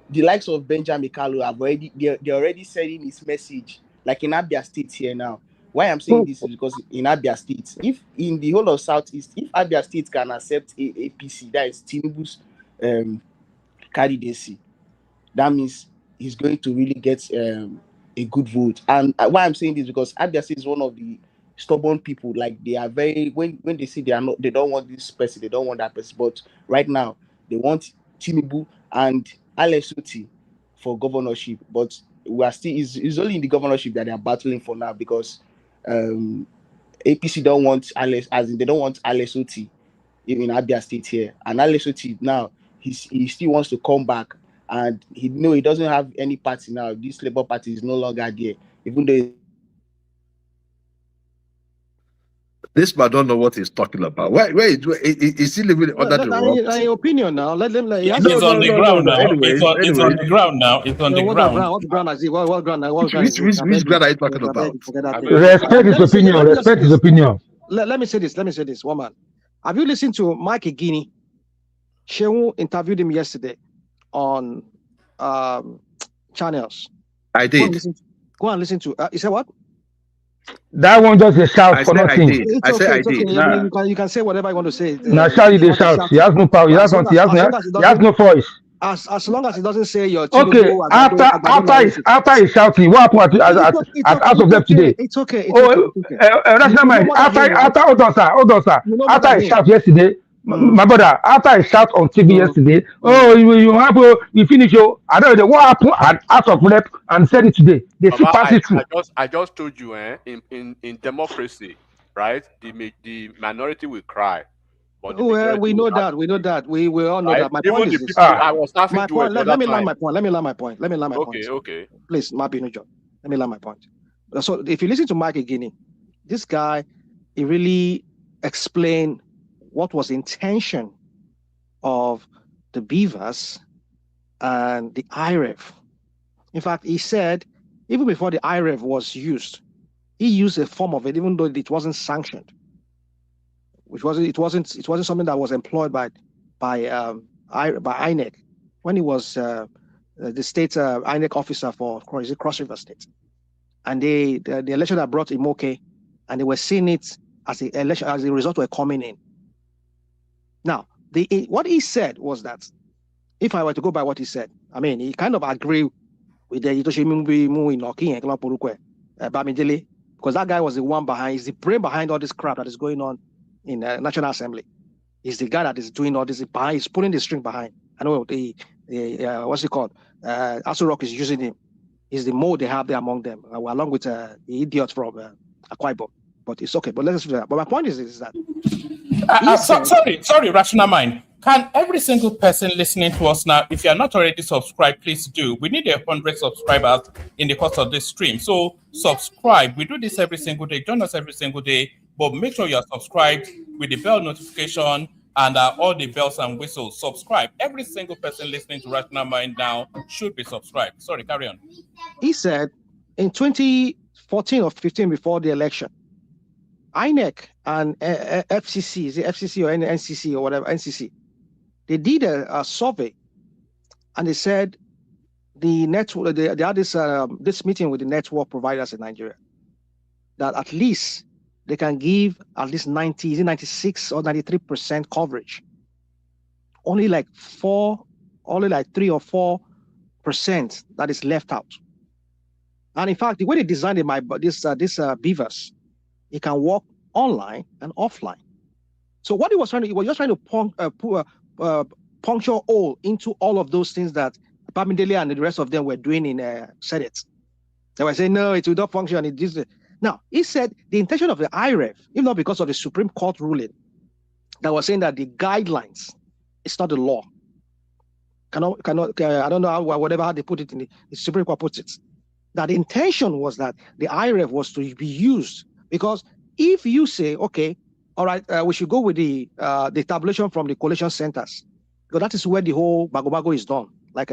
the likes of Benjamin Kalu have already, they're already sending his message, like in Abia State here now. Why I'm saying this is because in Abia State, if in the whole of Southeast, if Abia State can accept APC, that is Tinubu's candidacy, that means he's going to really get a good vote. And why I'm saying this because Abia State is one of the stubborn people. Like, they are very, when they say they don't want this person, they don't want that person. But right now they want Tinubu and Alex Uti for governorship. But we are still, it's only in the governorship that they are battling for now, because APC don't want Alex, as in they don't want Alex Uti in Abia State here. And Alex Uti now, he still wants to come back, and he doesn't have any party now. This Labour Party is no longer there, even though This man don't know what he's talking about. Is he living under the rock? Your opinion now. Let them. It's on the ground now. It's on the ground now. It's on the ground. What ground is it? What ground? What ground is it? Which ground are you talking about? Respect his opinion. Respect his opinion. Let me say this. One man. Have you listened to Mike Egini? Shehu interviewed him yesterday on channels. I did. Go and listen to. You said what? That one just a shout for nothing. I said I did. You can say whatever you want to say. Now shout, they shout. He has no power. He has no voice. As long as he doesn't say your okay. After he's shouting, what happened at House of Them today? It's okay. That's not mine. After hold on, sir. After he shout yesterday. My brother, I shout on TV yesterday, you finish your, I don't know what happened at House of Rep and said it today. They still pass it through. I just told you, in democracy, right? The minority will cry. But we know that. We all know that. My point is this. I was laughing my point. Let me land my point. Okay. Please, Mabinujo. Let me land my point. So if you listen to Mike Egini, this guy, he really explained what was the intention of the beavers and the IREV. In fact, he said, even before the IREV was used, he used a form of it, even though it wasn't sanctioned. It wasn't something that was employed by INEC when he was the state INEC officer for Cross River State. And the election that brought Imoke, and they were seeing it as the election as the result were coming in. Now, what he said was that, if I were to go by what he said, I mean, he kind of agreed with the Bamidele, because that guy was the one behind, he's the brain behind all this crap that is going on in National Assembly. He's the guy that is doing all this behind, he's pulling the string behind. I know what's it called? Asu Rock is using him. He's the mode they have there among them, along with the idiot from Akwa Ibom. But it's okay. But let's do that. But my point is that. Sorry, Rational Mind. Can every single person listening to us now, if you are not already subscribed, please do. We need 100 subscribers in the course of this stream. So subscribe. We do this every single day. Join us every single day. But make sure you are subscribed with the bell notification and all the bells and whistles. Subscribe. Every single person listening to Rational Mind now should be subscribed. Sorry, carry on. He said in 2014 or 15, before the election, INEC and FCC, is it FCC or NCC or whatever, NCC, they did a survey, and they said the network, they had this meeting with the network providers in Nigeria, that at least they can give at least 96 or 93% coverage. Only like 3 or 4% that is left out. And in fact, the way they designed this beavers, it can work online and offline. So what he was just trying to puncture hole into all of those things that Bamidele and the rest of them were doing in Senate. They were saying, no, it will not function. Now, he said the intention of the IREV, even not because of the Supreme Court ruling, that was saying that the guidelines, it's not the law. I don't know how they put it in the Supreme Court puts it. That the intention was that the IREV was to be used, because if you say, okay, all right, we should go with the tabulation from the collation centers, because that is where the whole bago is done. Like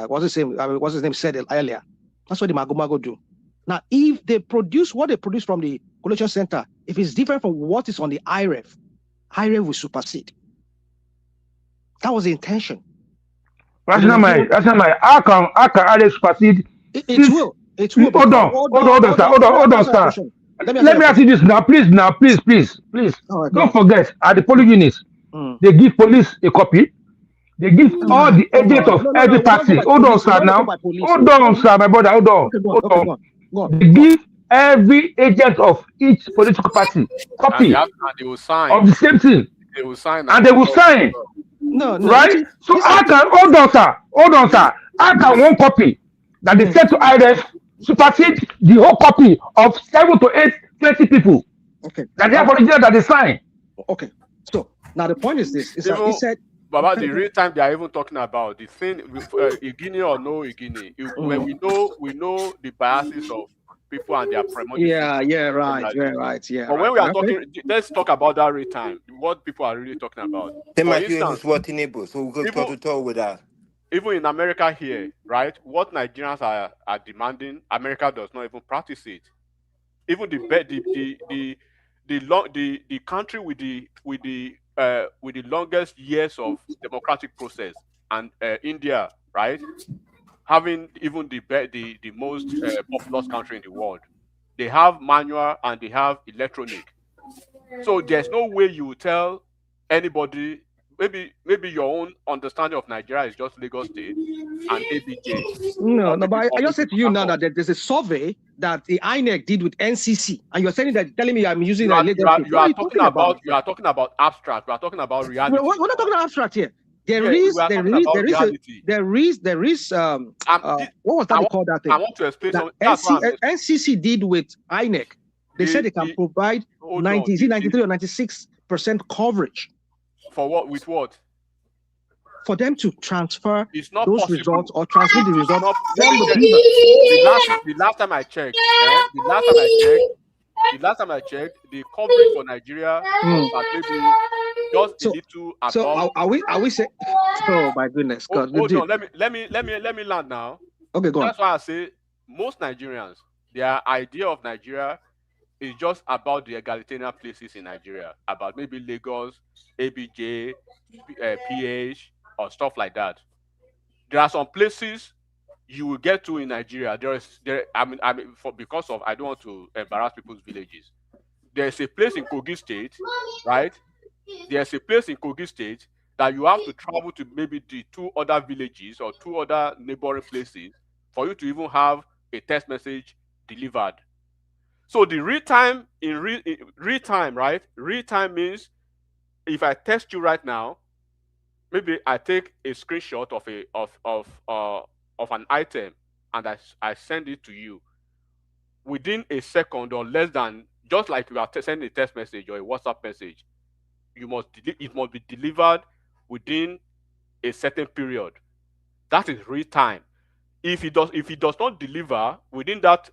what's his name said earlier. That's what the mago do. Now, if they produce what they produce from the collation center, if it's different from what is on the IREV will supersede. That was the intention. That's not my. How can IREV supersede? It will. Hold on, sir. Let me ask you this now, please. Don't forget, at the polling units, they give police a copy. They give all the agents of every party. Hold on, sir, now. Hold on, sir, my brother. Hold on. They give every agent of each political party copy of the same thing. They will sign. And they will sign. No. Right? So I can, hold on, sir. I can one copy that they send to IREV supersede the whole copy of 7 to 8, 20 people. Okay. That they have original that they sign. Okay. So now the point is this: that he said, Baba, the real time they are even talking about the thing with Igini or no Igini. When we know the biases of people and their premonitions. Right. But when we are talking, let's talk about that real time. What people are really talking about. For instance, so we go to talk with that. Even in America here, right? What Nigerians are demanding, America does not even practice it. Even the country with the longest years of democratic process, and India, right, having even the most populous country in the world, they have manual and they have electronic. So there's no way you tell anybody. Maybe your own understanding of Nigeria is just Lagos State and ABJ. No, but I just said to you now that there's a survey that the INEC did with NCC, and you're telling me I'm using Lagos State. You are talking about abstract. We are talking about reality. We're not talking about abstract here. There is what was that called that thing? I want to explain something. NCC did with INEC. They said they can provide 93 or 96% coverage. For what? With what? For them to transfer those possible. results or transmit the results from the last time I checked, the coverage for Nigeria was maybe just a little above. So are we saying? Oh my goodness, God! Hold on, let me land now. Okay, go on. That's why I say most Nigerians, their idea of Nigeria is just about the egalitarian places in Nigeria, about maybe Lagos, ABJ, PH, or stuff like that. There are some places you will get to in Nigeria. Because I don't want to embarrass people's villages. There's a place in Kogi State, right? There's a place in Kogi State that you have to travel to maybe the 2 other villages or 2 other neighboring places for you to even have a text message delivered. So the real time right? Real time means if I text you right now, maybe I take a screenshot of an item and I send it to you within a second or less than, just like you are sending a text message or a WhatsApp message. It must be delivered within a certain period. That is real time. If it does not deliver within that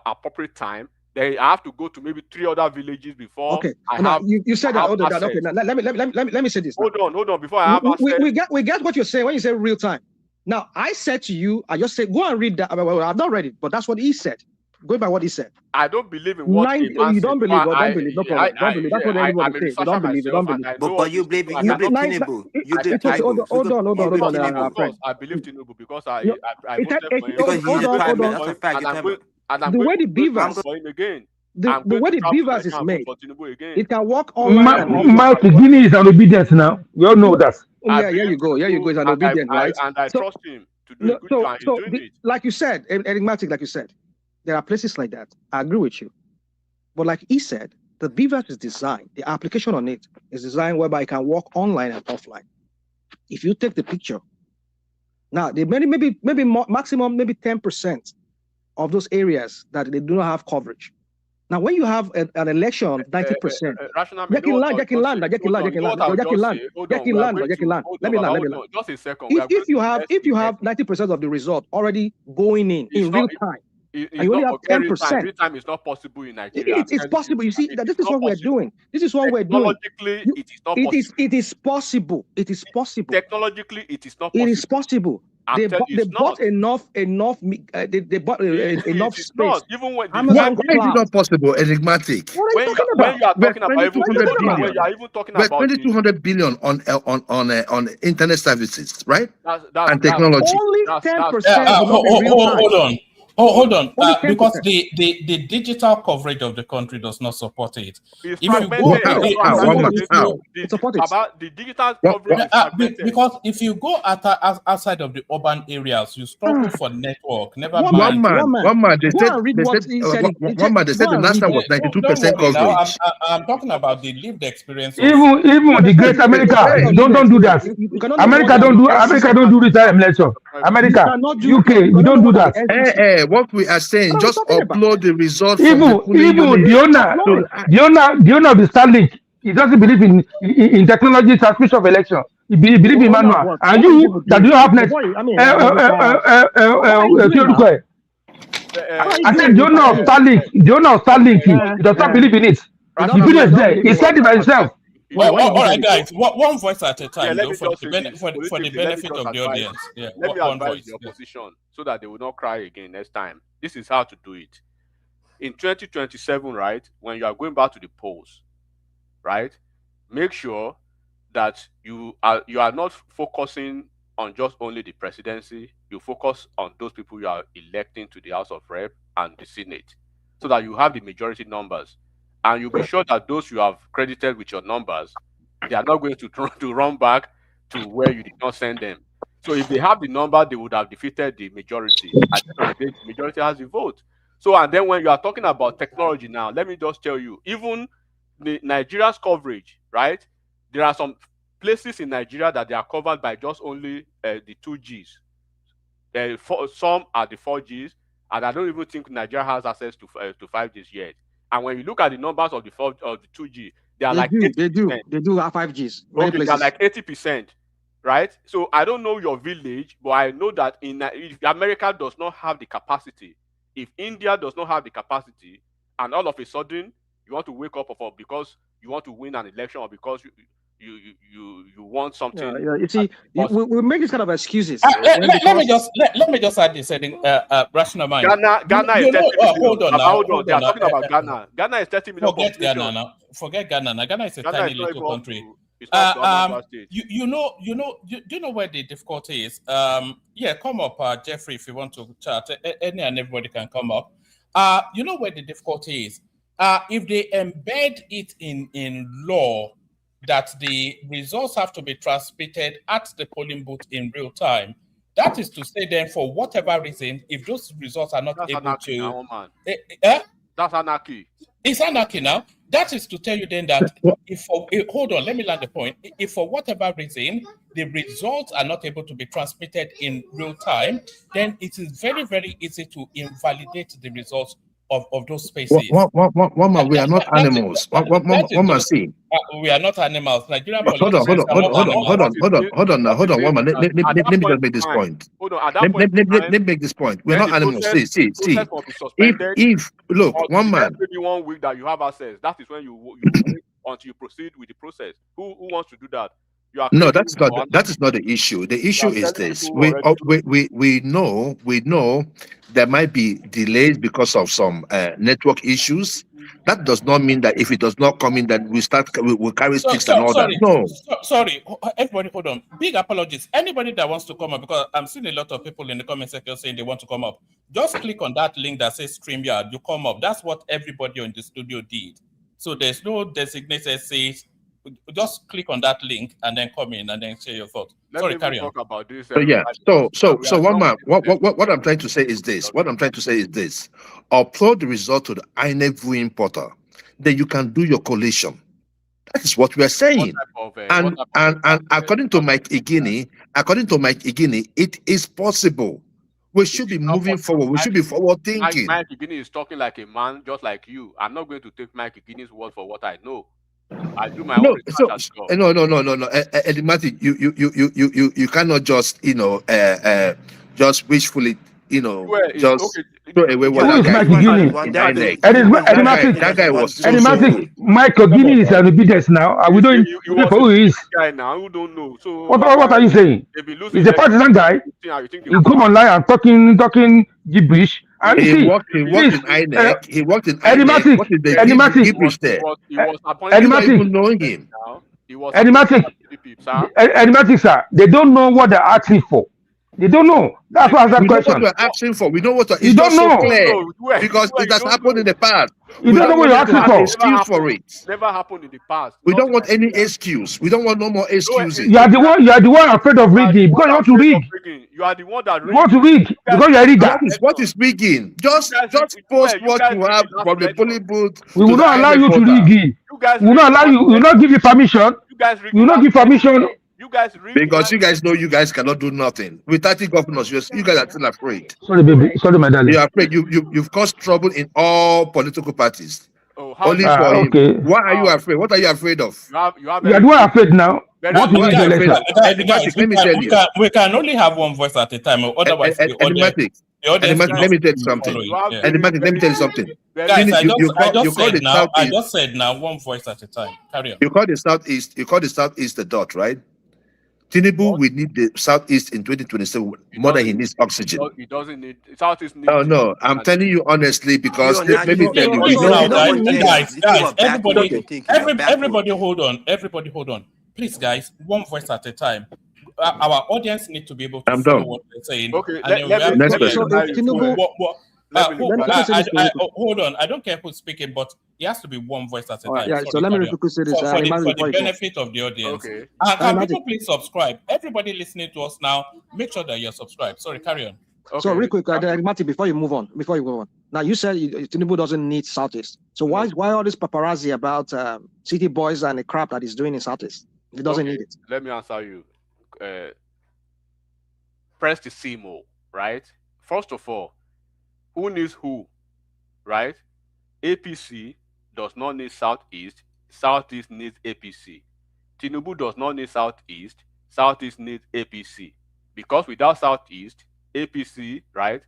appropriate time, then I have to go to maybe 3 other villages before. Okay, you said that. Hold on. Okay, now, let me say this. Hold on. Before I have we get what you're saying when you say real time. Now I said to you, I just said go and read that. Well, I've not read it, but that's what he said. Going by what he said. I don't believe in what you don't believe. Don't believe. No problem. Don't believe. That's what everybody says. Don't believe. Don't believe. But you believe Tinubu. You did Tinubu. Hold on. I believe Tinubu because I voted for him. Because he's the prime minister. The way the beavers, the way the beavers is made, it can work all Mike, Guinea is an obedience now. We all know that. Yeah, here you go. It's an obedience, right? And I trust him to do a good job. So like you said, enigmatic, like you said, there are places like that. I agree with you. But like he said, the beavers is designed, the application on it is designed whereby it can work online and offline. If you take the picture, now they maybe maximum maybe 10% of those areas that they do not have coverage. Now, when you have an election of 90%, just a second. If you have 90% of the result already going in real time, and you only have 10%. Real time is not possible in Nigeria. It's possible. You see, this is what we're doing. This is what we're doing. Technologically, it is not possible. It is possible. It is possible. Technologically, it is not possible. It is possible. They bought enough. They bought enough space. Not. Even when why is it not possible? Enigmatic. What are you talking about? We're 2,200 billion on internet services, right? And technology. Only 10%. Hold on. Because the digital coverage of the country does not support it. It's about the digital coverage. Because if you go outside of the urban areas, you struggle for network. Never mind. One man. They said the last time was 92% coverage. I'm talking about the lived experience. Even the Great America don't do that. America don't do this election. America, UK, we don't do that. What we are saying, just upload the results. Even the owner of the Starlink, he doesn't believe in technology transmission of election. He believes in manual. And you that do not have net. I said, do you know Starlink? Do you know Starlink? He does not believe in it. The video is there. He said it by himself. Well, all right, guys. One voice at a time, though, for the benefit of the audience. Yeah, let me one advise voice. the opposition so that they will not cry again next time. This is how to do it. In 2027, right, when you are going back to the polls, right, make sure that you are not focusing on just only the presidency. You focus on those people you are electing to the House of Rep and the Senate, so that you have the majority numbers. And you'll be sure that those you have credited with your numbers, they are not going to run back to where you did not send them. So if they have the number, they would have defeated the majority. At the end of the day, the majority has the vote. So, and then when you are talking about technology now, let me just tell you, even the Nigeria's coverage, right? There are some places in Nigeria that they are covered by just only the 2Gs. Some are the 4Gs, and I don't even think Nigeria has access to 5Gs yet. And when you look at the numbers of the 2G, they are like 80%. They do have 5Gs. Okay, they are like 80%, right? So I don't know your village, but I know that if America does not have the capacity, if India does not have the capacity, and all of a sudden you want to wake up because you want to win an election or because you want something. Yeah, you see, we make this kind of excuses. Let me just add this. Rational mind. Ghana is 30 million. Hold on now. Hold on. They are talking about Ghana. Ghana is 30 million. Forget Ghana now. Forget Ghana now. Ghana is a tiny little country. You know where the difficulty is. Yeah, come up, Jeffrey, if you want to chat. Any and everybody can come up. You know where the difficulty is. If they embed it in law, that the results have to be transmitted at the polling booth in real time. That is to say, then, for whatever reason, if those results are not able to... That's anarchy. It's anarchy now. That is to tell you then that hold on, let me land the point. If for whatever reason, the results are not able to be transmitted in real time, then it is very, very easy to invalidate the results of those spaces. One man, we are not animals. One man, see. We are not animals. Nigerian hold on, one man. Let me just make this point. Hold on, let me make this point. We're not animals. See. If look, one man. Maybe 1 week that you have access. That is when you wait until you proceed with the process. Who wants to do that? No, that is not the issue. The issue is this: we know there might be delays because of some network issues. That does not mean that if it does not come in, that we'll carry sticks and all that. No. Sorry, everybody, hold on. Big apologies. Anybody that wants to come up, because I'm seeing a lot of people in the comment section saying they want to come up. Just click on that link that says StreamYard. You come up. That's what everybody in the studio did. So there's no designated says. Just click on that link and then come in and then share your thoughts. Sorry, carry on. About this, so one man, what I'm trying to say is this. Upload the result to the INEC viewing portal. Then you can do your collation. That is what we are saying. And according to Mike Igini, it is possible. We should be moving forward. We should be forward thinking. Mike Igini is talking like a man just like you. I'm not going to take Mike Igini's word for what I know. I do my own research as well. No. Eddie, you cannot just just wishfully just throw away what that guy was. Mike Ogini is an obedience now. We don't know who he is. Guy now who don't know. So what are you saying? He's a partisan guy. He come online and talking gibberish. And he worked in INEC. He worked in INEC. What is the gibberish there? I don't even know him. Enigmatic, sir. They don't know what they're asking for. They don't know. That's why I asked that question. We know what we're asking for. We know what you don't know. So clear because it has happened in the past. You don't know what you're asking for. Excuse for it. Never happened in the past. We don't want any excuse. We don't want no more excuses. You are the one afraid of rigging because you want to rig. You are the one that you want to rig because you are rigger. What is rigging? Just post what you have from the polling booth. We will not allow you to rig. We will not allow you. We will not give you permission. We will not give permission. Because you guys know you guys cannot do nothing. With 30 governors, you guys are still afraid. Sorry, baby. Sorry, my darling. You're afraid. You've caused trouble in all political parties. Only for him. Okay. Why are you afraid? What are you afraid of? You are the one afraid now. What you afraid of? We can only have one voice at a time. Otherwise, Enigmatic, let me tell you something. Enigmatic, let me tell you something. Guys, You call the Southeast. I just said now, one voice at a time. Carry on. You call the Southeast. You call the Southeast the dot, right? Tinubu will need the Southeast in 2027 more than he needs oxygen. He doesn't need Southeast. Oh no, I'm telling you honestly because let me tell you. Guys, everybody hold on. Everybody hold on. Please, guys, one voice at a time. Our audience need to be able to follow what we're saying. Okay, hold on. I don't care who's speaking, but it has to be one voice at a time. Yeah, so let me quickly say this. For the benefit of the audience. Okay. And can people please subscribe? Everybody listening to us now, make sure that you're subscribed. Sorry, carry on. Okay. So real quick, Mati, before you move on. Now you said Tinubu doesn't need Southeast. So why all this paparazzi about city boys and the crap that he's doing in Southeast? If he doesn't need it. Let me answer you. Press the CMO, right? First of all, who needs who, right? APC does not need Southeast. Southeast needs APC. Tinubu does not need Southeast. Southeast needs APC. Because without Southeast, APC, right?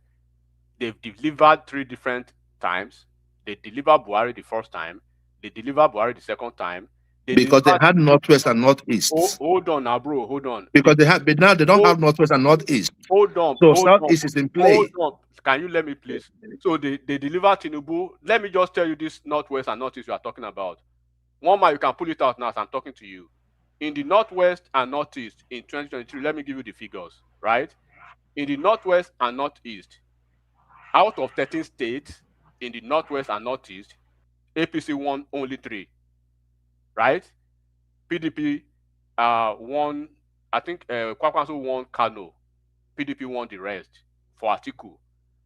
They've delivered 3 different times. They delivered Buhari the first time. They delivered Buhari the second time. Because they had Northwest and Northeast. Hold on now, bro. Hold on. Because they have, but now they don't have Northwest and Northeast. Hold on. So Southeast is in play. Hold on. Can you let me please? So they deliver Tinubu. Let me just tell you this Northwest and Northeast you are talking about. One man, you can pull it out now as I'm talking to you. In the Northwest and Northeast in 2023, let me give you the figures, right? In the Northwest and Northeast, out of 13 states in the Northwest and Northeast, APC won only 3. Right? PDP won, I think Kwakwanso won Kano. PDP won the rest for Atiku.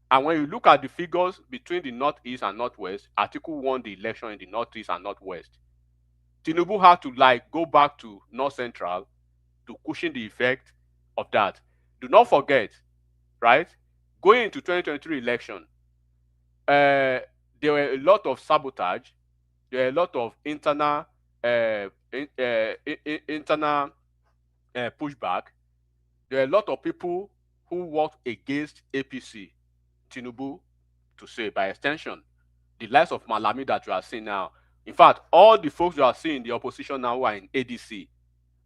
And when you look at the figures between the Northeast and Northwest, Atiku won the election in the Northeast and Northwest. Tinubu had to go back to North Central to cushion the effect of that. Do not forget, right? Going into 2023 election, there were a lot of sabotage. There were a lot of internal pushback. There are a lot of people who worked against APC, Tinubu, to say by extension, the likes of Malami that you are seeing now. In fact, all the folks you are seeing in the opposition now who are in ADC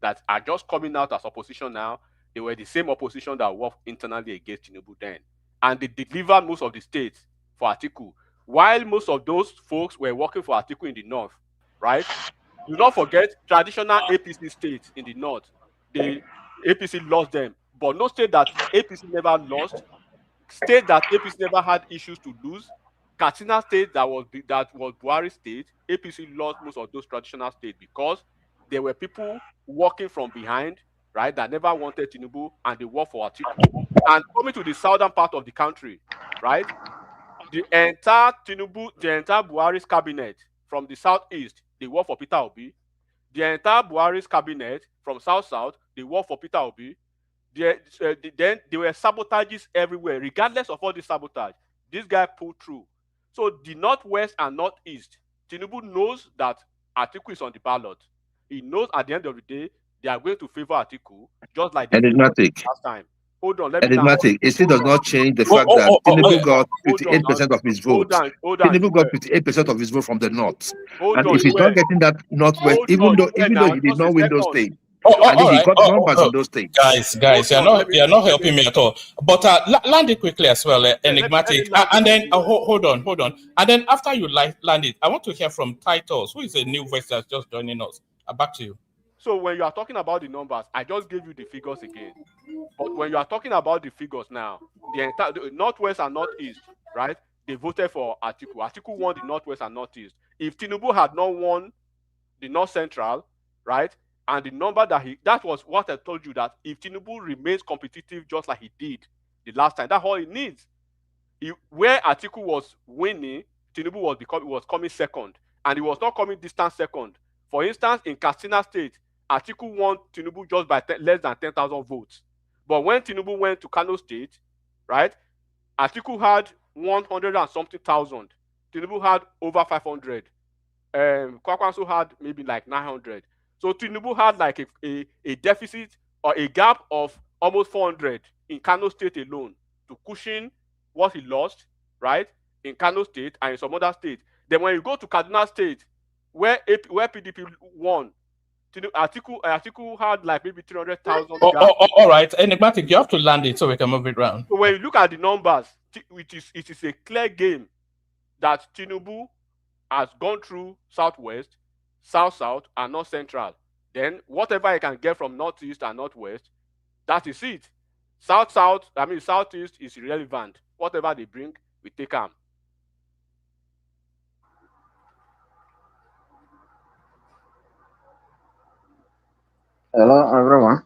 that are just coming out as opposition now, they were the same opposition that worked internally against Tinubu then. And they delivered most of the states for Atiku, while most of those folks were working for Atiku in the north, right? Do not forget traditional APC states in the north. The APC lost them, but no state that APC never lost, state that APC never had issues to lose. Katsina state that was Buhari state, APC lost most of those traditional states because there were people working from behind, right, that never wanted Tinubu and they worked for Atiku. And coming to the southern part of the country, right, the entire Buhari's cabinet from the southeast, they work for Peter Obi. The entire Buhari's cabinet from south, they work for Peter Obi. Then there were sabotages everywhere. Regardless of all the sabotage, this guy pulled through. So the northwest and northeast, Tinubu knows that Atiku is on the ballot. He knows at the end of the day, they are going to favor Atiku, just like they did last time. Hold on, let me Enigmatic. It still does not change the fact that Tinubu got 58% of his vote. Tinubu got 58% of his vote from the north. And if he's not getting that northwest, even though he did not win those states, at least he got numbers in those states. Guys, you're not helping me at all. But land it quickly as well, Enigmatic. And then hold on. And then after you land it, I want to hear from Titus, who is a new voice that's just joining us. Back to you. So when you are talking about the numbers, I just gave you the figures again. But when you are talking about the figures now, the northwest and northeast, right? They voted for Atiku. Atiku won the northwest and northeast. If Tinubu had not won the north central, right? And the number that was what I told you, that if Tinubu remains competitive just like he did the last time, that's all he needs. Where Atiku was winning, Tinubu was coming second, and he was not coming distant second. For instance, in Katsina State, Atiku won Tinubu just by less than 10,000 votes. But when Tinubu went to Kano State, right, Atiku had 100 and something thousand. Tinubu had over 500. Kwakwanso had maybe like 900. So Tinubu had like a deficit or a gap of almost 400 in Kano State alone to cushion what he lost, right, in Kano State and in some other states. Then when you go to Kaduna State, where PDP won, Atiku had like maybe 300,000. All right, enigmatic. You have to land it so we can move it around. So when you look at the numbers, it is a clear game that Tinubu has gone through Southwest, South, and North Central. Then whatever he can get from Northeast and Northwest, that is it. Southeast is irrelevant. Whatever they bring, we take them. Hello, everyone.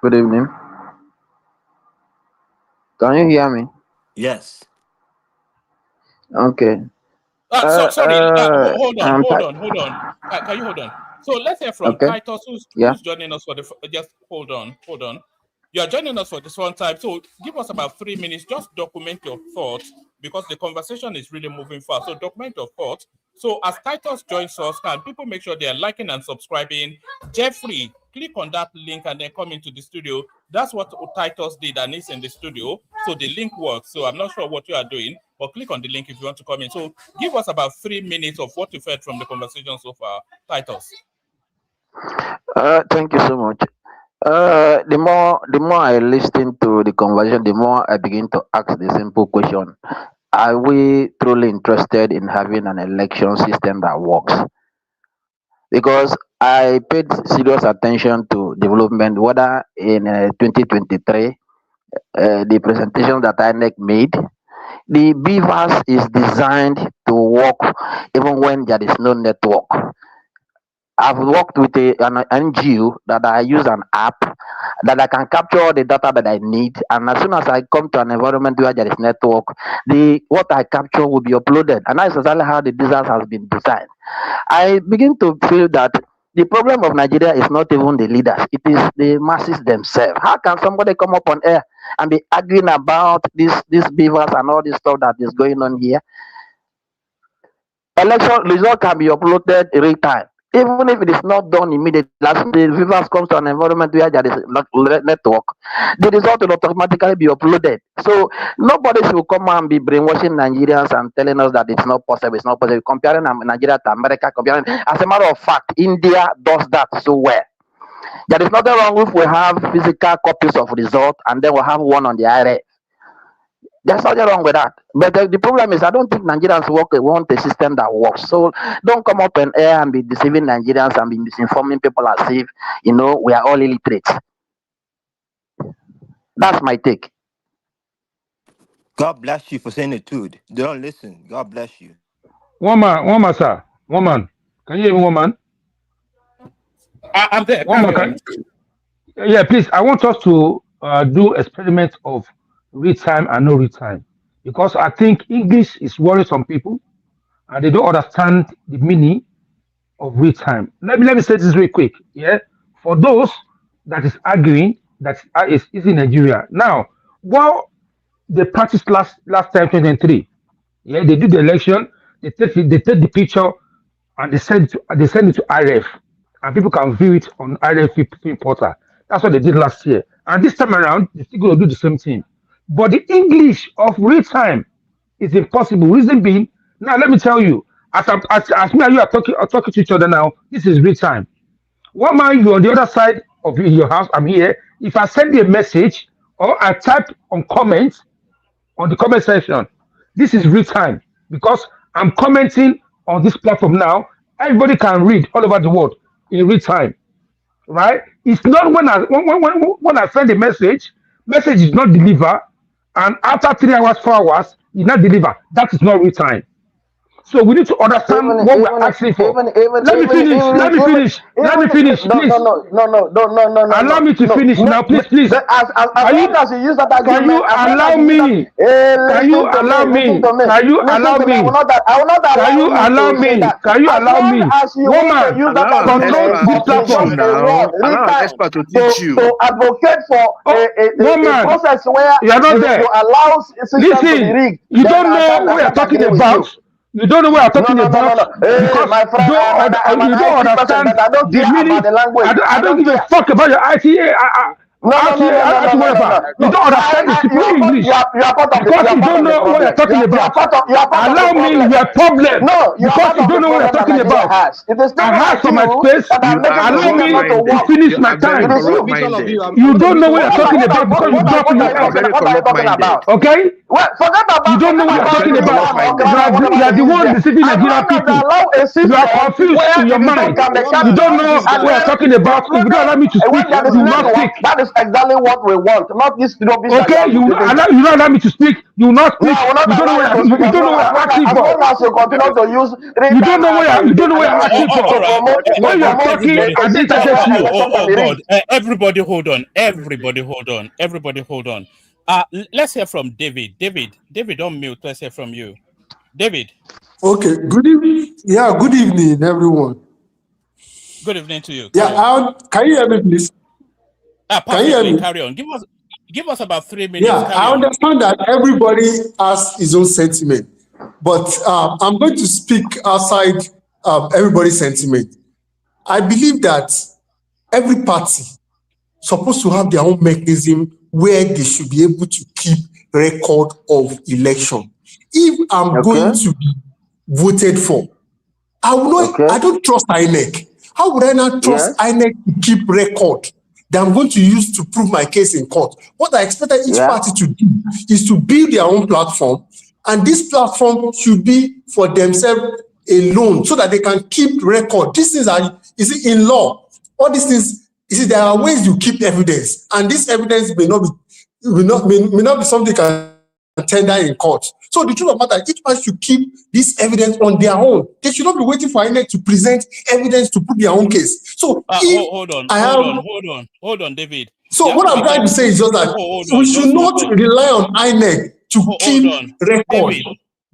Good evening. Can you hear me? Yes. Okay. Sorry. Hold on. Can you hold on? So let's hear from Titus, who's joining us for the. Just hold on. You are joining us for this one time. So give us about 3 minutes. Just document your thoughts because the conversation is really moving fast. So document your thoughts. So as Titus joins us, can people make sure they are liking and subscribing? Jeffrey, click on that link and then come into the studio. That's what Titus did, and he's in the studio. So the link works. So I'm not sure what you are doing, but click on the link if you want to come in. So give us about 3 minutes of what you've heard from the conversation so far, Titus. Thank you so much. The more I listen to the conversation, the more I begin to ask the simple question: are we truly interested in having an election system that works? Because I paid serious attention to development, whether in 2023, the presentation that INEC made. The BVAS is designed to work even when there is no network. I've worked with an NGO that I use an app that I can capture all the data that I need, and as soon as I come to an environment where there is network, what I capture will be uploaded, and that's exactly how the business has been designed. I begin to feel that the problem of Nigeria is not even the leaders, it is the masses themselves. How can somebody come up on air and be arguing about these beavers and all this stuff that is going on here? Election result can be uploaded every time. Even if it is not done immediately, as the rivers comes to an environment where there is network, the result will automatically be uploaded. So nobody should come and be brainwashing Nigerians and telling us that it's not possible. It's not possible. Comparing Nigeria to America, as a matter of fact, India does that so well. There is nothing wrong if we have physical copies of result and then we have one on the IRA. There's nothing wrong with that. But the problem is I don't think Nigerians want a system that works. So don't come up in air and be deceiving Nigerians and be misinforming people as if, we are all illiterate. That's my take. God bless you for saying the truth. They don't listen. God bless you. One man, sir. One man. Can you hear me, one man? I'm there. One man, yeah, please. I want us to do experiments of read time and no read time, because I think English is worrying some people and they don't understand the meaning of read time. Let me say this real quick. Yeah, for those that is arguing that is in Nigeria now, while they practiced last time 2023, yeah, they do the election, they take the picture and they send it to RF, and people can view it on RF portal. That's what they did last year, and this time around they're still going to do the same thing. But the English of real time is impossible. Reason being, now let me tell you, as me and you are talking to each other now, this is real time. One man, you're on the other side of your house, I'm here. If I send you a message or I type on comments on the comment section, this is real time because I'm commenting on this platform now. Everybody can read all over the world in real time, right? It's not when I send a message is not delivered, and after 3 hours, 4 hours, you not deliver. That is not real time. So we need to understand what we're asking for. Let me finish. Please. No. Allow me to finish now, please. As long as you use that argument, can you allow me? Can you allow me? Can you allow me? Can you allow me? Can you allow me? Woman, control this platform now. Allow an expert to teach you. To advocate for a process where you are not there. You allow systems to be rigged. You don't know what you're talking about. You don't know what I'm talking about. Because my friend, you don't understand the meaning. I don't give a fuck about your IT. No. You don't understand the simple English because you don't know what you're talking about. Allow me, you are problem because you don't know what you're talking about. I have some space. Allow me to finish my time. You don't know what you're talking about because you grew up in your house. Okay? You don't know what you're talking about. You are the one deceiving Nigerian people. You are confused in your mind. You don't know what you're talking about. If you don't allow me to speak, you will not speak. That is exactly what we want. Not this rubbish. Okay, you don't allow me to speak. You will not speak. You don't know what you're asking for. As you continue to use you don't know what you're asking for. When you are talking, I didn't target you. Oh God! Everybody, hold on. Everybody, hold on. Let's hear from David. David, on mute. Let's hear from you, David. Okay. Good evening. Yeah. Good evening, everyone. Good evening to you. Yeah. Can you hear me, please? Can you hear me? Carry on. Give us about 3 minutes. Yeah, I understand that everybody has his own sentiment, but I'm going to speak outside everybody's sentiment. I believe that every party supposed to have their own mechanism where they should be able to keep record of election. If I'm going to be voted for, I will not. I don't trust INEC. How would I not trust INEC to keep record that I'm going to use to prove my case in court? What I expected each party to do is to build their own platform, and this platform should be for themselves alone so that they can keep record. These things are, in law, all these things, there are ways you keep evidence, and this evidence may not be something you can tender in court. So the truth of the matter, each party should keep this evidence on their own. They should not be waiting for INEC to present evidence to prove their own case. So hold on, David. So what I'm trying to say is just that we should not rely on INEC to keep record.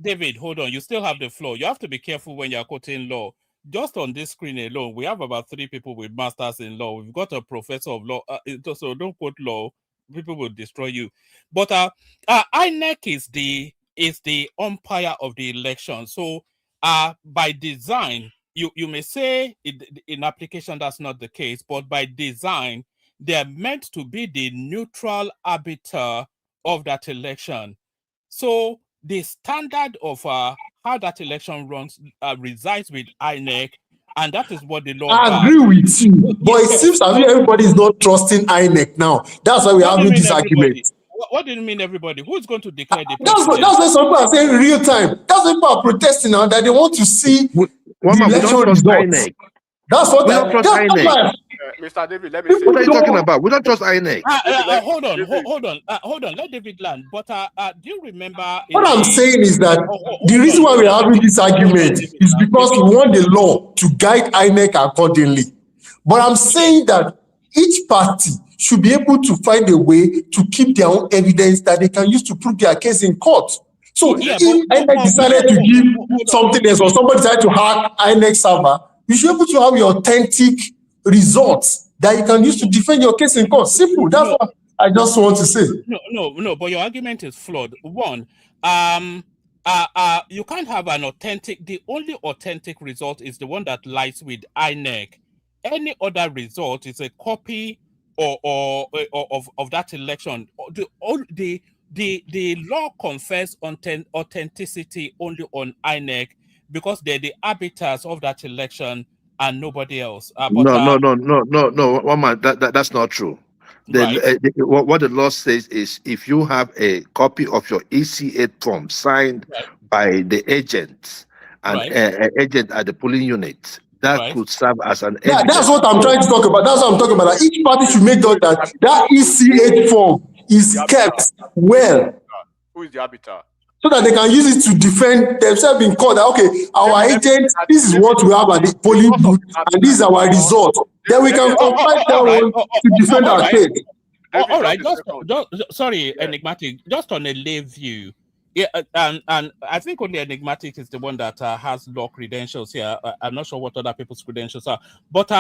David, hold on. You still have the floor. You have to be careful when you're quoting law. Just on this screen alone, we have about 3 people with masters in law. We've got a professor of law. So don't quote law. People will destroy you. But INEC is the umpire of the election. So by design, you may say in application that's not the case, but by design, they're meant to be the neutral arbiter of that election. So the standard of how that election runs resides with INEC, and that is what the law I agree with you, but it seems as if everybody is not trusting INEC now. That's why we're having this argument. What do you mean, everybody? Who's going to declare the That's what some people are saying in real time. That's why people are protesting now, that they want to see the election results. That's what we don't trust INEC. Mr. David, let me say. What are you talking about? We don't trust INEC. Hold on. Let David land. But do you remember? What I'm saying is that the reason why we're having this argument is because we want the law to guide INEC accordingly. But I'm saying that each party should be able to find a way to keep their own evidence that they can use to prove their case in court. So if INEC decided to give something else, or somebody decided to hack INEC server, you should be able to have your authentic results that you can use to defend your case in court. Simple. That's what I just want to say. No, but your argument is flawed. One, you can't have an authentic. The only authentic result is the one that lies with INEC. Any other result is a copy of that election. The law confers authenticity only on INEC because they're the arbiters of that election and nobody else. No. One man, that's not true. What the law says is if you have a copy of your EC8 form signed by the agent and an agent at the polling unit, that could serve as an evidence. Yeah, that's what I'm trying to talk about. That's what I'm talking about. Each party should make sure that EC8 form is kept well. Who is the arbiter? So that they can use it to defend themselves in court. That, okay, our agent, this is what we have at the polling booth, and this is our result. Then we can compile that one to defend our case. All right, sorry, Enigmatic, just on a lay view. Yeah, and I think only Enigmatic is the one that has law credentials here. I'm not sure what other people's credentials are. But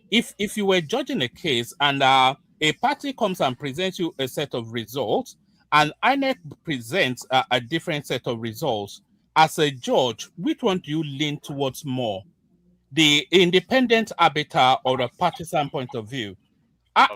if you were judging a case and a party comes and presents you a set of results, and INEC presents a different set of results, as a judge, which one do you lean towards more? The independent arbiter or a partisan point of view?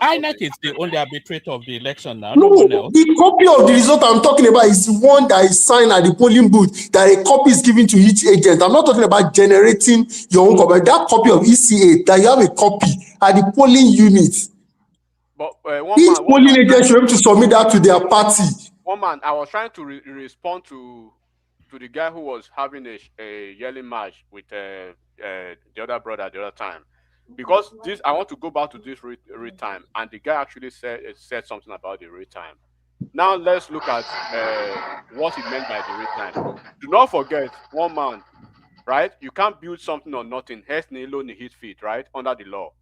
INEC is the only arbitrator of the election now. No, No one else. the copy of the result I'm talking about is the one that is signed at the polling booth, that a copy is given to each agent. I'm not talking about generating your own copy. That copy of ECA, that you have a copy at the polling unit. But Each polling agent should be able to submit that to their party. One man, I was trying to respond to the guy who was having a yelling match with the other brother the other time, because this, I want to go back to this read time, and the guy actually said something about the read time. Now let's look at what he meant by the read time. Do not forget, one man, right? You can't build something on nothing. Hence, nilo ni hit feet, right? Under the law.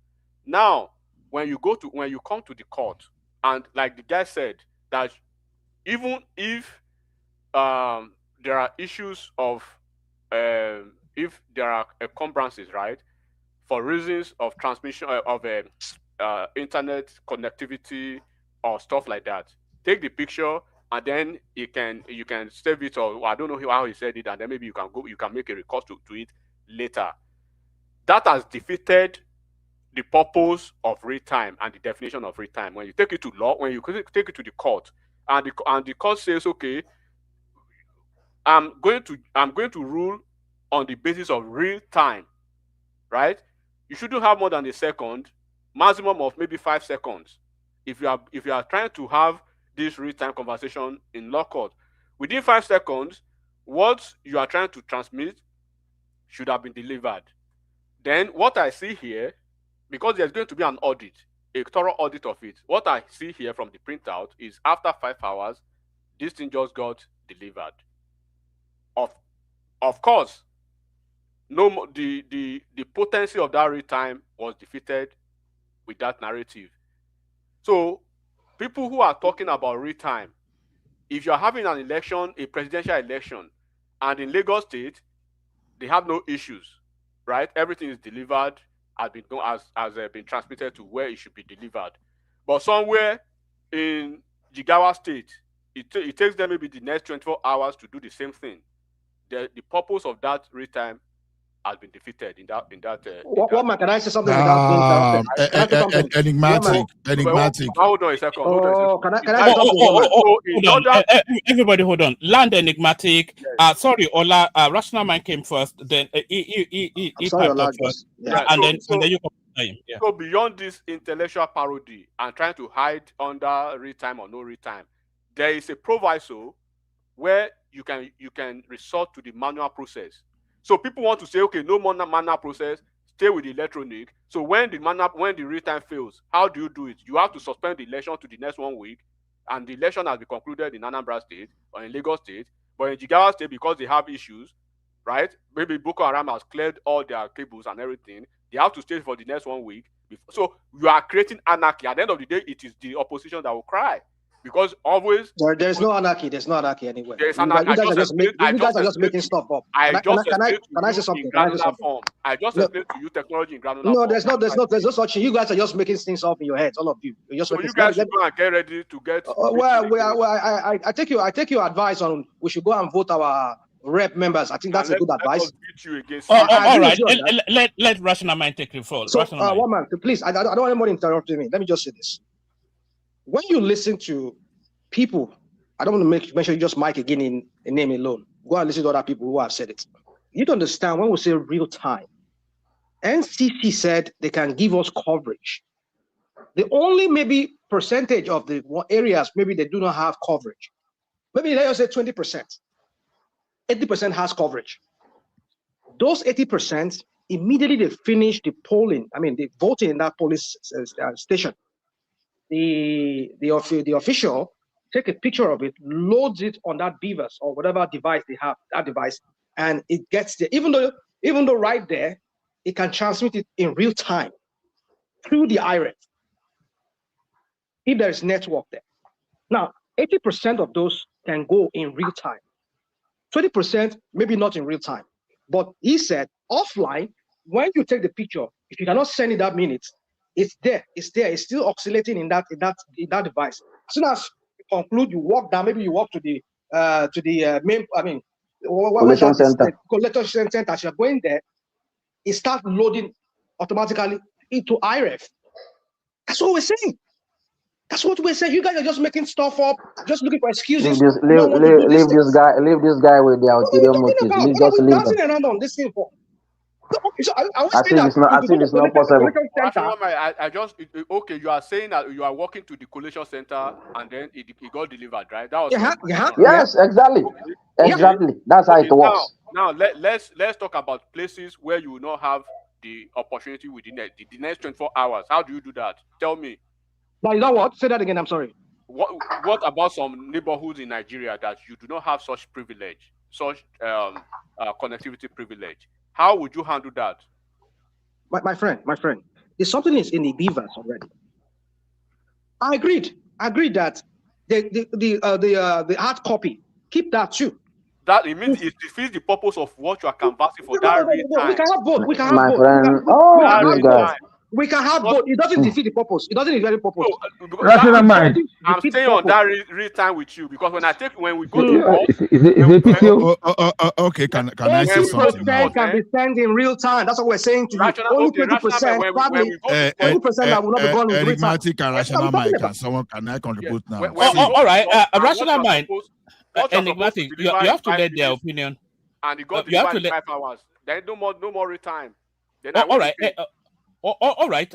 Now, when you come to the court, and like the guy said, that even if there are issues of if there are encumbrances, right, for reasons of transmission of internet connectivity or stuff like that, take the picture and then you can save it, or I don't know how he said it, and then maybe you can make a request to it later. That has defeated the purpose of read time and the definition of read time. When you take it to law, when you take it to the court, and the court says, okay, I'm going to rule on the basis of real time, right? You shouldn't have more than a second, maximum of maybe 5 seconds. If you are trying to have this real time conversation in law court, within 5 seconds, what you are trying to transmit should have been delivered. Then what I see here, because there's going to be an audit, a thorough audit of it, what I see here from the printout is after 5 hours, this thing just got delivered. Of course, no, the potency of that real time was defeated with that narrative. So people who are talking about real time, if you're having an election, a presidential election, and in Lagos State, they have no issues, right? Everything is delivered, has been transmitted to where it should be delivered. But somewhere in Jigawa State, it takes them maybe the next 24 hours to do the same thing. The purpose of that real time has been defeated in that. What man, can I say something without being enigmatic. Hold on a second. Can I say something? Hold on. Everybody, hold on. Land enigmatic. Yes. Sorry, Ola. Rational Mind came first. Then he sorry, Ola, first. Yeah. And then you come. Yeah. So beyond this intellectual parody and trying to hide under real time or no real time, there is a proviso where you can resort to the manual process. So people want to say, okay, no more manual process, stay with the electronic. So when the real time fails, how do you do it? You have to suspend the election to the next 1 week, and the election has been concluded in Anambra State or in Lagos State. But in Jigawa State, because they have issues, right? Maybe Boko Haram has cleared all their cables and everything. They have to stay for the next 1 week. So you are creating anarchy. At the end of the day, it is the opposition that will cry. Because always there's no anarchy. There's no anarchy anywhere. There's anarchy. You guys are just making stuff up. Can I say something? I just explained to you technology in granular form. There's no such thing. You guys are just making things up in your heads, all of you. So you guys should go and get ready to get. I take your advice on we should go and vote our rep members. I think that's a good advice. All right. Let Rational Mind take the floor. So, one man, please. I don't want anybody interrupting me. Let me just say this. When you listen to people, I don't want to make sure you just mic again in a name alone. Go and listen to other people who have said it. You don't understand when we say real time. NCC said they can give us coverage. The only maybe percentage of the areas maybe they do not have coverage. Maybe let us say 20%. 80% has coverage. Those 80%, immediately they finish the polling. I mean, the voting in that polling station. The official take a picture of it, loads it on that Beavers or whatever device they have, that device, and it gets there. Even though right there, it can transmit it in real time through the IREF if there is network there. Now, 80% of those can go in real time. 20% maybe not in real time. But he said offline, when you take the picture, if you cannot send it that minute, it's there. It's still oscillating in that device. As soon as you conclude, you walk down. Maybe you walk to the main. I mean, collection center. Collection center. As you're going there, it starts loading automatically into IREF. That's what we're saying. That's what we're saying. You guys are just making stuff up, just looking for excuses. Leave this guy with the ulterior motives. What are we dancing around on this thing for? So I was saying that as if it's not possible. I just okay. You are saying that you are walking to the collation center and then it got delivered, right? That was Yes, exactly. Exactly. That's how it works. Now let's talk about places where you will not have the opportunity within the next 24 hours. How do you do that? Tell me. Now, you know what? Say that again. I'm sorry. What about some neighborhoods in Nigeria that you do not have such privilege, such connectivity privilege? How would you handle that? My friend, if something is in the beavers already, I agreed that the hard copy, keep that too. That it means it defeats the purpose of what you are canvassing for that real time. We can have both. We can have My both. friend, this guy. We can have both. It doesn't defeat the purpose. It doesn't defeat the purpose. I'm staying on that real time with you because when we go to okay, can I say something? 80% can be sent in real time. That's what we're saying to you. Only 20%, probably 20% that will not be gone in real time. Enigmatic and rational mind. Can I contribute now? All right, rational mind. Enigmatic. You have to let their opinion. And it got delivered in 5 hours. Then no more real time. All right. All right.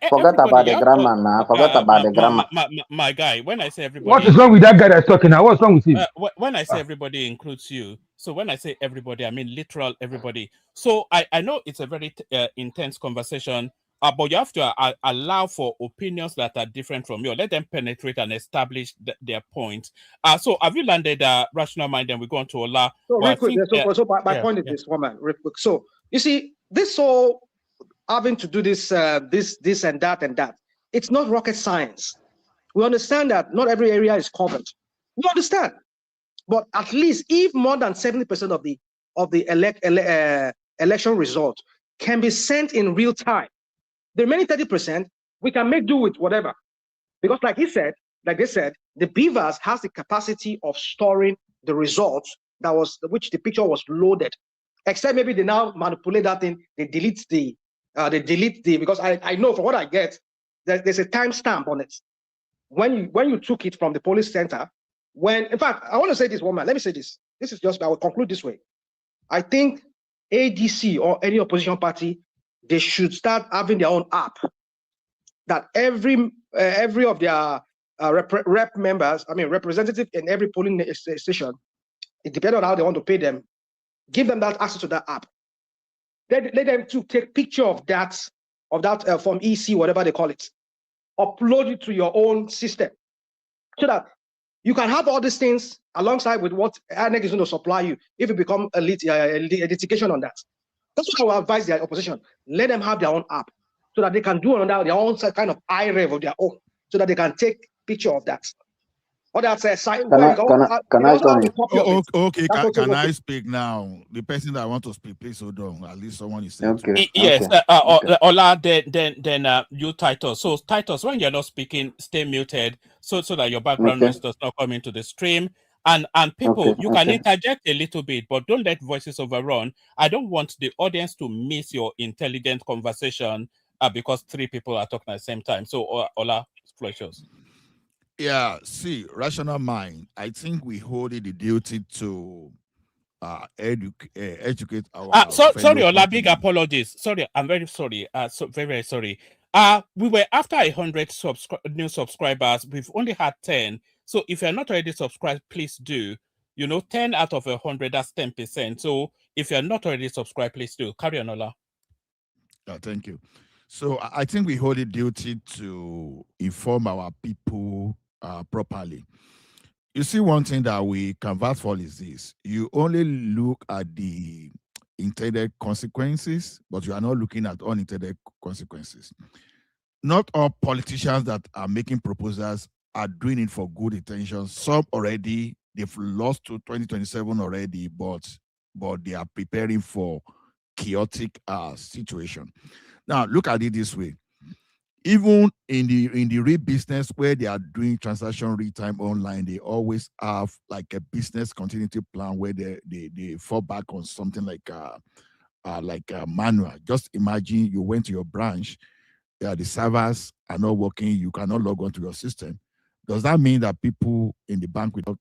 Forget about the grammar now. Forget about the grammar. My guy, when I say everybody. What is wrong with that guy that's talking now? What's wrong with him? When I say everybody includes you. So when I say everybody, I mean literal everybody. So I know it's a very intense conversation, but you have to allow for opinions that are different from yours. Let them penetrate and establish their point. So have you landed rational mind? Then we go on to Ola. So real quick. So my point is this, woman. Real quick. So you see, this whole having to do this and that. It's not rocket science. We understand that not every area is covered. We understand, but at least if more than 70% of the election result can be sent in real time, the remaining 30% we can make do with whatever, because like they said, the beavers has the capacity of storing the results which the picture was loaded. Except maybe they now manipulate that thing. They delete because I know from what I get, there's a timestamp on it. When you took it from the police center, in fact, I want to say this, woman. Let me say this. This is just, I will conclude this way. I think ADC or any opposition party, they should start having their own app that every of their rep members, representative in every polling station, it depends on how they want to pay them, give them that access to that app. Let them to take picture of that from EC, whatever they call it, upload it to your own system, so that you can have all these things alongside with what INEC is going to supply you. If you become a litigation on that, that's what I will advise the opposition. Let them have their own app, so that they can do their own kind of iRev of their own, so that they can take picture of that. Or that's a site. Can I speak now? The person that I want to speak, please hold on. At least someone is saying. Okay. Yes. Okay. Ola, then you, Titus. So Titus, when you're not speaking, stay muted so that your background noise does not come into the stream. And people, you can interject a little bit, but don't let voices overrun. I don't want the audience to miss your intelligent conversation because 3 people are talking at the same time. So Ola, floor is yours. Yeah, see, rational mind. I think we hold it the duty to educate our. Sorry, Ola, big apologies. Sorry, I'm very sorry. Very, very sorry. We were after 100 new subscribers. We've only had 10. So if you're not already subscribed, please do. 10 out of 100, that's 10%. So if you're not already subscribed, please do. Carry on, Ola. Thank you. So I think we hold it duty to inform our people properly. You see, one thing that we converse for is this: you only look at the intended consequences, but you are not looking at unintended consequences. Not all politicians that are making proposals are doing it for good intentions. Some already, they've lost to 2027 already, but they are preparing for chaotic situation. Now, look at it this way. Even in the real business where they are doing transaction real time online, they always have like a business continuity plan where they fall back on something like a manual. Just imagine you went to your branch the servers are not working, you cannot log on to your system, does that mean that people in the bank will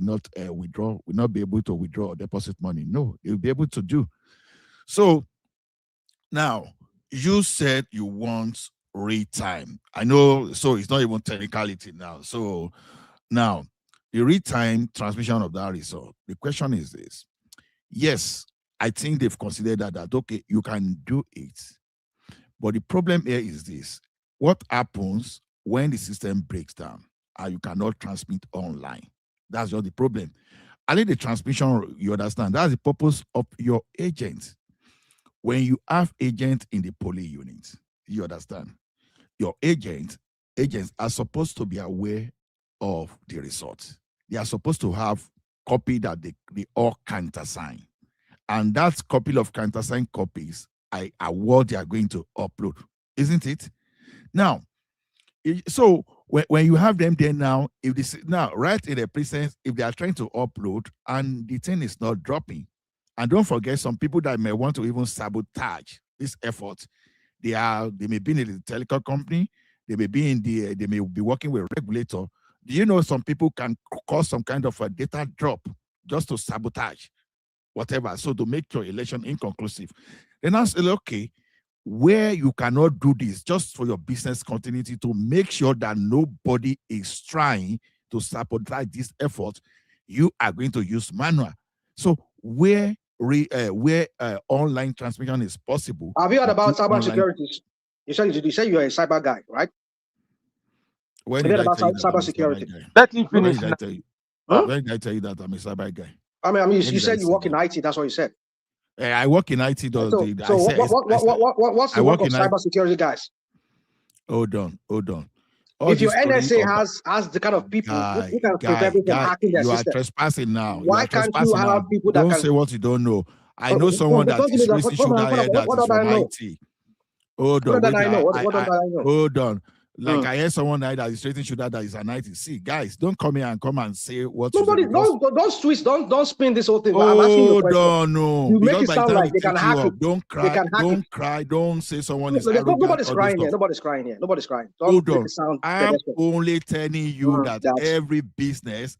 not be able to withdraw or deposit money? No, they'll be able to do. So now you said you want real time. I know, so it's not even technicality now. So now the real time transmission of that result. The question is this. Yes, I think they've considered that okay, you can do it. But the problem here is this. What happens when the system breaks down and you cannot transmit online? That's just the problem. I think the transmission, you understand, that's the purpose of your agent. When you have agents in the polling unit, you understand, your agents are supposed to be aware of the results. They are supposed to have copy that they all countersign. And that copy of countersigned copies are what they are going to upload, isn't it? Now, so when you have them there now, if this now right in the presence, if they are trying to upload and the thing is not dropping, and don't forget some people that may want to even sabotage this effort, they may be in the telecom company, they may be working with a regulator. Do you know some people can cause some kind of a data drop just to sabotage whatever, so to make your election inconclusive? Then I say, okay, where you cannot do this just for your business continuity to make sure that nobody is trying to sabotage this effort, you are going to use manual. So where online transmission is possible. Have you heard about cyber securities? You said you're a cyber guy, right? When did I tell you that cyber security? Let me finish. When did I tell you that I'm a cyber guy? I mean, you said you work in IT. That's what you said. I work in IT. So what's the work of cyber security guys? Hold on. If your NSA has the kind of people who can prevent people from hacking their system, you are trespassing now. Why can't you have people that don't say what you don't know? I know someone that is raising shoulder here that is from IT. Hold on. Hold on. Like I heard someone that is raising shoulder that is an IT. See, guys, don't come here and say what. Nobody, don't twist, don't spin this whole thing. Hold on, no. You make it sound like they can hack it. Don't cry. Don't say someone is arrogant. Nobody's crying here. Nobody's crying. Hold on. I'm only telling you that every business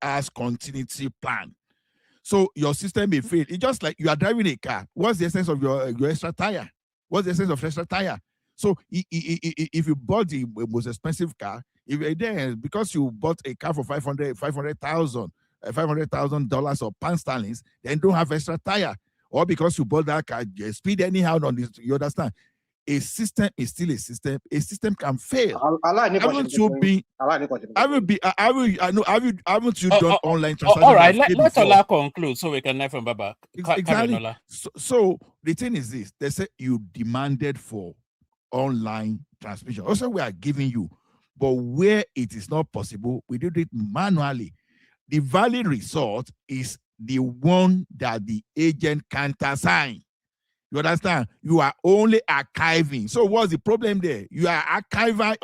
has continuity plan. So your system may fail. It's just like you are driving a car. What's the essence of your extra tire? What's the essence of extra tire? So if you bought the most expensive car, because you bought a car for $500,000 or pound sterling, then don't have extra tire, or because you bought that car, you speed anyhow on this. You understand? A system is still a system. A system can fail. Haven't you done online transactions? All right, let's allow conclude so we can learn from Baba. Exactly. So the thing is this: they say you demanded for online transmission. Also, we are giving you, but where it is not possible, we do it manually. The valid result is the one that the agent can't assign. You understand? You are only archiving. So what's the problem there? You are archiver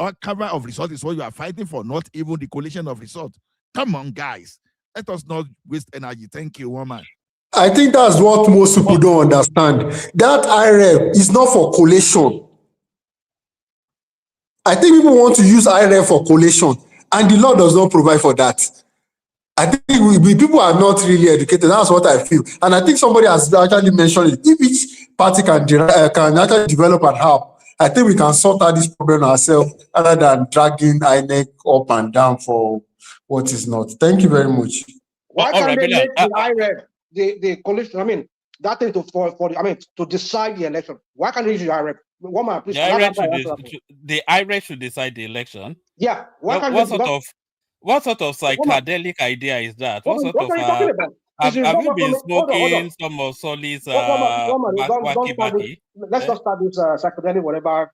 of results is what you are fighting for, not even the collation of results. Come on, guys. Let us not waste energy. Thank you, woman. I think that's what most people don't understand. That IREF is not for collation. I think people want to use IREF for collation, and the law does not provide for that. I think people are not really educated. That's what I feel. And I think somebody has actually mentioned it. If each party can actually develop an app, I think we can sort out this problem ourselves rather than dragging INEC up and down for what is not. Thank you very much. Why can't they make the IREF the collation? I mean, that thing to decide the election. Why can't they use the IREF? The IREF should decide the election. Yeah. What sort of psychedelic idea is that? What sort of have you been smoking some of Solly's wacky? Let's not start this psychedelic whatever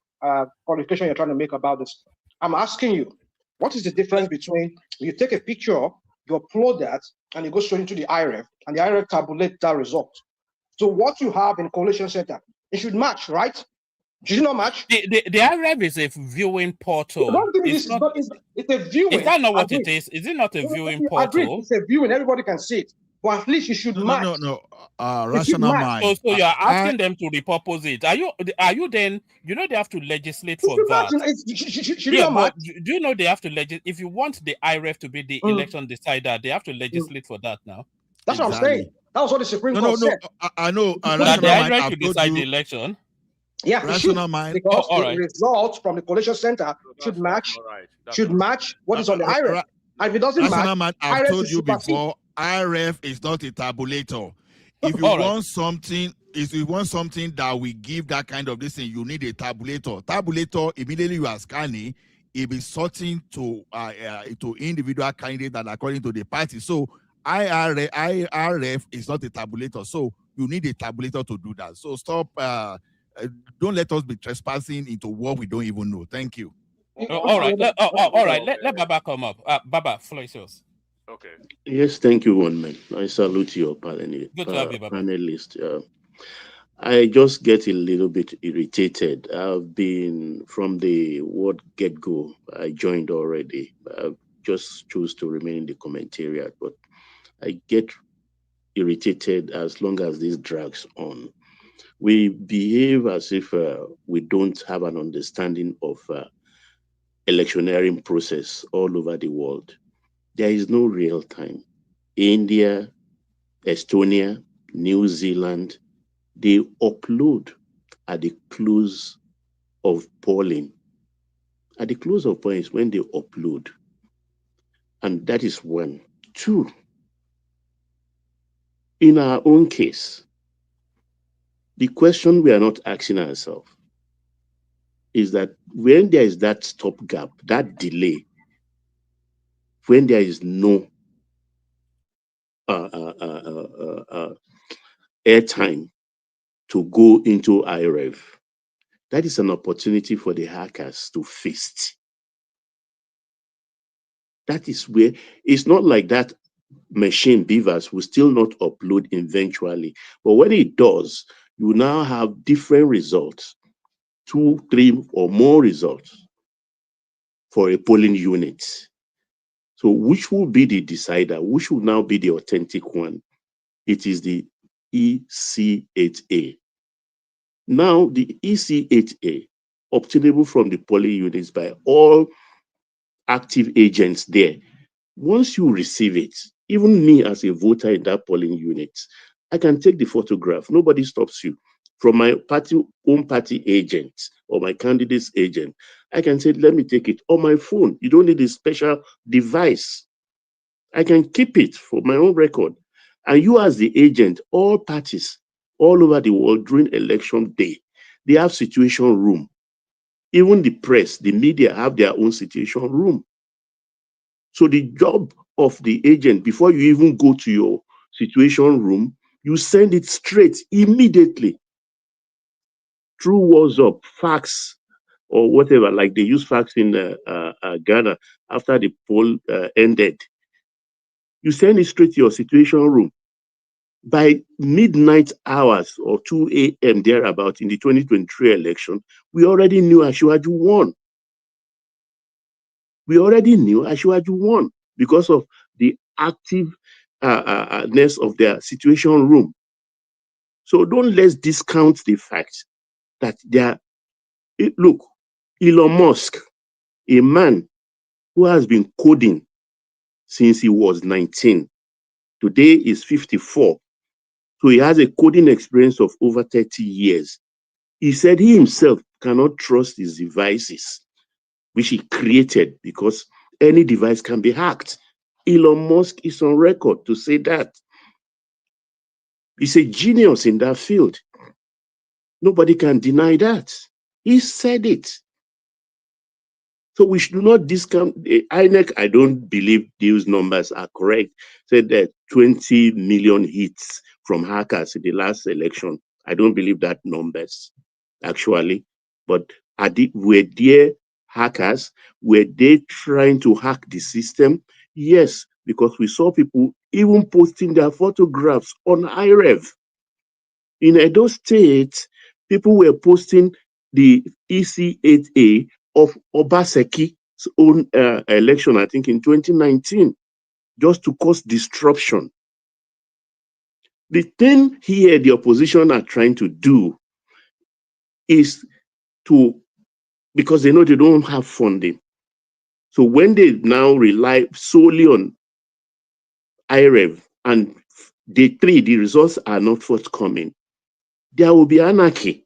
qualification you're trying to make about this. I'm asking you, what is the difference between you take a picture, you upload that, and you go straight into the IREF, and the IREF tabulate that result? So what you have in collation center, it should match, right? Did you not match? The IREF is a viewing portal. It's a viewing. Is that not what it is? Is it not a viewing portal? It's a viewing. Everybody can see it. But at least you should match. No. Rational mind. So you're asking them to repurpose it. Are you then? You know they have to legislate for that. Yeah, but do you know they have to legislate? If you want the IREF to be the election decider, they have to legislate for that now. That's what I'm saying. That was what the Supreme Court said. I know. That the IREF to decide the election. Yeah, rational mind. Because the results from the collation center should match. Should match what is on the IREF. And if it doesn't rational match, mind, I've IREF told is you supersede. before, IREF is not a tabulator. If you want something, that will give that kind of this thing, you need a tabulator. Tabulator, immediately you are scanning, it be sorting to individual candidates that according to the party. So IRF is not a tabulator. So you need a tabulator to do that. So stop. Don't let us be trespassing into what we don't even know. Thank you. All right. Let Baba come up. Baba, floor is yours. Okay. Yes, thank you, one man. I salute your panelist. I just get a little bit irritated. I've been from the word get-go. I joined already. I just choose to remain in the commentariat, but I get irritated as long as this drags on. We behave as if we don't have an understanding of electioneering process all over the world. There is no real time. India, Estonia, New Zealand, they upload at the close of polling. At the close of polling is when they upload. And that is one. Two, in our own case, the question we are not asking ourselves is that when there is that stopgap, that delay, when there is no airtime to go into IREF, that is an opportunity for the hackers to feast. That is where it's not like that machine beavers will still not upload eventually. But when it does, you now have different results, 2, 3, or more results for a polling unit. So which will be the decider? Which will now be the authentic one? It is the EC8A. Now, the EC8A, obtainable from the polling units by all active agents there, once you receive it, even me as a voter in that polling unit, I can take the photograph. Nobody stops you. From my own party agent or my candidate's agent, I can say, let me take it on my phone. You don't need a special device. I can keep it for my own record. And you as the agent, all parties all over the world during election day, they have situation room. Even the press, the media have their own situation room. So the job of the agent, before you even go to your situation room, you send it straight, immediately, through WhatsApp, fax, or whatever, like they use fax in Ghana after the poll ended. You send it straight to your situation room. By midnight hours or 2 a.m. thereabout in the 2023 election, we already knew Asiwaju won. We already knew Asiwaju won because of the activeness of their situation room. So don't let's discount the fact that look, Elon Musk, a man who has been coding since he was 19, today is 54. So he has a coding experience of over 30 years. He said he himself cannot trust his devices, which he created, because any device can be hacked. Elon Musk is on record to say that. He's a genius in that field. Nobody can deny that. He said it. So we should not discount INEC. I don't believe these numbers are correct. Said that 20 million hits from hackers in the last election. I don't believe that numbers, actually. But were there hackers? Were they trying to hack the system? Yes, because we saw people even posting their photographs on IREF. In Edo State, people were posting the EC8A of Obaseki's own election, I think in 2019, just to cause disruption. The thing here the opposition are trying to do is to, because they know they don't have funding. So when they now rely solely on IREV and day 3, the results are not forthcoming, there will be anarchy.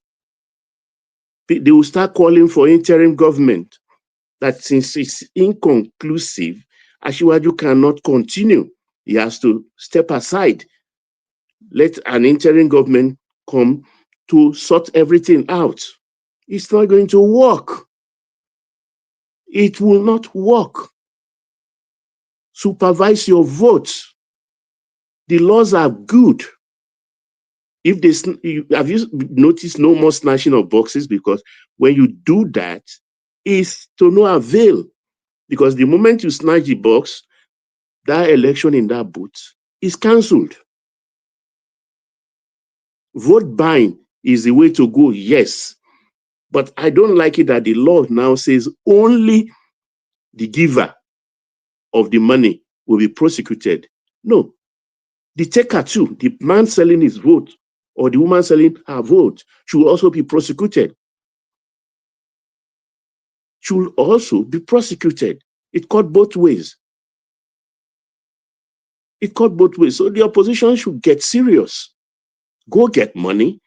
They will start calling for interim government, that since it's inconclusive, Asiwaju cannot continue. He has to step aside. Let an interim government come to sort everything out. It's not going to work. It will not work. Supervise your votes. The laws are good. If have you noticed no more snatching of boxes? Because when you do that, it's to no avail. Because the moment you snatch the box, that election in that booth is cancelled. Vote buying is the way to go, yes. But I don't like it that the law now says only the giver of the money will be prosecuted. No. The taker too, the man selling his vote or the woman selling her vote should also be prosecuted. Should also be prosecuted. It cut both ways. It cut both ways. So the opposition should get serious. Go get money,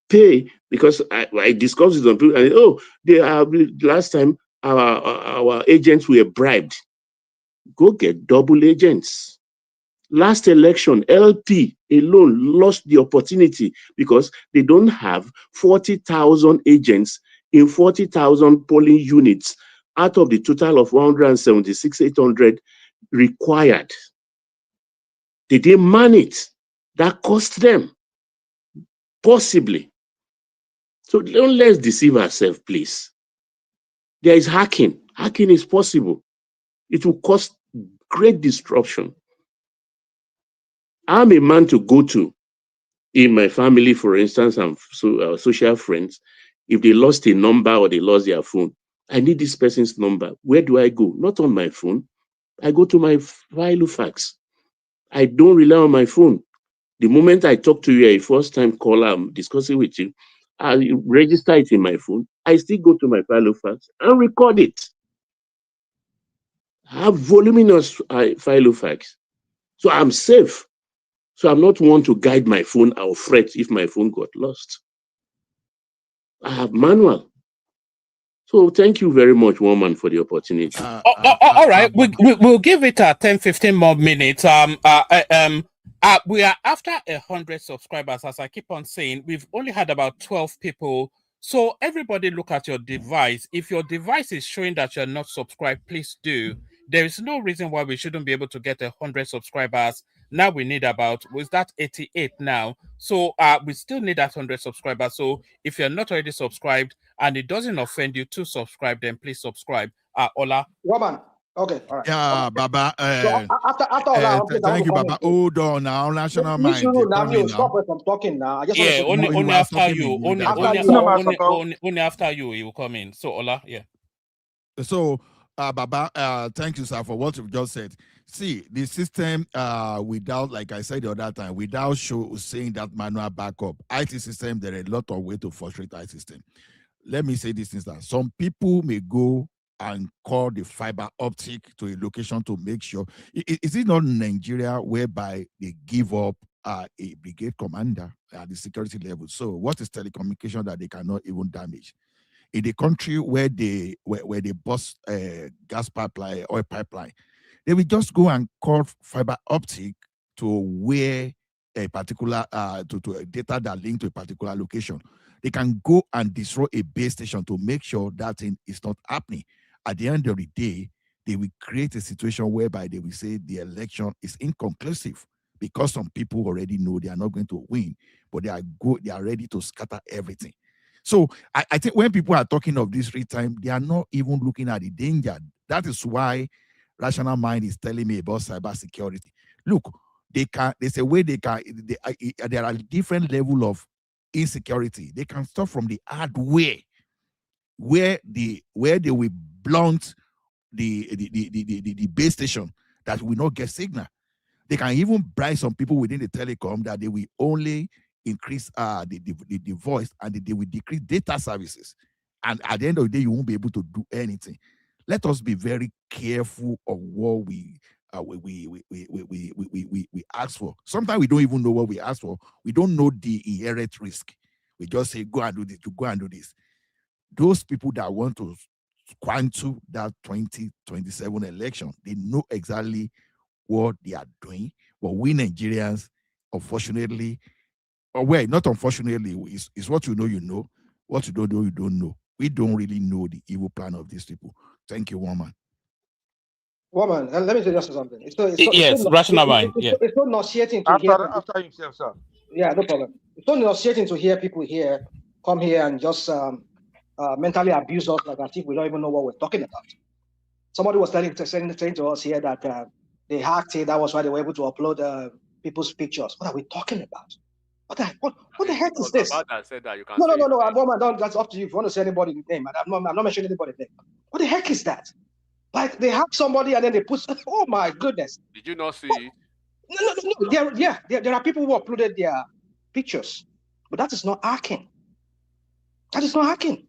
pay, because I discussed it on people, and they are, last time our agents were bribed. Go get double agents. Last election, LP alone lost the opportunity because they don't have 40,000 agents in 40,000 polling units out of the total of 176,800 required. They didn't man it. That cost them, possibly. So don't let's deceive ourselves, please. There is hacking. Hacking is possible. It will cause great disruption. I'm a man to go to in my family, for instance, and social friends. If they lost a number or they lost their phone, I need this person's number. Where do I go? Not on my phone. I go to my Rufai'S. I don't rely on my phone. The moment I talk to you, a first-time caller, I'm discussing with you, I register it in my phone. I still go to my Rufai'S and record it. I have voluminous Rufai'S. So I'm safe. So I'm not one to guide my phone or fret if my phone got lost. I have manual. So thank you very much, woman, for the opportunity. All right, we'll give it 10-15 more minutes. We are after 100 subscribers, as I keep on saying. We've only had about 12 people. So everybody look at your device. If your device is showing that you're not subscribed, please do. There is no reason why we shouldn't be able to get 100 subscribers. Now we need about, was that 88 now? So we still need that 100 subscribers. So if you're not already subscribed and it doesn't offend you to subscribe, then please subscribe. Ola. Woman. Okay, all right. Yeah, okay. Baba. So after Ola, thank you, Baba. Hold on now, National Mind. Now you stop her from talking now. I just want to only after you. Only after you, he will come in. So Ola, yeah. So, Baba, thank you, sir, for what you've just said. See, the system, without, like I said the other time, without saying that manual backup, IT system, there are a lot of ways to frustrate IT system. Let me say this instance. Some people may go and call the fiber optic to a location to make sure. Is it not Nigeria whereby they give up a brigade commander at the security level? So what is telecommunication that they cannot even damage? In the country where they bust gas pipeline, oil pipeline, they will just go and call fiber optic to where a particular to a data that link to a particular location. They can go and destroy a base station to make sure that thing is not happening. At the end of the day, they will create a situation whereby they will say the election is inconclusive because some people already know they are not going to win, but they are ready to scatter everything. So I think when people are talking of this free time, they are not even looking at the danger. That is why Rational Mind is telling me about cybersecurity. Look, there's a way there are different level of insecurity. They can start from the hardware, where they will blunt the base station that will not get signal. They can even bribe some people within the telecom that they will only increase the voice and they will decrease data services. And at the end of the day, you won't be able to do anything. Let us be very careful of what we ask for. Sometimes we don't even know what we ask for. We don't know the inherent risk. We just say, go and do this, go and do this. Those people that want to quantum that 2027 election, they know exactly what they are doing. But we Nigerians, unfortunately, or well, not unfortunately, it's what you know. What you don't know, you don't know. We don't really know the evil plan of these people. Thank you, woman. Woman, let me tell you something. Rational mind. It's so nauseating to hear. After himself, sir. Yeah, no problem. It's so nauseating to hear people here come here and just mentally abuse us like as if we don't even know what we're talking about. Somebody was saying to us here that they hacked it. That was why they were able to upload people's pictures. What are we talking about? What the heck is this? Said that you can No, woman, that's up to you. If you want to say anybody's name, I'm not mentioning anybody's name. What the heck is that? Like they hack somebody and then they put. Oh my goodness! Did you not see it? No. There are people who uploaded their pictures, but that is not hacking. That is not hacking.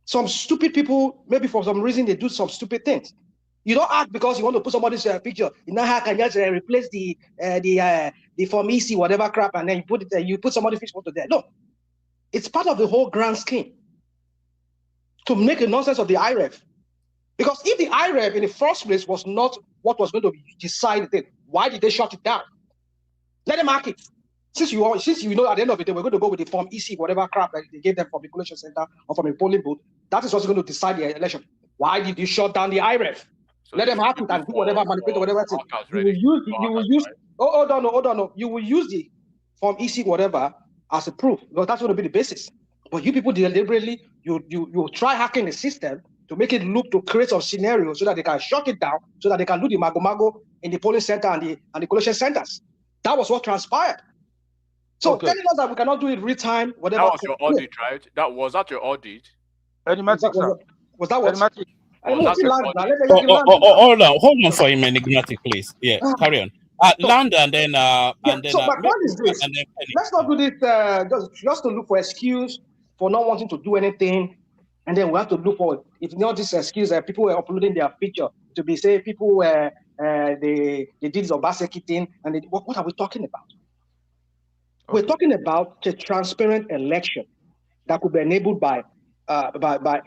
Some stupid people, maybe for some reason, they do some stupid things. You don't hack because you want to put somebody's picture. You not hack and just replace the form EC whatever crap, and then you put somebody's photo there. No, it's part of the whole grand scheme to make a nonsense of the IREF. Because if the IREF in the first place was not what was going to be decided, why did they shut it down? Let them hack it. Since you know at the end of the day we're going to go with the form EC whatever crap that they gave them from the collation center or from a polling booth, that is what's going to decide the election. Why did you shut down the IREF? So let them hack it and do whatever, manipulate whatever thing. You will use. Hold on. You will use the form EC whatever as a proof because that's going to be the basis. But you people deliberately you try hacking the system to make it look to create some scenario so that they can shut it down, so that they can do the mago in the polling center and the collation centers. That was what transpired. So telling us that we cannot do it real time, whatever. That was your audit, right? Was that your audit? Was that what? Hold on for him, enigmatic, please. Yeah, carry on. Land and then so my point is this: let's not do this just to look for excuse for not wanting to do anything, and then we have to look for if not this excuse that people were uploading their picture to be say people were they did this Obaseki thing, and what are we talking about? We're talking about a transparent election that could be enabled by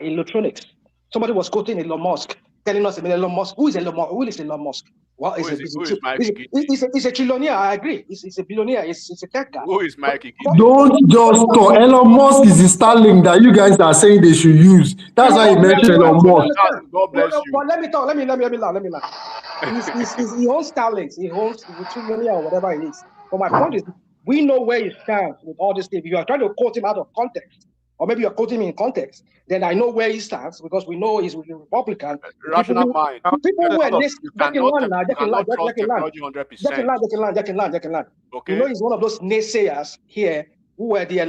electronics. Somebody was quoting Elon Musk, telling us Elon Musk. Who is Elon Musk? Who is Elon Musk? Well, he's a trillionaire. I agree. He's a billionaire. He's a tech guy. Who is Mikey? Don't just talk. Elon Musk is the Starlink that you guys are saying they should use. That's how you mentioned Elon Musk. God bless you. But let me talk. Let me learn. He owns Starlinks. He owns the trillionaire or whatever it is. But my point is, we know where he stands with all this thing. If you are trying to quote him out of context, or maybe you're quoting him in context, then I know where he stands because we know he's a Republican. Rational mind. People who are listening, they can land. Okay. You know, he's one of those naysayers here who were the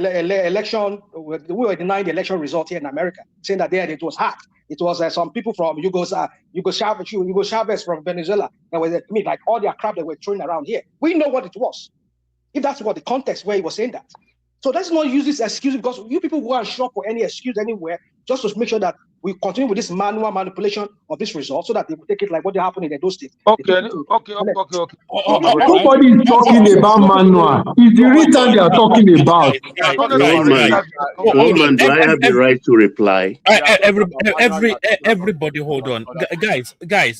election, who were denying the election result here in America, saying that it was hacked. It was some people from Hugo Chavez from Venezuela that were like all their crap that were throwing around here. We know what it was. If that's what the context where he was saying that. So let's not use this excuse because you people who are short for any excuse anywhere, just to make sure that we continue with this manual manipulation of this result so that they will take it like what happened in those states. Okay. Nobody is talking about manual. It's the return they are talking about. Woman, do I have the right to reply? Everybody hold on. Guys.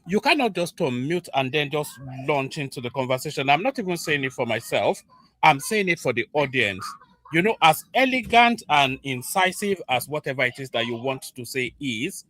You cannot just unmute and then just launch into the conversation. I'm not even saying it for myself. I'm saying it for the audience. You know, as elegant and incisive as whatever it is that you want to say is,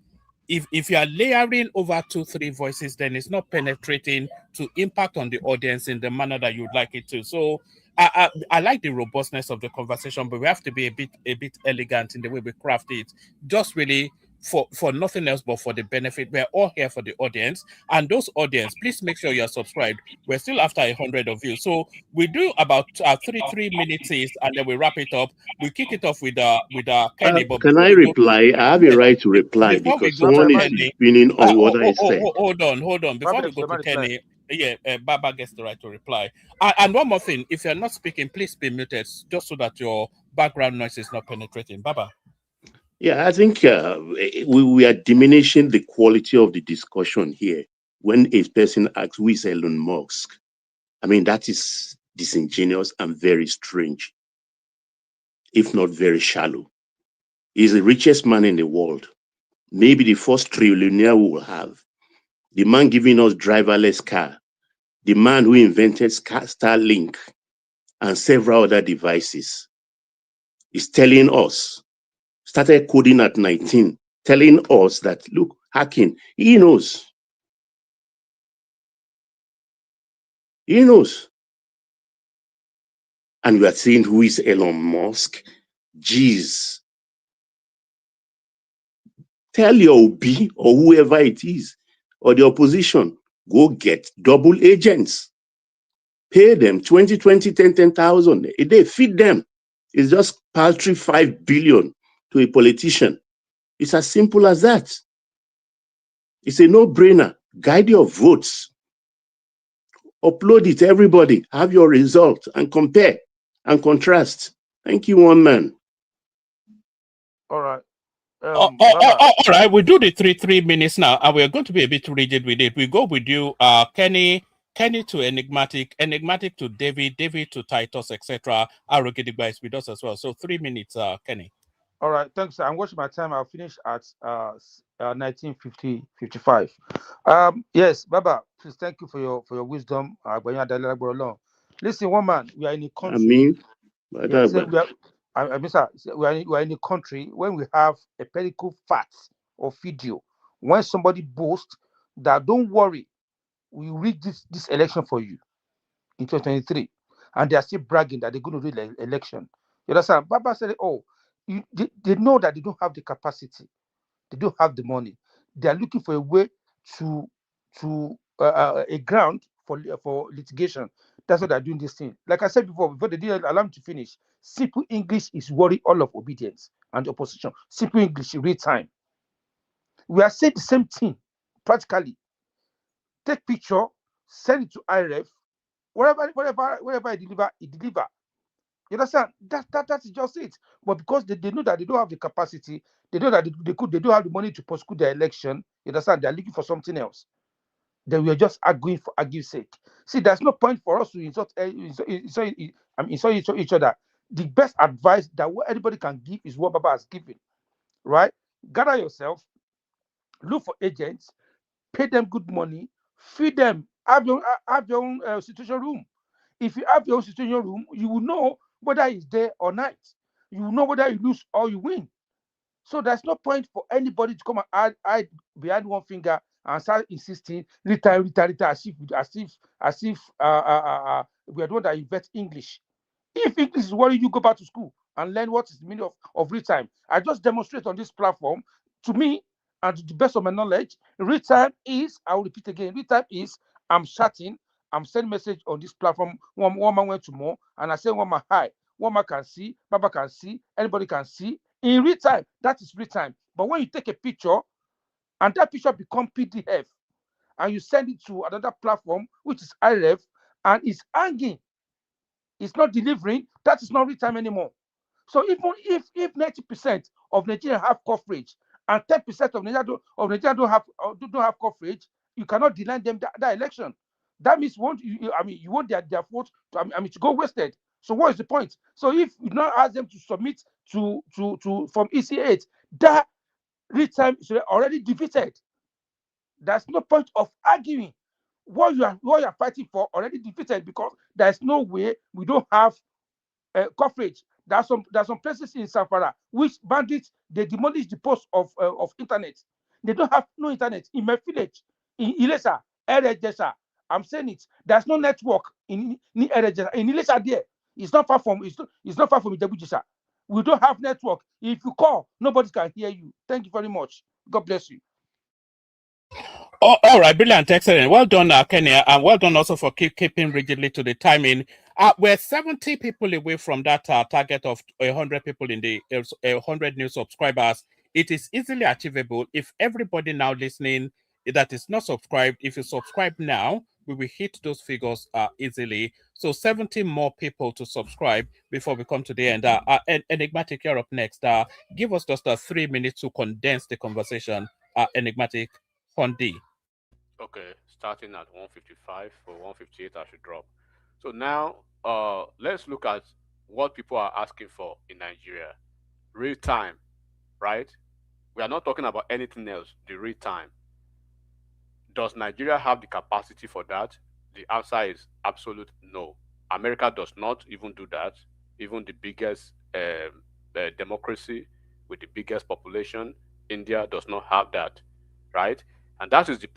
if you are layering over 2-3 voices, then it's not penetrating to impact on the audience in the manner that you'd like it to. So I like the robustness of the conversation, but we have to be a bit elegant in the way we craft it. Just really for nothing else but for the benefit. We're all here for the audience, and those audience, please make sure you're subscribed. We're still after 100 of you, so we do about 3 minutes and then we wrap it up. We kick it off with Kenny. Can I reply? I have a right to reply because someone is spinning on what I said. Hold on. Before we go to Kenny, Baba gets the right to reply. And one more thing, if you're not speaking, please be muted, just so that your background noise is not penetrating. Baba. Yeah, I think we are diminishing the quality of the discussion here when a person asks, who is Elon Musk? I mean, that is disingenuous and very strange, if not very shallow. He's the richest man in the world, maybe the first trillionaire we will have, the man giving us driverless car, the man who invented Starlink and several other devices, is telling us, started coding at 19, telling us that, look, hacking, he knows. He knows. And we are saying, who is Elon Musk? Jeez. Tell your OB or whoever it is, or the opposition, go get double agents. Pay them 20, 10,000 a day. Feed them. It's just paltry 5 billion to a politician. It's as simple as that. It's a no-brainer. Guide your votes. Upload it, everybody. Have your result and compare and contrast. Thank you, one man. All right. All right, we do the 3 minutes now, and we're going to be a bit rigid with it. We go with you, Kenny to Enigmatic to David to Titus, etc. Arrogance is with us as well. So 3 minutes, Kenny. All right, thanks. I'm watching my time. I'll finish at 19:55. Yes, Baba, please thank you for your wisdom. Listen, one man, we are in a country. We are in a country when we have a medical fact or video. When somebody boasts that, don't worry, we rig this election for you in 2023, and they are still bragging that they're going to do the election. You understand? Baba said, they know that they don't have the capacity, they don't have the money. They are looking for a way to a ground for litigation. That's what they're doing this thing. Like I said before they didn't allow me to finish. Simple English is worry all of obedience and opposition. Simple English, real time. We are saying the same thing practically. Take picture, send it to IRF, wherever it deliver. You understand? That is just it. But because they know that they don't have the capacity, they know that they don't have the money to prosecute their election. You understand? They're looking for something else. Then we are just arguing for arguing's sake. See, there's no point for us to insult each other. The best advice that anybody can give is what Baba has given, right? Gather yourself, look for agents, pay them good money, feed them, have your own situation room. If you have your own situation room, you will know whether it's day or night. You will know whether you lose or you win. So there's no point for anybody to come and hide behind one finger and start insisting return, as if we are the one that invent English. If English is worrying you, go back to school and learn what is the meaning of real time. I just demonstrate on this platform, to me, and to the best of my knowledge, real time is, I will repeat again, real time is, I'm chatting, I'm sending message on this platform. One man went to more, and I say one man hi. One man can see, Baba can see, anybody can see. In real time, that is real time. But when you take a picture, and that picture become PDF, and you send it to another platform, which is IRF, and it's hanging, it's not delivering, that is not real time anymore. So even if 90% of Nigeria have coverage and 10% of Nigeria don't have coverage, you cannot deny them that election. That means you want their vote to go wasted. So what is the point? So if you not ask them to submit to from EC8, that real time is already defeated. There's no point of arguing. What you are fighting for already defeated, because there's no way we don't have coverage. There's some places in Safara which bandits, they demolish the post of internet. They don't have no internet in my village, in Ilesa, Eredesa. I'm saying it. There's no network in Eredesa, in Ilesa. There, it's not far from Idebujisa. We don't have network. If you call, nobody can hear you. Thank you very much. God bless you. All right, brilliant, excellent. Well done, Kenya, and well done also for keeping rigidly to the timing. We're 70 people away from that target of 100 people in the 100 new subscribers. It is easily achievable if everybody now listening that is not subscribed, if you subscribe now, we will hit those figures easily. So 70 more people to subscribe before we come to the end. Enigmatic, you're up next. Give us just 3 minutes to condense the conversation. Enigmatic, Hondi. Okay, starting at 155 for 158, I should drop. So now, let's look at what people are asking for in Nigeria. Real time, right? We are not talking about anything else. The real time. Does Nigeria have the capacity for that? The answer is absolute no. America does not even do that. Even the biggest democracy with the biggest population, India, does not have that, right? And that is the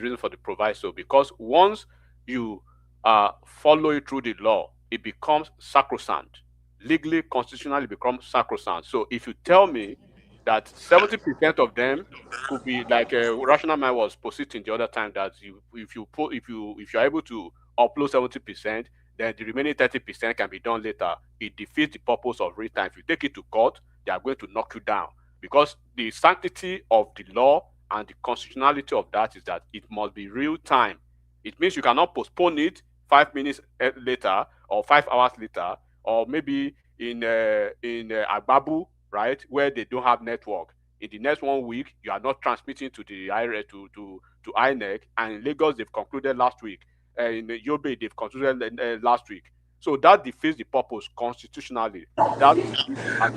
reason for the proviso, because once you follow it through the law, it becomes sacrosanct. Legally, constitutionally becomes sacrosanct. So if you tell me that 70% of them could be like Rational Mind was positing the other time, that if you're able to upload 70%, then the remaining 30% can be done later. It defeats the purpose of real time. If you take it to court, they are going to knock you down, because the sanctity of the law and the constitutionality of that is that it must be real time. It means you cannot postpone it 5 minutes later or 5 hours later, or maybe in Agbabu, right, where they don't have network. In the next 1 week, you are not transmitting to the to INEC, and in Lagos they've concluded last week. In Yobe they've concluded last week. So that defeats the purpose constitutionally. That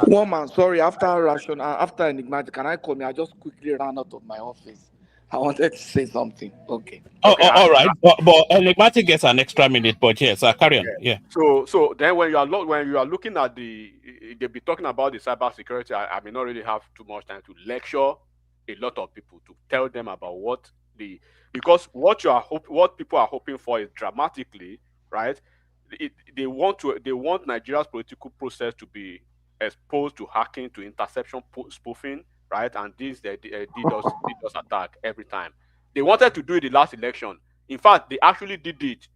One man, sorry, after Enigmatic, can I call me? I just quickly ran out of my office. I wanted to say something. Okay. All right. But Enigmatic gets an extra minute, but yes, carry on. Yeah. So then when you are looking at they'll be talking about the cybersecurity. I may not really have too much time to lecture a lot of people, to tell them about because what people are hoping for is dramatically, right? They want Nigeria's political process to be exposed to hacking, to interception, spoofing, right? And this DDoS attack every time. They wanted to do it the last election. In fact, they actually did it,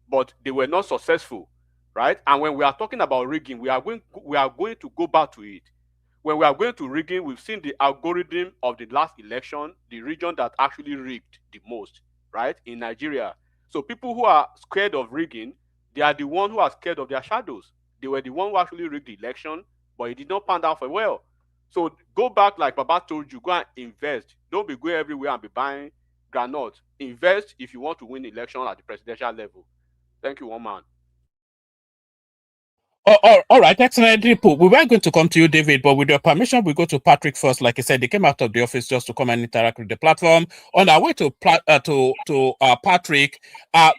but they were not successful, right? And when we are talking about rigging, we are going to go back to it. When we are going to rigging, we've seen the algorithm of the last election, the region that actually rigged the most, right, in Nigeria. So people who are scared of rigging, they are the ones who are scared of their shadows. They were the one who actually rigged the election, but it did not pan out for well. So go back, like Baba told you, go and invest. Don't be going everywhere and be buying granite. Invest if you want to win election at the presidential level. Thank you, one man. All right, excellent put. We were going to come to you, David, but with your permission, we go to Patrick first. Like I said, they came out of the office just to come and interact with the platform. On our way to Patrick,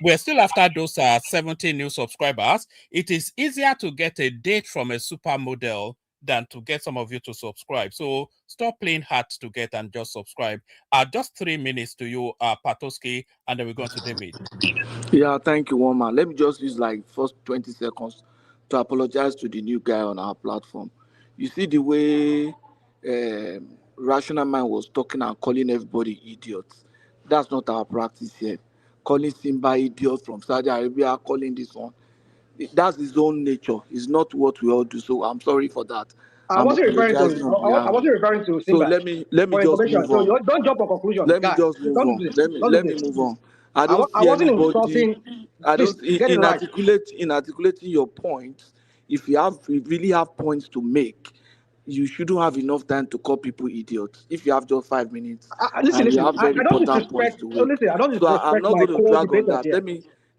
we're still after those 70 new subscribers. It is easier to get a date from a supermodel than to get some of you to subscribe. So stop playing hard to get and just subscribe. Just 3 minutes to you, Patoski, and then we go to David. Yeah, thank you, one man. Let me just use like first 20 seconds to apologize to the new guy on our platform. You see the way Rational Mind was talking and calling everybody idiots. That's not our practice here. Calling Simba idiot from Saudi Arabia, calling this one. That's his own nature. It's not what we all do. So I'm sorry for that. I wasn't referring to Simba. So let me just move on. So don't jump to conclusion. Let me just move on. Let me move on. I don't see anybody. I don't in articulating your points. If you really have points to make, you shouldn't have enough time to call people idiots. If you have just 5 minutes, listen. You have very important points to make. Listen, I don't disrespect I'm not my going to drag on that. here.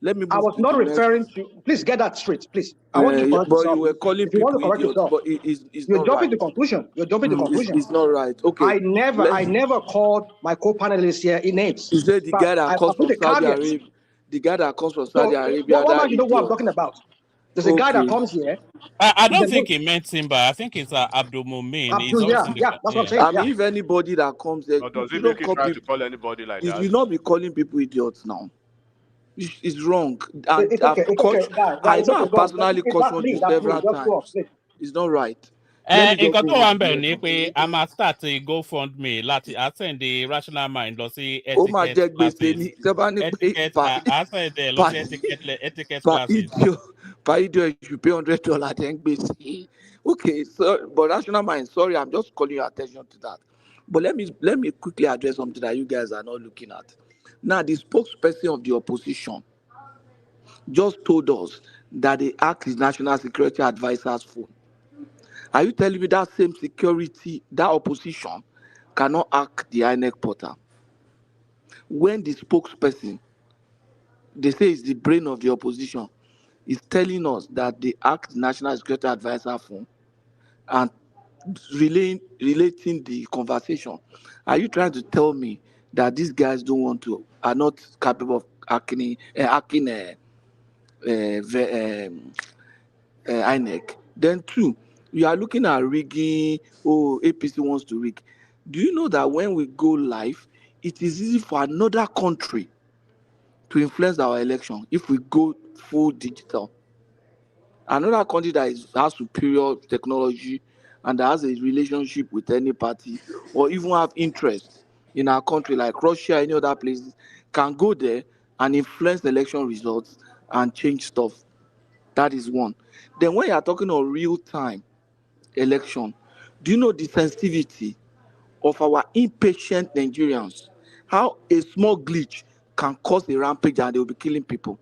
Let me. I was not referring to. Please get that straight, please. I want you to correct yourself. You were calling people idiots, but it's You're not jumping right. to conclusion. You're jumping to conclusion. It's not right. Okay. I never called my co-panelists here in names. You said the guy that comes from Saudi Arabia. The guy that comes from Saudi Arabia. What you know what I'm talking about? There's a guy that comes here. I don't think he meant Simba. I think it's Abdul Mumin. Yeah, that's what I'm saying. I mean, if anybody that comes there, does he make it right to call anybody like that? You will not be calling people idiots now. It's wrong. And it's okay. I know I personally cautioned you several times. It's not right. I'm a start to GoFundMe. I send the Rational Mind. Etiquette classes. Per idiot, you pay $100. Then okay, so but Rational Mind. Sorry, I'm just calling your attention to that. But let me quickly address something that you guys are not looking at. Now, the spokesperson of the opposition just told us that they hacked the National Security Advisor's phone. Are you telling me that same security, that opposition, cannot hack the INEC portal? When the spokesperson, they say is the brain of the opposition, is telling us that they hacked the National Security Advisor phone and relating the conversation, are you trying to tell me that these guys are not capable of hacking INEC? Then two, you are looking at rigging. Oh, APC wants to rig. Do you know that when we go live, it is easy for another country to influence our election if we go full digital? Another country that has superior technology and that has a relationship with any party or even have interest in our country, like Russia, any other places, can go there and influence the election results and change stuff. That is one. Then when you are talking of real-time election, do you know the sensitivity of our impatient Nigerians? How a small glitch can cause a rampage and they will be killing people.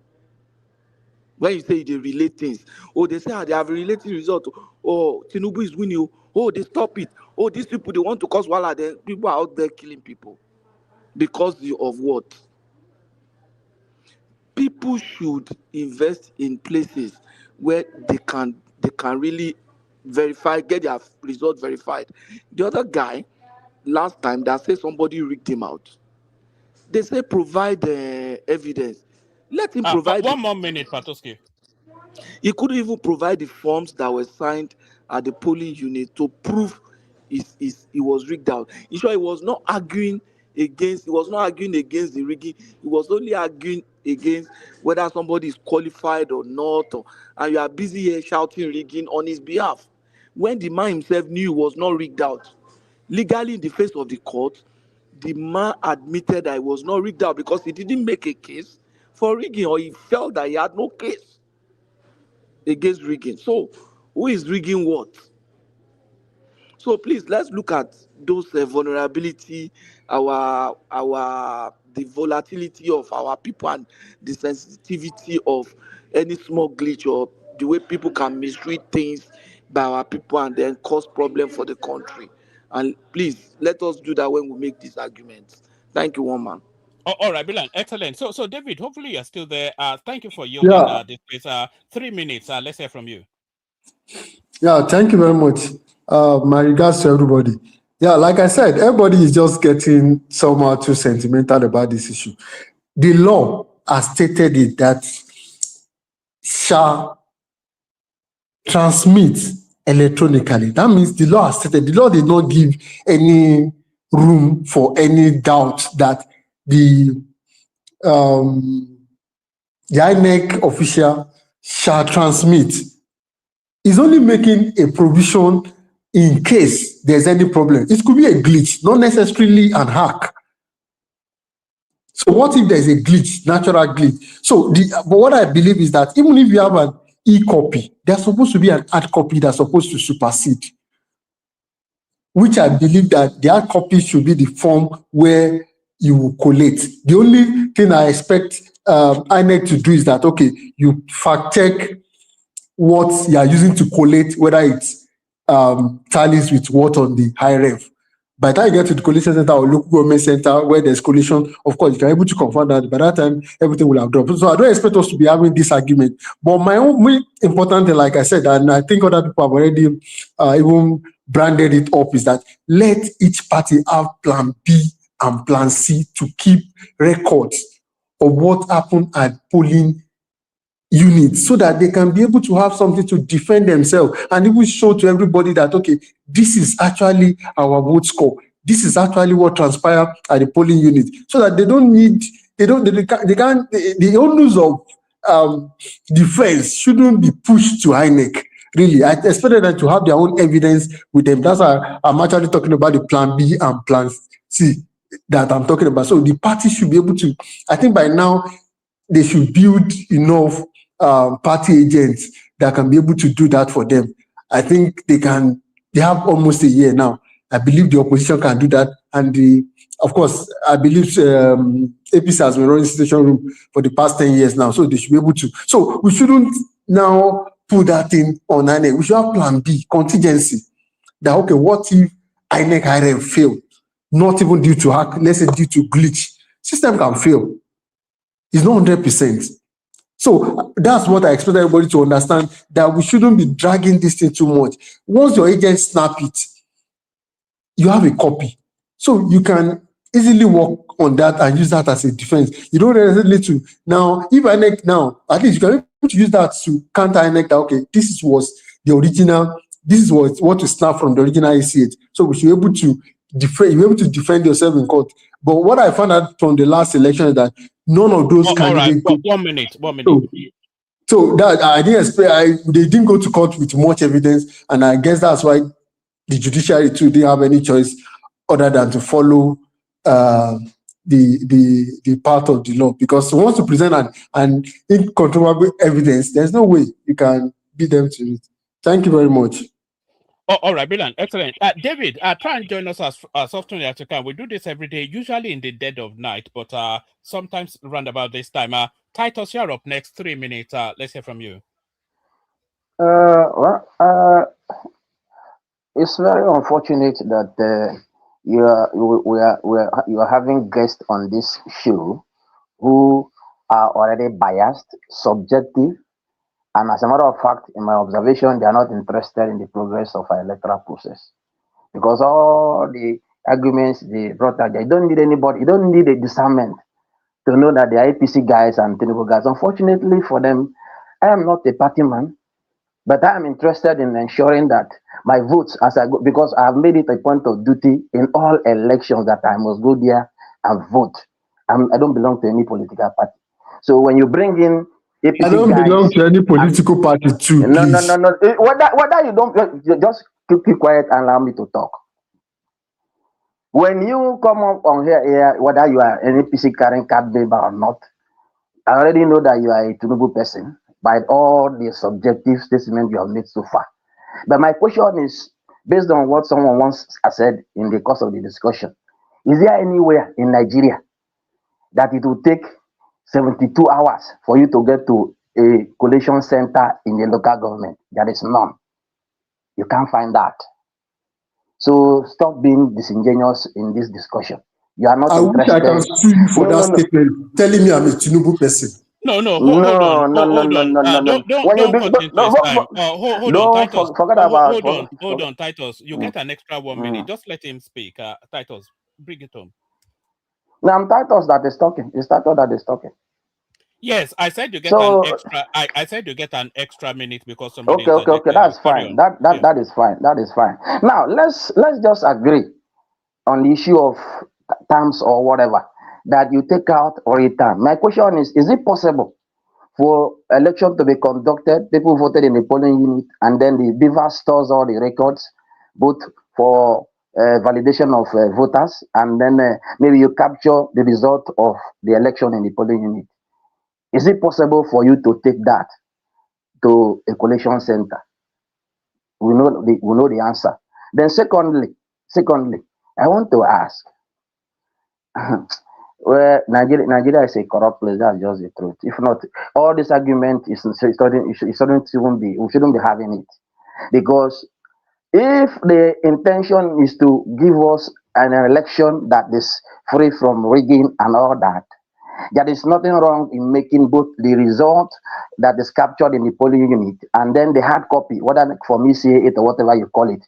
When you say they relate things, oh, they say they have a related result. Oh, Tinubu is winning. Oh, they stop it. Oh, these people, they want to cause wala. Then people are out there killing people because of what? People should invest in places where they can really verify, get their result verified. The other guy, last time, that said somebody rigged him out. They say provide evidence. Let him provide. One more minute, Patoski. He couldn't even provide the forms that were signed at the polling unit to prove he was rigged out. In short, he was not arguing against the rigging. He was only arguing against whether somebody is qualified or not. And you are busy here shouting rigging on his behalf, when the man himself knew he was not rigged out. Legally, in the face of the court, the man admitted that he was not rigged out because he didn't make a case for rigging, or he felt that he had no case against rigging. So who is rigging what? So please, let's look at those vulnerability, the volatility of our people and the sensitivity of any small glitch or the way people can misread things by our people and then cause problem for the country. And please, let us do that when we make these arguments. Thank you, one man. Oh, all right, Bilan, excellent. So David, hopefully you're still there. Thank you for yielding this place. 3 minutes. Let's hear from you. Yeah, thank you very much. My regards to everybody. Yeah, like I said, everybody is just getting somehow too sentimental about this issue. The law has stated it that shall transmit electronically. That means the law has stated, the law did not give any room for any doubt that the INEC official shall transmit. Is only making a provision in case there's any problem. It could be a glitch, not necessarily an hack. So what if there's a glitch, natural glitch? So but what I believe is that even if you have an e-copy, there's supposed to be an hard copy that's supposed to supersede, which I believe that the hard copy should be the form where you will collate. The only thing I expect INEC to do is that, okay, you fact check what you are using to collate, whether it's tallies with what on the high ref. By the time you get to the collation center or local government center where there's collation, of course, you can be able to confirm that. By that time, everything will have dropped. So I don't expect us to be having this argument. But my own important thing, like I said, and I think other people have already even branded it up, is that let each party have plan B and plan C to keep records of what happened at polling units, so that they can be able to have something to defend themselves and even show to everybody that, okay, this is actually our vote score. This is actually what transpired at the polling unit, so that the onus of defense shouldn't be pushed to INEC. Really, I expected them to have their own evidence with them. That's why I'm actually talking about the plan B and plan C that I'm talking about. So the party should be able to, I think by now, they should build enough party agents that can be able to do that for them. I think they have almost a year now. I believe the opposition can do that, and the of course, I believe APC has been running situation room for the past 10 years now, so they should be able to. So we shouldn't now put that thing on INEC. We should have plan B, contingency. That, okay, what if INEC IRM fail? Not even due to hack, let's say due to glitch. System can fail. It's not 100%. So that's what I expect everybody to understand, that we shouldn't be dragging this thing too much. Once your agent snap it, you have a copy. So you can easily work on that and use that as a defense. You don't necessarily need to now, if INEC now, at least you can be able to use that to counter INEC that, okay, this was the original, this is what to snap from the original ACH. So we should be able to defend, you're able to defend yourself in court. But what I found out from the last election is that none of those candidates. All right, 1 minute. So that I didn't expect, they didn't go to court with much evidence, and I guess that's why the judiciary too didn't have any choice other than to follow the part of the law, because once you present an incontrovertible evidence, there's no way you can beat them to it. Thank you very much. Oh, all right, brilliant, excellent. David, try and join us as often as you can. We do this every day, usually in the dead of night, but sometimes around about this time. Titus, you're up next. 3 minutes. Let's hear from you. It's very unfortunate that you are having guests on this show who are already biased, subjective, and as a matter of fact, in my observation, they are not interested in the progress of our electoral process, because all the arguments they brought out, they don't need anybody, you don't need a discernment to know that the APC guys and Tinubu guys. Unfortunately for them, I am not a party man, but I am interested in ensuring that my votes, as I go, because I have made it a point of duty in all elections that I must go there and vote. I don't belong to any political party. So when you bring in APC I don't guys, belong to any political party too. No. Please. Whether you don't, just keep quiet and allow me to talk. When you come up on here, whether you are an APC carrying card member or not, I already know that you are a Tinubu person by all the subjective statements you have made so far. But my question is, based on what someone once said in the course of the discussion, is there anywhere in Nigeria that it will take 72 hours for you to get to a collation center in the local government? There is none. You can't find that. So stop being disingenuous in this discussion. You are not interested. I wish I can sue you for that statement, telling me I'm a Tinubu person. Hold on. Hold on, Titus. You get an extra 1 minute. Just let him speak. Titus, bring it home. No, I'm Titus that is talking. It's Titus that is talking. Yes, I said you get an extra. I said you get an extra minute because somebody. Okay. That's fine. That is fine. That is fine. Now let's just agree on the issue of terms or whatever that you take out or return. My question is it possible for election to be conducted, people voted in the polling unit, and then the Beaver stores all the records, both for validation of voters, and then maybe you capture the result of the election in the polling unit? Is it possible for you to take that to a collation center? We know the answer. Then secondly, I want to ask, well, Nigeria is a corrupt place. That's just the truth. If not, all this argument we shouldn't be having it, because if the intention is to give us an election that is free from rigging and all that, there is nothing wrong in making both the result that is captured in the polling unit and then the hard copy, whether from ECA or whatever you call it,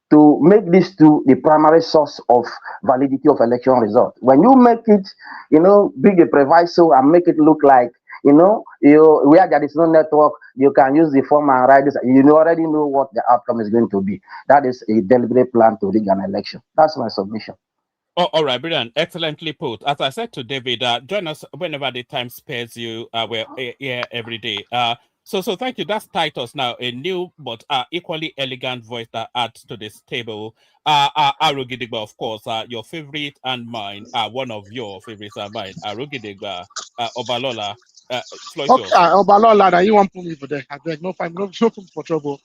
to make this to the primary source of validity of election result. When you make it, bring a proviso and make it look like, where there is no network, you can use the form and write this. You already know what the outcome is going to be. That is a deliberate plan to rig an election. That's my submission. Oh, all right, brilliant. Excellently put. As I said to David, join us whenever the time spares you. We're here every day. So thank you. That's Titus now, a new but equally elegant voice that adds to this table. Arugidigba, of course, your favorite and mine, one of your favorites and mine. Arugidigba, Obalola. Obalola, that you want to put me for there. I beg, no for trouble.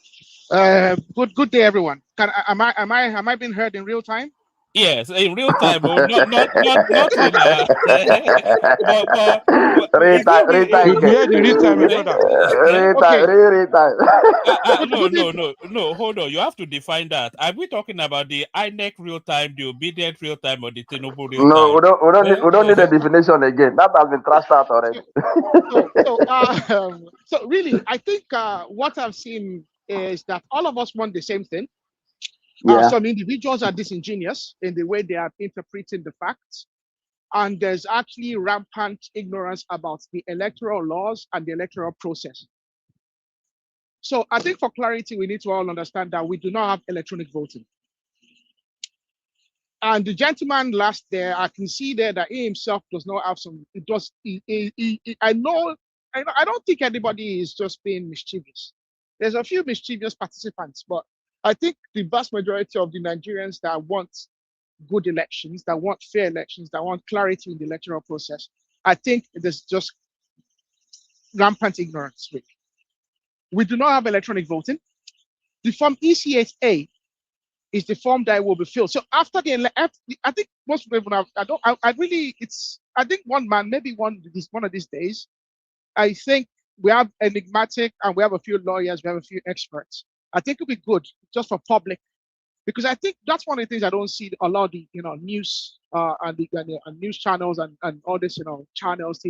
Good day, everyone. Am I being heard in real time? Yes, in real time, not in real time, We had the real time, my brother. real time. No, hold on. You have to define that. Are we talking about the INEC real time, the obedient real time, or the Tinubu real No, time? we don't need a definition again. That has been trashed out already. So really, I think what I've seen is that all of us want the same thing. Yeah. Some individuals are disingenuous in the way they are interpreting the facts. And there's actually rampant ignorance about the electoral laws and the electoral process. So I think for clarity, we need to all understand that we do not have electronic voting. And the gentleman last there, I can see there that he himself does not have some, it does, I don't think anybody is just being mischievous. There's a few mischievous participants, but I think the vast majority of the Nigerians that want good elections, that want fair elections, that want clarity in the electoral process, I think there's just rampant ignorance. We do not have electronic voting. The form ECHA is the form that will be filled. So after I think most people have, I think maybe one of these days, I think we have enigmatic and we have a few lawyers, we have a few experts. I think it'll be good just for public, because I think that's one of the things I don't see a lot of the news and news channels and all this channels,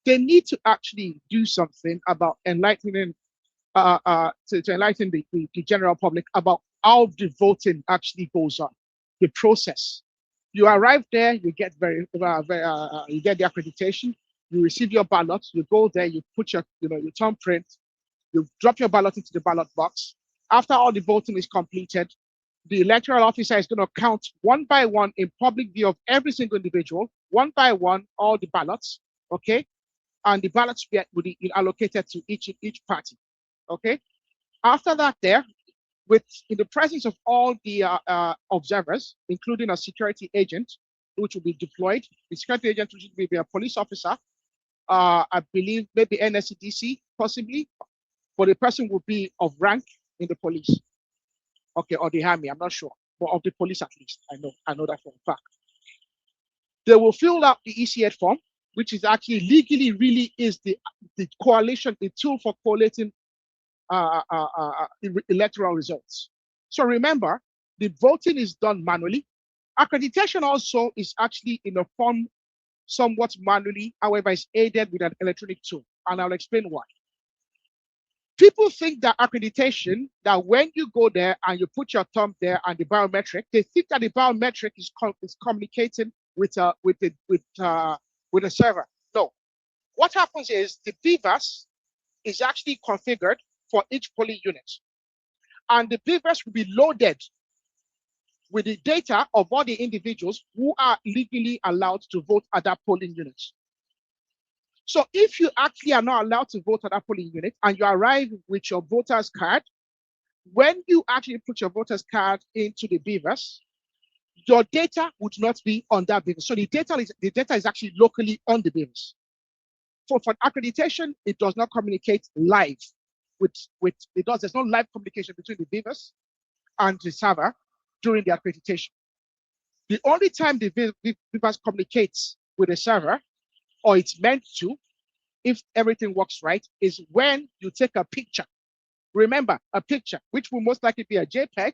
they need to actually do something about enlightening to enlighten the general public about how the voting actually goes on, the process. You arrive there, you get you get the accreditation, you receive your ballot, you go there, you put your your thumbprint, you drop your ballot into the ballot box. After all the voting is completed, the electoral officer is going to count one by one in public view of every single individual, one by one, all the ballots, okay? And the ballots will be allocated to each party, okay? After that there, in the presence of all the observers, including a security agent, which will be deployed, the security agent which will be a police officer, I believe maybe NSCDC possibly, but the person will be of rank in the police, okay, or the army, I'm not sure, but of the police at least, I know that for a fact. They will fill out the ECH form, which is actually legally really is the coalition, the tool for collating electoral results. So remember, the voting is done manually. Accreditation also is actually in a form somewhat manually, however, it's aided with an electronic tool, and I'll explain why. People think that accreditation, that when you go there and you put your thumb there and the biometric, they think that the biometric is communicating with a server. No, what happens is the BVAS is actually configured for each polling unit, and the BVAS will be loaded with the data of all the individuals who are legally allowed to vote at that polling unit. So if you actually are not allowed to vote at that polling unit and you arrive with your voter's card, when you actually put your voter's card into the BVAS, your data would not be on that BVAS. So the data is actually locally on the BVAS. For accreditation, it does not communicate live there's no live communication between the BVAS and the server during the accreditation. The only time the BVAS communicates with the server, or it's meant to, if everything works right, is when you take a picture. Remember, a picture, which will most likely be a JPEG,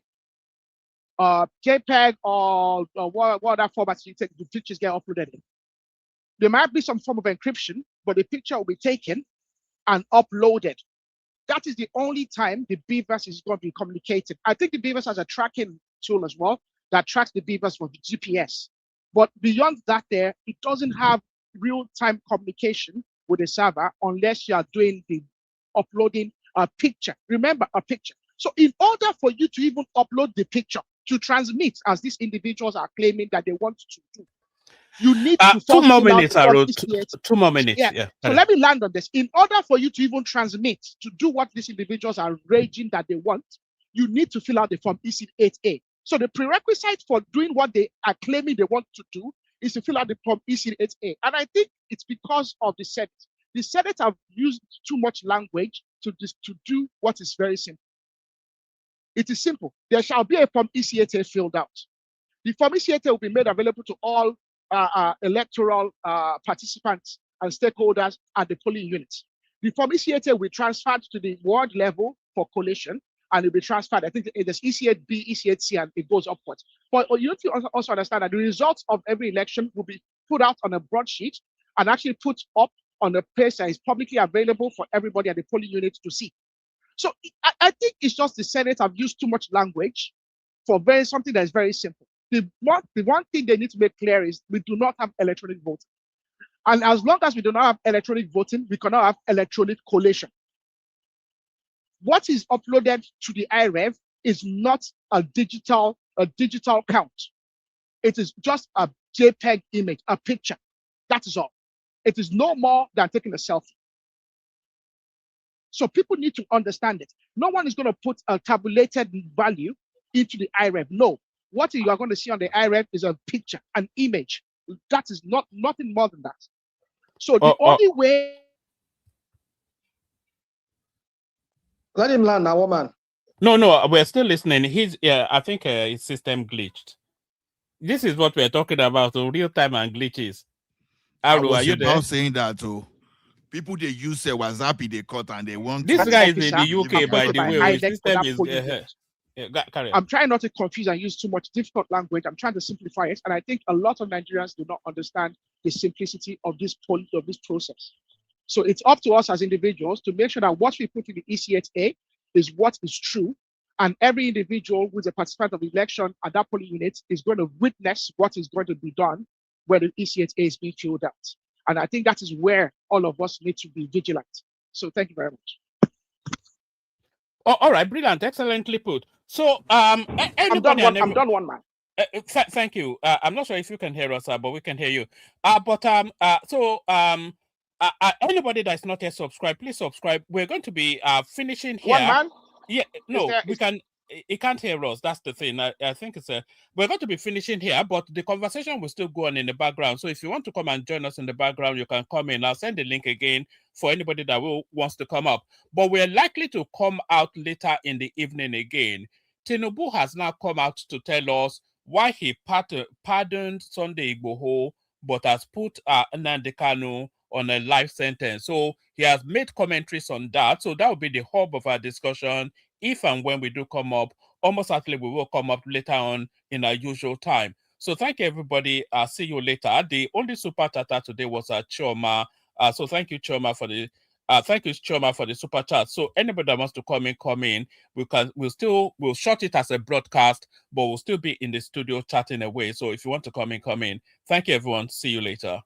or what other formats you take, the pictures get uploaded in. There might be some form of encryption, but the picture will be taken and uploaded. That is the only time the BVAS is going to be communicated. I think the BVAS has a tracking tool as well that tracks the BVAS with GPS. But beyond that there, it doesn't have real-time communication with the server unless you are doing the uploading a picture. Remember, a picture. So in order for you to even upload the picture to transmit, as these individuals are claiming that they want to do, you need to 2 more minutes, Aro. 2 more minutes. Yeah. So let me land on this. In order for you to even transmit, to do what these individuals are raging that they want, you need to fill out the form EC8A. So the prerequisite for doing what they are claiming they want to do is to fill out the form EC8A. And I think it's because of the Senate. The Senate have used too much language to do what is very simple. It is simple. There shall be a form EC8A filled out. The Form ECA will be made available to all electoral participants and stakeholders at the polling units. The Form ECA will be transferred to the ward level for collation, and it will be transferred. I think there's ECA B, ECA C, and it goes upwards. But you need to also understand that the results of every election will be put out on a broadsheet and actually put up on a place that is publicly available for everybody at the polling unit to see. So I think it's just the Senate have used too much language for something that is very simple. The one thing they need to make clear is we do not have electronic voting. And as long as we do not have electronic voting, we cannot have electronic collation. What is uploaded to the IREV is not a digital count. It is just a JPEG image, a picture. That is all. It is no more than taking a selfie. So people need to understand it. No one is going to put a tabulated value into the IREV. No. What you are going to see on the IREV is a picture, an image. That is nothing more than that. So the only way. Let him land now, woman. No, we're still listening. I think his system glitched. This is what we're talking about, so real time and glitches. Aru, are you there? Saying that people they use WhatsApp they cut and they want. This guy is in the UK, by the way. His system is. I'm trying not to confuse and use too much difficult language. I'm trying to simplify it, and I think a lot of Nigerians do not understand the simplicity of this process. So it's up to us as individuals to make sure that what we put in the ECHA is what is true, and every individual who is a participant of the election at that polling unit is going to witness what is going to be done when the ECHA is being filled out. And I think that is where all of us need to be vigilant. So thank you very much. All right, brilliant, excellently put. So I'm done one, man. Thank you. I'm not sure if you can hear us, but we can hear you. Anybody that's not yet subscribed, please subscribe. We're going to be finishing here. One man? Yeah, no, it can't hear us. That's the thing. I think we're going to be finishing here, but the conversation will still go on in the background. So if you want to come and join us in the background, you can come in. I'll send the link again for anybody that wants to come up. But we're likely to come out later in the evening again. Tinubu has now come out to tell us why he pardoned Sunday Igboho, but has put Nnamdi Kanu on a life sentence. So he has made commentaries on that. So that will be the hub of our discussion. If and when we do come up, almost certainly we will come up later on in our usual time. So thank you, everybody. See you later. The only super tata today was Chioma. So thank you, Chioma, for the super chat. So anybody that wants to come in. We'll short it as a broadcast, but we'll still be in the studio chatting away. So if you want to come in. Thank you, everyone. See you later.